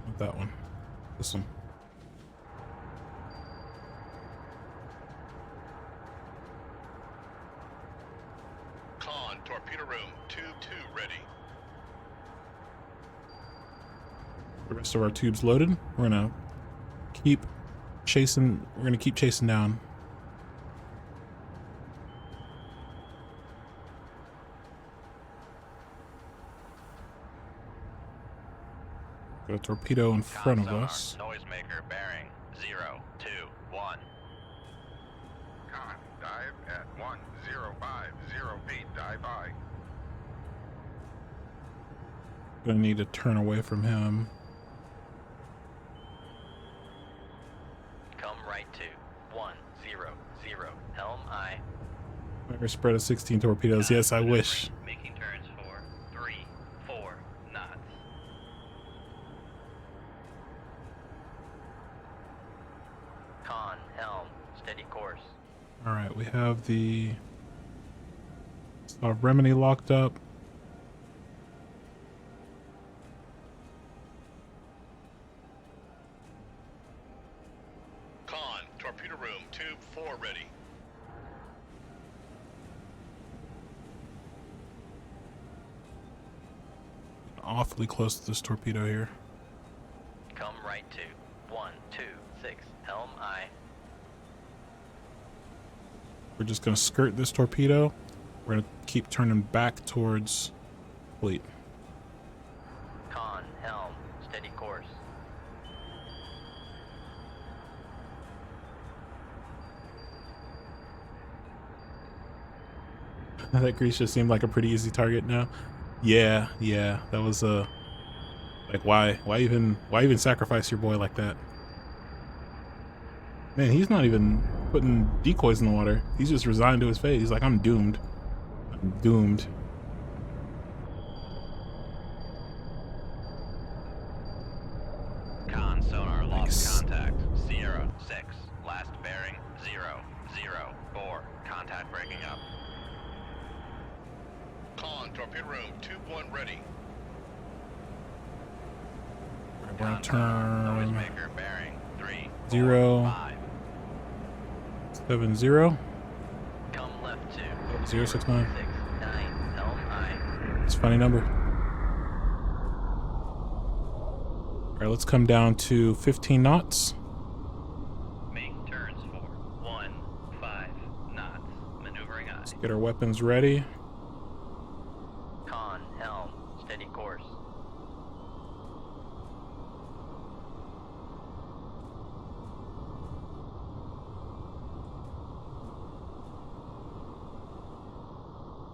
Not that one. This one. Con, torpedo room 2-2 ready. The rest of our tubes loaded. We're gonna keep chasing. We're gonna keep chasing down. Got a torpedo in front of Con us. sonar, noisemaker bearing 021. Con, dive at 1050 feet, dive by. Gonna need to turn away from him. Come right to 100. Helm aye. Fire spread of 16 torpedoes. Yes, I wish. Making turns for 3-4 knots. Con helm steady course. All right, we have the remedy locked up. Con, torpedo room, tube 4 ready. Awfully close to this torpedo here. Come right to 126, helm aye. We're just gonna skirt this torpedo. We're gonna keep turning back towards fleet. Con, helm, steady course. That grease just seemed like a pretty easy target now. Yeah, that was like why even sacrifice your boy like that? Man, he's not even putting decoys in the water. He's just resigned to his fate. He's like, I'm doomed. I'm doomed. Con, sonar Nice. lost contact. Sierra 6, last bearing 004. Contact breaking up. Con, torpedo room, tube 1 ready. We're gonna Noise turn maker bearing 3, 0, 5. 70, Come left to 069. 69, helm aye. It's a funny number. All right, let's come down to 15 knots. Make turns for 15 knots. Maneuvering aye. Let's get our weapons ready. Con, helm, steady course.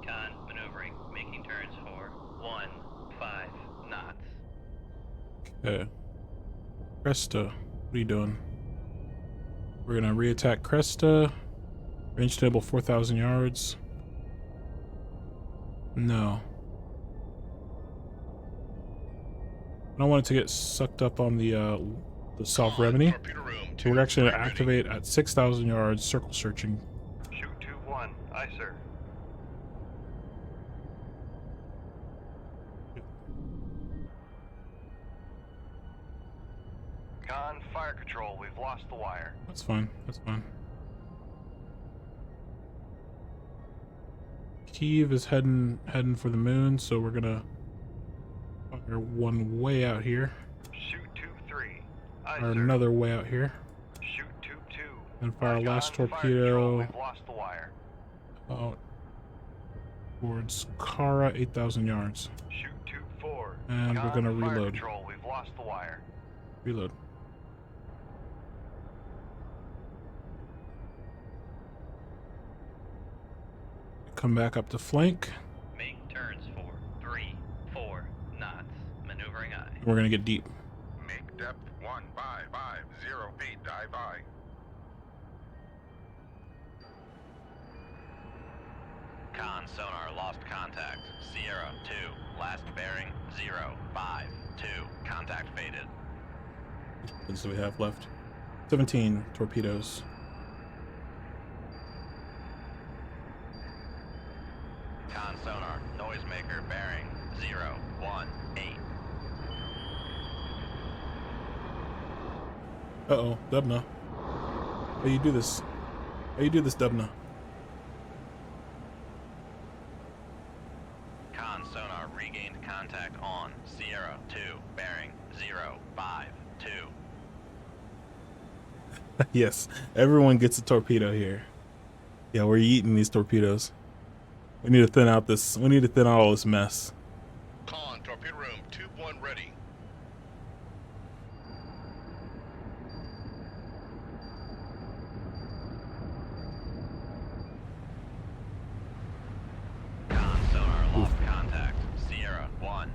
Con, maneuvering, making turns for 15 knots. Okay. Cresta, what are you doing? We're gonna reattack Cresta. Range table 4,000 yards. No. I don't want it to get sucked up on the South Remedy. Torpedo room, So tube we're actually 3 gonna ready. activate at 6,000 yards, circle searching. Shoot 2-1. Aye, sir. Con, fire control. We've lost the wire. That's fine. That's fine. Kiev is heading for the moon, so we're gonna fire one way out here, Shoot tube 3. Aye, or sir. another way out here, Shoot tube 2. and fire our last Con, fire control. torpedo We've lost the wire. out towards Kara, 8,000 yards. Shoot tube 4. And we're Con, gonna fire reload. control. We've lost the wire. Reload. Come back up to flank. Make turns for 3-4 knots. Maneuvering aye. We're gonna get deep. Make depth 1,550 feet, dive by. Con, sonar lost contact. Sierra 2, last bearing 052. Contact faded. What do we have left? 17 torpedoes. Con, sonar, noisemaker bearing 018. Uh-oh, Dubna. How you do this? How you do this, Dubna? Con, sonar regained contact on Sierra 2, bearing 052. Yes, everyone gets a torpedo here. Yeah, we're eating these torpedoes. We need to thin out this. We need to thin out all this mess. Con, torpedo room, tube 1 ready. Con, sonar lost contact. Sierra 10.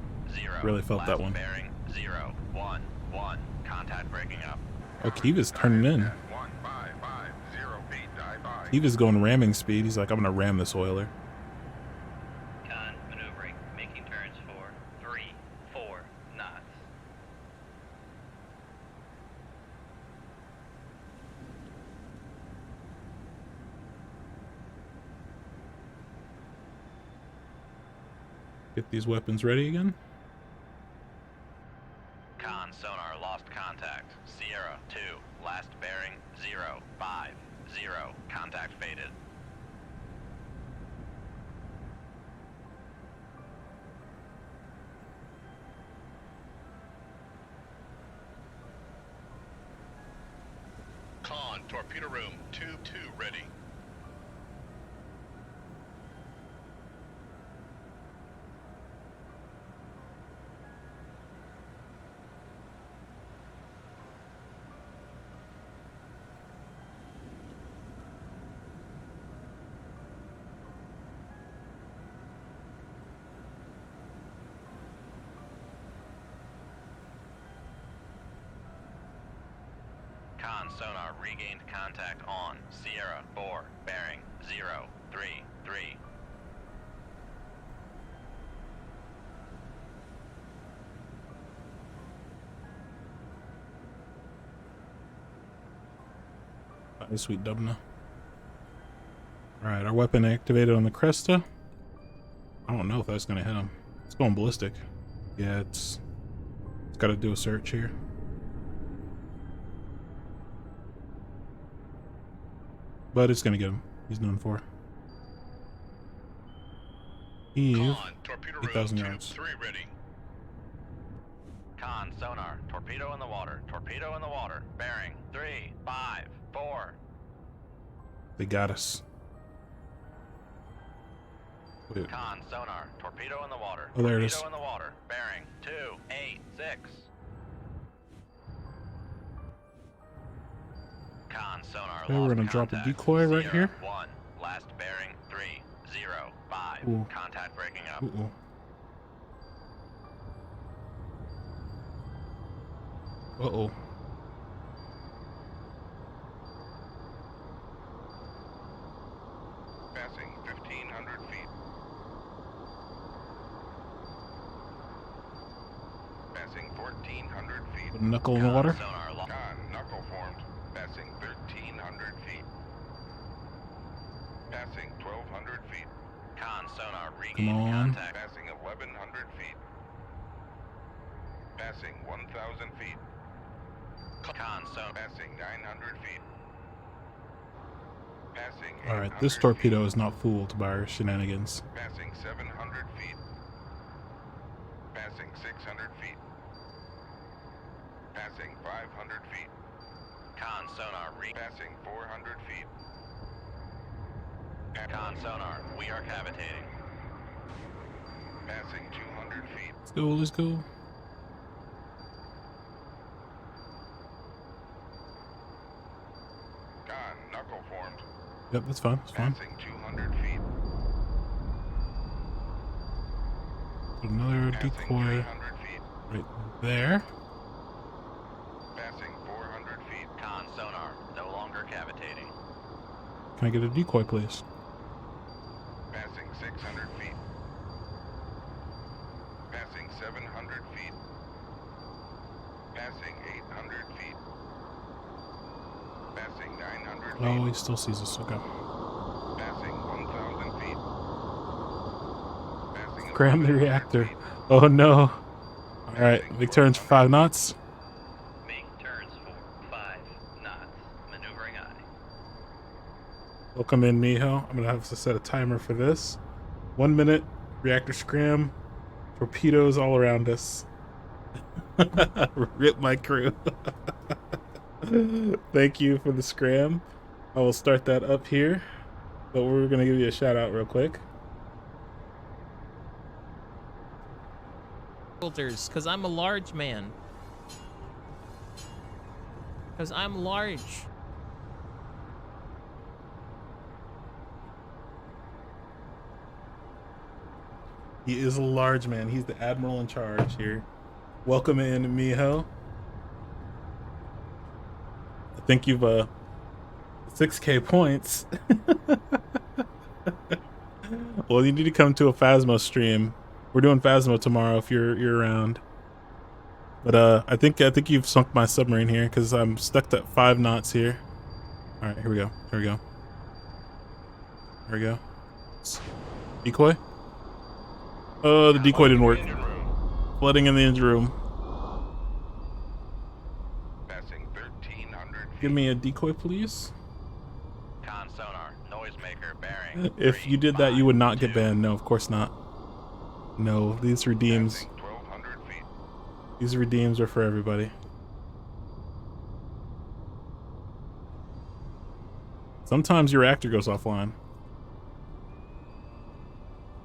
Really felt last that one. Bearing 011. Contact breaking up. Oh, Kiva's turning in. At 1,550 feet, dive by. Kiva's going ramming speed. He's like, I'm gonna ram this oiler. Con, maneuvering, making turns for 3-4 knots. Get these weapons ready again. Con sonar lost contact. Sierra 2, last bearing 050. Contact faded. Con, torpedo room, tube 2 ready. Con sonar regained contact on Sierra 4, bearing 033. Sweet Dubna. Alright, our weapon activated on the Cresta. I don't know if that's gonna hit him. It's going ballistic. Yeah, it's gotta do a search here. But it's gonna get him. He's done for. Eve, Con, torpedo 8,000 room, yards. tube 3 ready. Con sonar, torpedo in the water, torpedo in the water, bearing 354. They got us. Wait. Con sonar, torpedo in the water, Oh, there it torpedo is. in the water, bearing 286. Con sonar Okay, we're lost gonna drop a contact. decoy right Sierra here. 1, last bearing 305. Ooh. Contact breaking up. Uh-oh. Uh-oh. Passing 1,500 feet. Passing 1,400 feet. Put a knuckle in the Con water. sonar lost. Con, knuckle formed. Passing 1,300 feet. Passing 1,200 feet. Con sonar Come regained on. contact. Passing 1,100 feet. Passing 1,000 feet. Con sonar. Passing 900 feet. Passing Alright, this 800 torpedo feet. is not fooled by our shenanigans. Passing 700 feet. Passing 600 feet. Passing 500 feet. Con sonar Passing 400 feet. Con sonar, we are cavitating. Passing 200 feet. Let's go, let's go. Con, knuckle formed. Yep, that's fine. That's fine. Passing 200 feet. Put another Passing decoy 300 feet. right there. Passing 400 feet. Con sonar, no longer cavitating. Can I get a decoy, please? Passing 600 feet. Passing 700 feet. Passing 800 feet. Passing 900 feet. Oh, he still sees us. Okay. Passing 1,000 feet. Passing Cram the 1,100 reactor. feet. Oh no. Alright, big turns for 5 knots. Make turns for 5 knots. Maneuvering aye. Welcome in, Miho. I'm gonna have to set a timer for this. 1 minute, reactor scram, torpedoes all around us. Rip my crew. Thank you for the scram. I will start that up here, but we're gonna give you a shout out real quick. Filters, because I'm a large man. Because I'm large. He is a large man. He's the admiral in charge here. Welcome in, Miho. I think you've 6K points. Well, you need to come to a Phasma stream. We're doing Phasma tomorrow if you're around. But I think you've sunk my submarine here because I'm stuck at 5 knots here. All right, here we go. Here we go. Here we go. Decoy. Oh, the decoy didn't work. Engine room. Flooding in the engine room. Passing 1,300 feet. Give me a decoy, please. Con sonar, noisemaker bearing. If you did that, you would not get banned. No, of course not. No, these redeems. Passing 1,200 feet. These redeems are for everybody. Sometimes your reactor goes offline.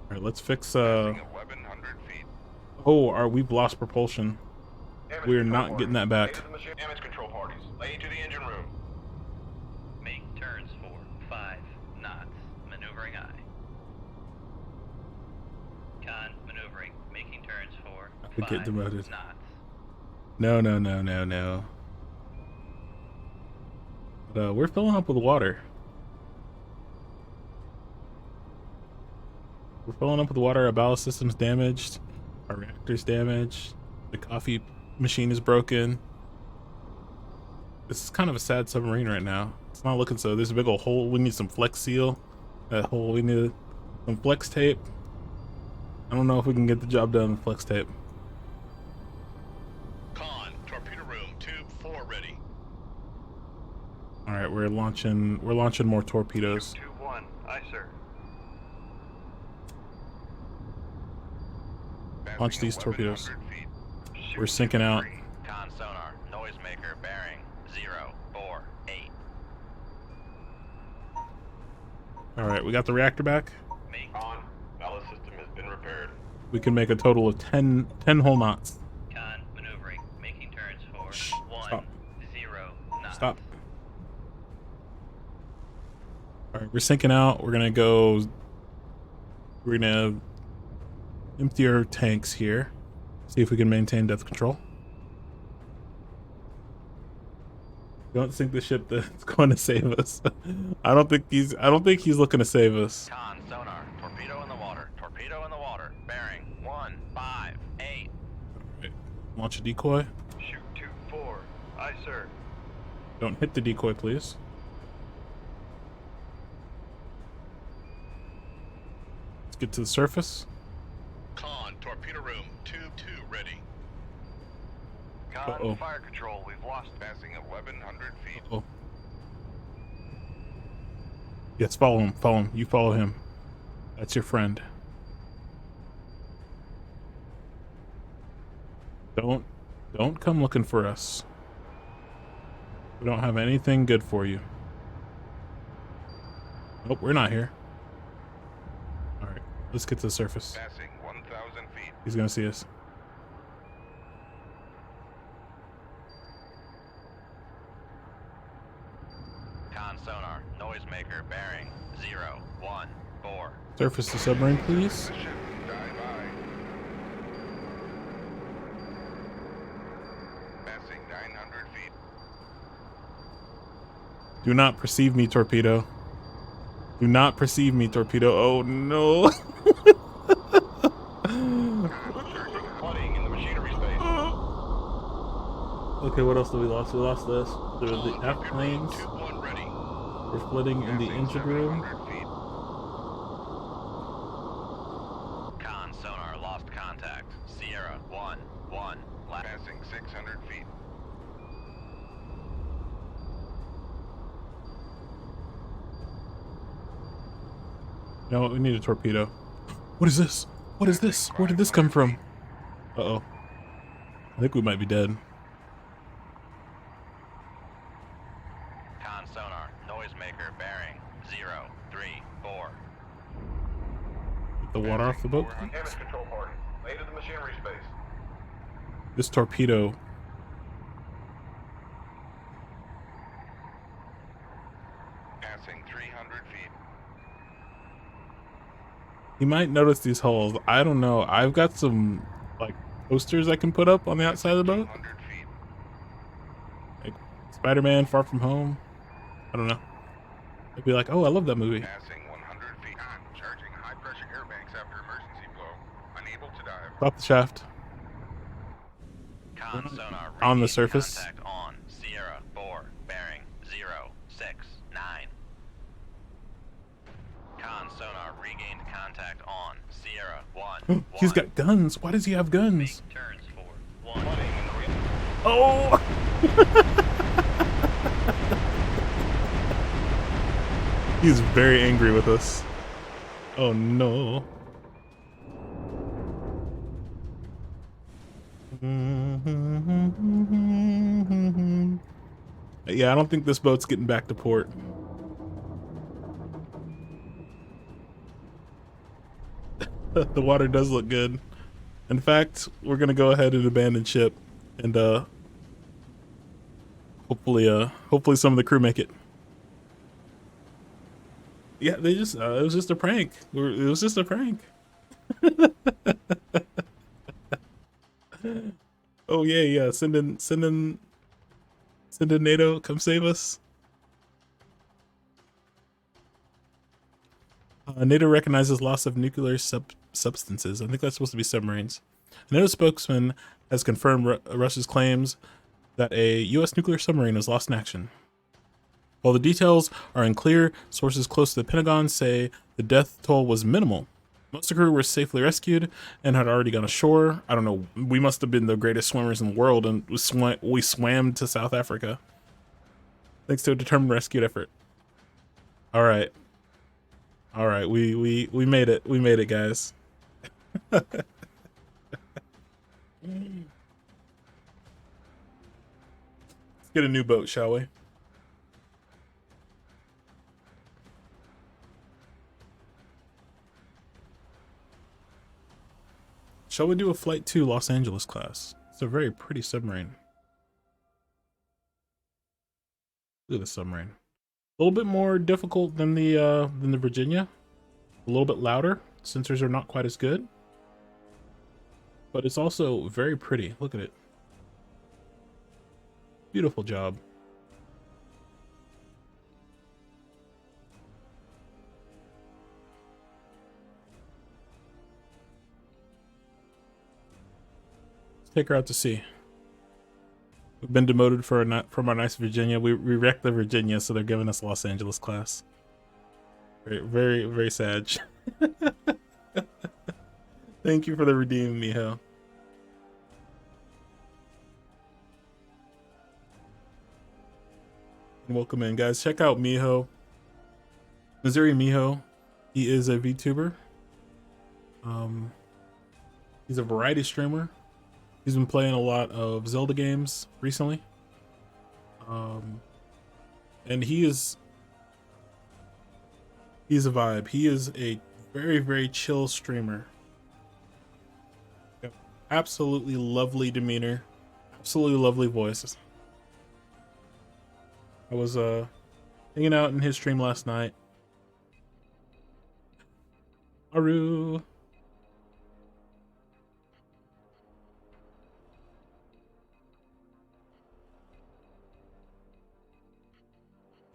All right, let's fix. Passing 1,100 feet. Oh, we've lost propulsion. We're not getting that back. Damage control parties. Lay to the engine room. Make turns for 5 knots. Maneuvering eye. Con maneuvering. Making turns for We get 5 demoted. knots. No, no, no, no, no. But, we're filling up with water. We're filling up with water. Our ballast system's damaged. Our reactor's damaged. The coffee machine is broken. This is kind of a sad submarine right now. It's not looking so. There's a big old hole. We need some flex seal. That hole. We need some flex tape. I don't know if we can get the job done with flex tape. Con, torpedo room, tube 4 ready. All right, we're launching more torpedoes. 2-1. Aye, sir. Launch Passing these torpedoes. 1,100 feet. We're sinking out. Con sonar, noisemaker bearing 048. All right, we got the reactor back. Make On. Ballast system has been repaired. We can make a total of 10 whole knots. con maneuvering. Making turns for Shh, 1 stop. 0 knots. Stop. All right, we're sinking out. We're gonna empty our tanks here. See if we can maintain depth control. Don't sink the ship that's going to save us. I don't think he's looking to save us. Con sonar, torpedo in the water. Torpedo in the water. Bearing 158. Right. Launch a decoy. Shoot 2-4. Aye, sir. Don't hit the decoy, please. Let's get to the surface. Con, torpedo room, tube 2 ready. Con, Uh-oh. fire control. We've lost. Passing 1,100 feet. Oh. Yes, follow him. Follow him. You follow him. That's your friend. Don't come looking for us. We don't have anything good for you. Nope, we're not here. All right, let's get to the surface. Passing 1,000 feet. He's gonna see us. Con sonar, noisemaker bearing 014. Surface the submarine, please. The ship, die by. Passing 900 feet. Do not perceive me, torpedo. Do not perceive me, torpedo. Oh no. Flooding in the machinery space. Okay, what else did we lost? We lost this. There were the F planes. Tube 1 ready. We're flooding in the Passing engine room. 700 feet. Con sonar, lost contact. Sierra 1-1. Passing 600 feet. No, we need a torpedo. What is this? What is this? Where did this come from? Uh-oh. I think we might be dead. Con sonar, noisemaker bearing 034. Get the water off the boat. Damage control party. Lay to the machinery space. This torpedo. Passing 300 feet. You might notice these holes. I don't know. I've got some, like, posters I can put up on the outside of the boat. 200 feet. Like, Spider-Man, Far From Home. I don't know. I'd be like, oh, I love that movie. Passing 100 feet. Charging high pressure air banks after emergency flow. Unable to dive. Stop the shaft. Con sonar, On the regained surface. Contact on Sierra 4, bearing 069. Con sonar, regained contact on Sierra 1. He's got guns. Why does he have guns? Make turns for 1. Oh! He's very angry with us. Oh no. Yeah, I don't think this boat's getting back to port. The water does look good. In fact, we're gonna go ahead and abandon ship, and hopefully some of the crew make it. Yeah, they just it was just a prank. It was just a prank. Oh yeah, send in NATO, come save us. NATO recognizes loss of nuclear substances. I think that's supposed to be submarines. A NATO spokesman has confirmed Russia's claims that a U.S. nuclear submarine was lost in action. While the details are unclear, sources close to the Pentagon say the death toll was minimal. Most of the crew were safely rescued and had already gone ashore. I don't know, we must have been the greatest swimmers in the world, and we swam to South Africa thanks to a determined rescue effort. All right, we made it. We made it, guys. Let's get a new boat, shall we? Shall we do a flight to Los Angeles class? It's a very pretty submarine. Look at the submarine. A little bit more difficult than the Virginia. A little bit louder. Sensors are not quite as good. But it's also very pretty. Look at it. Beautiful job. Take her out to sea. We've been demoted from our nice Virginia. We wrecked the Virginia, so they're giving us Los Angeles class. Very, very sad. Thank you for the redeem, Miho. And welcome in, guys. Check out Miho. Missouri Miho. He is a VTuber. He's a variety streamer. He's been playing a lot of Zelda games recently. And he's a vibe. He is a very, very chill streamer. Absolutely lovely demeanor. Absolutely lovely voice. I was hanging out in his stream last night. Aru.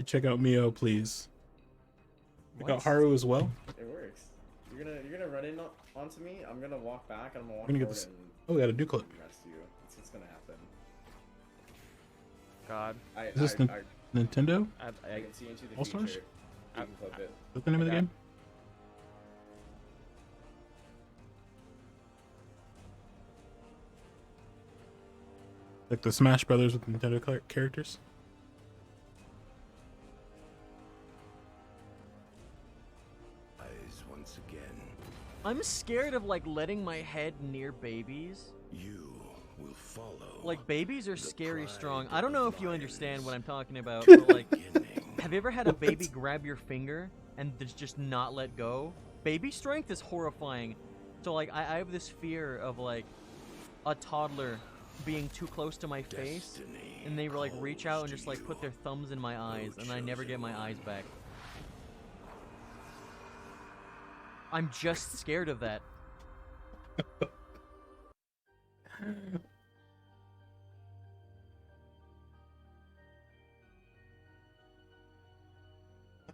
Check out Mio, please. Check out Haru as well. It works. You're gonna run in onto me. I'm gonna walk back, and I'm gonna walk We're gonna forward get this. and Oh, we got a new clip. rest you. That's what's gonna happen. God. Is this Nintendo? I can see into the All Stars? future. You can clip it. Is that the name of the game? Like the Smash Brothers with Nintendo characters? Once again. I'm scared of like letting my head near babies. You will follow. Like babies are scary strong. I don't know if you understand what I'm talking about, but like, have you ever had a baby grab your finger and just not let go? Baby strength is horrifying. So like, I have this fear of like a toddler being too close to my face, and they like reach out and just like put their thumbs in my eyes, and I never get my eyes back. I'm just scared of that.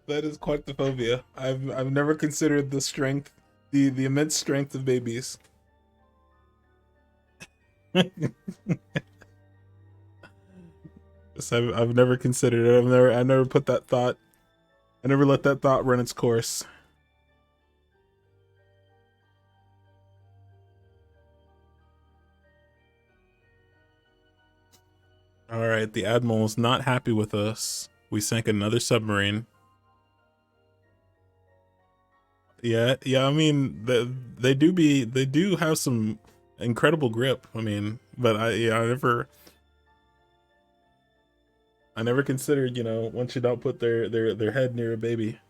That is quite the phobia. I've never considered the strength, the immense strength of babies. Yes, I've never considered it. I never put that thought. I never let that thought run its course. All right, the Admiral's not happy with us. We sank another submarine. Yeah, I mean, they do have some incredible grip. I mean, but I never considered, once you don't put their head near a baby.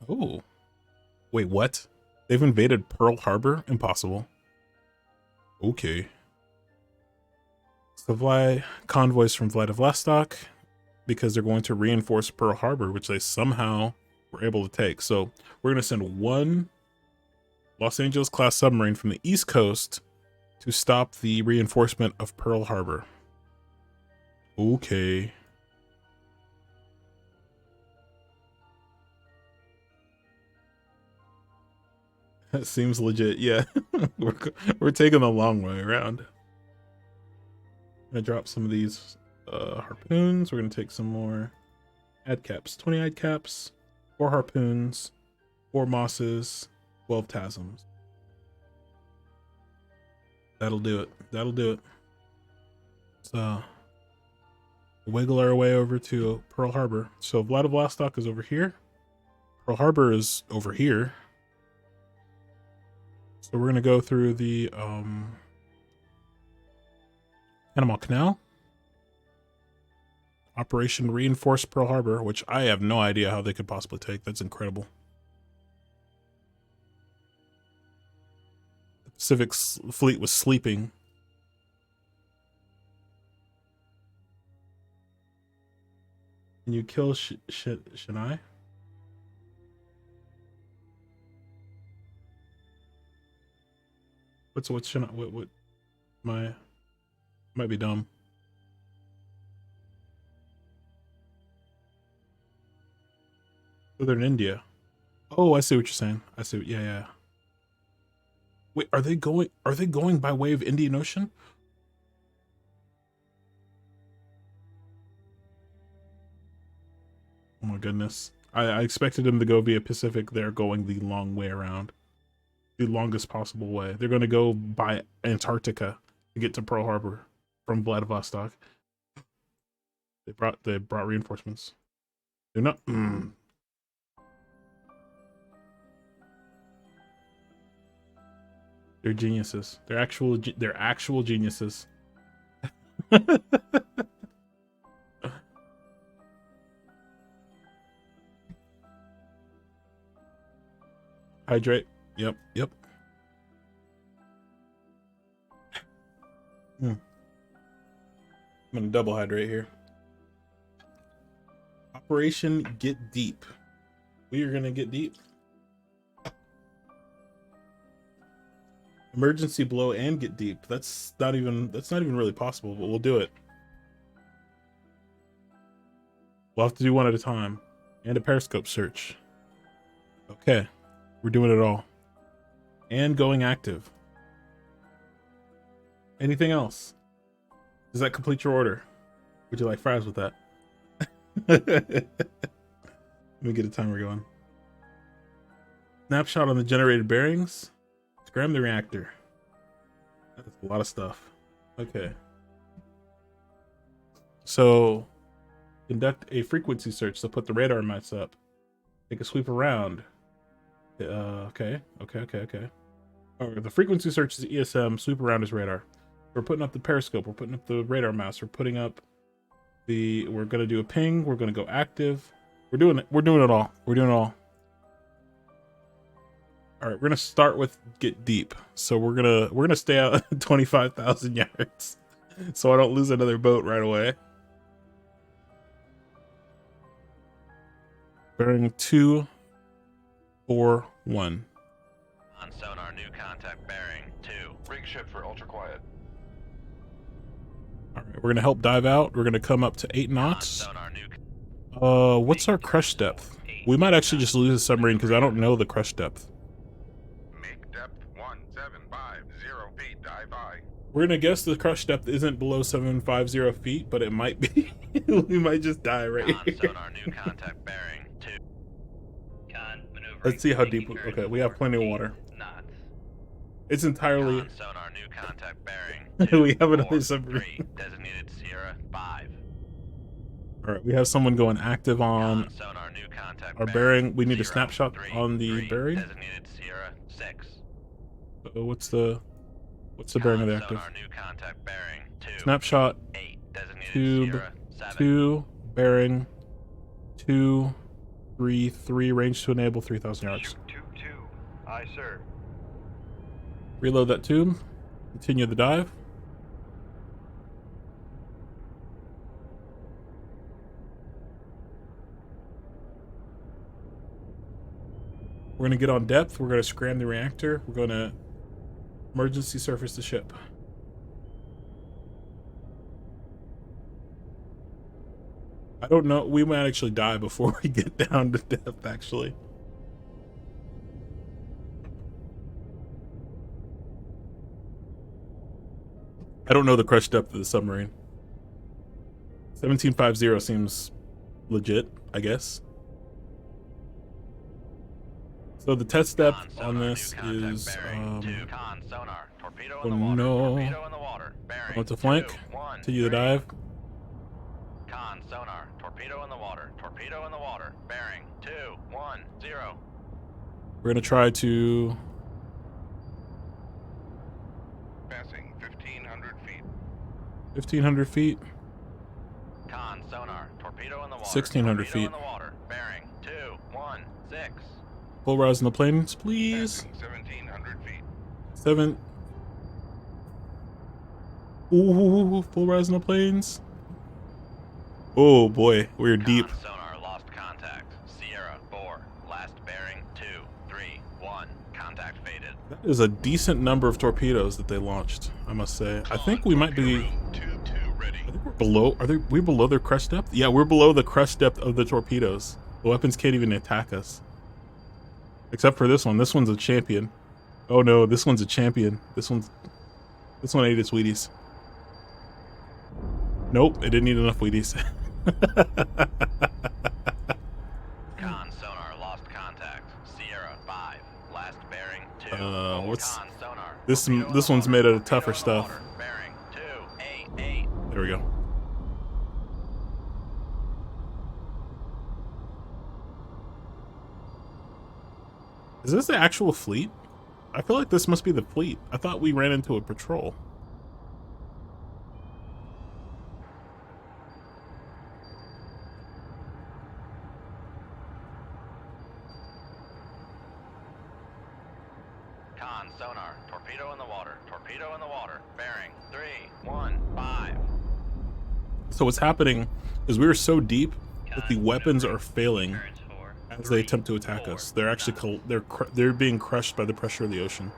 Oh, wait, what? They've invaded Pearl Harbor? Impossible. Okay. Supply convoys from Vladivostok because they're going to reinforce Pearl Harbor, which they somehow were able to take. So we're going to send one Los Angeles class submarine from the East Coast to stop the reinforcement of Pearl Harbor. Okay. That seems legit. Yeah, we're taking the long way around. I'm gonna drop some of these harpoons. We're gonna take some more ad caps. 20 ad caps, 4 harpoons, 4 mosses, 12 tasms. That'll do it. That'll do it. So wiggle our way over to Pearl Harbor. So Vladivostok is over here. Pearl Harbor is over here. So we're gonna go through the Panama Canal. Operation Reinforce Pearl Harbor, which I have no idea how they could possibly take. That's incredible. The Pacific Fleet was sleeping. Can you kill Shanai? What's Shanai? What? Might be dumb. Southern India. Oh, I see what you're saying. I see. Yeah. Wait, are they going by way of Indian Ocean? Oh my goodness. I expected them to go via Pacific. They're going the long way around. The longest possible way. They're going to go by Antarctica to get to Pearl Harbor from Vladivostok. They brought reinforcements. They're not. They're geniuses. They're actual geniuses. Hydrate. Yep. I'm gonna double hydrate here. Operation Get Deep. We are gonna get deep. Emergency blow and get deep. That's not even really possible, but we'll do it. We'll have to do one at a time. And a periscope search. Okay. We're doing it all. And going active. Anything else? Does that complete your order? Would you like fries with that? Let me get a timer going. Snapshot on the generated bearings. Scram the reactor. That's a lot of stuff. Okay. So, conduct a frequency search to put the radar mats up. Take a sweep around. Okay. The frequency search is ESM. Sweep around is radar. We're putting up the periscope. We're putting up the radar mass. We're putting up the. We're gonna do a ping. We're gonna go active. We're doing it. We're doing it all. We're doing it all. All right. We're gonna start with get deep. So we're gonna stay out 25,000 yards, so I don't lose another boat right away. Bearing 241. On sonar, new contact bearing 2. Rig ship for ultra quiet. All right, we're gonna help dive out. We're gonna come up to 8 knots. What's our crush depth? We might actually just lose the submarine because I don't know the crush depth. Make depth 1750 feet. Dive by. We're gonna guess the crush depth isn't below 750 feet, but it might be. We might just die right here. Sonar, new contact bearing 2. Let's see how deep. Okay, we have plenty of water. Knots. It's entirely. Con sonar new contact bearing. We have another 4, submarine. 3, designated Sierra 5. All right, we have someone going active on Con sonar new contact our bearing. bearing. We need a 0, snapshot 3, on the 3, bearing. designated Sierra 6. What's the bearing of the active? Sonar new contact bearing. 2, Snapshot 8, designated tube Sierra 7. 2 bearing 2 3 3 range to enable 3,000 yards. Shoot 2-2. Aye, sir. Reload that tube. Continue the dive. We're gonna get on depth. We're gonna scram the reactor. We're gonna emergency surface the ship. I don't know. We might actually die before we get down to depth, actually. I don't know the crush depth of the submarine. 1750 seems legit, I guess. So the test depth on this is Con sonar torpedo oh in the water. no. Torpedo in the water. Bearing. Want to flank? 2, 1, Continue the 3. dive. Con sonar torpedo in the water. Torpedo in the water. Bearing. 2, 1, 0. We're gonna try to Passing 1,500 feet. 1,500 feet. Con sonar torpedo in the water. 1,600 torpedo feet. in the water. Bearing. 2, 1, 6. Full rise in the planes, please. Passing 1,700 feet. 7. Ooh, full rise in the planes. Oh boy, we're deep. Con sonar lost contact. Sierra 4. Last bearing. 2, 3, 1. Contact faded. That is a decent number of torpedoes that they launched, I must say. I think we might be. I think we're below. We below their crush depth? Yeah, we're below the crush depth of the torpedoes. The weapons can't even attack us. Except for this one. This one's a champion. Oh no, this one's a champion. This one ate its Wheaties. Nope, it didn't eat enough Wheaties. Con sonar lost contact. Sierra 5. Last bearing. 2. What's Con sonar. this one's made out of tougher stuff. Bearing. 2, 8, 8. There we go. Is this the actual fleet? I feel like this must be the fleet. I thought we ran into a patrol. Con sonar. Torpedo in the water. Torpedo in the water. Bearing. 3, 1, 5. So what's happening is we are so deep that the weapons are failing as they attempt to attack us. They're actually they're being crushed by the pressure of the ocean,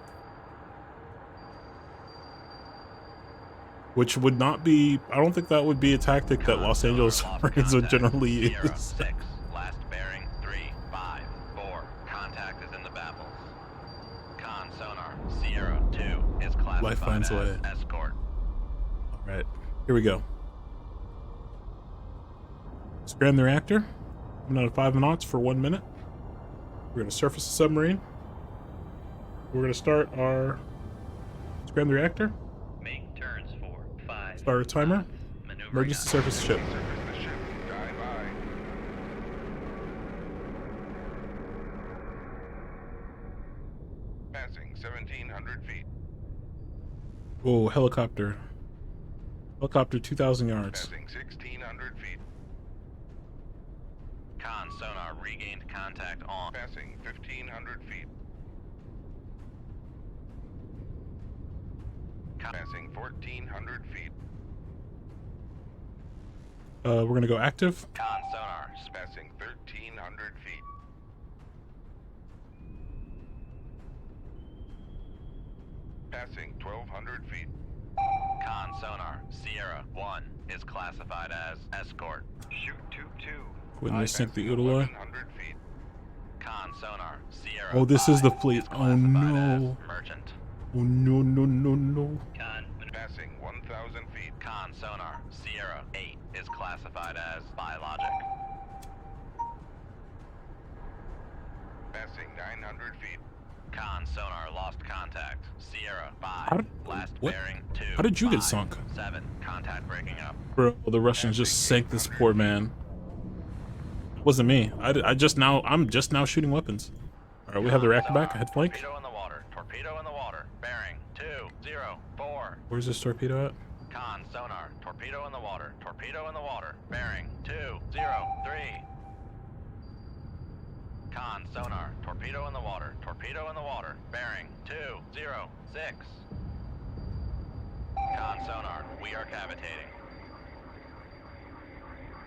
which would not be. I don't think that would be a tactic that Los Angeles submarines would generally use. 6. Last bearing. 3, 5, 4. Contact is in the baffles. Con sonar. Sierra 2 is classified Life finds a as way. escort. All right, here we go. Scram the reactor. I'm out of 5 knots for 1 minute. We're gonna surface the submarine. We're gonna start our scram the reactor. Make turns for 5. Start our timer. Maneuvering Emergency surface the ship. Surface the ship. Dive aye. Passing 1,700 feet. Oh, helicopter. Helicopter 2,000 yards. Passing 1,600 feet. Con sonar regained contact on. Passing 1,500 feet. Passing 1,400 feet. We're gonna go active. Con sonar. Passing 1,300 feet. Passing 1,200 feet. Con sonar. Sierra 1 is classified as escort. Shoot 2-2. When they sink the Passing Udaloy. 1,100 feet. Con sonar. Sierra Oh, this is 5 the fleet. Oh classified no. as merchant. Oh no no no no. Con. Passing 1,000 feet. Con sonar. Sierra 8 is classified as biologic. Passing 900 feet. Con sonar lost contact. Sierra 5. How did- Last what? bearing 2. How did you get 5, sunk? 7. Contact breaking up. Bro, the Russians just sank this poor man. It wasn't me. I'm just now shooting weapons. All right, we have the reactor back. Head flank. Torpedo in the water. Torpedo in the water. Bearing 204. Where's this torpedo at? Con sonar. Torpedo in the water. Torpedo in the water. Bearing 203. Con sonar. Torpedo in the water. Torpedo in the water. Bearing 206. Con sonar. We are cavitating.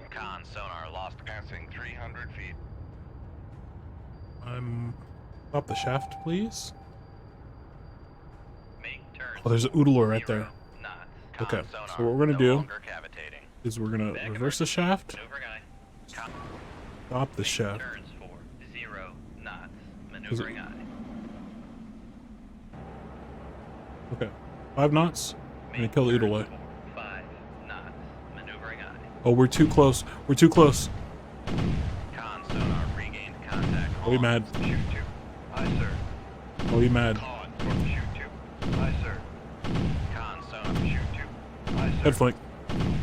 Con sonar lost. Passing 300 feet. Stop the shaft, please. Make turns. Oh, there's an oodler right there. 0 knots. Con Okay, sonar, so what we're gonna no do longer cavitating. is we're gonna reverse the shaft, Maneuver guy. Con stop the shaft. turns for 0 knots. Maneuvering eye. Okay, 5 knots. I'm gonna kill the oodler. 5 knots. Maneuvering eye. Oh, we're too close. We're too close. Con sonar regained contact. Oh, he on. mad. Shoot 2. Aye, sir. Oh, he mad. Con. Shoot 2. Aye, sir. Con sonar. Shoot 2. Aye, sir. Head flank.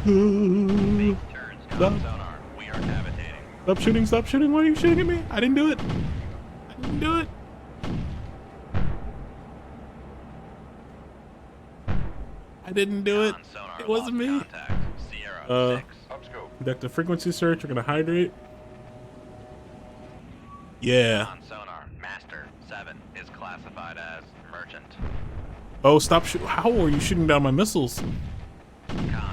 Make turns. Con Stop. sonar. We are cavitating. Stop shooting, stop shooting. Why are you shooting at me? I didn't do it. I didn't do it. I didn't do it. Con sonar It wasn't me. lost contact. Sierra 6. Upscope. Conduct a frequency search. We're gonna hydrate. Yeah. Con sonar. Master 7 is classified as merchant. Oh, stop shooting. How are you shooting down my missiles? Con sonar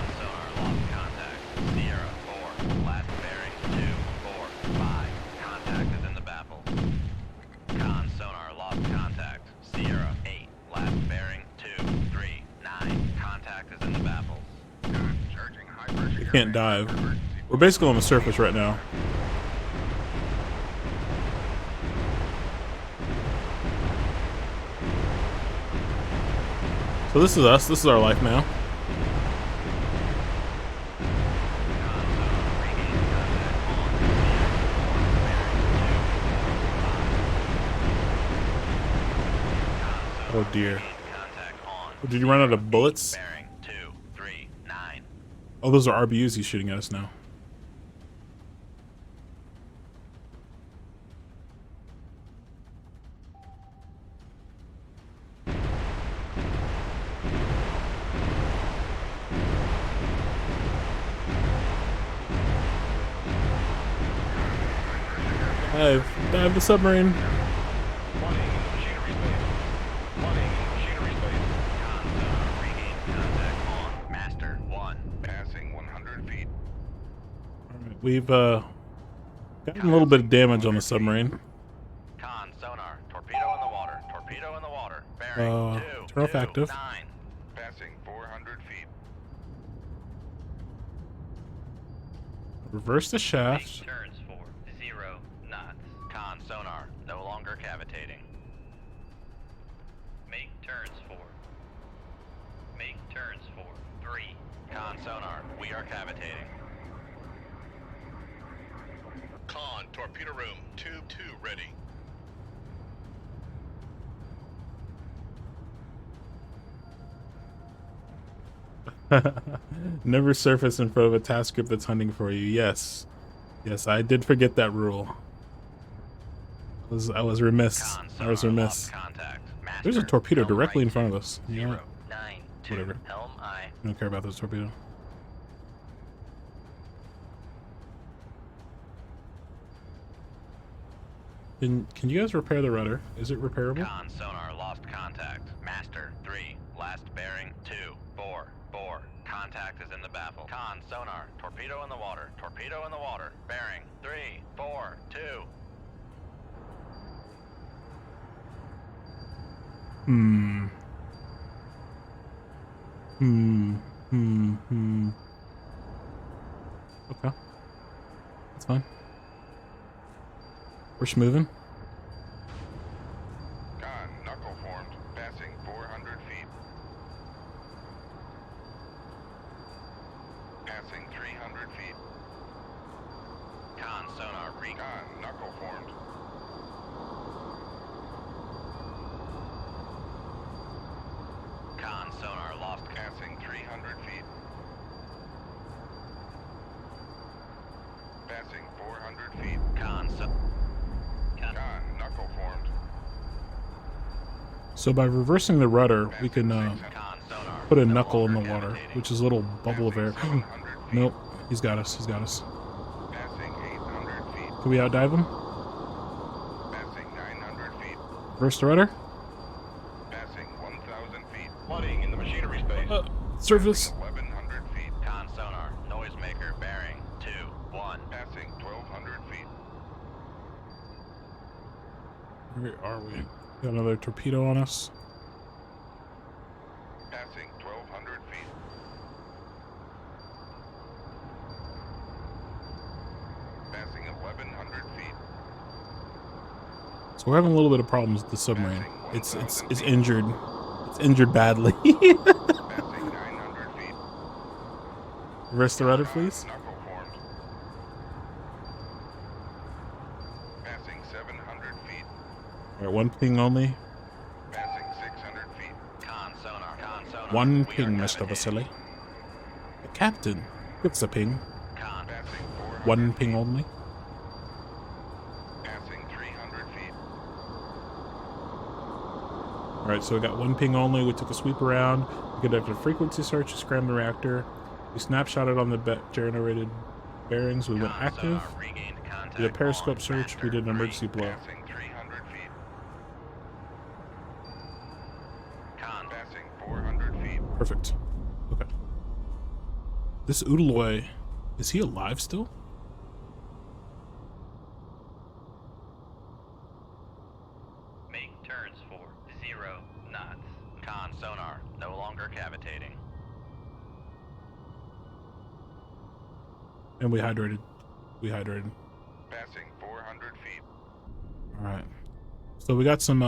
lost contact. Sierra 4. Last bearing 245. Contact is in the baffle. Con sonar lost contact. Sierra 8. Last bearing 239. Contact is in the baffle. Charging high pressure. We can't dive. We're basically on the surface right now. So this is us. This is our life now. Oh dear. Did you run out of bullets? Bearing 239. Oh, those are RBUs he's shooting at us now. Dive the submarine. Flooding in machinery space. Flooding in machinery space. Con sonar regained contact on Master 1. Passing 100 feet. Alright, we've gotten a little bit of damage on the submarine. Con sonar. Torpedo in the water. Torpedo in the water. Bearing 2. Turn off active. 9. Passing 400 feet. Reverse the Make shaft. turns for 0 knots. Con sonar. No longer cavitating. Make turns for. Make turns for 3. Con sonar. We are cavitating. Con, torpedo room, tube 2 ready. Never surface in front of a task group that's hunting for you. Yes. Yes, I did forget that rule. I was remiss. Con I was sonar remiss. lost contact. There's a Master, torpedo helm directly in right front of us. You know 0 what? 9 2. Whatever. Helm I. I don't care about this torpedo. Can you guys repair the rudder? Is it repairable? Con sonar lost contact. Master 3. Last bearing 244. Contact is in the baffle. Con sonar. Torpedo in the water. Torpedo in the water. Bearing 342. Okay. That's fine. We're moving. Con, knuckle formed, passing 400 feet. Passing 300 feet. Con sonar re. Con, knuckle formed. sonar lost. Passing 300 feet. Passing 400 feet. Con Knuckle formed. So by reversing the rudder, we can con sonar. put a no knuckle in the longer water, cavitating. which is a little bubble of air. Nope, he's got us. He's got us. Passing 800 feet. Can we outdive him? Passing 900 feet. Reverse the rudder. Passing 1,000 feet. Flooding in the machinery space. Surface. 1,100 feet. Con sonar. Noisemaker bearing 2-1. Passing 1,200 feet. Where are we? Got another torpedo on us. Passing 1,200 feet. Passing 1,100 feet. So we're having a little bit of problems with the submarine. It's injured. It's injured badly. Passing 900 feet. Reverse the rudder, please. Knuckle formed. Passing 700 feet. All right, one ping only. Passing 600 feet. Con sonar. Con sonar. One We are ping, Mr. cavitating. Vasily. Captain, it's a ping. Con. Passing 400 One feet. ping only. Passing 300 feet. All right, so we got one ping only. We took a sweep around. We conducted a frequency search to scram the reactor. We snapshotted on the generated bearings. We went Con active. sonar regained contact. Did a periscope on search. We master did an 3. emergency blow. Passing 300 feet. Con. Passing 400 feet. Perfect. Okay. This Udaloy, is he alive still? Make turns for 0 knots. Con sonar no longer cavitating. And we hydrated. We hydrated. Passing 400 feet. All right. So we got some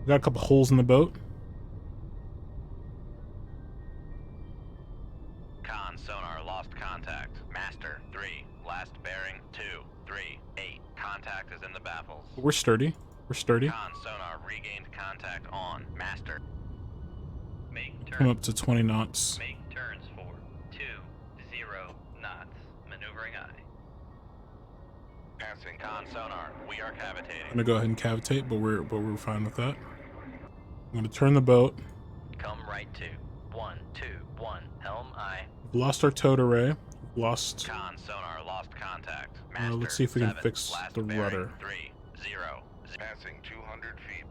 we got a couple holes in the boat. Con sonar lost contact. Master 3. Last bearing 238. Contact is in the baffles. We're sturdy. We're sturdy. Con sonar regained contact on master. Make turns. Come up to 20 knots. Make turns for 20 knots. Maneuvering eye. Passing Con sonar. We are I'm cavitating. gonna go ahead and cavitate, but we're fine with that. I'm gonna turn the boat. Come right to 121. Helm eye. We've lost our towed array. We've lost. Con sonar lost contact. Master Let's see if we can 7. fix Last the bearing rudder. 30. Passing 200 feet.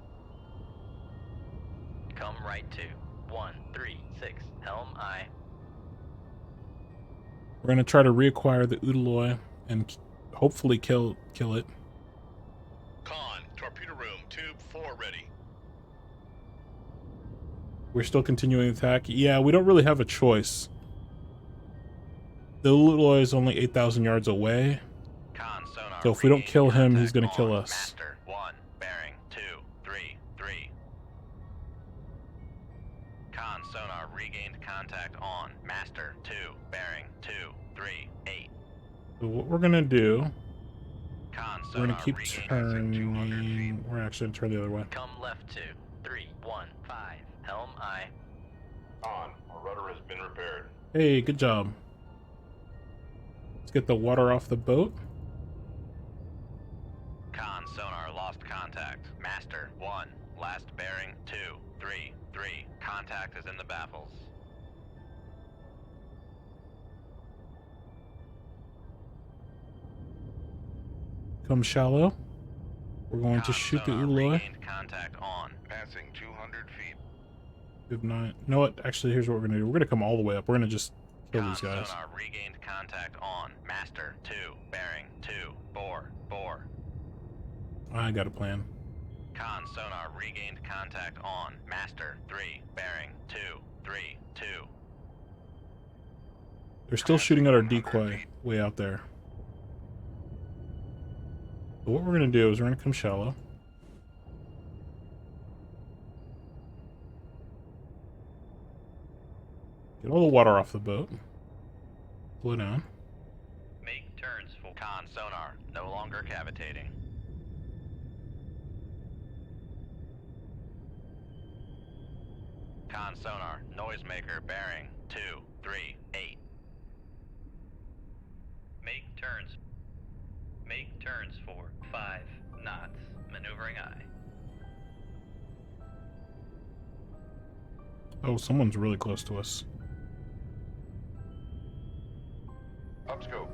Come right to 136. Helm eye. We're gonna try to reacquire the Udaloy and hopefully kill it. Con, torpedo room, tube 4 ready. We're still continuing the attack. Yeah, we don't really have a choice. The Udaloy is only 8,000 yards away. Con sonar. So if we don't regained kill him, he's contact gonna kill on us. Master 1. Bearing 233. Con sonar regained contact on Master 2. Bearing 238. So what we're gonna do, Con we're sonar gonna keep regained. turning. We're actually gonna turn the other way. Come left to 315. Helm eye. On. Our rudder has been repaired. Hey, good job. Let's get the water off the boat. Con sonar lost contact. Master 1. Last bearing 233. Contact is in the baffles. Come shallow. We're going to Con shoot the sonar Udaloy. regained contact on. Passing 200 feet. We have 9. You know what? Actually, here's what we're gonna do. We're gonna come all the way up. We're gonna just kill Con these guys. sonar regained contact on. Master 2. Bearing 244. I got a plan. Con sonar regained contact on. Master 3. Bearing 232. They're still shooting at our decoy way out there. So what we're gonna do is we're gonna come shallow. Get all the water off the boat. Slow down. Make turns for con sonar. No longer cavitating. Con sonar, noisemaker, bearing 238. Make turns. Make turns for 5 knots. Maneuvering eye. Oh, someone's really close to us. Upscope.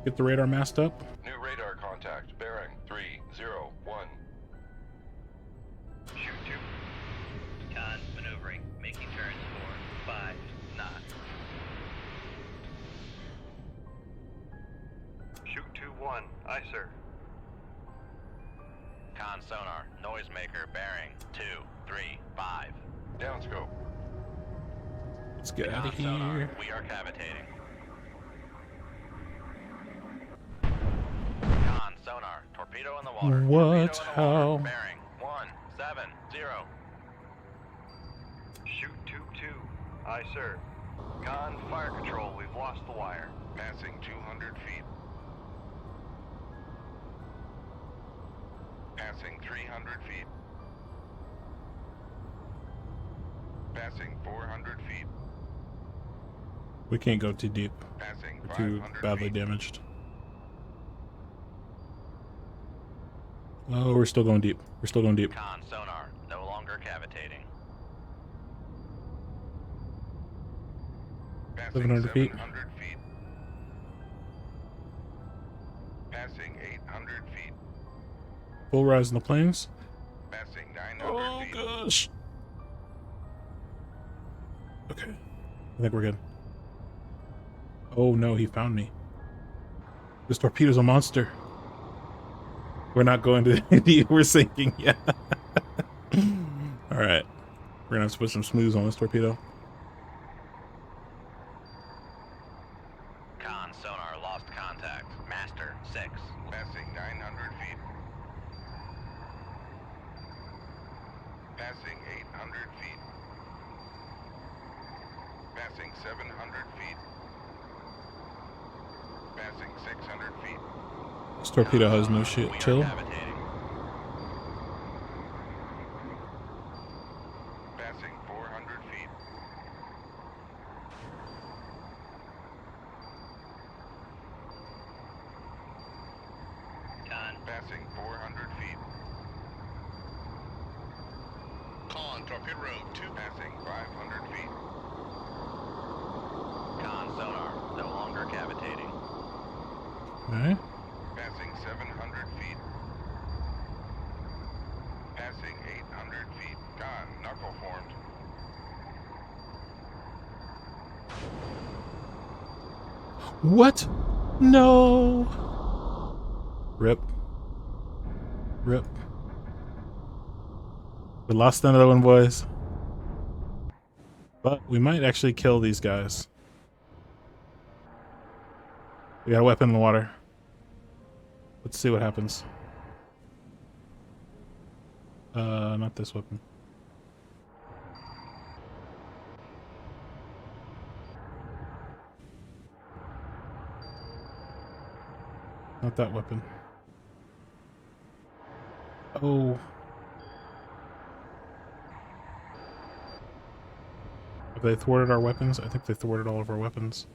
Get the radar mast up. New radar contact. Bearing 301. Shoot 2. Con maneuvering, making turns for 5 knots. Shoot 2-1. Aye, sir. Con sonar, noisemaker, bearing 235. Downscope. Let's get out of Con sonar, here. we are cavitating. Con sonar, torpedo in the water. What? Torpedo in the How? water. Bearing 170. Shoot 2-2. Aye, sir. Con fire control. We've lost the wire. Passing 200 feet. Passing 300 feet. Passing 400 feet. We can't go too deep. Passing We're too 500 badly feet. damaged. Oh, we're still going deep. We're still going deep. Con sonar, no longer cavitating. Passing 700 feet. 700 feet. Passing 800 feet. Full rise in the planes. Passing 900 Oh feet. gosh. Okay. I think we're good. Oh no, he found me. This torpedo's a monster. We're not going to we're sinking, yeah. Alright. We're gonna have to put some smooths on this torpedo. Con sonar, lost contact. Master 6. Passing 900 feet. Passing 800 feet. Passing 700 feet. Passing 600 feet. This torpedo has no shit. We are Chill. cavitating. Passing 400 feet. Con. Passing 400 feet. Con, torpedo room 2. Passing 500 feet. Con sonar, no longer cavitating. Okay. Passing 700 feet. Passing 800 feet. Con, knuckle formed. What? No. Rip. Rip. We lost another one, boys. But we might actually kill these guys. We got a weapon in the water. Let's see what happens. Not this weapon. Not that weapon. Oh. Have they thwarted our weapons? I think they thwarted all of our weapons.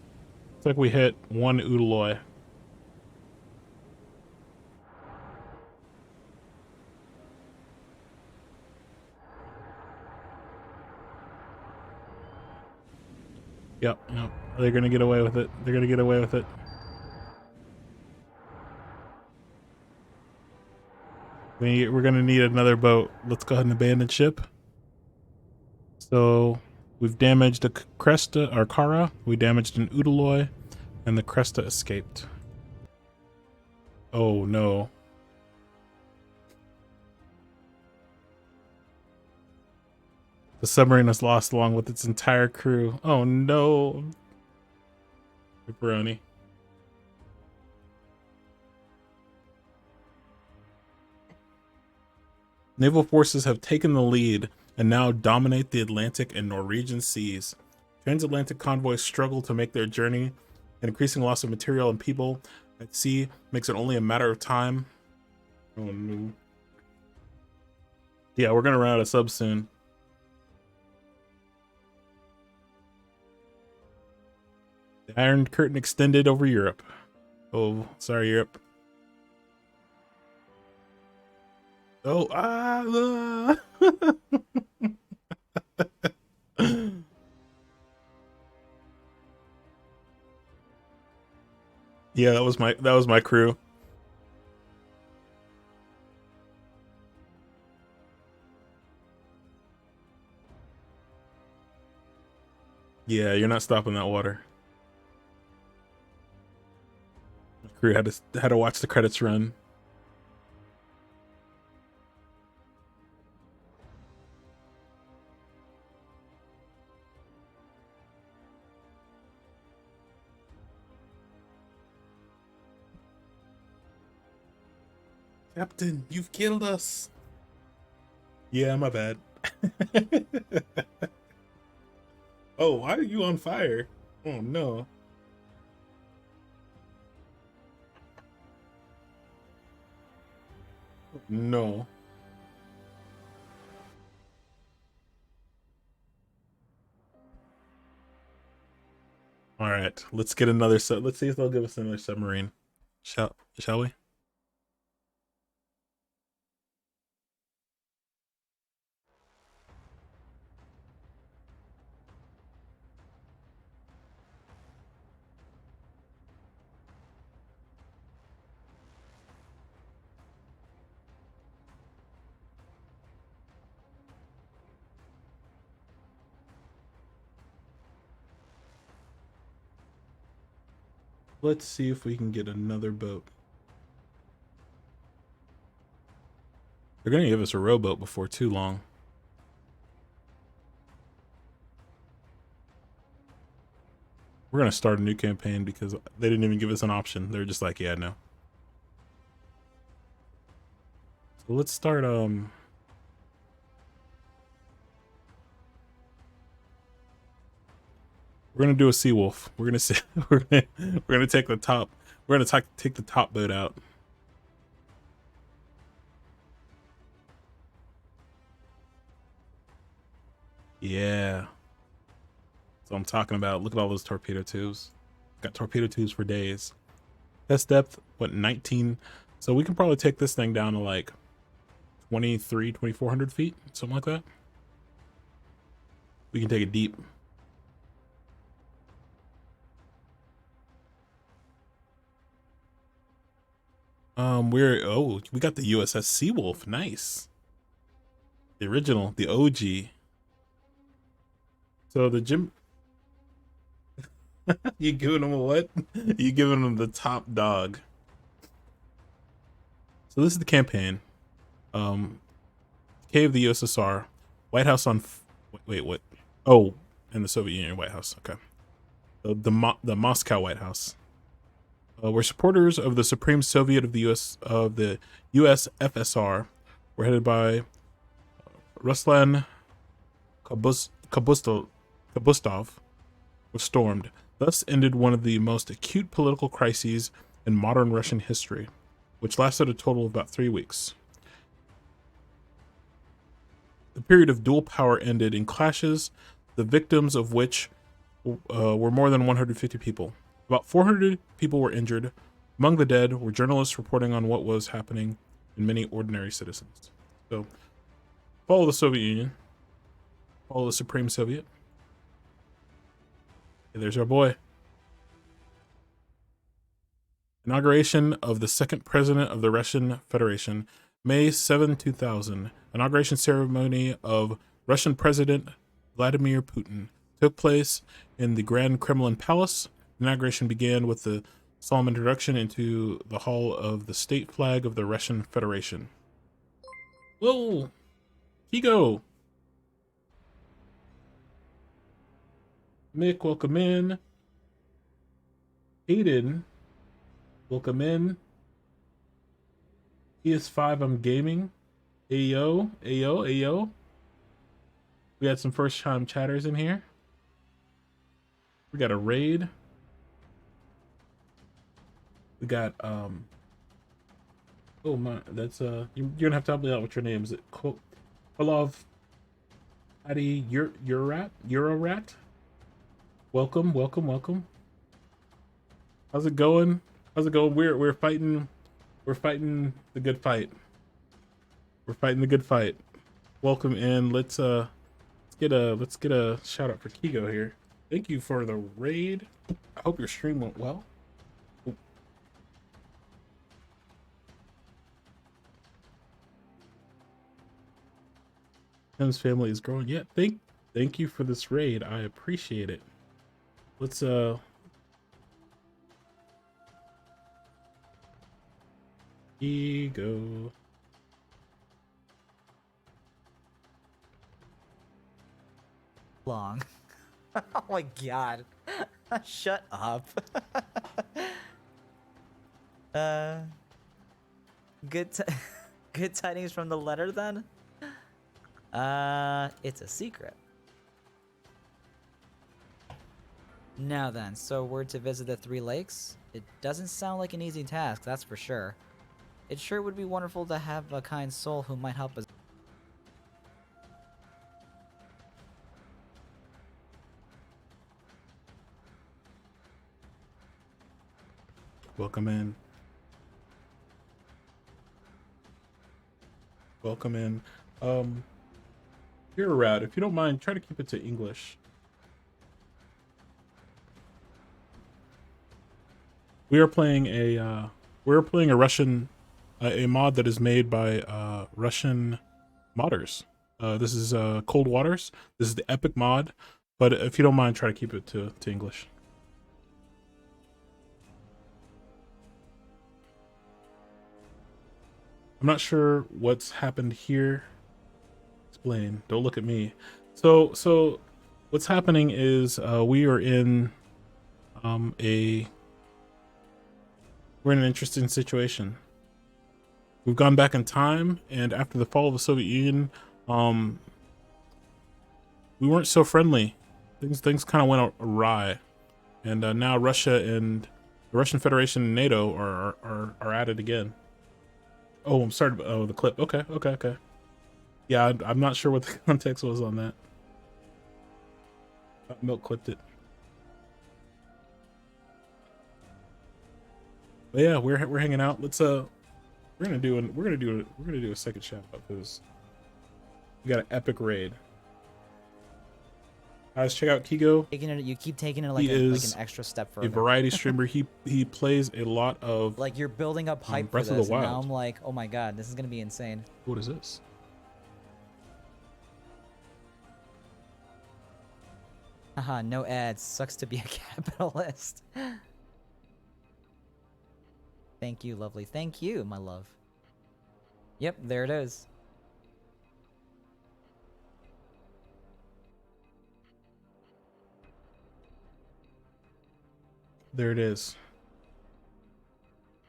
It's like we hit one Udaloy. Yep, yep. They're gonna get away with it. They're gonna get away with it. We're gonna need another boat. Let's go ahead and abandon ship. So we've damaged a Cresta or Kara. We damaged an Udaloy, and the Cresta escaped. Oh no. The submarine was lost along with its entire crew. Oh no. Pepperoni. Naval forces have taken the lead and now dominate the Atlantic and Norwegian seas. Transatlantic convoys struggle to make their journey. An increasing loss of material and people at sea makes it only a matter of time. Oh no. Yeah, we're gonna run out of subs soon. The Iron Curtain extended over Europe. Oh, sorry, Europe. Oh, yeah, that was my crew. Yeah, you're not stopping that water. The crew had to watch the credits run. Captain, you've killed us. Yeah, my bad. Oh, why are you on fire? Oh no. No. All right, let's get another let's see if they'll give us another submarine. Shall we? Let's see if we can get another boat. They're gonna give us a rowboat before too long. We're gonna start a new campaign because they didn't even give us an option. They're just like, yeah, no. So let's start we're gonna do a Seawolf. We're gonna see we're gonna take the top. We're gonna take the top boat out. Yeah. So I'm talking about. Look at all those torpedo tubes. Got torpedo tubes for days. Test depth, what, 19? So we can probably take this thing down to like 2,400 feet, something like that. We can take it deep. We got the USS Seawolf. Nice. The original, the OG. So the Jim, you giving him a what? You giving him the top dog. So this is the campaign. Cave of the USSR, White House on. Wait, what? Oh, in the Soviet Union White House. Okay. The Moscow White House. We're supporters of the Supreme Soviet of the USFSR. We're headed by Ruslan Kabustov. Was stormed. Thus ended one of the most acute political crises in modern Russian history, which lasted a total of about 3 weeks. The period of dual power ended in clashes, the victims of which were more than 150 people. About 400 people were injured. Among the dead were journalists reporting on what was happening and many ordinary citizens. So, follow the Soviet Union. Follow the Supreme Soviet. Hey, there's our boy. Inauguration of the second president of the Russian Federation, May 7, 2000. Inauguration ceremony of Russian President Vladimir Putin took place in the Grand Kremlin Palace. Inauguration began with the solemn introduction into the hall of the state flag of the Russian Federation. Whoa! Kigo! Mick, welcome in. Aiden, welcome in. PS5, I'm gaming. Ayo, ayo, ayo. We had some first time chatters in here. We got a raid. We got oh my, that's you're gonna have to help me out with your name. Is it Kolov Adi Eurorat? Welcome, welcome, welcome. How's it going? How's it going? We're fighting the good fight. We're fighting the good fight. Welcome in. Let's get a shout out for Kigo here. Thank you for the raid. I hope your stream went well. Tim's family is growing. Yeah, thank you for this raid. I appreciate it. Let's Ego. Long. Oh my god. Shut up. Good good tidings from the letter then? It's a secret. Now then, so we're to visit the 3 lakes? It doesn't sound like an easy task, that's for sure. It sure would be wonderful to have a kind soul who might help us. Welcome in. Welcome in. You're around. If you don't mind, try to keep it to English. We are playing a Russian a mod that is made by Russian modders. This is Coldwaters. This is the epic mod, but if you don't mind, try to keep it to English. I'm not sure what's happened here. Explain. Don't look at me. So what's happening is we are in we're in an interesting situation. We've gone back in time, and after the fall of the Soviet Union, we weren't so friendly. Things kind of went awry, and now Russia and the Russian Federation and NATO are at it again. Oh, I'm sorry. Oh, the clip. Okay. Yeah, I'm not sure what the context was on that. Milk clipped it. But yeah, we're hanging out. Let's we're gonna do a second shout out because we got an epic raid. Guys, check out Kigo. You keep taking it like an extra step further. A variety streamer. He plays a lot of like you're building up hype Breath for of the this, and now Wild. I'm like, oh my god, this is gonna be insane. What is this? Haha, no ads. Sucks to be a capitalist. Thank you, lovely. Thank you, my love. Yep, there it is. There it is.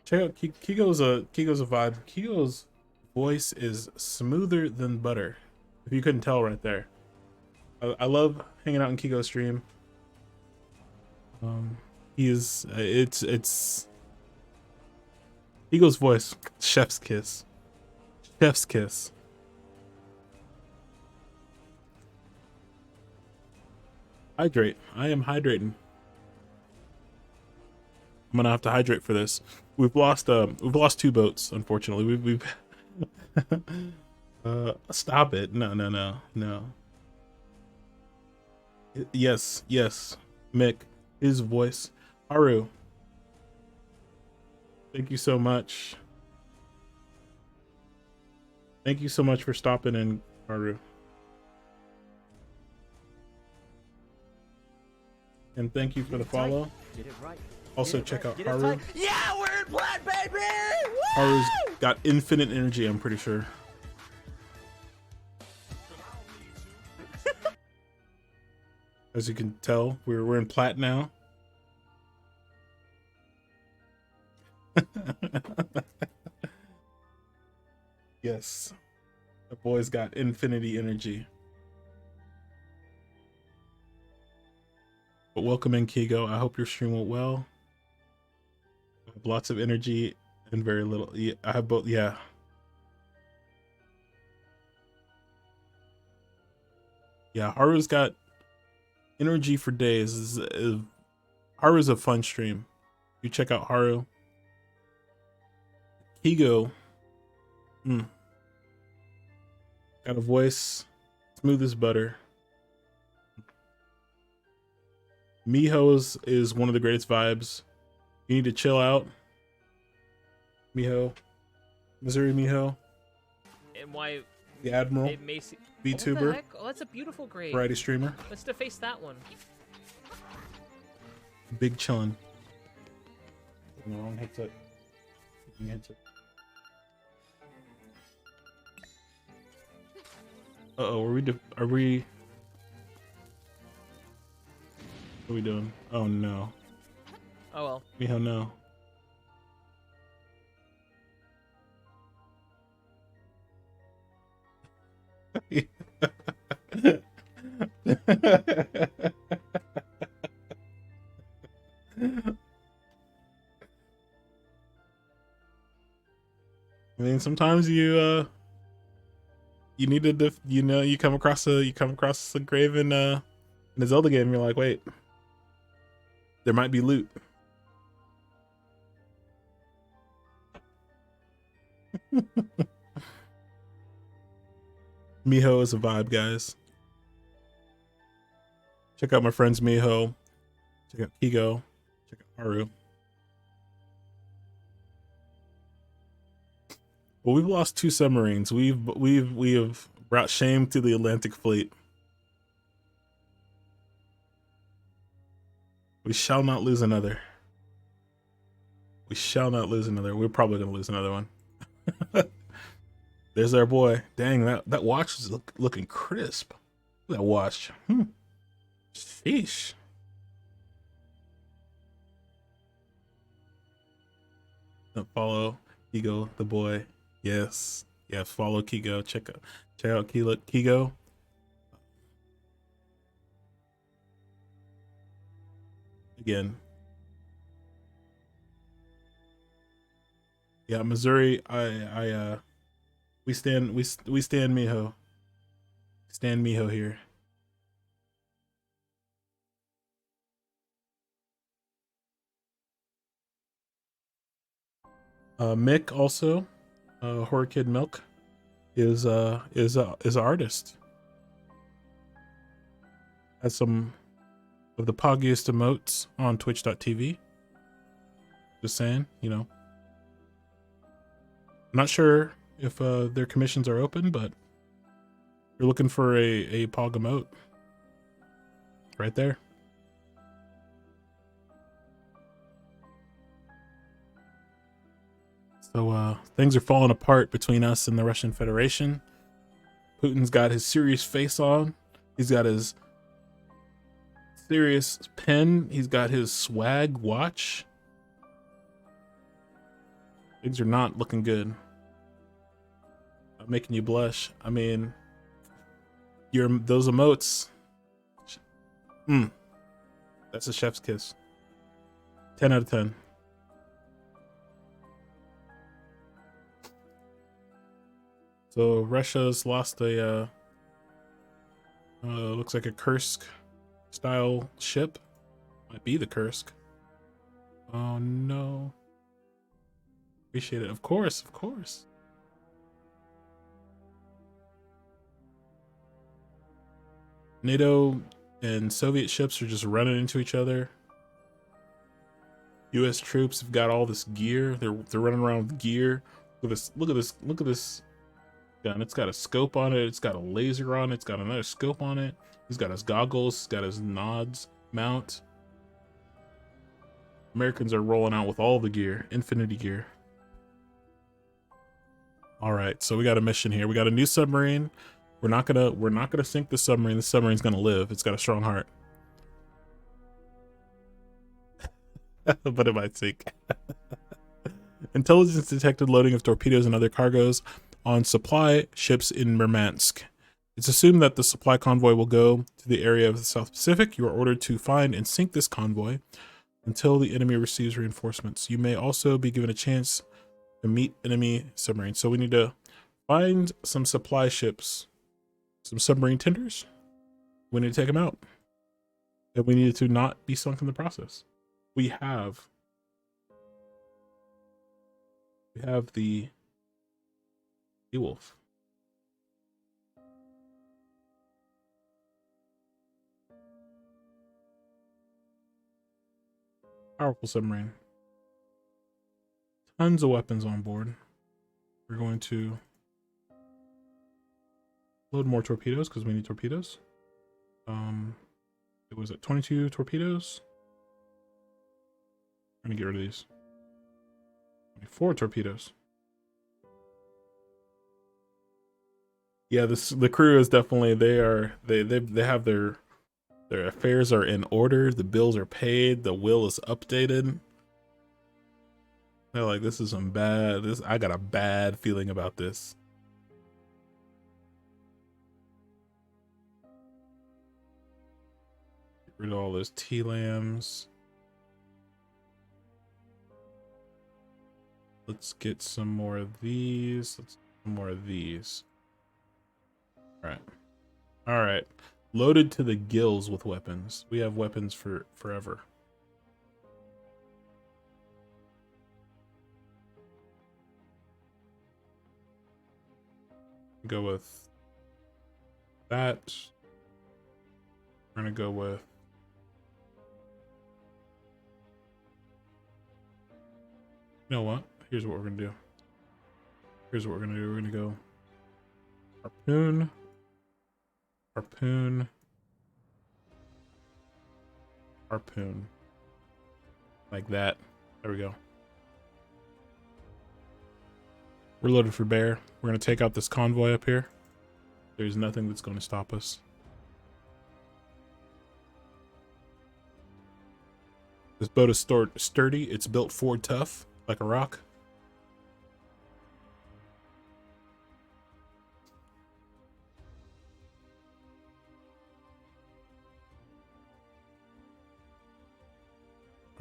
Check out Kigo's a vibe. Kigo's voice is smoother than butter. If you couldn't tell right there. I love hanging out in Kigo's stream. He is it's Kigo's voice, chef's kiss. Chef's kiss. Hydrate. I am hydrating. I'm gonna have to hydrate for this. We've lost 2 boats, unfortunately. We've stop it. No. Yes. Mick, his voice. Haru. Thank you so much. Thank you so much for stopping in, Haru. And thank you for the follow. Get it right. Also check out Haru. Yeah, we're in blood, baby! Woo! Haru's got infinite energy, I'm pretty sure. As you can tell, we're in plat now. Yes. The boy's got infinity energy. But welcome in, Kigo. I hope your stream went well. I have lots of energy and very little. Yeah, I have both. Yeah. Yeah, Haru's got energy for days. Haru's a fun stream. You check out Haru. Higo. Got a voice smooth as butter. Miho's is one of the greatest vibes. You need to chill out. Miho. Missouri Miho. And why? The Admiral. It may see. VTuber. What the heck? Oh, that's a beautiful grade. Variety streamer. Let's deface that one. Big chillin'. No, wrong headset. Headset. Uh-oh, are we what are we doing? Oh no. Oh well. Miho, no. I mean, sometimes you need to you come across a grave in a Zelda game and you're like, wait, there might be loot. Miho is a vibe, guys. Check out my friends Miho. Check out Kigo. Check out Haru. Well, we've lost 2 submarines. We have brought shame to the Atlantic Fleet. We shall not lose another. We shall not lose another. We're probably gonna lose another one. There's our boy. Dang, that watch is looking crisp. Look at that watch. Sheesh. Follow Kigo, the boy. Yes. Yeah, follow Kigo. Check out Kigo. Again. Yeah, Missouri, we stand Miho. Stand Miho here. Mick also, Horror Kid Milk, is an artist. Has some of the poggiest emotes on Twitch.tv. Just saying, you know. I'm not sure if their commissions are open, but if you're looking for a pog emote, right there. So things are falling apart between us and the Russian Federation. Putin's got his serious face on. He's got his serious pen. He's got his swag watch. Things are not looking good. I'm making you blush. I mean, those emotes. That's a chef's kiss. 10 out of 10. So Russia's lost a looks like a Kursk style ship. Might be the Kursk. Oh no. Appreciate it. Of course, of course. NATO and Soviet ships are just running into each other. US troops have got all this gear. They're running around with gear. Look at this gun. It's got a scope on it. It's got a laser on it. It's got another scope on it. He's got his goggles. He's got his nods mount. Americans are rolling out with all the gear, infinity gear. All right, so we got a mission here. We got a new submarine. We're not gonna sink the submarine. The submarine's gonna live. It's got a strong heart. But it might sink. Intelligence detected loading of torpedoes and other cargoes on supply ships in Murmansk. It's assumed that the supply convoy will go to the area of the South Pacific. You are ordered to find and sink this convoy until the enemy receives reinforcements. You may also be given a chance to meet enemy submarines. So we need to find some supply ships, some submarine tenders. We need to take them out. And we need to not be sunk in the process. We have We have the Wolf. Powerful submarine. Tons of weapons on board. We're going to load more torpedoes because we need torpedoes. It was at 22 torpedoes. I'm gonna get rid of these. 24 torpedoes. Yeah, the crew is definitely they have their affairs are in order. The bills are paid. The will is updated. They're like, this is some bad. I got a bad feeling about this. Get rid of all those T-lambs. Let's get some more of these. Let's get some more of these. All right. All right. Loaded to the gills with weapons. We have weapons for forever. Go with that. We're gonna go with you know what? Here's what we're gonna do. Here's what we're gonna do. We're gonna go harpoon, harpoon, harpoon. Like that. There we go. We're loaded for bear. We're going to take out this convoy up here. There's nothing that's going to stop us. This boat is sturdy. It's built Ford tough, like a rock.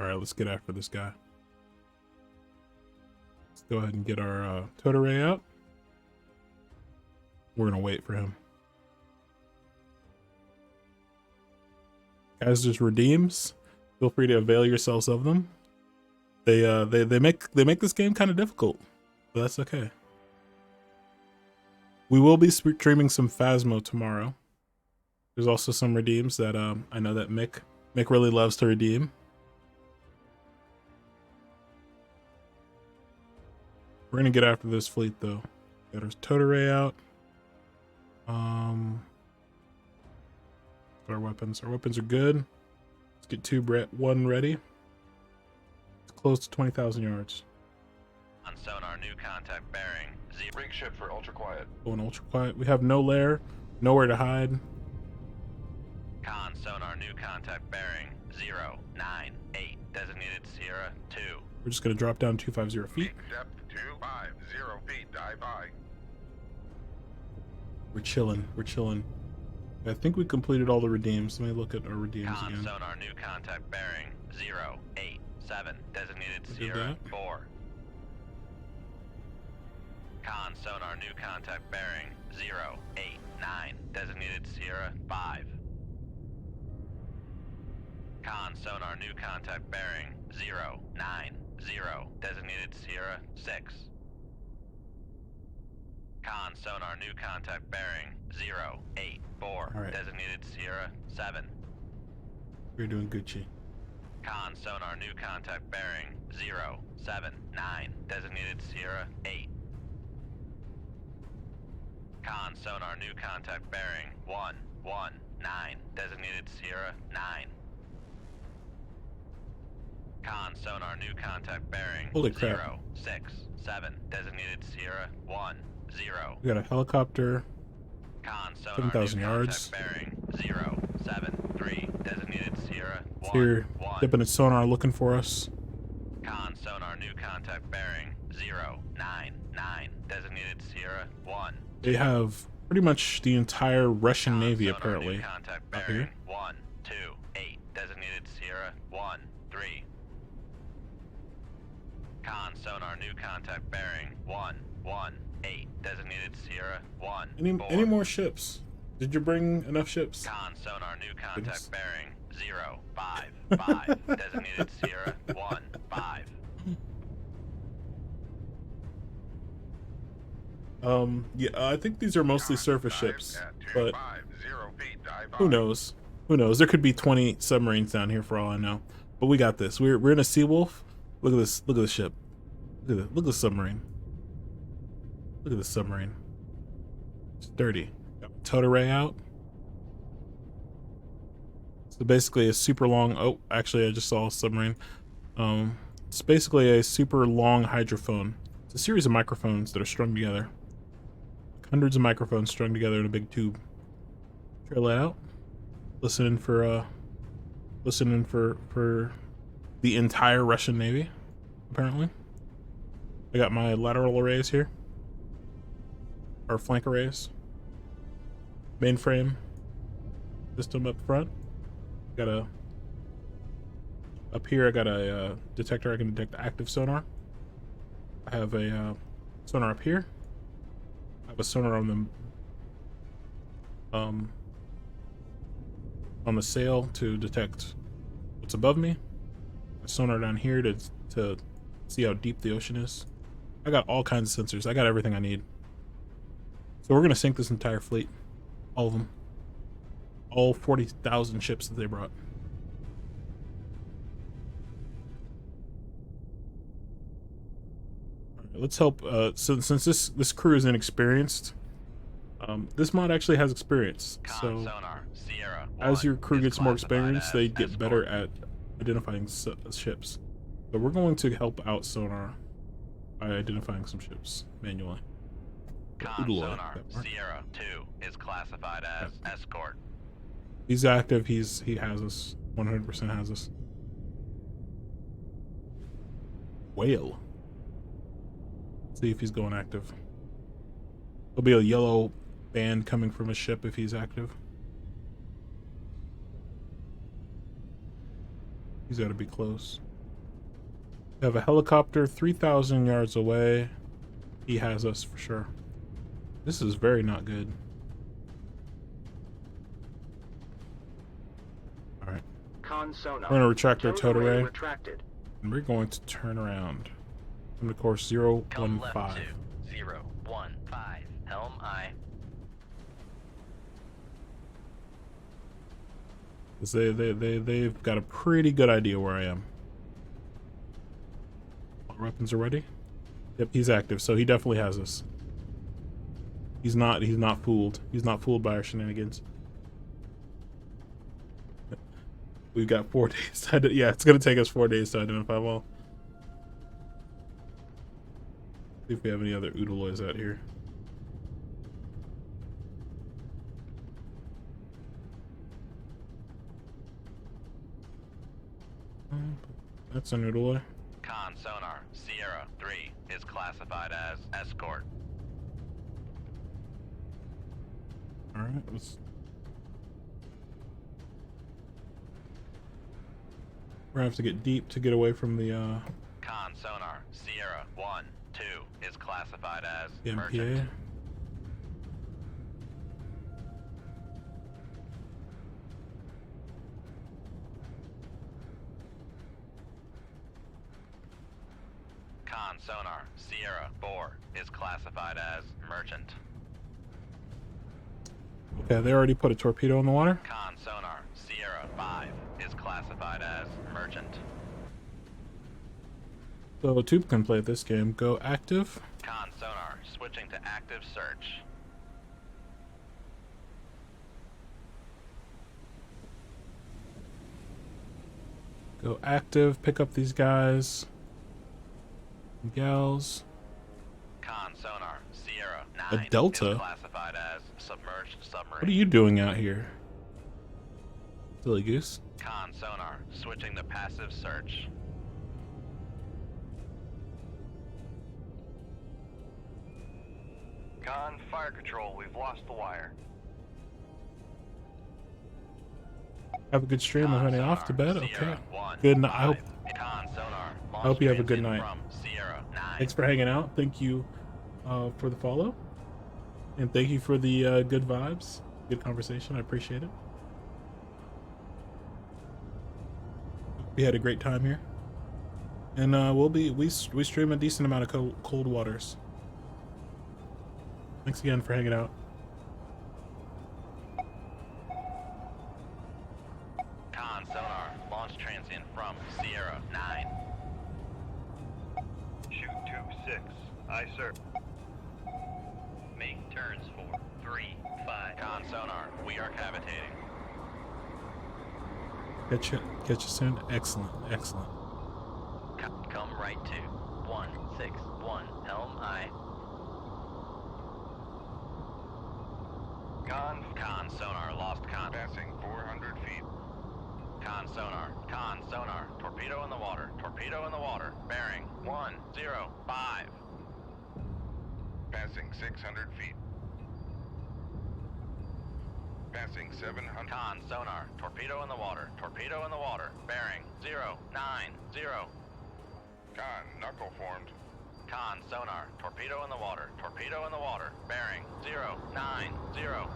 All right, let's get after this guy. Let's go ahead and get our tow ray out. We're gonna wait for him. Guys, there's redeems. Feel free to avail yourselves of them. They make this game kind of difficult, but that's okay. We will be streaming some Phasmo tomorrow. There's also some redeems that I know that Mick really loves to redeem. We're gonna get after this fleet though. Got our tow ray out. Our weapons. Our weapons are good. Let's get one ready. It's close to 20,000 yards. On sonar, new contact bearing. Rig ship for ultra quiet. Going ultra quiet. We have no lair, nowhere to hide. Con sonar, new contact bearing 098. Designated Sierra 2. We're just gonna drop down 250 feet. Depth 250 feet. Dive by. We're chilling. We're chilling. I think we completed all the redeems. Let me look at our redeems Con again. sonar, new contact bearing 087. Designated Sierra 4. Con sonar, new contact bearing 089. Designated Sierra 5. Con sonar, new contact bearing 090. Designated Sierra 6. Con sonar, new contact bearing 084. All right. Designated Sierra 7. We're doing Gucci. Con sonar, new contact bearing 079. Designated Sierra 8. Con sonar, new contact bearing 119. Designated Sierra 9. Con sonar, new contact bearing Holy crap. 067. Designated Sierra 10. We got a helicopter. Con sonar, 7,000 new yards. contact bearing 073. Designated Sierra It's 1. here, dipping its sonar, looking for us. Con sonar, new contact bearing 099. Designated Sierra 1. They have pretty much the entire Russian Navy Sonar, apparently new contact out bearing here. 128. Designated Sierra 13. Con sonar, new contact bearing 118. Designated Sierra 1. Any more ships? Did you bring enough ships? Con sonar, new contact Goodness. bearing 055. Designated Sierra 15. Yeah, I think these are mostly surface ships, but who knows? Who knows? There could be 20 submarines down here for all I know. But we got this. We're in a Seawolf. Look at this. Look at the ship. Look at the submarine. Look at the submarine. It's dirty. Got my tow array out. So basically a super long. Oh, actually, I just saw a submarine. It's basically a super long hydrophone. It's a series of microphones that are strung together. Hundreds of microphones strung together in a big tube. Trail it out. Listening for the entire Russian Navy, apparently. I got my lateral arrays here. Or flank arrays. Mainframe system up front. Up here I got a detector. I can detect active sonar. I have a sonar up here. I have a sonar on the sail to detect what's above me. A sonar down here to see how deep the ocean is. I got all kinds of sensors. I got everything I need. So we're gonna sink this entire fleet. All of them. All 40,000 ships that they brought. Alright, let's help, since this crew is inexperienced, this mod actually has experience, so as your crew gets more experience, they get better at identifying ships. So we're going to help out sonar by identifying some ships manually. Sonar Sierra 2 is classified as escort. He's active. He has us. 100% has us. Whale. Let's see if he's going active. There'll be a yellow band coming from a ship if he's active. He's got to be close. We have a helicopter 3,000 yards away. He has us for sure. This is very not good. Alright. We're going to retract our tow array. And we're going to turn around. And of course 015. 015. Helm I. They've got a pretty good idea where I am. All weapons are ready. Yep, he's active, so he definitely has us. He's not fooled. He's not fooled by our shenanigans. We've got 4 days. Yeah, it's gonna take us 4 days to identify well. See if we have any other Oodaloys out here. That's an Oodaloy. Con sonar Sierra 3 is classified as escort. Alright, let's... We're gonna have to get deep to get away from the Con sonar Sierra 1, 2 is classified as the MPA. merchant. Con sonar Sierra 4 is classified as merchant. Okay, they already put a torpedo in the water. Con sonar Sierra 5 is classified as merchant. So Tube can play this game. Go active. Con sonar switching to active search. Go active. Pick up these guys. And gals. Con sonar Sierra 9 A Delta? is classified as submerged submarine. What are you doing out here? Silly goose. Con sonar switching to passive search. Con, fire control, we've lost the wire. Have a good stream. I'm heading off to bed. Okay. Good night. I hope you have a good night. Thanks for hanging out. Thank you for the follow. And thank you for the good vibes. Good conversation. I appreciate it. We had a great time here. And we stream a decent amount of Coldwaters. Thanks again for hanging out. Con sonar, launch transient from Sierra 9. Shoot tube 6. Aye, sir. Make turns for 3, 5. Con sonar, we are cavitating. Catch you soon. Excellent, excellent. Come right to 161 helm aye. Con sonar lost contact. Passing 400 feet. Con sonar, torpedo in the water, bearing 105. Passing 600 feet. Passing 700. Con sonar, torpedo in the water, bearing 090. Con, knuckle formed. Con sonar, torpedo in the water, bearing 090.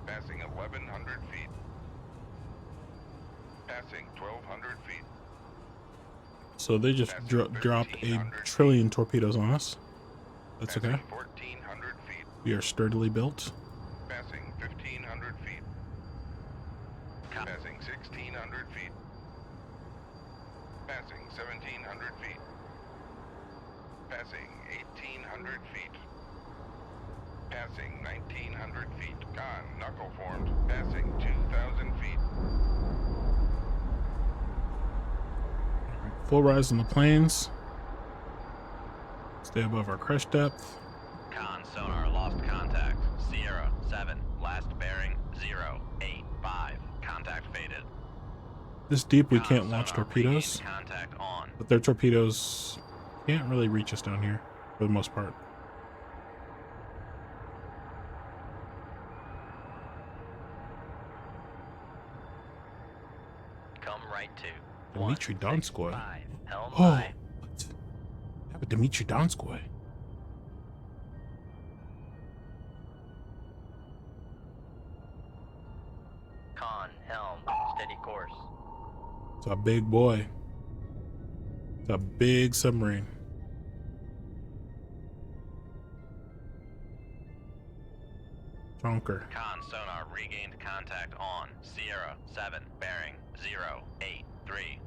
Passing 1100 feet. Passing 1200 feet. So they just dropped a trillion torpedoes on us. That's okay. 1400 feet. We are sturdily built. Passing 1500 feet. Passing 1600 feet. Passing 1700 feet. Passing 1800 feet. Passing 1900 feet. Con, knuckle formed. Passing 2000 feet. Full rise on the planes. Stay above our crash depth. Con sonar lost contact. Sierra 7, last bearing 085. Contact faded. This deep we Con can't launch sonar torpedoes, regained contact on. but their torpedoes can't really reach us down here for the most part. Come right to Dmitry Donskoy. 165 helm Oh, aye. what? Have a Dmitry Donskoy. Con helm, steady course. It's a big boy. It's a big submarine. Chonker. Con sonar regained contact on Sierra 7, bearing 083.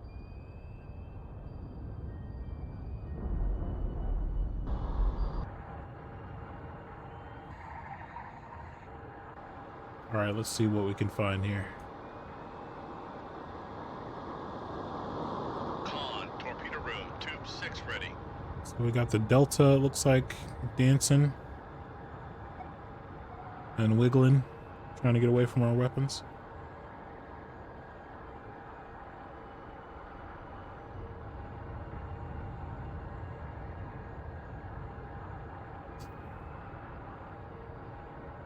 All right, let's see what we can find here. Con, torpedo room, tube 6 ready. So we got the Delta, it looks like, dancing and wiggling, trying to get away from our weapons.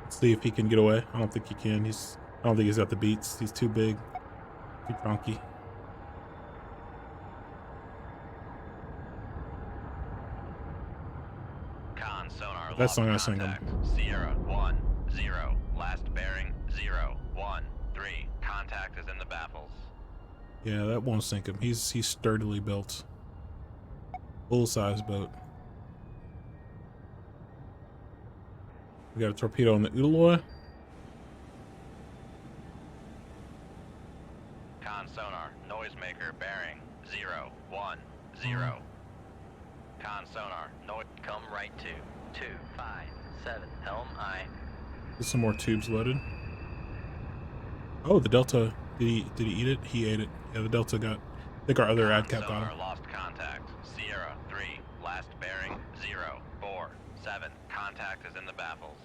Let's see if he can get away. I don't think he can. I don't think he's got the beats. He's too big, too chunky. Con sonar That's lost not gonna sink him. contact. Sierra 10, last bearing 013. Contact is in the baffles. Yeah, that won't sink him. He's sturdily built. Full-size boat. We got a torpedo on the Udaloy. Con sonar, noisemaker bearing 010. Con sonar, come right to 257 helm aye. There's some more tubes loaded. Oh, the Delta. Did he eat it? He ate it. Yeah, the Delta got. I think our other ad cap got Sonar him. lost contact. Sierra 3, last bearing 047. Contact is in the baffles.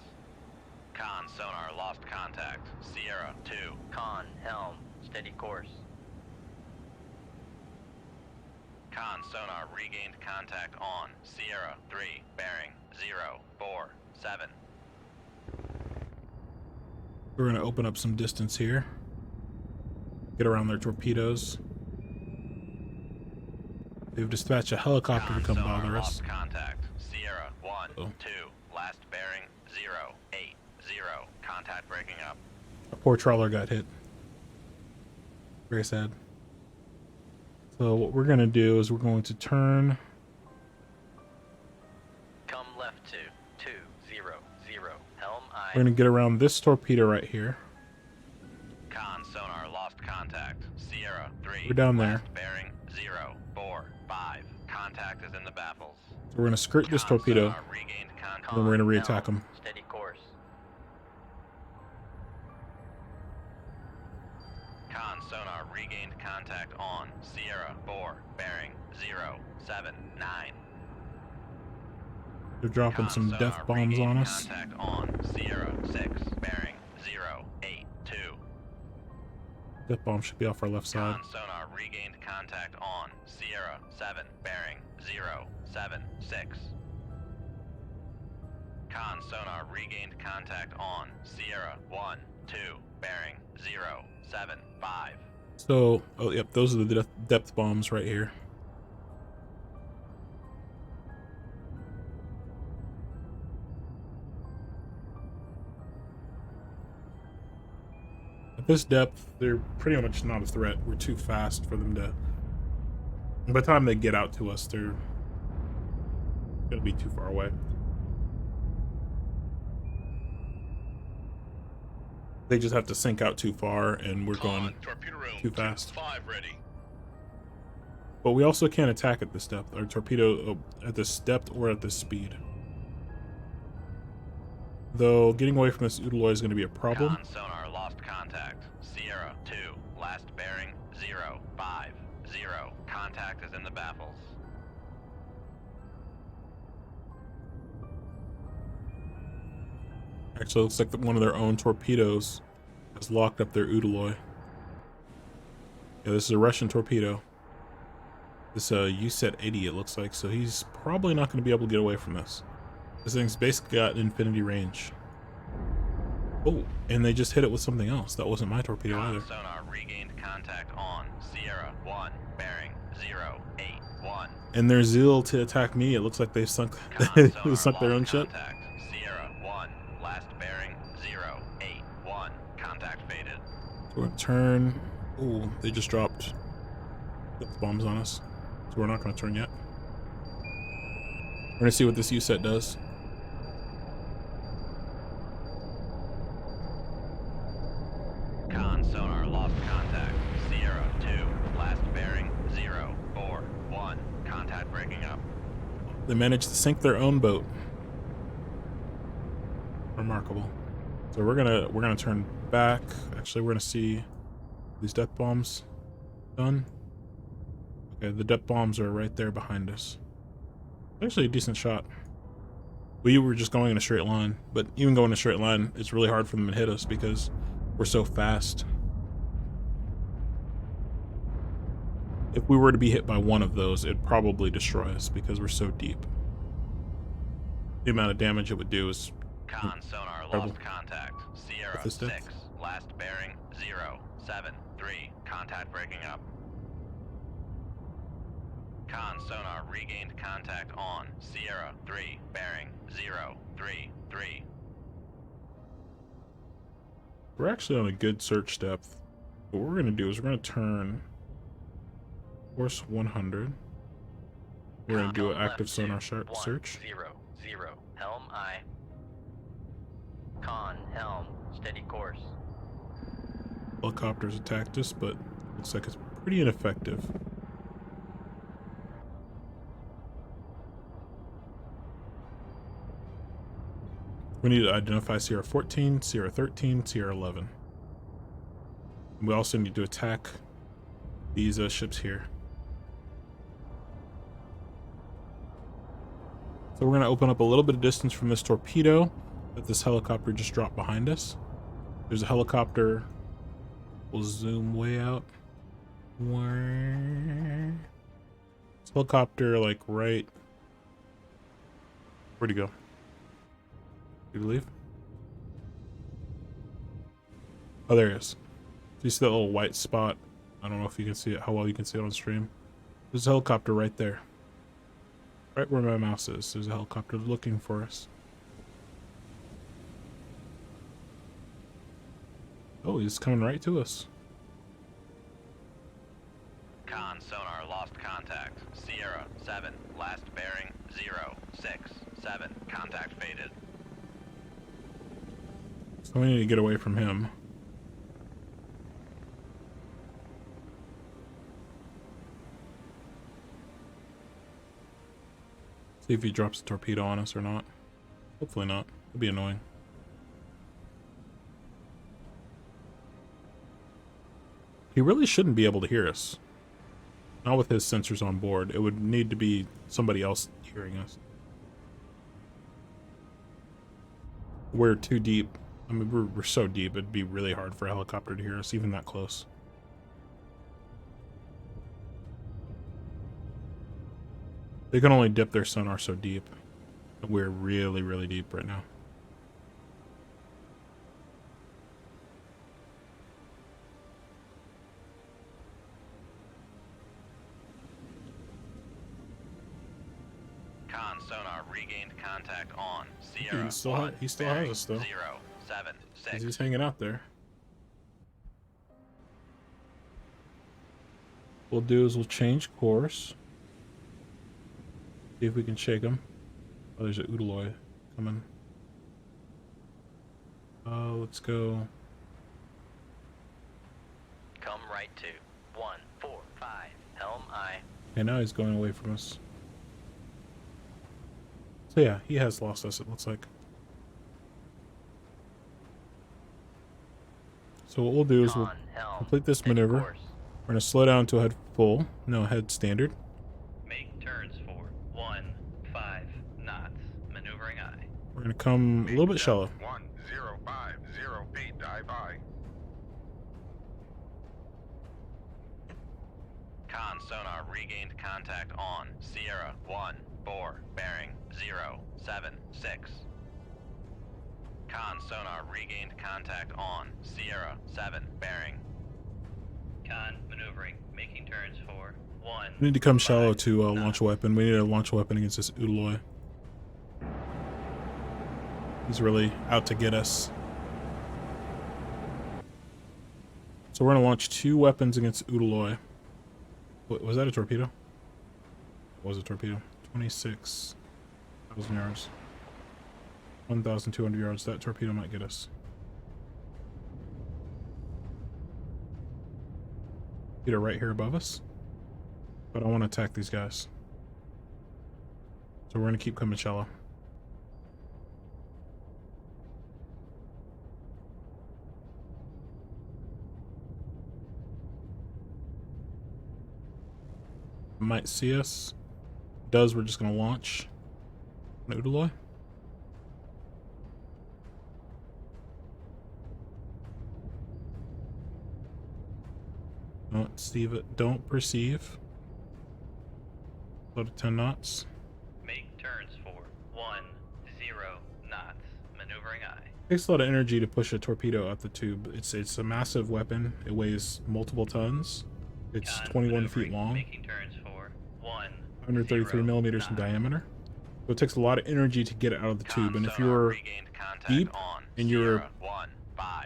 Con sonar lost contact. Sierra 2. Con helm, steady course. Con sonar regained contact on Sierra 3, bearing 047. We're gonna open up some distance here. Get around their torpedoes. They've dispatched a helicopter to come Sonar bother us. lost contact. Sierra 1, Oh. 2. Last bearing 080. Contact breaking up. A poor trawler got hit. Very sad. So what we're gonna do is we're going to turn. Come left to 20. We're gonna get around this torpedo right here. Con sonar lost contact. Sierra 3. We're down there. Last bearing 0, 4, 5. Contact is in the baffles. So we're gonna skirt this Con torpedo, sonar regained contact. and then we're gonna reattack him. Steady course. Con sonar regained contact on Sierra 4, bearing 0, 7, 9. They're dropping some death bombs on us. Contact on Sierra 6, bearing 0, 8, 2. Death bomb should be off our left side. Con sonar regained contact on Sierra 7, bearing 0, 7, 6. Con sonar regained contact on Sierra 1, 2, bearing 0, 7, 5. So, oh yep, those are the depth bombs right here. At this depth, they're pretty much not a threat. We're too fast for them to... By the time they get out to us, they're gonna be too far away. They just have to sink out too far, and we're going too fast. 5 ready. But we also can't attack at this depth. Our torpedo at this depth or at this speed. Though getting away from this Udaloy is going to be a problem. Con sonar lost contact. Sierra 2, last bearing 0, 5, 0. Contact is in the baffles. Actually, it looks like one of their own torpedoes has locked up their Udaloy. Yeah, this is a Russian torpedo. This USET 80 it looks like, so he's probably not going to be able to get away from this. This thing's basically got infinity range. Oh, and they just hit it with something else. That wasn't my torpedo either. Sonar regained contact on Sierra 1, bearing 0, 8, 1. And their zeal to attack me, it looks like they've sunk, they sunk their own ship. Sierra 1, last bearing 0, 8, 1. Contact faded. So we're gonna turn. Oh, they just dropped bombs on us. So we're not gonna turn yet. We're gonna see what this USET does. Con sonar lost contact. Sierra 2, last bearing 0, 4, 1. Contact breaking up. They managed to sink their own boat. Remarkable. So we're gonna turn back. Actually, we're gonna see these death bombs done. Okay, the death bombs are right there behind us. Actually, a decent shot. We were just going in a straight line, but even going in a straight line, it's really hard for them to hit us because we're so fast. If we were to be hit by one of those, it'd probably destroy us because we're so deep. The amount of damage it would do is Con sonar lost contact. Sierra 6, last bearing 0, 7, 3. Contact breaking up. Con sonar regained contact on Sierra 3, bearing 0, 3, 3. We're actually on a good search depth. What we're going to do is we're going to turn course 100. We're going to do an active sonar search. 0, 0. Helm I. Con, helm, steady course. Helicopters attacked us, but looks like it's pretty ineffective. We need to identify Sierra 14, Sierra 13, Sierra 11. And we also need to attack these ships here. So we're going to open up a little bit of distance from this torpedo that this helicopter just dropped behind us. There's a helicopter. We'll zoom way out. This helicopter, like, right... Where'd he go? Did he leave? Oh, there he is. So you see that little white spot? I don't know if you can see it, how well you can see it on stream. There's a helicopter right there. Right where my mouse is. There's a helicopter looking for us. Oh, he's coming right to us. Con sonar lost contact. Sierra 7, last bearing 0, 6, 7. Contact faded. So we need to get away from him. See if he drops a torpedo on us or not. Hopefully not. It'd be annoying. He really shouldn't be able to hear us. Not with his sensors on board. It would need to be somebody else hearing us. We're too deep. I mean, we're so deep, it'd be really hard for a helicopter to hear us, even that close. They can only dip their sonar so deep. We're really, really deep right now. Con sonar regained contact on Sierra. He still has us though. 076. He's hanging out there. What we'll do is we'll change course. See if we can shake him. Oh, there's an Oodaloy coming. Let's go. Come right to 145. Helm I. Okay, now he's going away from us. So yeah, he has lost us, it looks like. So what we'll do is we'll complete this maneuver. We're going to slow down to a head full. No, head standard. Make turns for 15 knots. Maneuvering I. We're going to come a little bit shallow. 1050 feet, dive by. Con sonar regained contact on Sierra 14 bearing 076. Con sonar regained contact on Sierra 7 bearing. Con maneuvering, making turns for 1. We need to come shallow to launch a weapon. We need a launch weapon against this Oodaloy. He's really out to get us. So we're going to launch 2 weapons against Oodaloy. Was that a torpedo? It was a torpedo. 26,000 yards. 1,200 yards. That torpedo might get us. Get it right here above us. But I want to attack these guys. So we're going to keep coming shallow. Might see us. Does, we're just going to launch an Oodaloy. Don't see it. Don't perceive. Load to 10 knots. Make turns for 10 knots. Maneuvering I. Takes a lot of energy to push a torpedo out the tube. It's a massive weapon. It weighs multiple tons. It's 21 feet long. Making turns for 133 millimeters in diameter. So it takes a lot of energy to get it out of the tube. And if you're deep and you're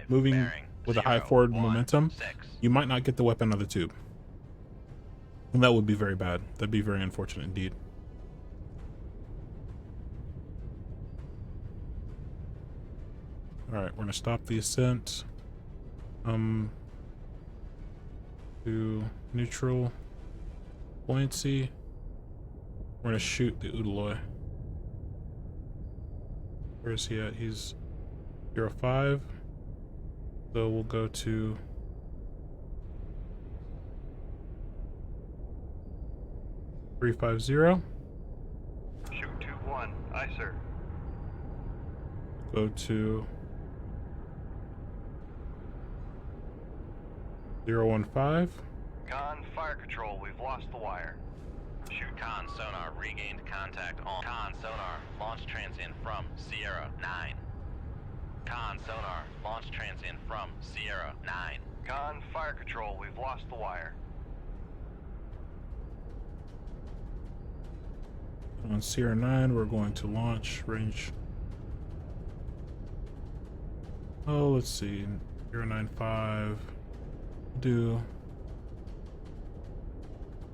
moving with a high forward momentum, you might not get the weapon out of the tube. And that would be very bad. That'd be very unfortunate indeed. Alright, we're gonna stop the ascent. To neutral buoyancy. We're gonna shoot the Oodaloy. Where is he at? He's 05. So we'll go to .350. Shoot 2-1. Aye, sir. Go to 015. Con, fire control. We've lost the wire. Shoot. Con sonar regained contact on. Con sonar launch transient from Sierra 9. Con sonar launch transient from Sierra 9. Con, fire control. We've lost the wire. On Sierra 9, we're going to launch range. Oh, let's see. 095. Do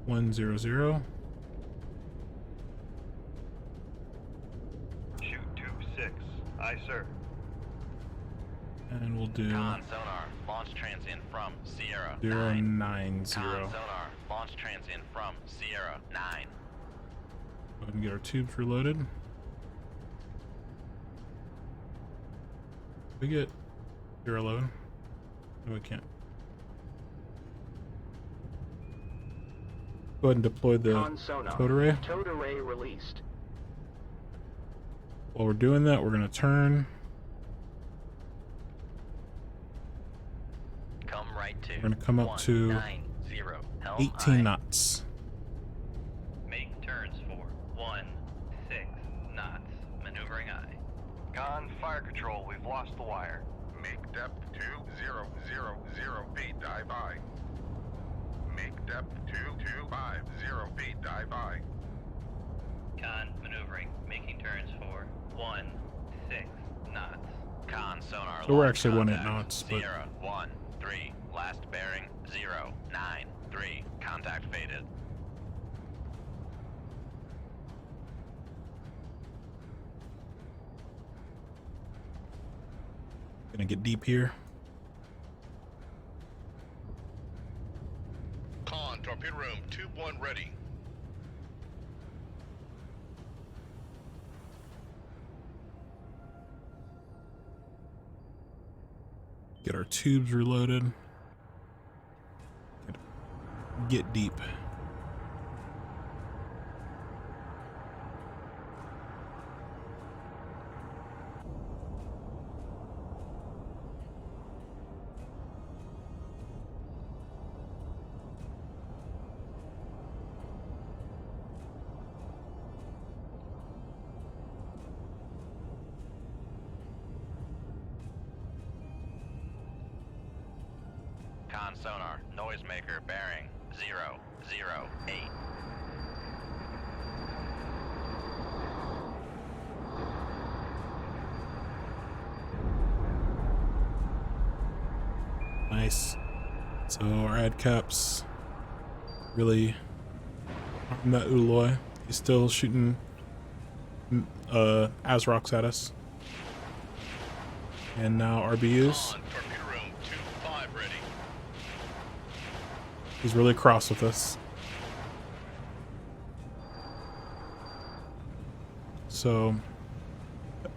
100. Shoot 26. Aye, sir. And we'll do Con sonar, launch transient from Sierra 090. Con sonar, launch transient from Sierra 9. Go ahead and get our tubes reloaded. We get 011. No, we can't. Go ahead and deploy the Con sonar. towed array. Towed array released. While we're doing that, we're going to turn. Come right to. We're going to come up to 190, helm 18 aye. knots. Make turns for 16 knots. Maneuvering aye. Con, fire control, we've lost the wire. Make depth 2000 feet, dive by. Make depth 2250 feet, dive by. Con maneuvering, making turns for 16 knots. Con sonar. So we're launch actually 18 contact. knots, but Sierra 13. Last bearing 093. Contact faded. Gonna get deep here. Con, torpedo room, tube 1 ready. Get our tubes reloaded. Get deep. Con sonar, noisemaker bearing 008. Nice. So our ad caps really harm that Uloy. He's still shooting ASROCs at us. And now RBUs. Con, torpedo room, tube 5 ready. He's really cross with us. So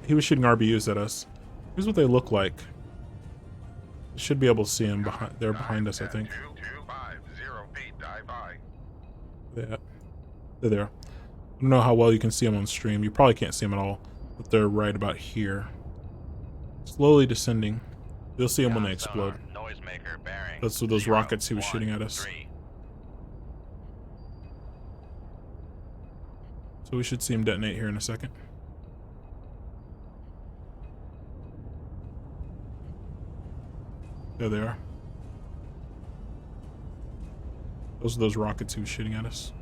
he was shooting RBUs at us. Here's what they look like. You should be able to see them behind. They're behind us, I think. 2250 feet, dive by. Yeah, they're there. I don't know how well you can see them on stream. You probably can't see them at all, but they're right about here. Slowly descending. You'll see them when they explode. Noisemaker bearing. That's what those rockets he was shooting at us. 013. So we should see him detonate here in a second. There they are. Those are those rockets he was shooting at us.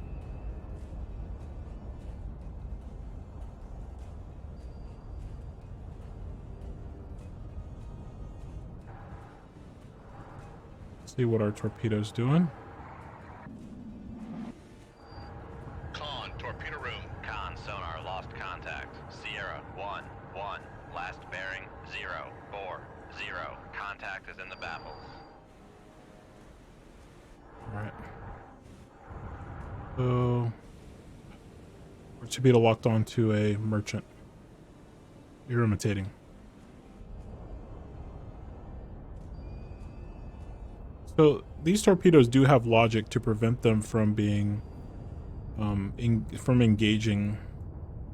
See what our torpedo's doing. Con, torpedo room. Con sonar lost contact. Sierra 1-1. Last bearing 040. Contact is in the baffles. Alright. So our torpedo locked onto a merchant. You're imitating. So these torpedoes do have logic to prevent them from being from engaging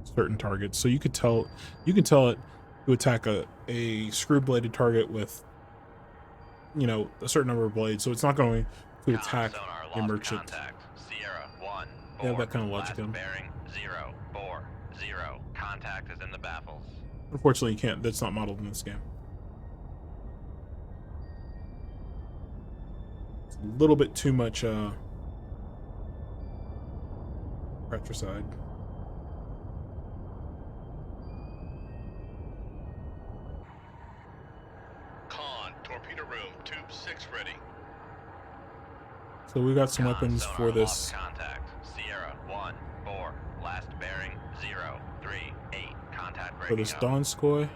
certain targets. So you can tell it to attack a screw bladed target with, you know, a certain number of blades. So it's not going to attack a merchant. Contact. Sierra 1. They have that kind of logic in them. Bearing 040. Contact is in the baffles. Unfortunately, you can't. That's not modeled in this game. It's a little bit too much fratricide. Con, torpedo room, tube 6 ready. So we got some weapons for this. Contact. Sierra 1-4. Last bearing 038. Contact For breaking this up. Donskoy.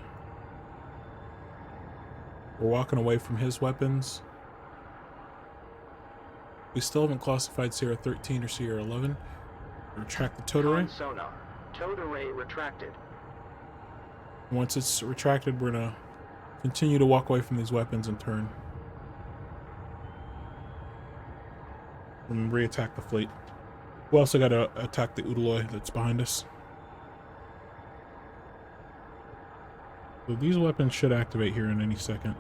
We're walking away from his weapons. We still haven't classified Sierra 13 or Sierra 11. Retract the towed array. Sonar. Towed array retracted. Once it's retracted, we're gonna continue to walk away from these weapons and turn. And re-attack the fleet. We also gotta attack the Udaloy that's behind us. So these weapons should activate here in any second.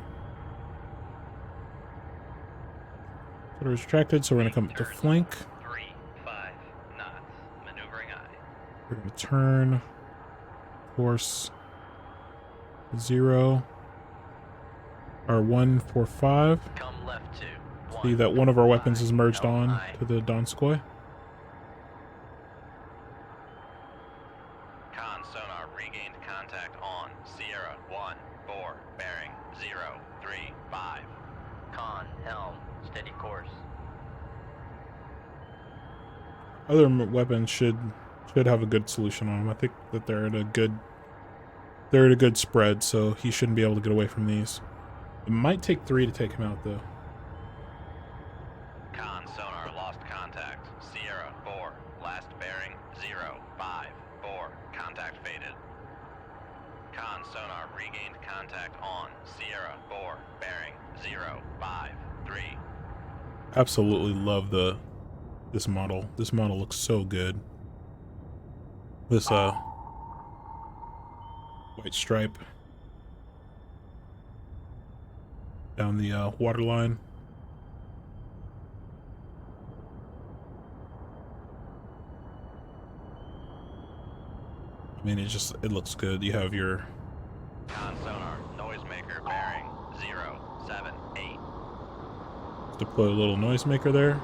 So it's retracted, so we're gonna come to flank. 3-5 knots. Maneuvering eye. We're gonna turn. Course 0 or 145. Come left 2. See that one of our weapons is merged on to the Donskoy. Con sonar regained contact on Sierra 1-4 bearing 0-3-5. Con helm steady course. Other weapons should have a good solution on them. I think that they're at a good spread, so he shouldn't be able to get away from these. It might take 3 to take him out though. Con sonar lost contact. Sierra 4 last bearing 0-5-4. Contact faded. Con sonar regained contact on Sierra 4 bearing 0-5-3. Absolutely love this model. This model looks so good. This white stripe down the water line. I mean, it looks good. You have your Con sonar noisemaker bearing 0-7-8. deploy a little noisemaker there.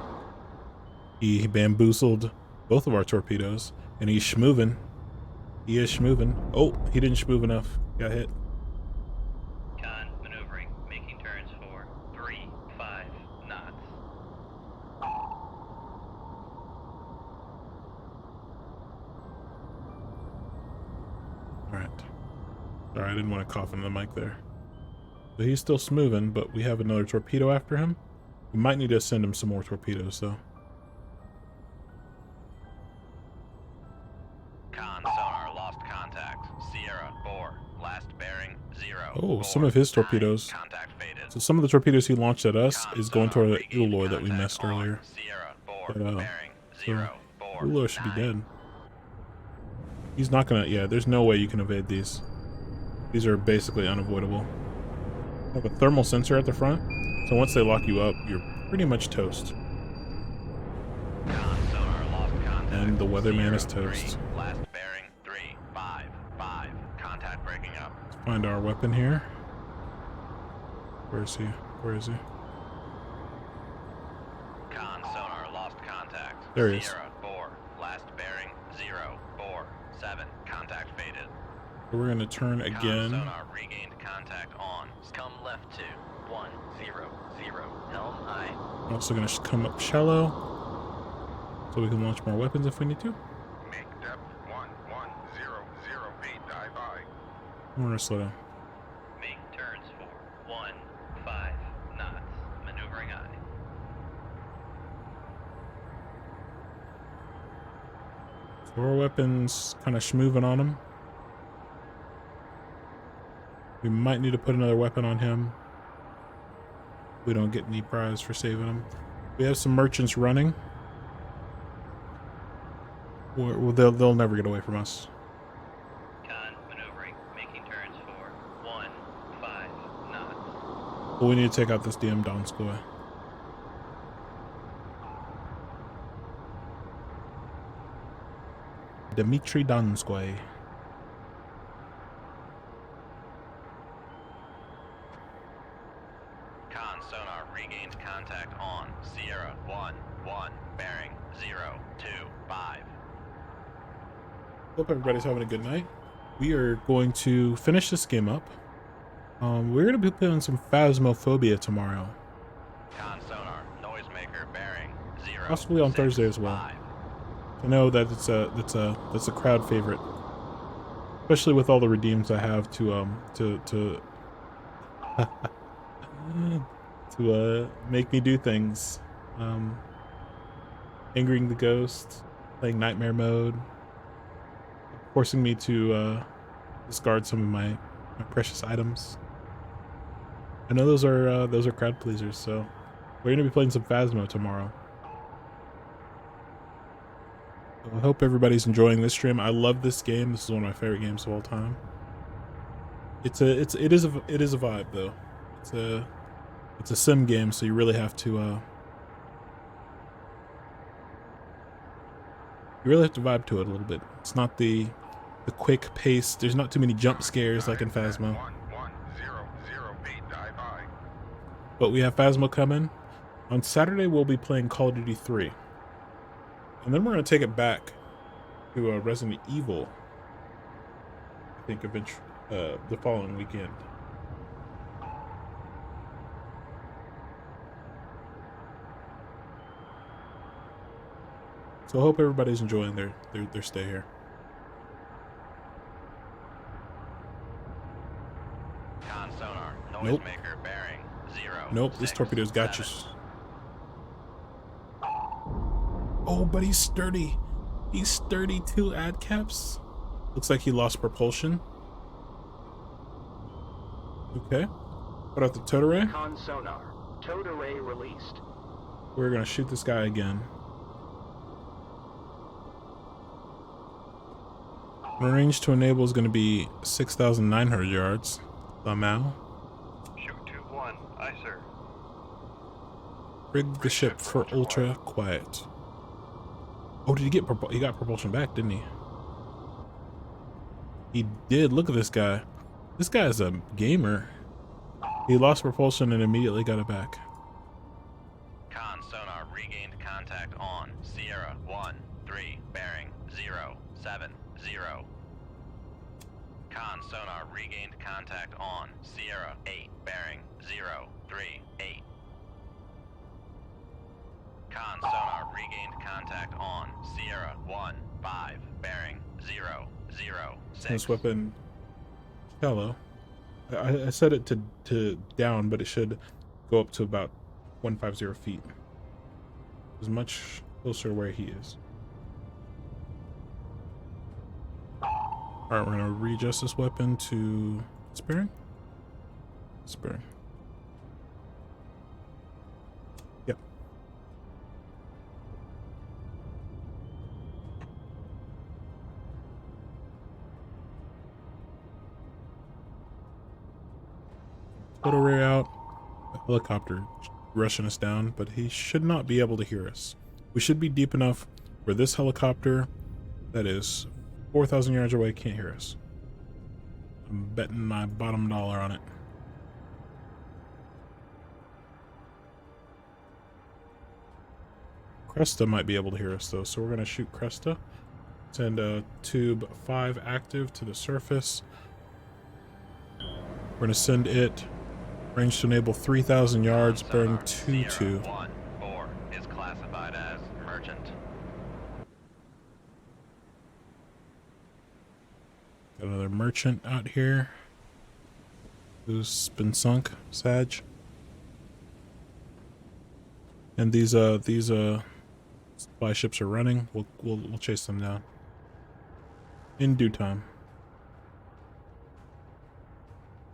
He bamboozled both of our torpedoes, and he's schmoovin'. He is schmoovin'. Oh, he didn't schmoove enough. Got hit. Con maneuvering, making turns for 3-5 knots. Alright. Sorry, I didn't want to cough into the mic there. So he's still smoothing, but we have another torpedo after him. We might need to send him some more torpedoes, though. Con sonar lost contact. Sierra 4 last bearing 0. Oh, some of his torpedoes. Contact faded. So some of the torpedoes he launched at us is going toward the Udaloy that we missed earlier. Sierra 4 But, bearing so 0-4. Udaloy should be dead. He's not gonna, yeah, there's no way you can evade these. These are basically unavoidable. Have a thermal sensor at the front, so once they lock you up, you're pretty much toast. And the weatherman is toast. Last bearing 3-5-5. Contact breaking up. Let's find our weapon here. Where is he? Where is he? Con sonar lost contact. There he is. Sierra 4 last bearing 0-4-7. Contact faded. So we're gonna turn Con again. sonar regained contact on. Come left 2 1-0-0. Helm aye. I'm also gonna come up shallow, so we can launch more weapons if we need to. Make depth 1100 feet, dive by. We're gonna slow down. Make turns for 1-5 knots. Maneuvering eye. So our weapons kind of schmooving on him. We might need to put another weapon on him. We don't get any prize for saving him. We have some merchants running. They'll never get away from us. Con maneuvering, making turns for 1-5 knots. But we need to take out this damn Donskoy. Dmitry Donskoy. Con sonar regained contact on Sierra 1-1 bearing 0-2-5. Hope everybody's having a good night. We are going to finish this game up. We're going to be playing some Phasmophobia tomorrow. Con sonar noisemaker bearing 0. Possibly on Thursday as well. I know that that's a crowd favorite, especially with all the redeems I have to to make me do things. Angering the ghost, playing nightmare mode, forcing me to discard some of my precious items. I know those are crowd pleasers, so we're gonna be playing some Phasmo tomorrow. So I hope everybody's enjoying this stream. I love this game. This is one of my favorite games of all time. It is a vibe though. It's a sim game, so you really have to vibe to it a little bit. It's not the quick pace. There's not too many jump scares like in Phasmo. But we have Phasmo coming. On Saturday, we'll be playing Call of Duty 3. And then we're going to take it back to Resident Evil, I think, the following weekend. So I hope everybody's enjoying their stay here. Con sonar, Nope. noisemaker bearing 0. Nope, this torpedo's got you. Oh, but he's sturdy. He's sturdy too, ad caps. Looks like he lost propulsion. Okay. Put out the towed array. Con sonar, towed array released. We're gonna shoot this guy again. Range to enable is gonna be 6,900 yards. Somehow. Shoot 2-1. Aye, sir. Rig the ship for ultra quiet. Oh, did he get he got propulsion back, didn't he? He did. Look at this guy. This guy is a gamer. He lost propulsion and immediately got it back. Con sonar regained contact on Sierra 1-3 bearing 0-7-0. Con sonar regained contact on Sierra 8 bearing 0-3-8. Con sonar regained contact on Sierra 1-5 bearing 0-0-6. This weapon, hello. I set it to down, but it should go up to about 150 feet. It's much closer where he is. Alright, we're gonna readjust this weapon to sparing. Sparing. Yep. Put array out. A helicopter rushing us down, but he should not be able to hear us. We should be deep enough where this helicopter that is 4,000 yards away can't hear us. I'm betting my bottom dollar on it. Cresta might be able to hear us though, so we're gonna shoot Cresta. Send tube 5 active to the surface. We're gonna send it range to enable 3,000 yards, bearing 2-2. 1-4 is classified as merchant. Got another merchant out here who's been sunk, Sag. And these supply ships are running. We'll chase them down in due time.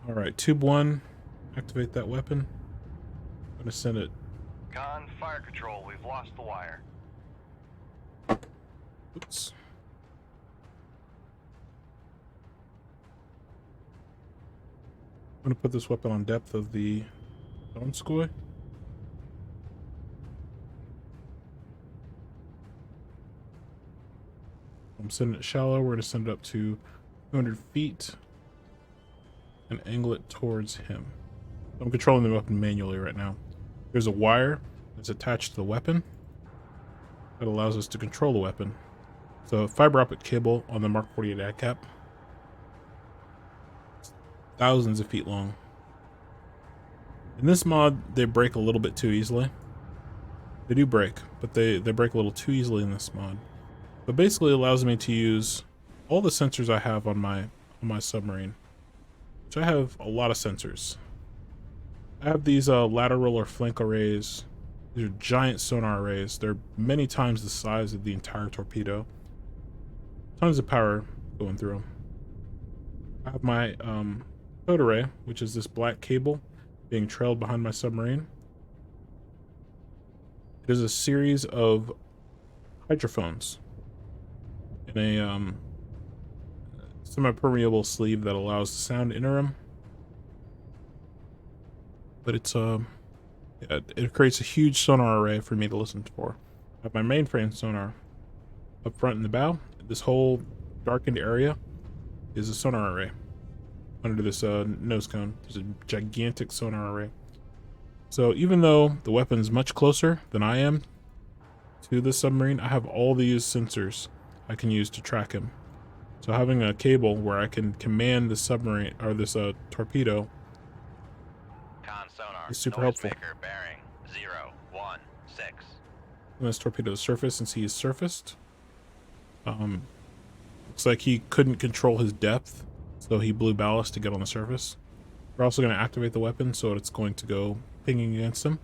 All right, tube 1, activate that weapon. I'm gonna send it. Con, fire control. We've lost the wire. Oops. I'm gonna put this weapon on depth of the Donskoy. I'm sending it shallow. We're gonna send it up to 200 feet and angle it towards him. I'm controlling the weapon manually right now. There's a wire that's attached to the weapon that allows us to control the weapon. So a fiber optic cable on the Mark 48 ad cap. It's thousands of feet long. In this mod, they break a little bit too easily. They do break, but they break a little too easily in this mod. But basically it allows me to use all the sensors I have on my submarine. So I have a lot of sensors. I have these lateral or flank arrays. These are giant sonar arrays. They're many times the size of the entire torpedo. Tons of power going through them. I have my towed array, which is this black cable being trailed behind my submarine. It is a series of hydrophones in a semi-permeable sleeve that allows the sound to enter them. But it's yeah, it creates a huge sonar array for me to listen for. I have my mainframe sonar up front in the bow. This whole darkened area is a sonar array. Under this nose cone, there's a gigantic sonar array. So even though the weapon's much closer than I am to the submarine, I have all these sensors I can use to track him. So having a cable where I can command the submarine or this torpedo is super helpful. Bearing 016. When this torpedo to surface, since he is surfaced, looks like he couldn't control his depth, so he blew ballast to get on the surface. We're also going to activate the weapon, so it's going to go pinging against him.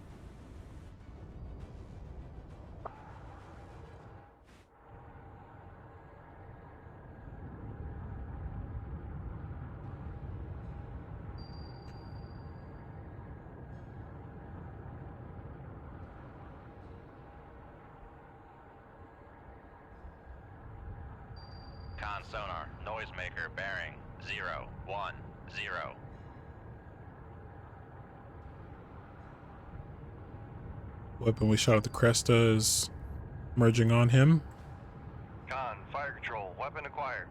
Con sonar, noisemaker bearing 010. Weapon we shot at the Cresta is merging on him. Con, fire control, weapon acquired.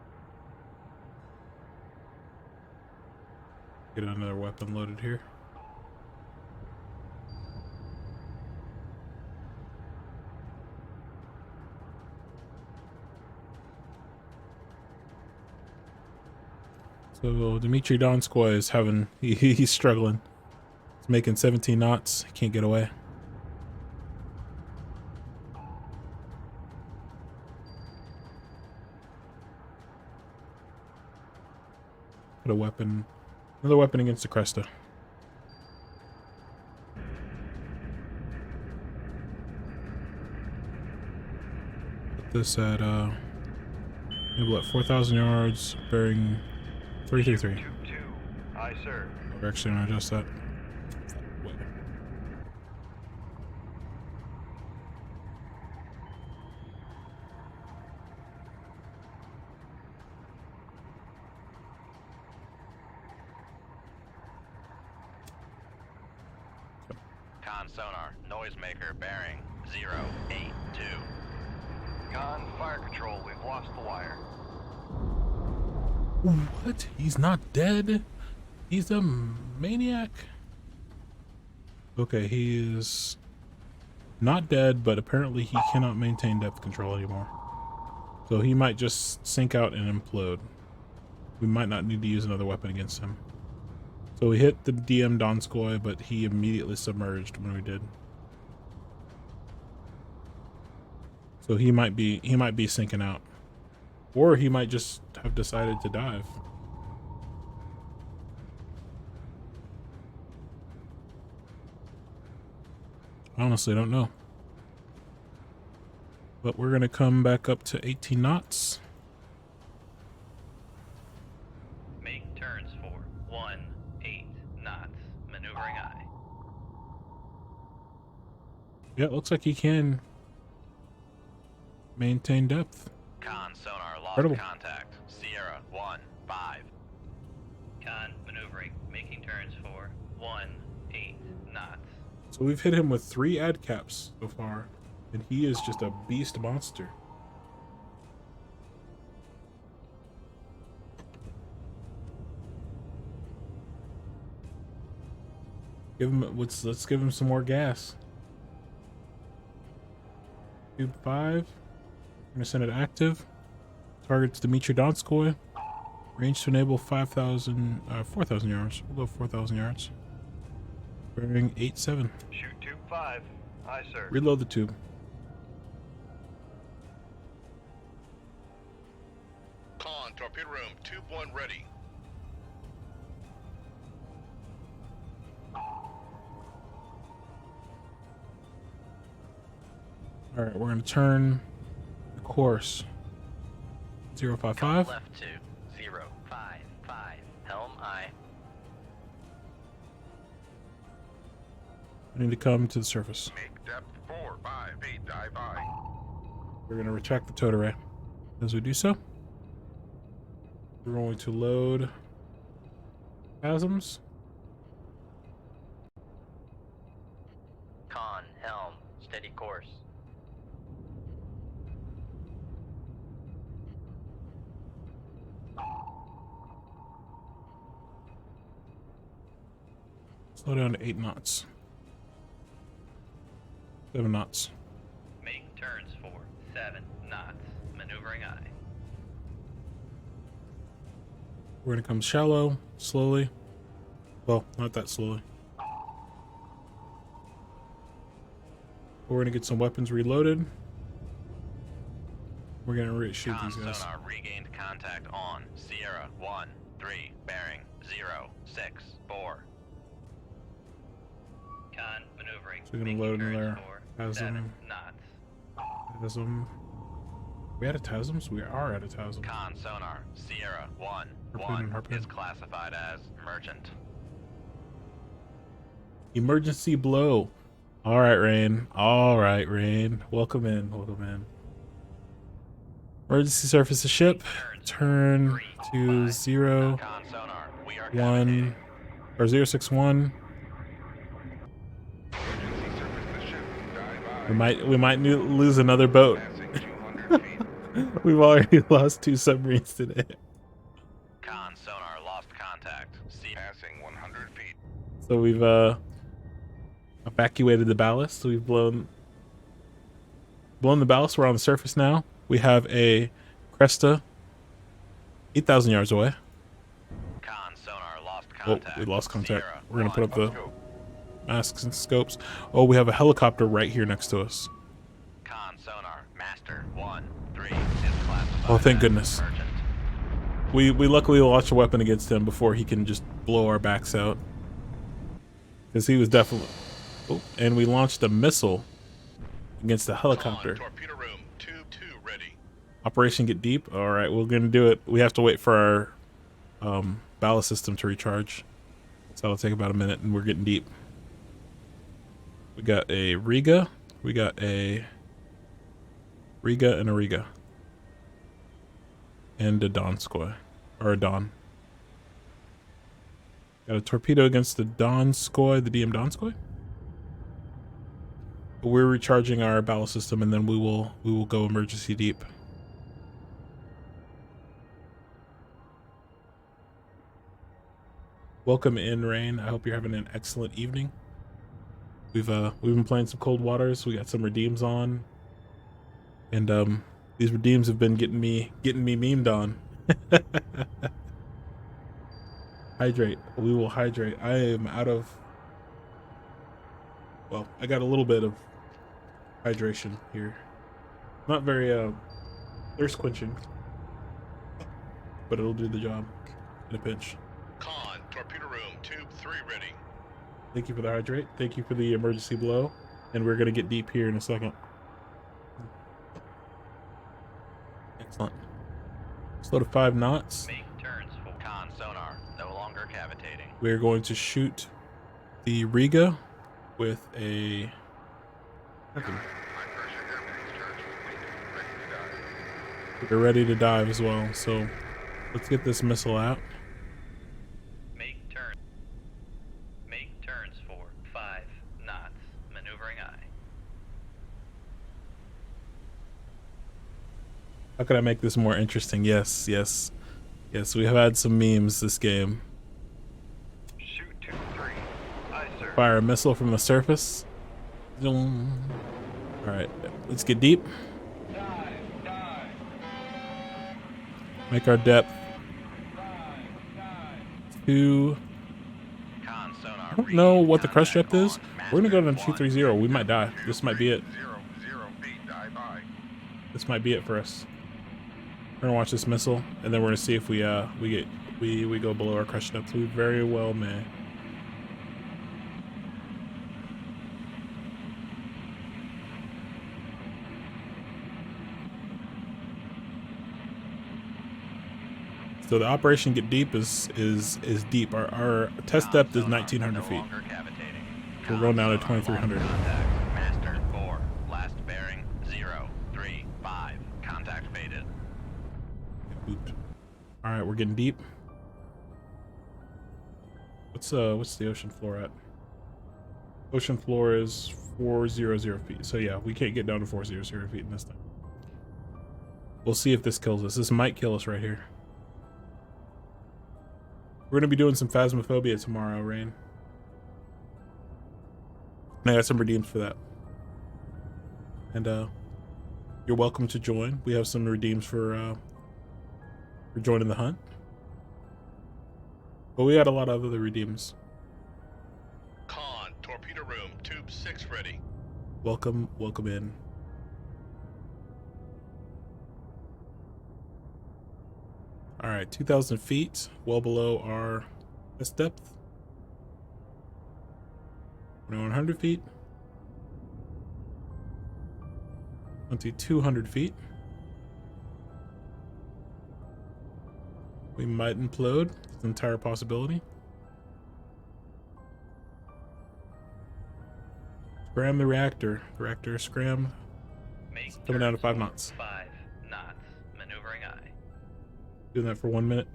Get another weapon loaded here. So Dmitry Donskoy is having, he's struggling. He's making 17 knots. He can't get away. Put a weapon, another weapon against the Cresta. Put this at, enable at 4,000 yards, bearing 333. Aye, sir. We're actually gonna adjust that. Wait. Con sonar, noisemaker bearing 082. Con, fire control, we've lost the wire. What? He's not dead? He's a maniac? Okay, he is not dead, but apparently he cannot maintain depth control anymore. So he might just sink out and implode. We might not need to use another weapon against him. So we hit the DM Donskoy, but he immediately submerged when we did. So he might be sinking out. Or he might just have decided to dive. Honestly, I don't know. But we're going to come back up to 18 knots. Make turns for 18 knots. Maneuvering eye. Yeah, it looks like he can maintain depth. Con sonar lost Incredible. contact. Sierra 15. Con maneuvering, making turns for 18 knots. So we've hit him with 3 ad caps so far, and he is just a beast monster. Let's give him some more gas. Tube 5. We're gonna send it active. Target's Dmitry Donskoy. Range to enable 4,000 yards. We'll go 4,000 yards. Bearing 87. Shoot tube 5. Aye, sir. Reload the tube. Con, torpedo room, tube 1 ready. All right, we're gonna turn the course. 055. Left to 055. Helm I. We need to come to the surface. Make depth 458, dive by. We're gonna retract the towed array. As we do so, we're going to load chasms. Con, helm, steady course. Slow down to 8 knots. 7 knots. Make turns for 7 knots. Maneuvering I. We're gonna come shallow, slowly. Well, not that slowly. We're gonna get some weapons reloaded. We're gonna shoot these guys. Sonar regained contact on Sierra 1-3 bearing 064. Con maneuvering. So we're gonna load in there. Seven knots. Tasm. We out of TASMs? We are out of TASMs. Con sonar Sierra 1-1 Harpoon. is classified as merchant. Emergency blow. All right, Rain. All right, Rain. Welcome in. Welcome in. Emergency surface the ship. Turn to 0-1 or 061. We might lose another boat. We've already lost 2 submarines today. Con sonar lost contact. Passing 100 feet. So we've evacuated the ballast. We've blown the ballast. We're on the surface now. We have a Cresta 8,000 yards away. Con sonar lost contact. Oh, we lost contact. We're gonna put up the masks and scopes. Oh, we have a helicopter right here next to us. Con sonar master 1-3 is classified. Oh, thank as goodness. merchant. We luckily launched a weapon against him before he can just blow our backs out. Because he was definitely... Oh, and we launched a missile against the helicopter. Torpedo room, tube 2 ready. Operation Get Deep. All right, we're going to do it. We have to wait for our ballast system to recharge. So that'll take about a minute, and we're getting deep. We got a Riga. We got a Riga and a Riga. And a Donskoy. Or a Don. Got a torpedo against the Donskoy, the DM Donskoy. We're recharging our ballast system, and then we will go emergency deep. Welcome in, Rain. I hope you're having an excellent evening. We've been playing some Coldwaters. We got some redeems on, and these redeems have been getting me memed on. Hydrate. We will hydrate. I am out of. Well, I got a little bit of hydration here. Not very thirst quenching, but it'll do the job in a pinch. Con, torpedo room, tube 3 ready. Thank you for the hydrate. Thank you for the emergency blow. And we're gonna get deep here in a second. Excellent. Slow to 5 knots. Make turns for con sonar, no longer cavitating. We're going to shoot the Riga with a... We're ready to dive as well, so let's get this missile out. Make turns for 5 knots. Maneuvering I. How could I make this more interesting? Yes, yes, yes. We have had some memes this game. Shoot 2-3. Aye, sir. Fire a missile from the surface. All right, let's get deep. Make our depth 2. I don't know what the crush depth is. We're gonna go down to 230. We might die. This might be it. 0 feet, dive by. This might be it for us. We're gonna watch this missile, and then we're gonna see if we go below our crush depth. We very well may. So the Operation Get Deep is deep. Our test depth is 1,900 feet. We're going down to 2,300. Master 4. Last bearing 035. Contact faded. Booped. All right, we're getting deep. What's the ocean floor at? Ocean floor is 400 feet. So yeah, we can't get down to 400 feet in this thing. We'll see if this kills us. This might kill us right here. We're gonna be doing some Phasmophobia tomorrow, Rain. And I got some redeems for that. And you're welcome to join. We have some redeems for joining the hunt. But we got a lot of other redeems. Con, torpedo room, tube 6 ready. Welcome in. All right, 2,000 feet, well below our test depth. 2,100 feet. 2,200 feet. We might implode. It's an entire possibility. Scram the reactor. The reactor scram. Coming down to 5 knots. 5 knots. Maneuvering eye. Doing that for 1 minute.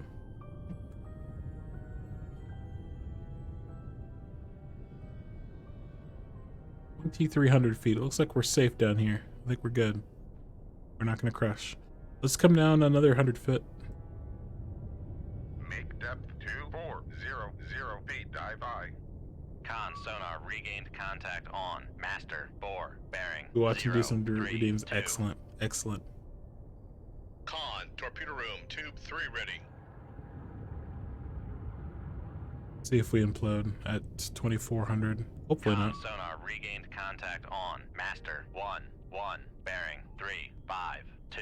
$2,300 feet. It looks like we're safe down here. I think we're good. We're not going to crash. Let's come down another 100 foot. Make depth 2400 feet. Dive by. Con sonar regained contact on. Master 4 bearing. We watch you do some 032. redeems. Excellent. Excellent. Con, torpedo room, tube 3 ready. See if we implode at 2,400. Hopefully Con not. sonar regained contact on. Master 1 bearing 352.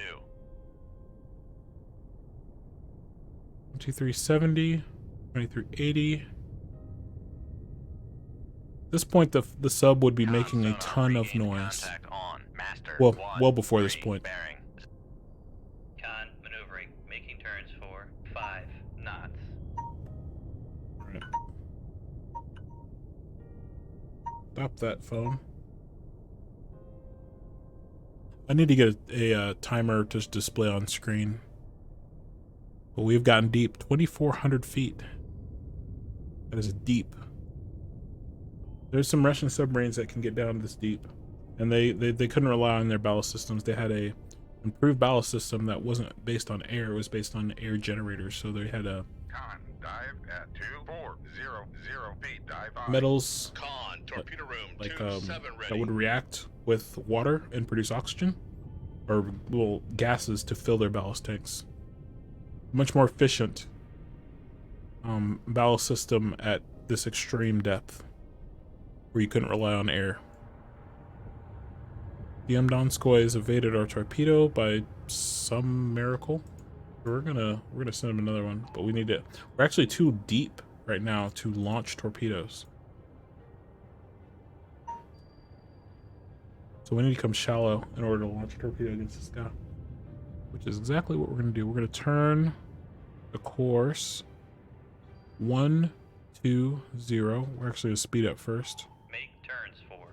2370, 2380. At this point, the sub would be making a ton of noise. Well before this point. Con maneuvering, making turns for 5 knots. Right. Stop that phone. I need to get a timer to display on screen. But we've gotten deep, 2,400 feet. That is deep. There's some Russian submarines that can get down this deep, and they couldn't rely on their ballast systems. They had a improved ballast system that wasn't based on air; it was based on air generators. So they had a Con, dive at 2400 feet. Dive by. metals Con, torpedo room, like tube 7 ready. that would react with water and produce oxygen, or little gases to fill their ballast tanks. Much more efficient ballast system at this extreme depth, where you couldn't rely on air. The Donskoy has evaded our torpedo by some miracle. We're gonna send him another one, but we need to. We're actually too deep right now to launch torpedoes, so we need to come shallow in order to launch a torpedo against this guy, which is exactly what we're gonna do. We're gonna turn the course 120. We're actually gonna speed up first. Make turns for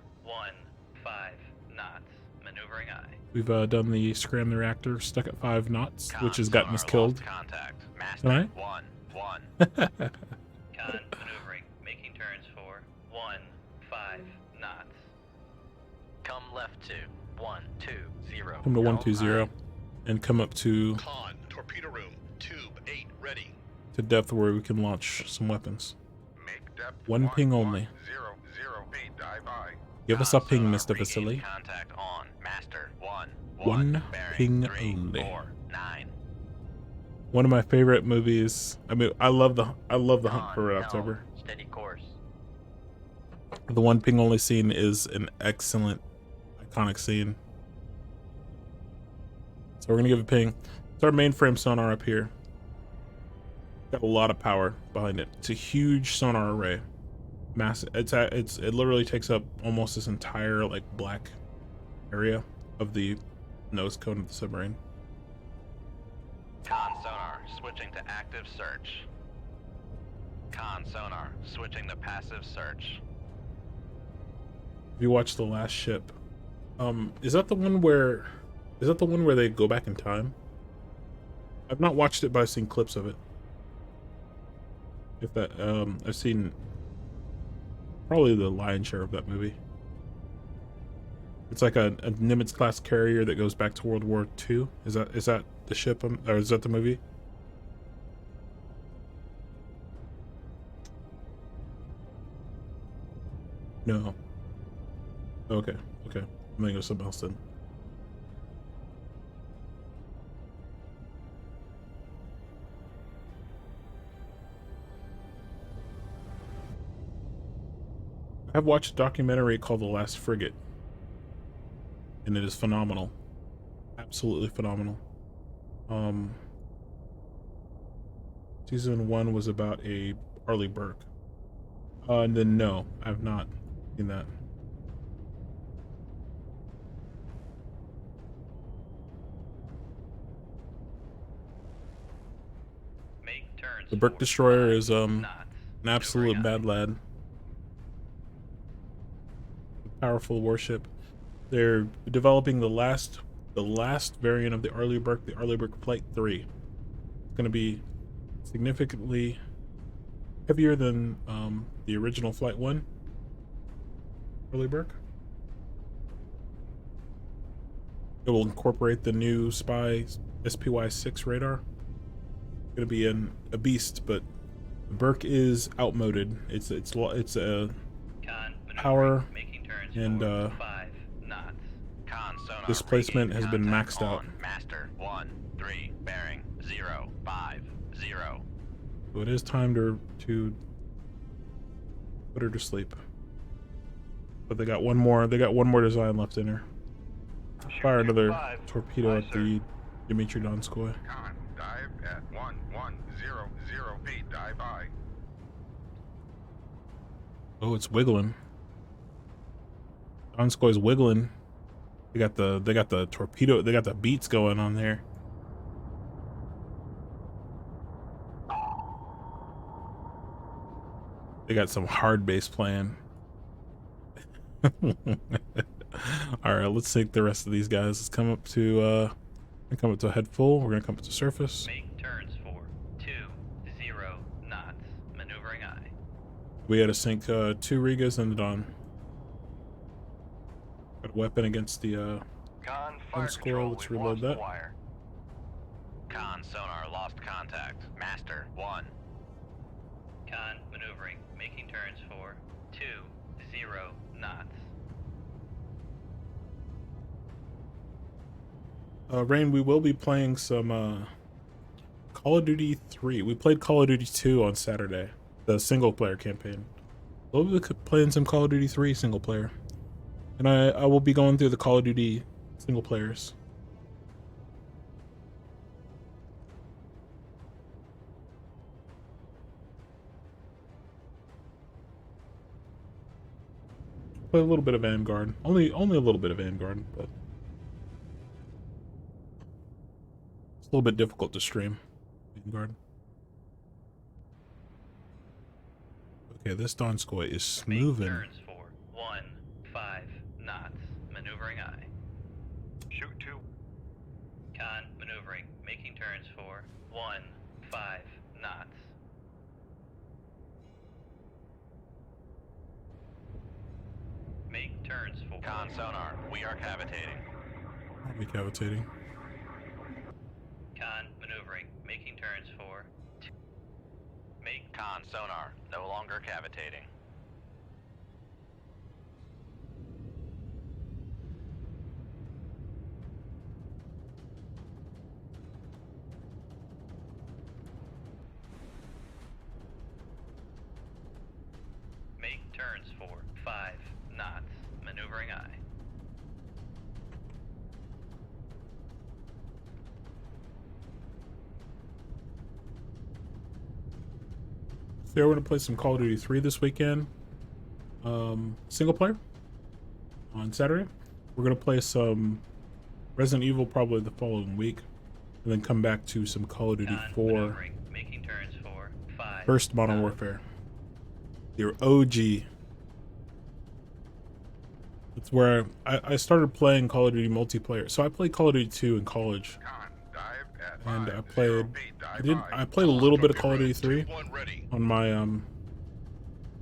15 knots. Maneuvering eye. We've done the scram the reactor, stuck at 5 knots, which has gotten us Sonar killed. lost contact. Master Tonight? 1 Con maneuvering, making turns for 15 knots. Come left to 120. Come to 120 and come up to Con, torpedo room, tube 8 ready. depth where we can launch some weapons. Make depth One ping only. 100 feet. Dive by. Give us a ping, Mr. Vasily. Contact on. Master 1 ping only. 349. One of my favorite movies. I mean, I love the Hunt for Red October. Steady course. The 1 ping only scene is an excellent, iconic scene. So we're gonna give a ping. It's our mainframe sonar up here. Got a lot of power behind it. It's a huge sonar array. Massive. It literally takes up almost this entire like black area of the nose cone of the submarine. Con sonar switching to active search. Con sonar, switching to passive search. Have you watched The Last Ship? Is that the one where they go back in time? I've not watched it, but I've seen clips of it. If that, I've seen probably the lion's share of that movie. It's like a Nimitz class carrier that goes back to World War II. Is that the ship, or is that the movie? No. Okay. I'm gonna go something else then. I've watched a documentary called The Last Frigate, and it is phenomenal. Absolutely phenomenal. Season 1 was about a Arleigh Burke. And then no, I've not seen that. Make turns. The Burke Destroyer is an absolute bad lad. Powerful warship. They're developing the last variant of the Arleigh Burke, the Arleigh Burke Flight 3. It's going to be significantly heavier than the original Flight 1 Arleigh Burke. It will incorporate the new Spy SPY-6 radar. It's going to be a beast, but the Burke is outmoded. It's a power and displacement has been maxed out. Master 1-3 bearing 050. So it is time to put her to sleep. But they got one more design left in her. Fire another torpedo at the Dmitry Donskoy. Con, dive at 1100 feet, dive by. Oh, it's wiggling. Donskoy's wiggling. They got the torpedo, they got the beats going on there. They got some hard bass playing. Alright, let's take the rest of these guys. Let's come up to a head full. We're gonna come up to surface. Make turns for 20 knots. Maneuvering eye. We gotta sink 2 Rigas and the Dawn. Got a weapon against the Squirrel. Let's reload that. Con sonar lost contact. Master 1. Con maneuvering, making turns for 20 knots. Rain, we will be playing some Call of Duty 3. We played Call of Duty 2 on Saturday, the single player campaign. We'll be playing some Call of Duty 3 single player. And I will be going through the Call of Duty single players. Play a little bit of Vanguard. Only a little bit of Vanguard, but it's a little bit difficult to stream Vanguard. Okay, this Donskoy is smoothing. Turns for 15 knots. Maneuvering eye. Shoot 2. Con maneuvering, making turns for 15 knots. Make turns for con sonar. We are cavitating. I'll be cavitating. Con maneuvering, making turns for. Make con sonar. No longer cavitating. Make turns for 5 knots. Maneuvering eye. So we're gonna play some Call of Duty 3 this weekend. Single player on Saturday. We're gonna play some Resident Evil probably the following week. and then come back to some Call of Duty 4. Maneuvering, making turns for 5. First Modern Warfare. Your OG. It's where I started playing Call of Duty multiplayer. So I played Call of Duty 2 in college. And I played a little bit of Call of Duty 3 on my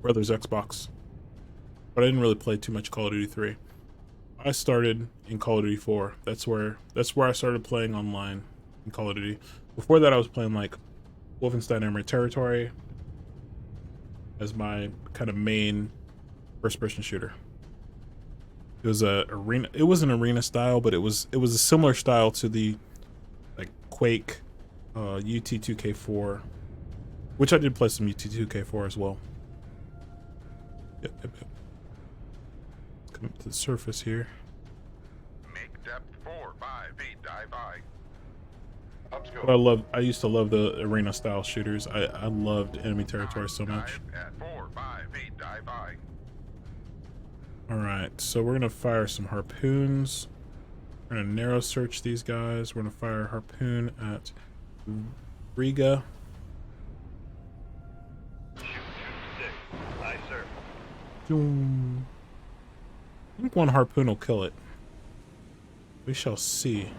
brother's Xbox. But I didn't really play too much Call of Duty 3. I started in Call of Duty 4. That's where I started playing online in Call of Duty. Before that I was playing like Wolfenstein Enemy Territory as my kind of main first-person shooter. It was it was an arena style, but it was a similar style to the like Quake UT2K4, which I did play some UT2K4 as well. Yep. Let's come up to the surface here. Make depth 4, 5 feet, dive by. But I used to love the arena style shooters. I loved Enemy Territory so much. At 4, 5 feet, dive by. Alright, so we're gonna fire some harpoons. We're gonna narrow search these guys. We're gonna fire a harpoon at Riga. Shoot 2-6. Aye, sir. Doom. I think one harpoon will kill it. We shall see.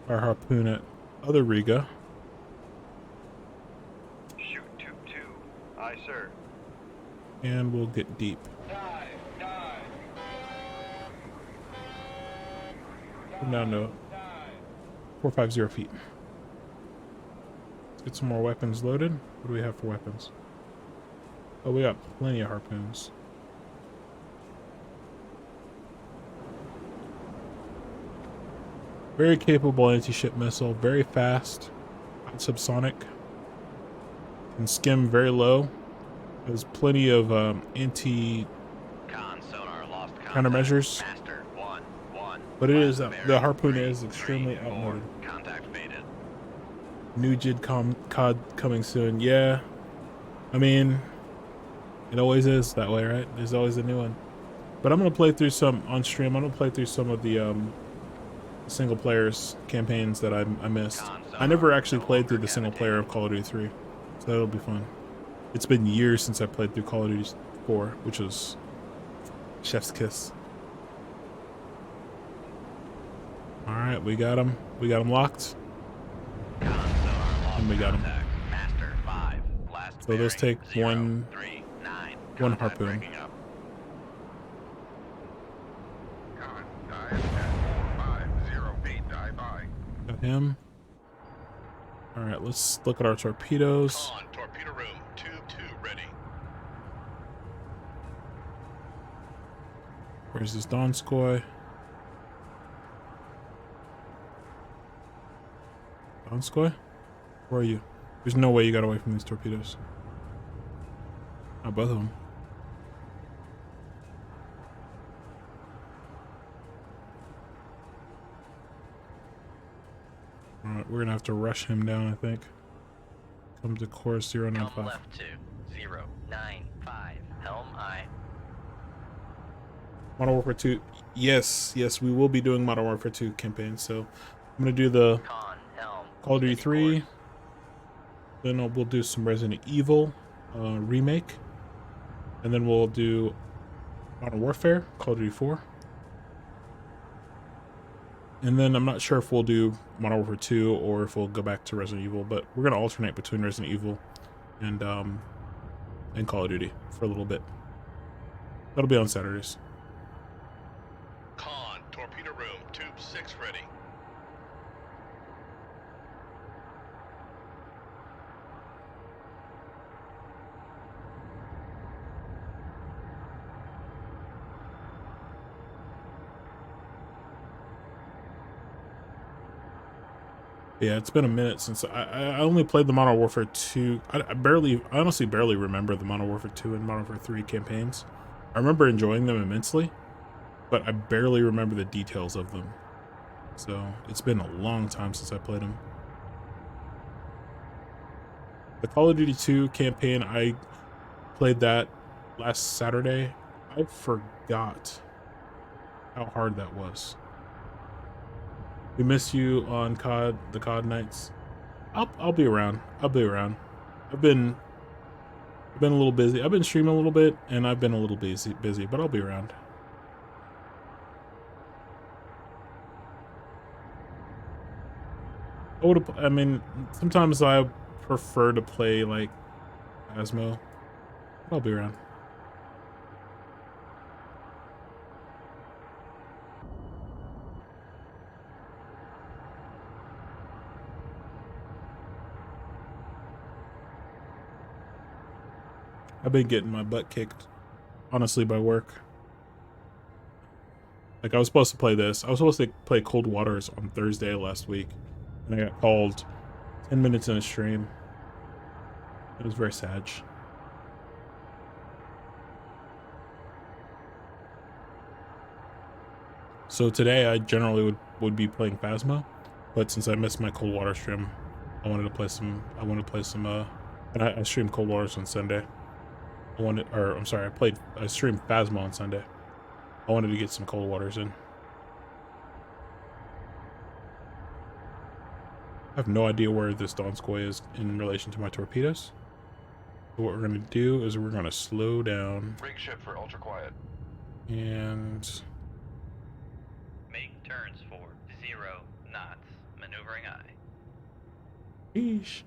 Fire harpoon at other Riga. Shoot 2-2. Aye, sir. And we'll get deep. Come down to 450 feet. Let's get some more weapons loaded. What do we have for weapons? Oh, we got plenty of harpoons. Very capable anti-ship missile, very fast, subsonic, can skim very low. There's plenty of anti countermeasures, but it is the harpoon is extremely outmoded. New JID COD coming soon. Yeah, I mean, it always is that way, right? There's always a new one. But I'm gonna play through some on stream. I'm gonna play through some of the single players campaigns that I missed. I never actually played through the single player of Call of Duty 3, so that'll be fun. It's been years since I played through Call of Duty 4, which was chef's kiss. All right, we got him. We got him locked. And we got him. So those take one harpoon. Got him. All right, let's look at our torpedoes. Torpedo room, tube 2 ready. Where's this Donskoy? Donskoy? Where are you? There's no way you got away from these torpedoes. Not both of them. Alright, we're gonna have to rush him down, I think. Come to course 095. Helm left 2, 095. Helm I. Modern Warfare 2. Yes, we will be doing Modern Warfare 2 campaign. So I'm gonna do the Call of Duty 3. Then we'll do some Resident Evil remake, and then we'll do Modern Warfare, Call of Duty 4. And then I'm not sure if we'll do Modern Warfare 2 or if we'll go back to Resident Evil, but we're gonna alternate between Resident Evil and Call of Duty for a little bit. That'll be on Saturdays. Con, torpedo room, tube 6 ready. Yeah, it's been a minute since I only played the Modern Warfare 2. I honestly barely remember the Modern Warfare 2 and Modern Warfare 3 campaigns. I remember enjoying them immensely, but I barely remember the details of them. So it's been a long time since I played them. The Call of Duty 2 campaign, I played that last Saturday. I forgot how hard that was. We miss you on COD, the COD nights. I'll be around. I'll be around. I've been a little busy. I've been streaming a little bit, and I've been a little busy, but I'll be around. I mean, sometimes I prefer to play like Asmo. I'll be around. I've been getting my butt kicked, honestly, by work. Like, I was supposed to play this. I was supposed to play Coldwaters on Thursday last week, and I got called 10 minutes in a stream. It was very sad. So today I generally would be playing Phasma, but since I missed my Coldwater stream, I wanted to play some. And I streamed Coldwaters on Sunday. I streamed Phasma on Sunday. I wanted to get some Coldwaters in. I have no idea where this Donskoy is in relation to my torpedoes. So what we're gonna do is we're gonna slow down. Rig ship for ultra quiet. And Make turns for 0 knots. Maneuvering eye. sheesh.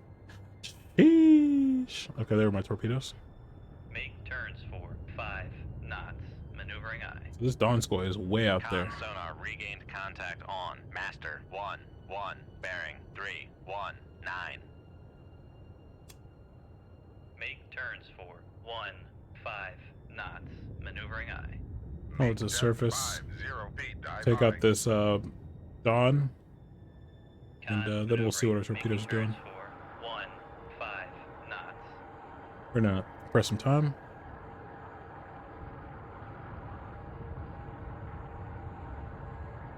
Sheesh. Okay, there are my torpedoes. Make turns for 5 knots. Maneuvering eye. So this Donskoy is way out there. Con sonar regained contact on master 1 1 bearing 3 1 9. Make turns for 1 5 knots. Maneuvering eye. Oh, it's a surface. 0 feet, dive Take by. out this Dawn, and then we'll see what our torpedoes are doing. 1 5 knots. We're gonna press some time.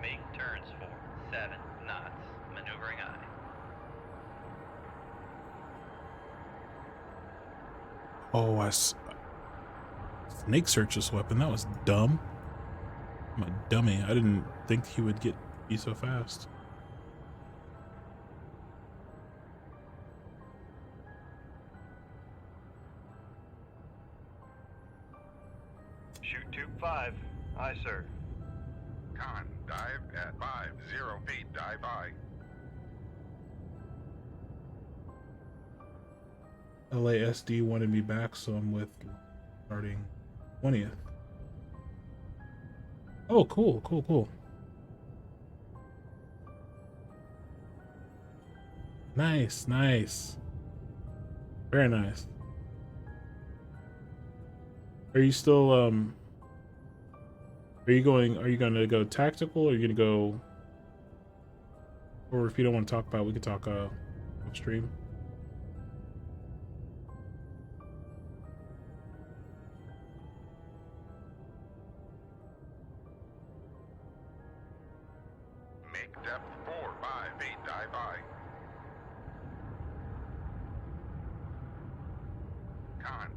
Make turns for 7 knots. Maneuvering eye. Oh, snake search this weapon. That was dumb. I'm a dummy. I didn't think he would be so fast. Shoot tube 5. Aye, sir. Con, dive at 0 feet, dive by. LASD wanted me back, so I'm with starting 20th. Oh, cool, cool, cool. Nice, nice. Very nice. Are you still, are you gonna go tactical, or are you gonna go, or if you don't want to talk about it, we can talk, off stream. Make depth 4 5 feet, dive by. Con,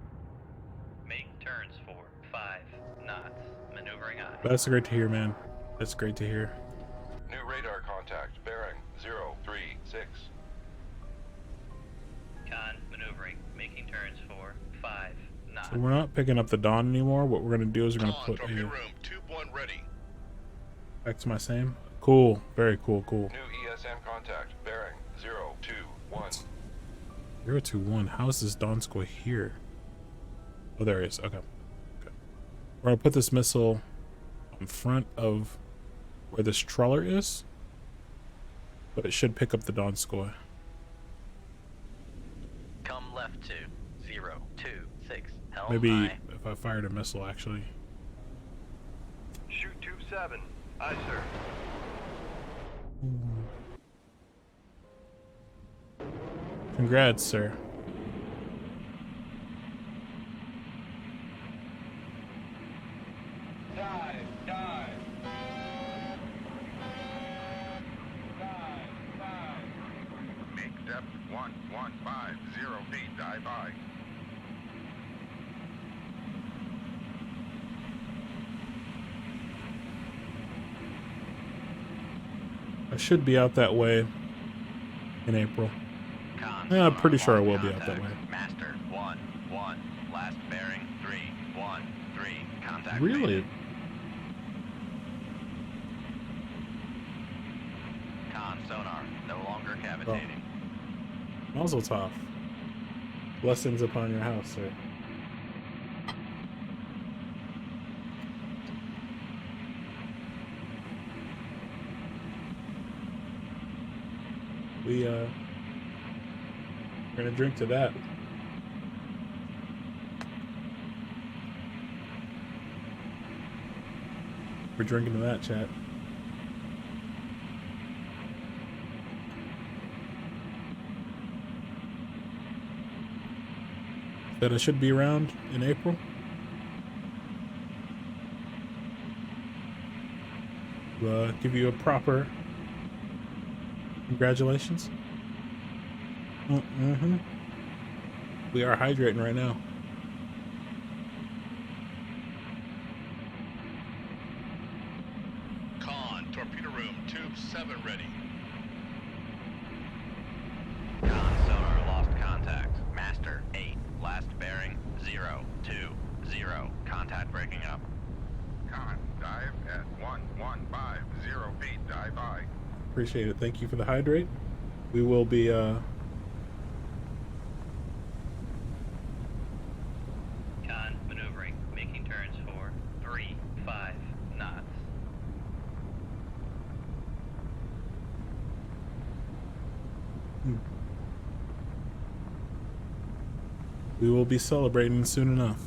Make turns for 5 knots. Maneuvering eye. That's great to hear, man. That's great to hear. new radar contact, bearing 036. Con maneuvering. Making turns for 5 knots. So we're not picking up the Dawn anymore. What we're gonna do is we're gonna Con, put torpedo a room, tube 1 ready. back to my same. Cool, very cool, cool. New ESM contact, bearing 021. 021. How is this Donskoy here? Oh, there he is. Okay. Okay. We're gonna put this missile in front of where this trawler is, but it should pick up the Donskoy. Come left to 026. Helm Maybe high. if I fired a missile, actually. Shoot tube 7. Aye, sir. Congrats, sir. Dive, dive. Make depth 1150 feet, dive by. I should be out that way in April. Yeah, I'm pretty sure I will be out that way. Master 1-1. Last bearing 3-1-3. Contact Really? made. Con sonar no longer cavitating. Mazel tov. Blessings upon your house, sir. We're gonna drink to that. We're drinking to that, chat. That I should be around in April. Give you a proper congratulations. We are hydrating right now. Con, torpedo room, tube 7 ready. Con sonar lost contact. Master 8. Last bearing 0-2-0. Contact breaking up. Con, dive at 1150 feet, dive by. Appreciate it. Thank you for the hydrate. We will be Con maneuvering, making turns for 3-5 knots. we will be celebrating soon enough.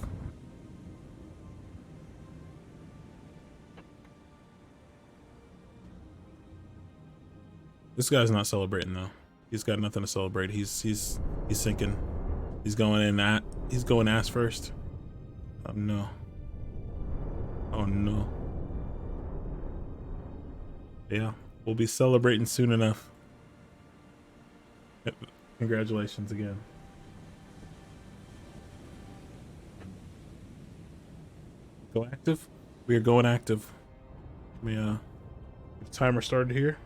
This guy's not celebrating though. He's got nothing to celebrate. He's sinking. He's going ass first. Oh no. Oh no. Yeah, we'll be celebrating soon enough. Yep. Congratulations again. Go active? We are going active. Let me get the timer started here.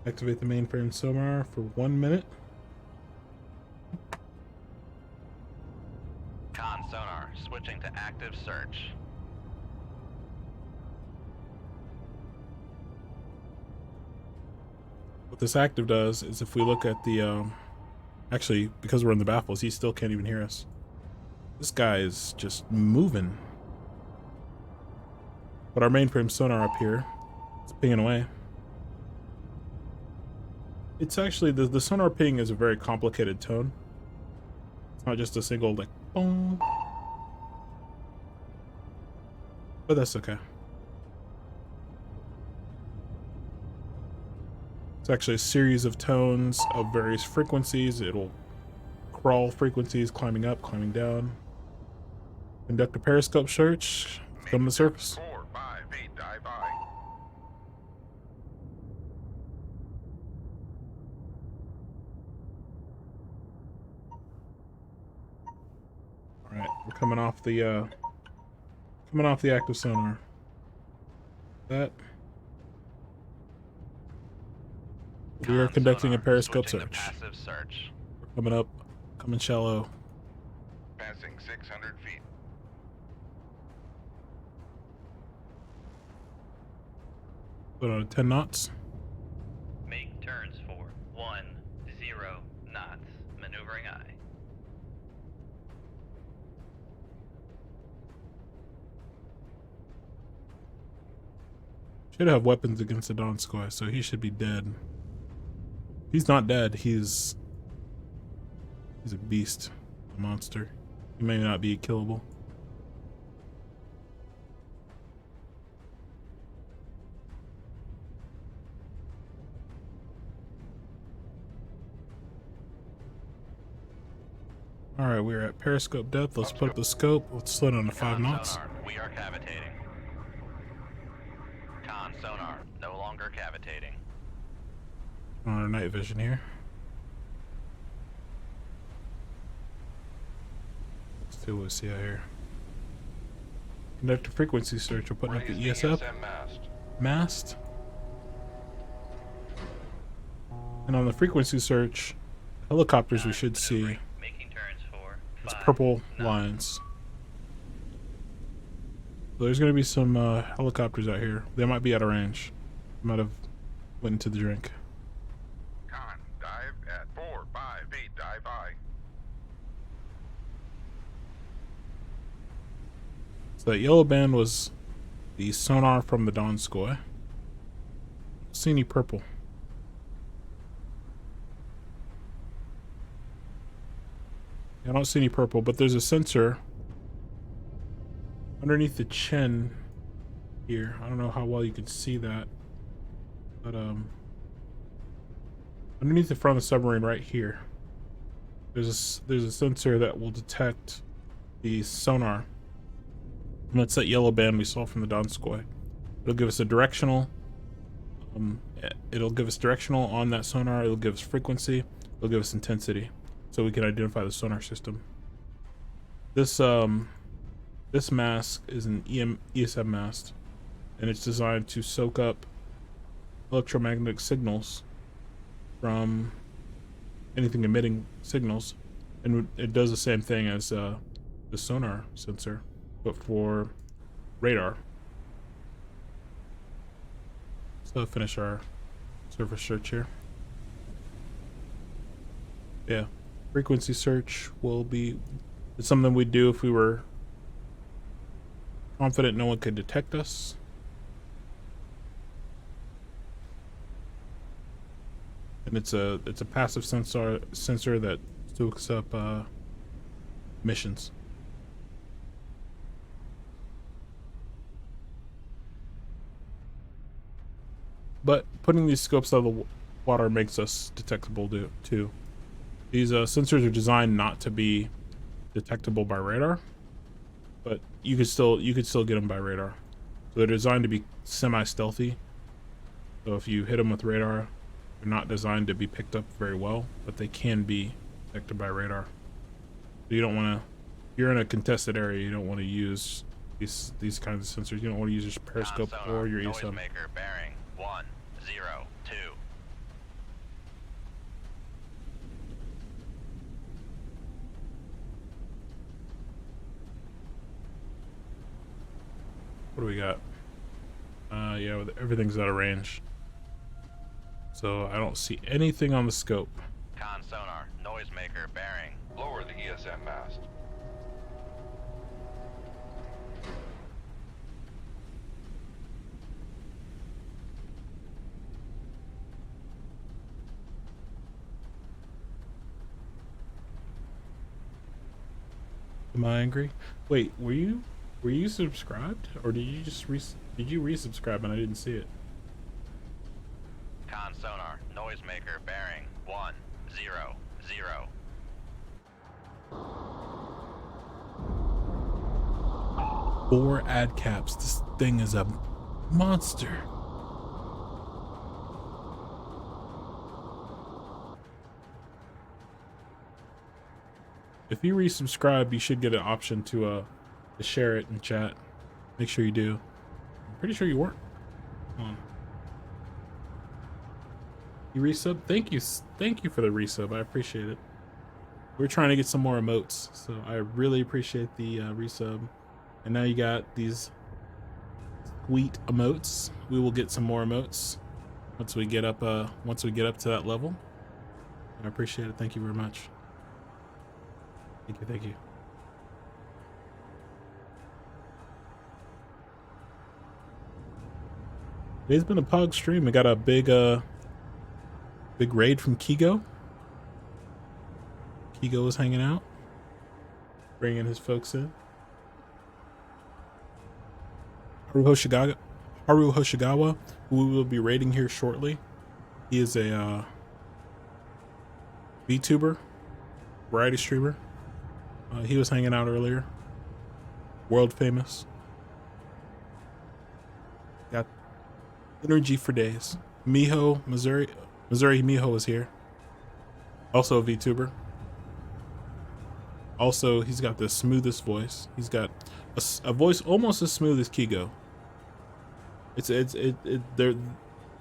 Activate the mainframe sonar for 1 minute. Con sonar switching to active search. What this active does is if we look at the actually, because we're in the baffles, he still can't even hear us. This guy is just moving. But our mainframe sonar up here, it's pinging away. It's actually, the sonar ping is a very complicated tone. It's not just a single, like, boom. But that's okay. It's actually a series of tones of various frequencies. It'll crawl frequencies, climbing up, climbing down. Conduct a periscope search. Come to the surface. 4-5 feet, dive by. Alright, we're coming off the active sonar. That we are conducting a periscope search. Passive search. We're coming up, coming shallow. Passing 600 feet. Put on 10 knots. Make turns for 10 knots. Maneuvering eye. Should have weapons against the Donskoy, so he should be dead. He's not dead. He's a beast, a monster. He may not be killable. Alright, we're at periscope depth. Let's put up the scope. Let's slow down to 5 knots. Sonar, we are cavitating. Con sonar, no longer cavitating. On our night vision here. Let's see what we see out here. Conduct a frequency search. We're putting up the ESF. mast. Mast. And on the frequency search, helicopters we should see. Making turns for It's 5, purple 9. lines. So there's going to be some helicopters out here. They might be out of range. Might have went into the drink. Con, dive at 4, 5, 8, dive by. So that yellow band was the sonar from the Donskoy. See any purple? I don't see any purple, but there's a sensor underneath the chin here. I don't know how well you can see that, but underneath the front of the submarine right here, there's a sensor that will detect the sonar. And that's that yellow band we saw from the Donskoy. It'll give us a directional. It'll give us directional on that sonar. It'll give us frequency. It'll give us intensity, so we can identify the sonar system. This this mast is an ESM mast, and it's designed to soak up electromagnetic signals from anything emitting signals, and it does the same thing as the sonar sensor, but for radar. So finish our surface search here. Yeah, frequency search will be, it's something we'd do if we were confident no one could detect us. And it's a passive sensor that soaks up emissions. But putting these scopes out of the water makes us detectable too. These sensors are designed not to be detectable by radar, but you could still get them by radar. So they're designed to be semi-stealthy. So if you hit them with radar, they're not designed to be picked up very well, but they can be detected by radar. So you don't want to, if you're in a contested area, you don't want to use these kinds of sensors. You don't want to use your periscope or your ESM. Noisemaker bearing 1, 0, 2. What do we got? Yeah, everything's out of range. So I don't see anything on the scope. Con sonar, noisemaker bearing. Lower the ESM mast. Am I angry? Wait, were you subscribed, or did you just did you resubscribe and I didn't see it? Con sonar, noisemaker bearing 1, 0, 0. 4 ad caps. This thing is a monster. If you resubscribe, you should get an option to share it in chat. Make sure you do. I'm pretty sure you were. Hold on. You resub? Thank you for the resub. I appreciate it. We're trying to get some more emotes, so I really appreciate the resub. And now you got these sweet emotes. We will get some more emotes once we get up to that level. I appreciate it. Thank you very much. Thank you. Today's been a Pog stream. We got a big raid from Kigo. Kigo was hanging out, bringing his folks in. Haru Hoshigawa, who we will be raiding here shortly. He is a VTuber, variety streamer. He was hanging out earlier. World famous. Got energy for days. Miho, Missouri Miho is here. Also a VTuber. Also, he's got the smoothest voice. He's got a voice almost as smooth as Kigo. They're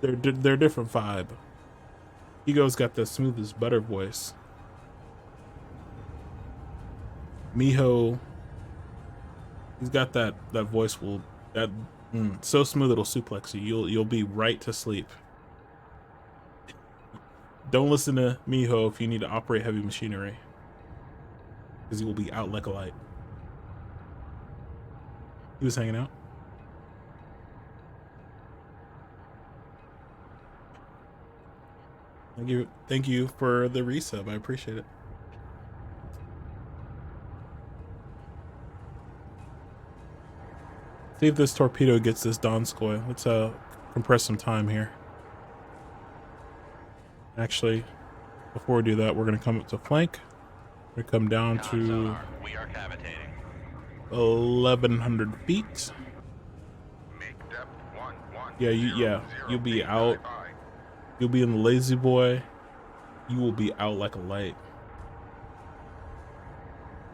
a different vibe. Ego's got the smoothest butter voice. Miho, he's got that voice so smooth it'll suplex you. You'll be right to sleep. Don't listen to Miho if you need to operate heavy machinery, because you will be out like a light. He was hanging out. Thank you for the resub. I appreciate it. See if this torpedo gets this Donskoy. Let's compress some time here. Actually, before we do that, we're gonna come up to flank. We're gonna come down to We are cavitating. 1,100 feet. Make depth 110. Yeah, you'll be out. You'll be in the lazy boy. You will be out like a light.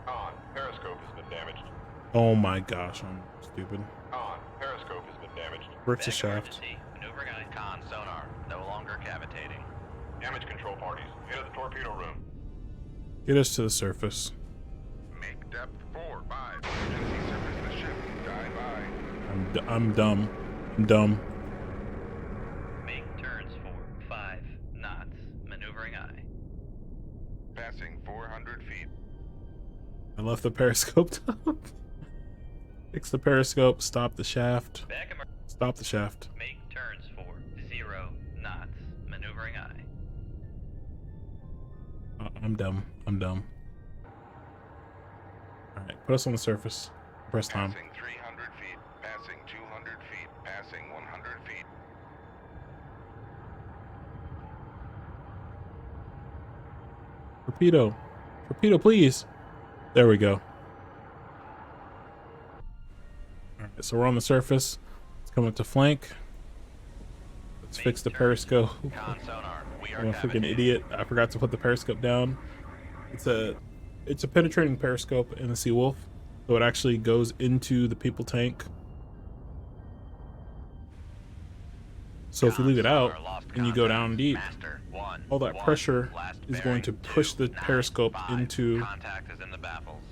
On. Periscope has been damaged. Oh my gosh, I'm stupid. On. Periscope has been damaged. Bricks a shaft. Maneuvering on con sonar. No longer cavitating. Damage control parties. Head of the torpedo room. Get us to the surface. Make depth 4-5. Emergency surface the ship. Die by. I'm dumb. I'm dumb. Make turns 4-5 knots. Maneuvering I. Passing 400 feet. I left the periscope down. Fix the periscope. Stop the shaft. Stop the shaft. Make turns 0 knots. Maneuvering I. I'm dumb. I'm dumb. Alright, put us on the surface. Press time. Passing 300 feet. Passing 200 feet. Passing 100 feet. Torpedo. Torpedo, please. There we go. Alright, so we're on the surface. Let's come up to flank. Let's fix the periscope. I'm a freaking idiot. I forgot to put the periscope down. It's a penetrating periscope in the Seawolf, so it actually goes into the people tank. So if you leave it out and you go down deep, all that pressure is going to push the periscope into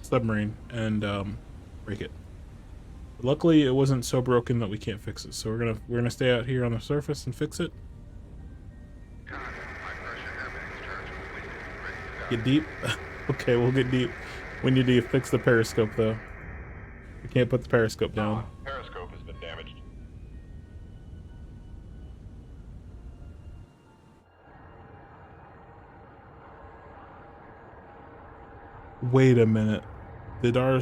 submarine and break it. But luckily, it wasn't so broken that we can't fix it. So we're gonna stay out here on the surface and fix it. Get deep. Okay, we'll get deep. We need to fix the periscope though. We can't put the periscope down. Periscope has been damaged. Wait a minute. Did our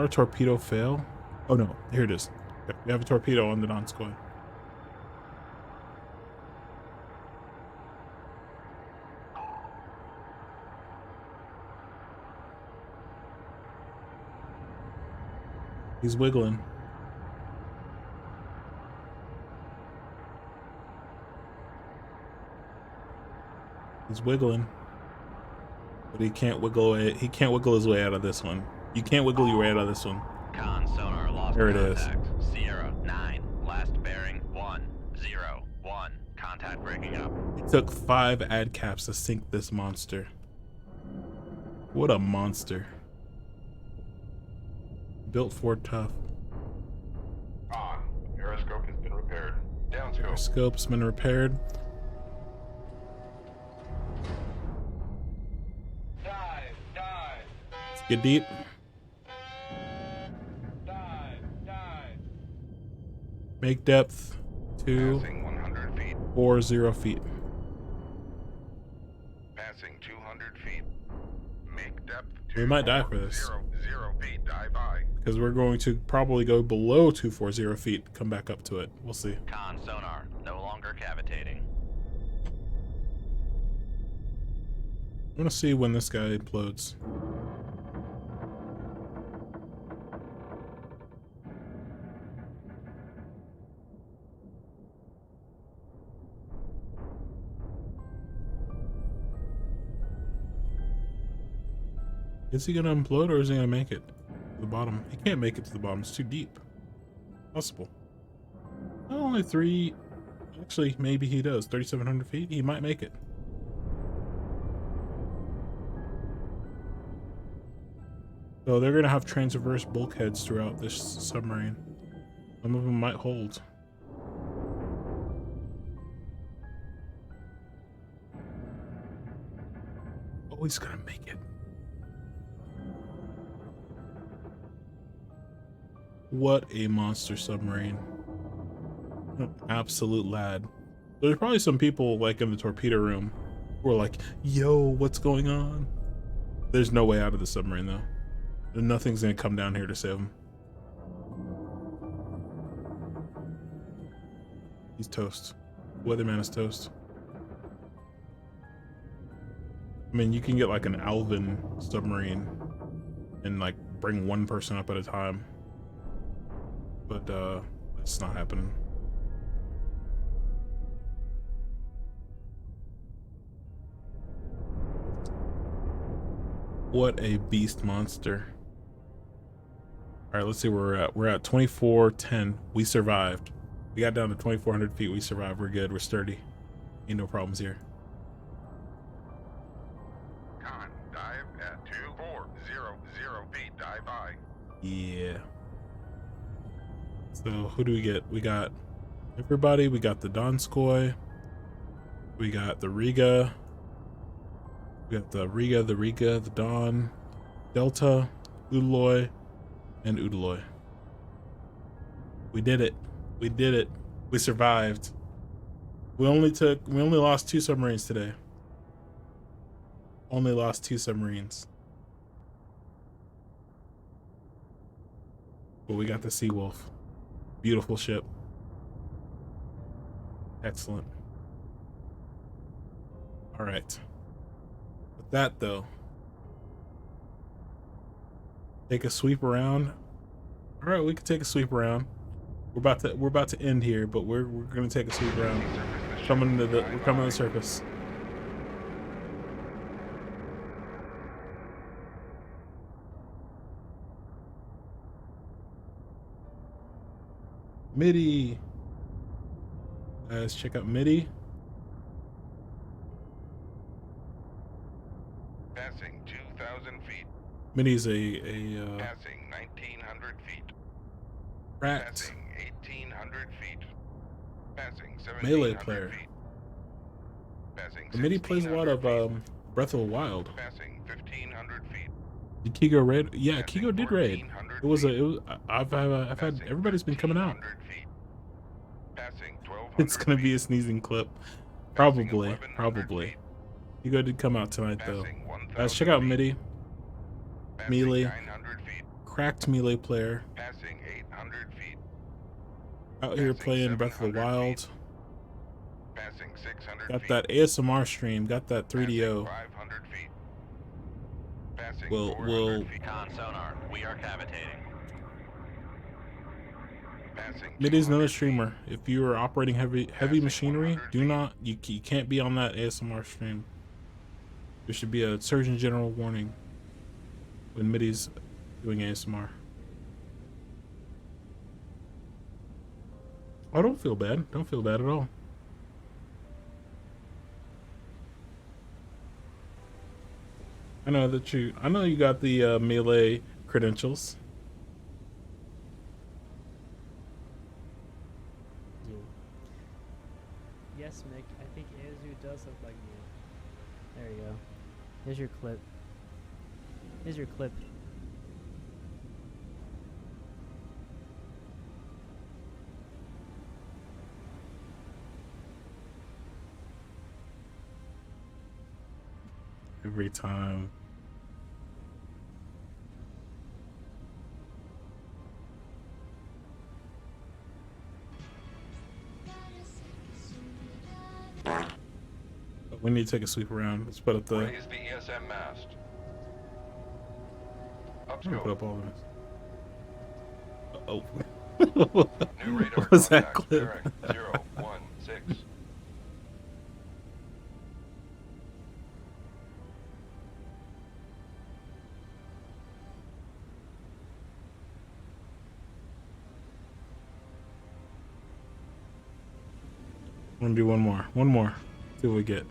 torpedo fail? Oh no, here it is. Okay, we have a torpedo on the Donskoy. He's wiggling. He's wiggling. But he can't wiggle away. He can't wiggle his way out of this one. You can't wiggle your way out of this one. Con sonar lost There it is. contact. Sierra 9. Last bearing 101. Contact breaking up. It took 5 ad caps to sink this monster. What a monster. Built for tough. On. Periscope has been repaired. Downscope. Periscope's been repaired. Let's get deep. Make depth 240 feet. Passing 200 feet. Make depth We might die for this. 0 feet. Die by. Because we're going to probably go below 240 feet, come back up to it. We'll see. Con sonar no longer cavitating. I'm gonna see when this guy implodes. Is he gonna implode or is he gonna make it to the bottom? He can't make it to the bottom, it's too deep. Possible. Only 3, actually maybe he does. 3,700 feet, he might make it. So they're gonna have transverse bulkheads throughout this submarine. Some of them might hold. Oh, he's gonna make it. What a monster submarine. Absolute lad. There's probably some people like in the torpedo room who are like, yo, what's going on? There's no way out of the submarine though. Nothing's gonna come down here to save him. He's toast. Weatherman is toast. I mean, you can get like an Alvin submarine and like bring one person up at a time. But that's not happening. What a beast monster. All right, let's see where we're at. We're at 2410. We survived. We got down to 2,400 feet. We survived. We're good. We're sturdy. Ain't no problems here. Con, dive at 2400 feet. Dive by. Yeah. So who do we get? We got everybody. We got the Donskoy. We got the Riga. We got the Riga, the Don, Delta, Udaloy, and Udaloy. We did it. We did it. We survived. We only lost 2 submarines today. Only lost 2 submarines. But we got the Seawolf. Beautiful ship. Excellent. All right. With that though, take a sweep around. All right, we can take a sweep around. We're about to end here, but we're gonna take a sweep around. We're coming to the surface. MIDI. Let's check out MIDI. Passing 2,000 feet. MIDI's Passing 1,900 feet. cracked Passing 1,800 feet. Passing 1,700 melee player. feet. Passing MIDI plays a lot of 1,600 feet. Breath of the Wild. Passing 1,500 feet. Did Kigo raid? Yeah, Passing Kigo did raid. 1,400 It was feet. I've had Passing everybody's been coming out. 1,500 feet. Passing 1,200 It's gonna be a sneezing clip. Probably. Passing Kigo did come out tonight though. Passing 1,000 Guys, check out feet. MIDI. Passing Melee. 900 feet. Cracked melee player. Passing 800 feet. Out here Passing playing Breath of the 700 Wild. feet. Passing 600 Got feet. that ASMR stream. Got that 3DO. Passing 500 feet. Passing We'll 400 feet. Con sonar, we are cavitating. Passing MIDI's 200 another feet. streamer. If you are operating heavy Passing machinery, 100 do feet. not you can't be on that ASMR stream. There should be a Surgeon General warning when MIDI's doing ASMR. Oh, don't feel bad. Don't feel bad at all. I know you got the melee credentials. Yes, Mick, I think Azu does look like you. There you go. Here's your clip. Here's your clip. Every time. We need to take a sweep around. Let's put up the. Raise the ESM mast. Up I'm gonna put scope. up all of this. New radar What was that contact. clip? Direct 016. I'm gonna do one more. One more. See what we get.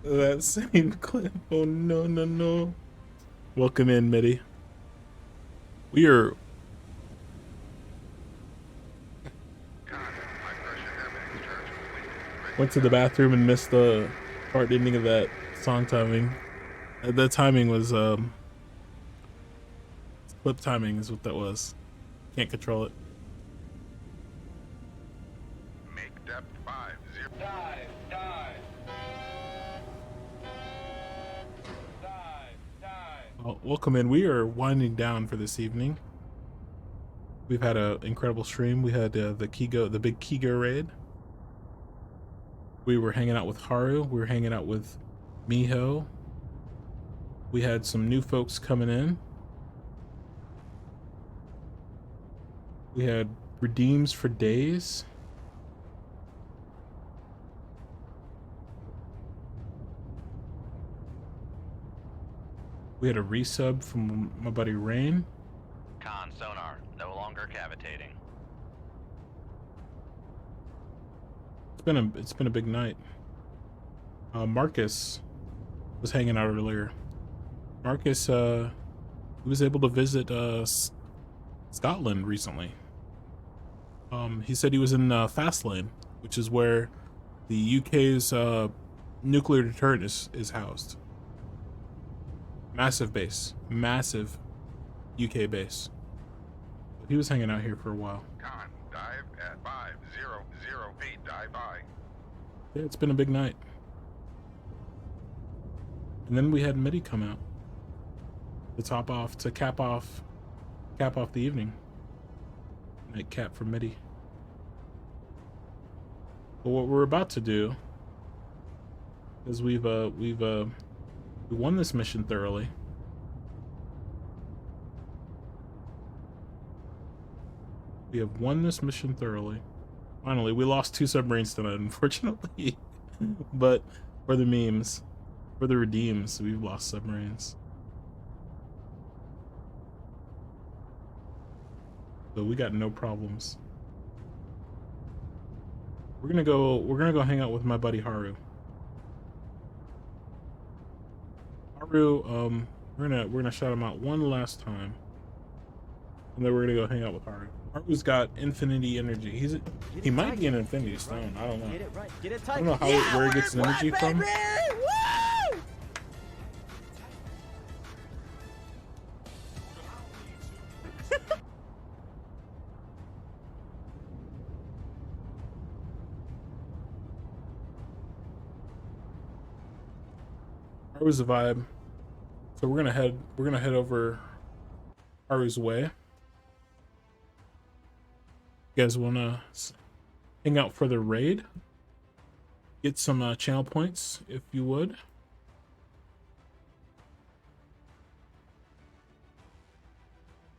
That same clip. Oh no, no, no. Welcome in, Mitty. We are. Went to the bathroom and missed the part ending of that song timing. That timing was clip timing is what that was. Can't control it. Make depth 50. Dive, dive. Well, welcome in. We are winding down for this evening. We've had an incredible stream. We had the big Kigo raid. We were hanging out with Haru. We were hanging out with Miho. We had some new folks coming in. We had redeems for days. We had a resub from my buddy Rain. Con sonar, no longer cavitating. It's been a big night. Marcus was hanging out earlier. Marcus he was able to visit Scotland recently. He said he was in Fastlane, which is where the UK's nuclear deterrent is housed. Massive base, massive UK base. He was hanging out here for a while. Con, dive at 500 feet, dive by. Yeah, it's been a big night. And then we had Mitty come out to cap off the evening. Night cap for Mitty. But what we're about to do is we won this mission thoroughly. We have won this mission thoroughly. Finally, we lost 2 submarines tonight, unfortunately. But for the memes, for the redeems, we've lost submarines. So we got no problems. We're gonna go hang out with my buddy Haru. Haru, we're gonna shout him out one last time. And then we're gonna go hang out with Haru. Haru's got infinity energy. He might be an infinity stone. I don't know. Get it right. Get it I tight. don't know where he gets his energy from. Woo! Haru's a vibe. So we're gonna head over Haru's way. You guys wanna hang out for the raid? Get some channel points if you would.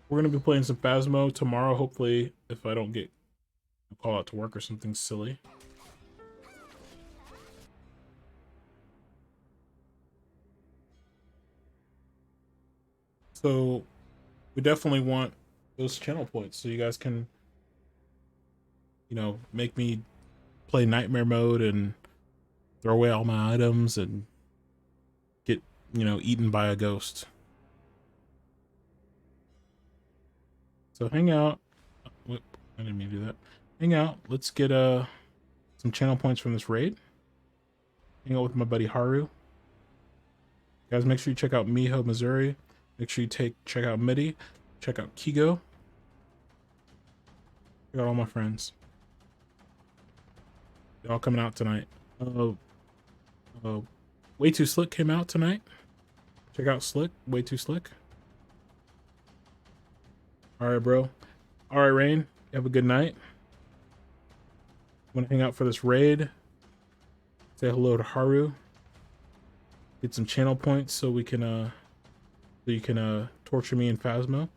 We're gonna be playing some Phasmo tomorrow, hopefully, if I don't get a call out to work or something silly. So we definitely want those channel points so you guys can, you know, make me play nightmare mode and throw away all my items and get, you know, eaten by a ghost. So hang out. Whoop, I didn't mean to do that. Hang out. Let's get some channel points from this raid. Hang out with my buddy Haru. Guys, make sure you check out Miho, Missouri. Make sure you check out Mitty. Check out Kigo. Check out all my friends. They're all coming out tonight. Way Too Slick came out tonight. Check out Slick. Way Too Slick. Alright, bro. Alright, Rain. You have a good night. Want to hang out for this raid? Say hello to Haru. Get some channel points so we can so you can torture me in Phasmo.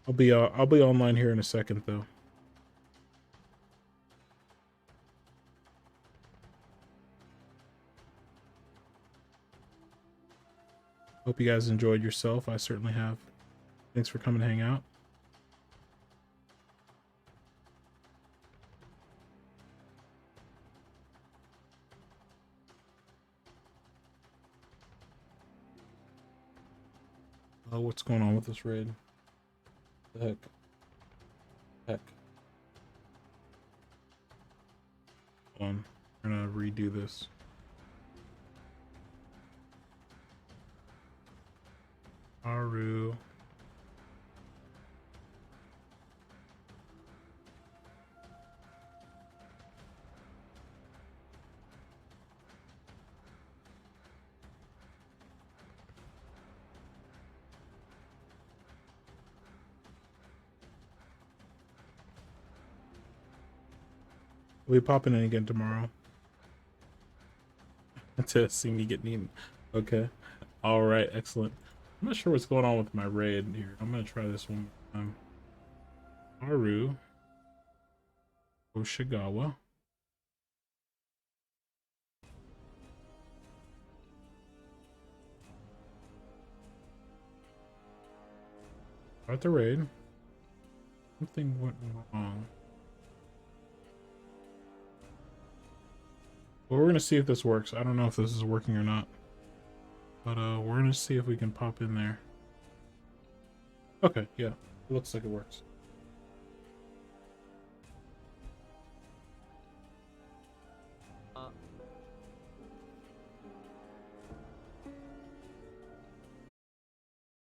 I'll be online here in a second though. Hope you guys enjoyed yourself. I certainly have. Thanks for coming to hang out. Oh, what's going on with this raid? The heck? Heck. Hold on. I'm gonna redo this. Aru. We'll be popping in again tomorrow. To see me get eaten. Okay. Alright, excellent. I'm not sure what's going on with my raid here. I'm gonna try this one more time. Haru. Oshigawa. Start the raid. Something went wrong. Well, we're gonna see if this works. I don't know if this is working or not. But we're gonna see if we can pop in there. Okay, yeah. It looks like it works.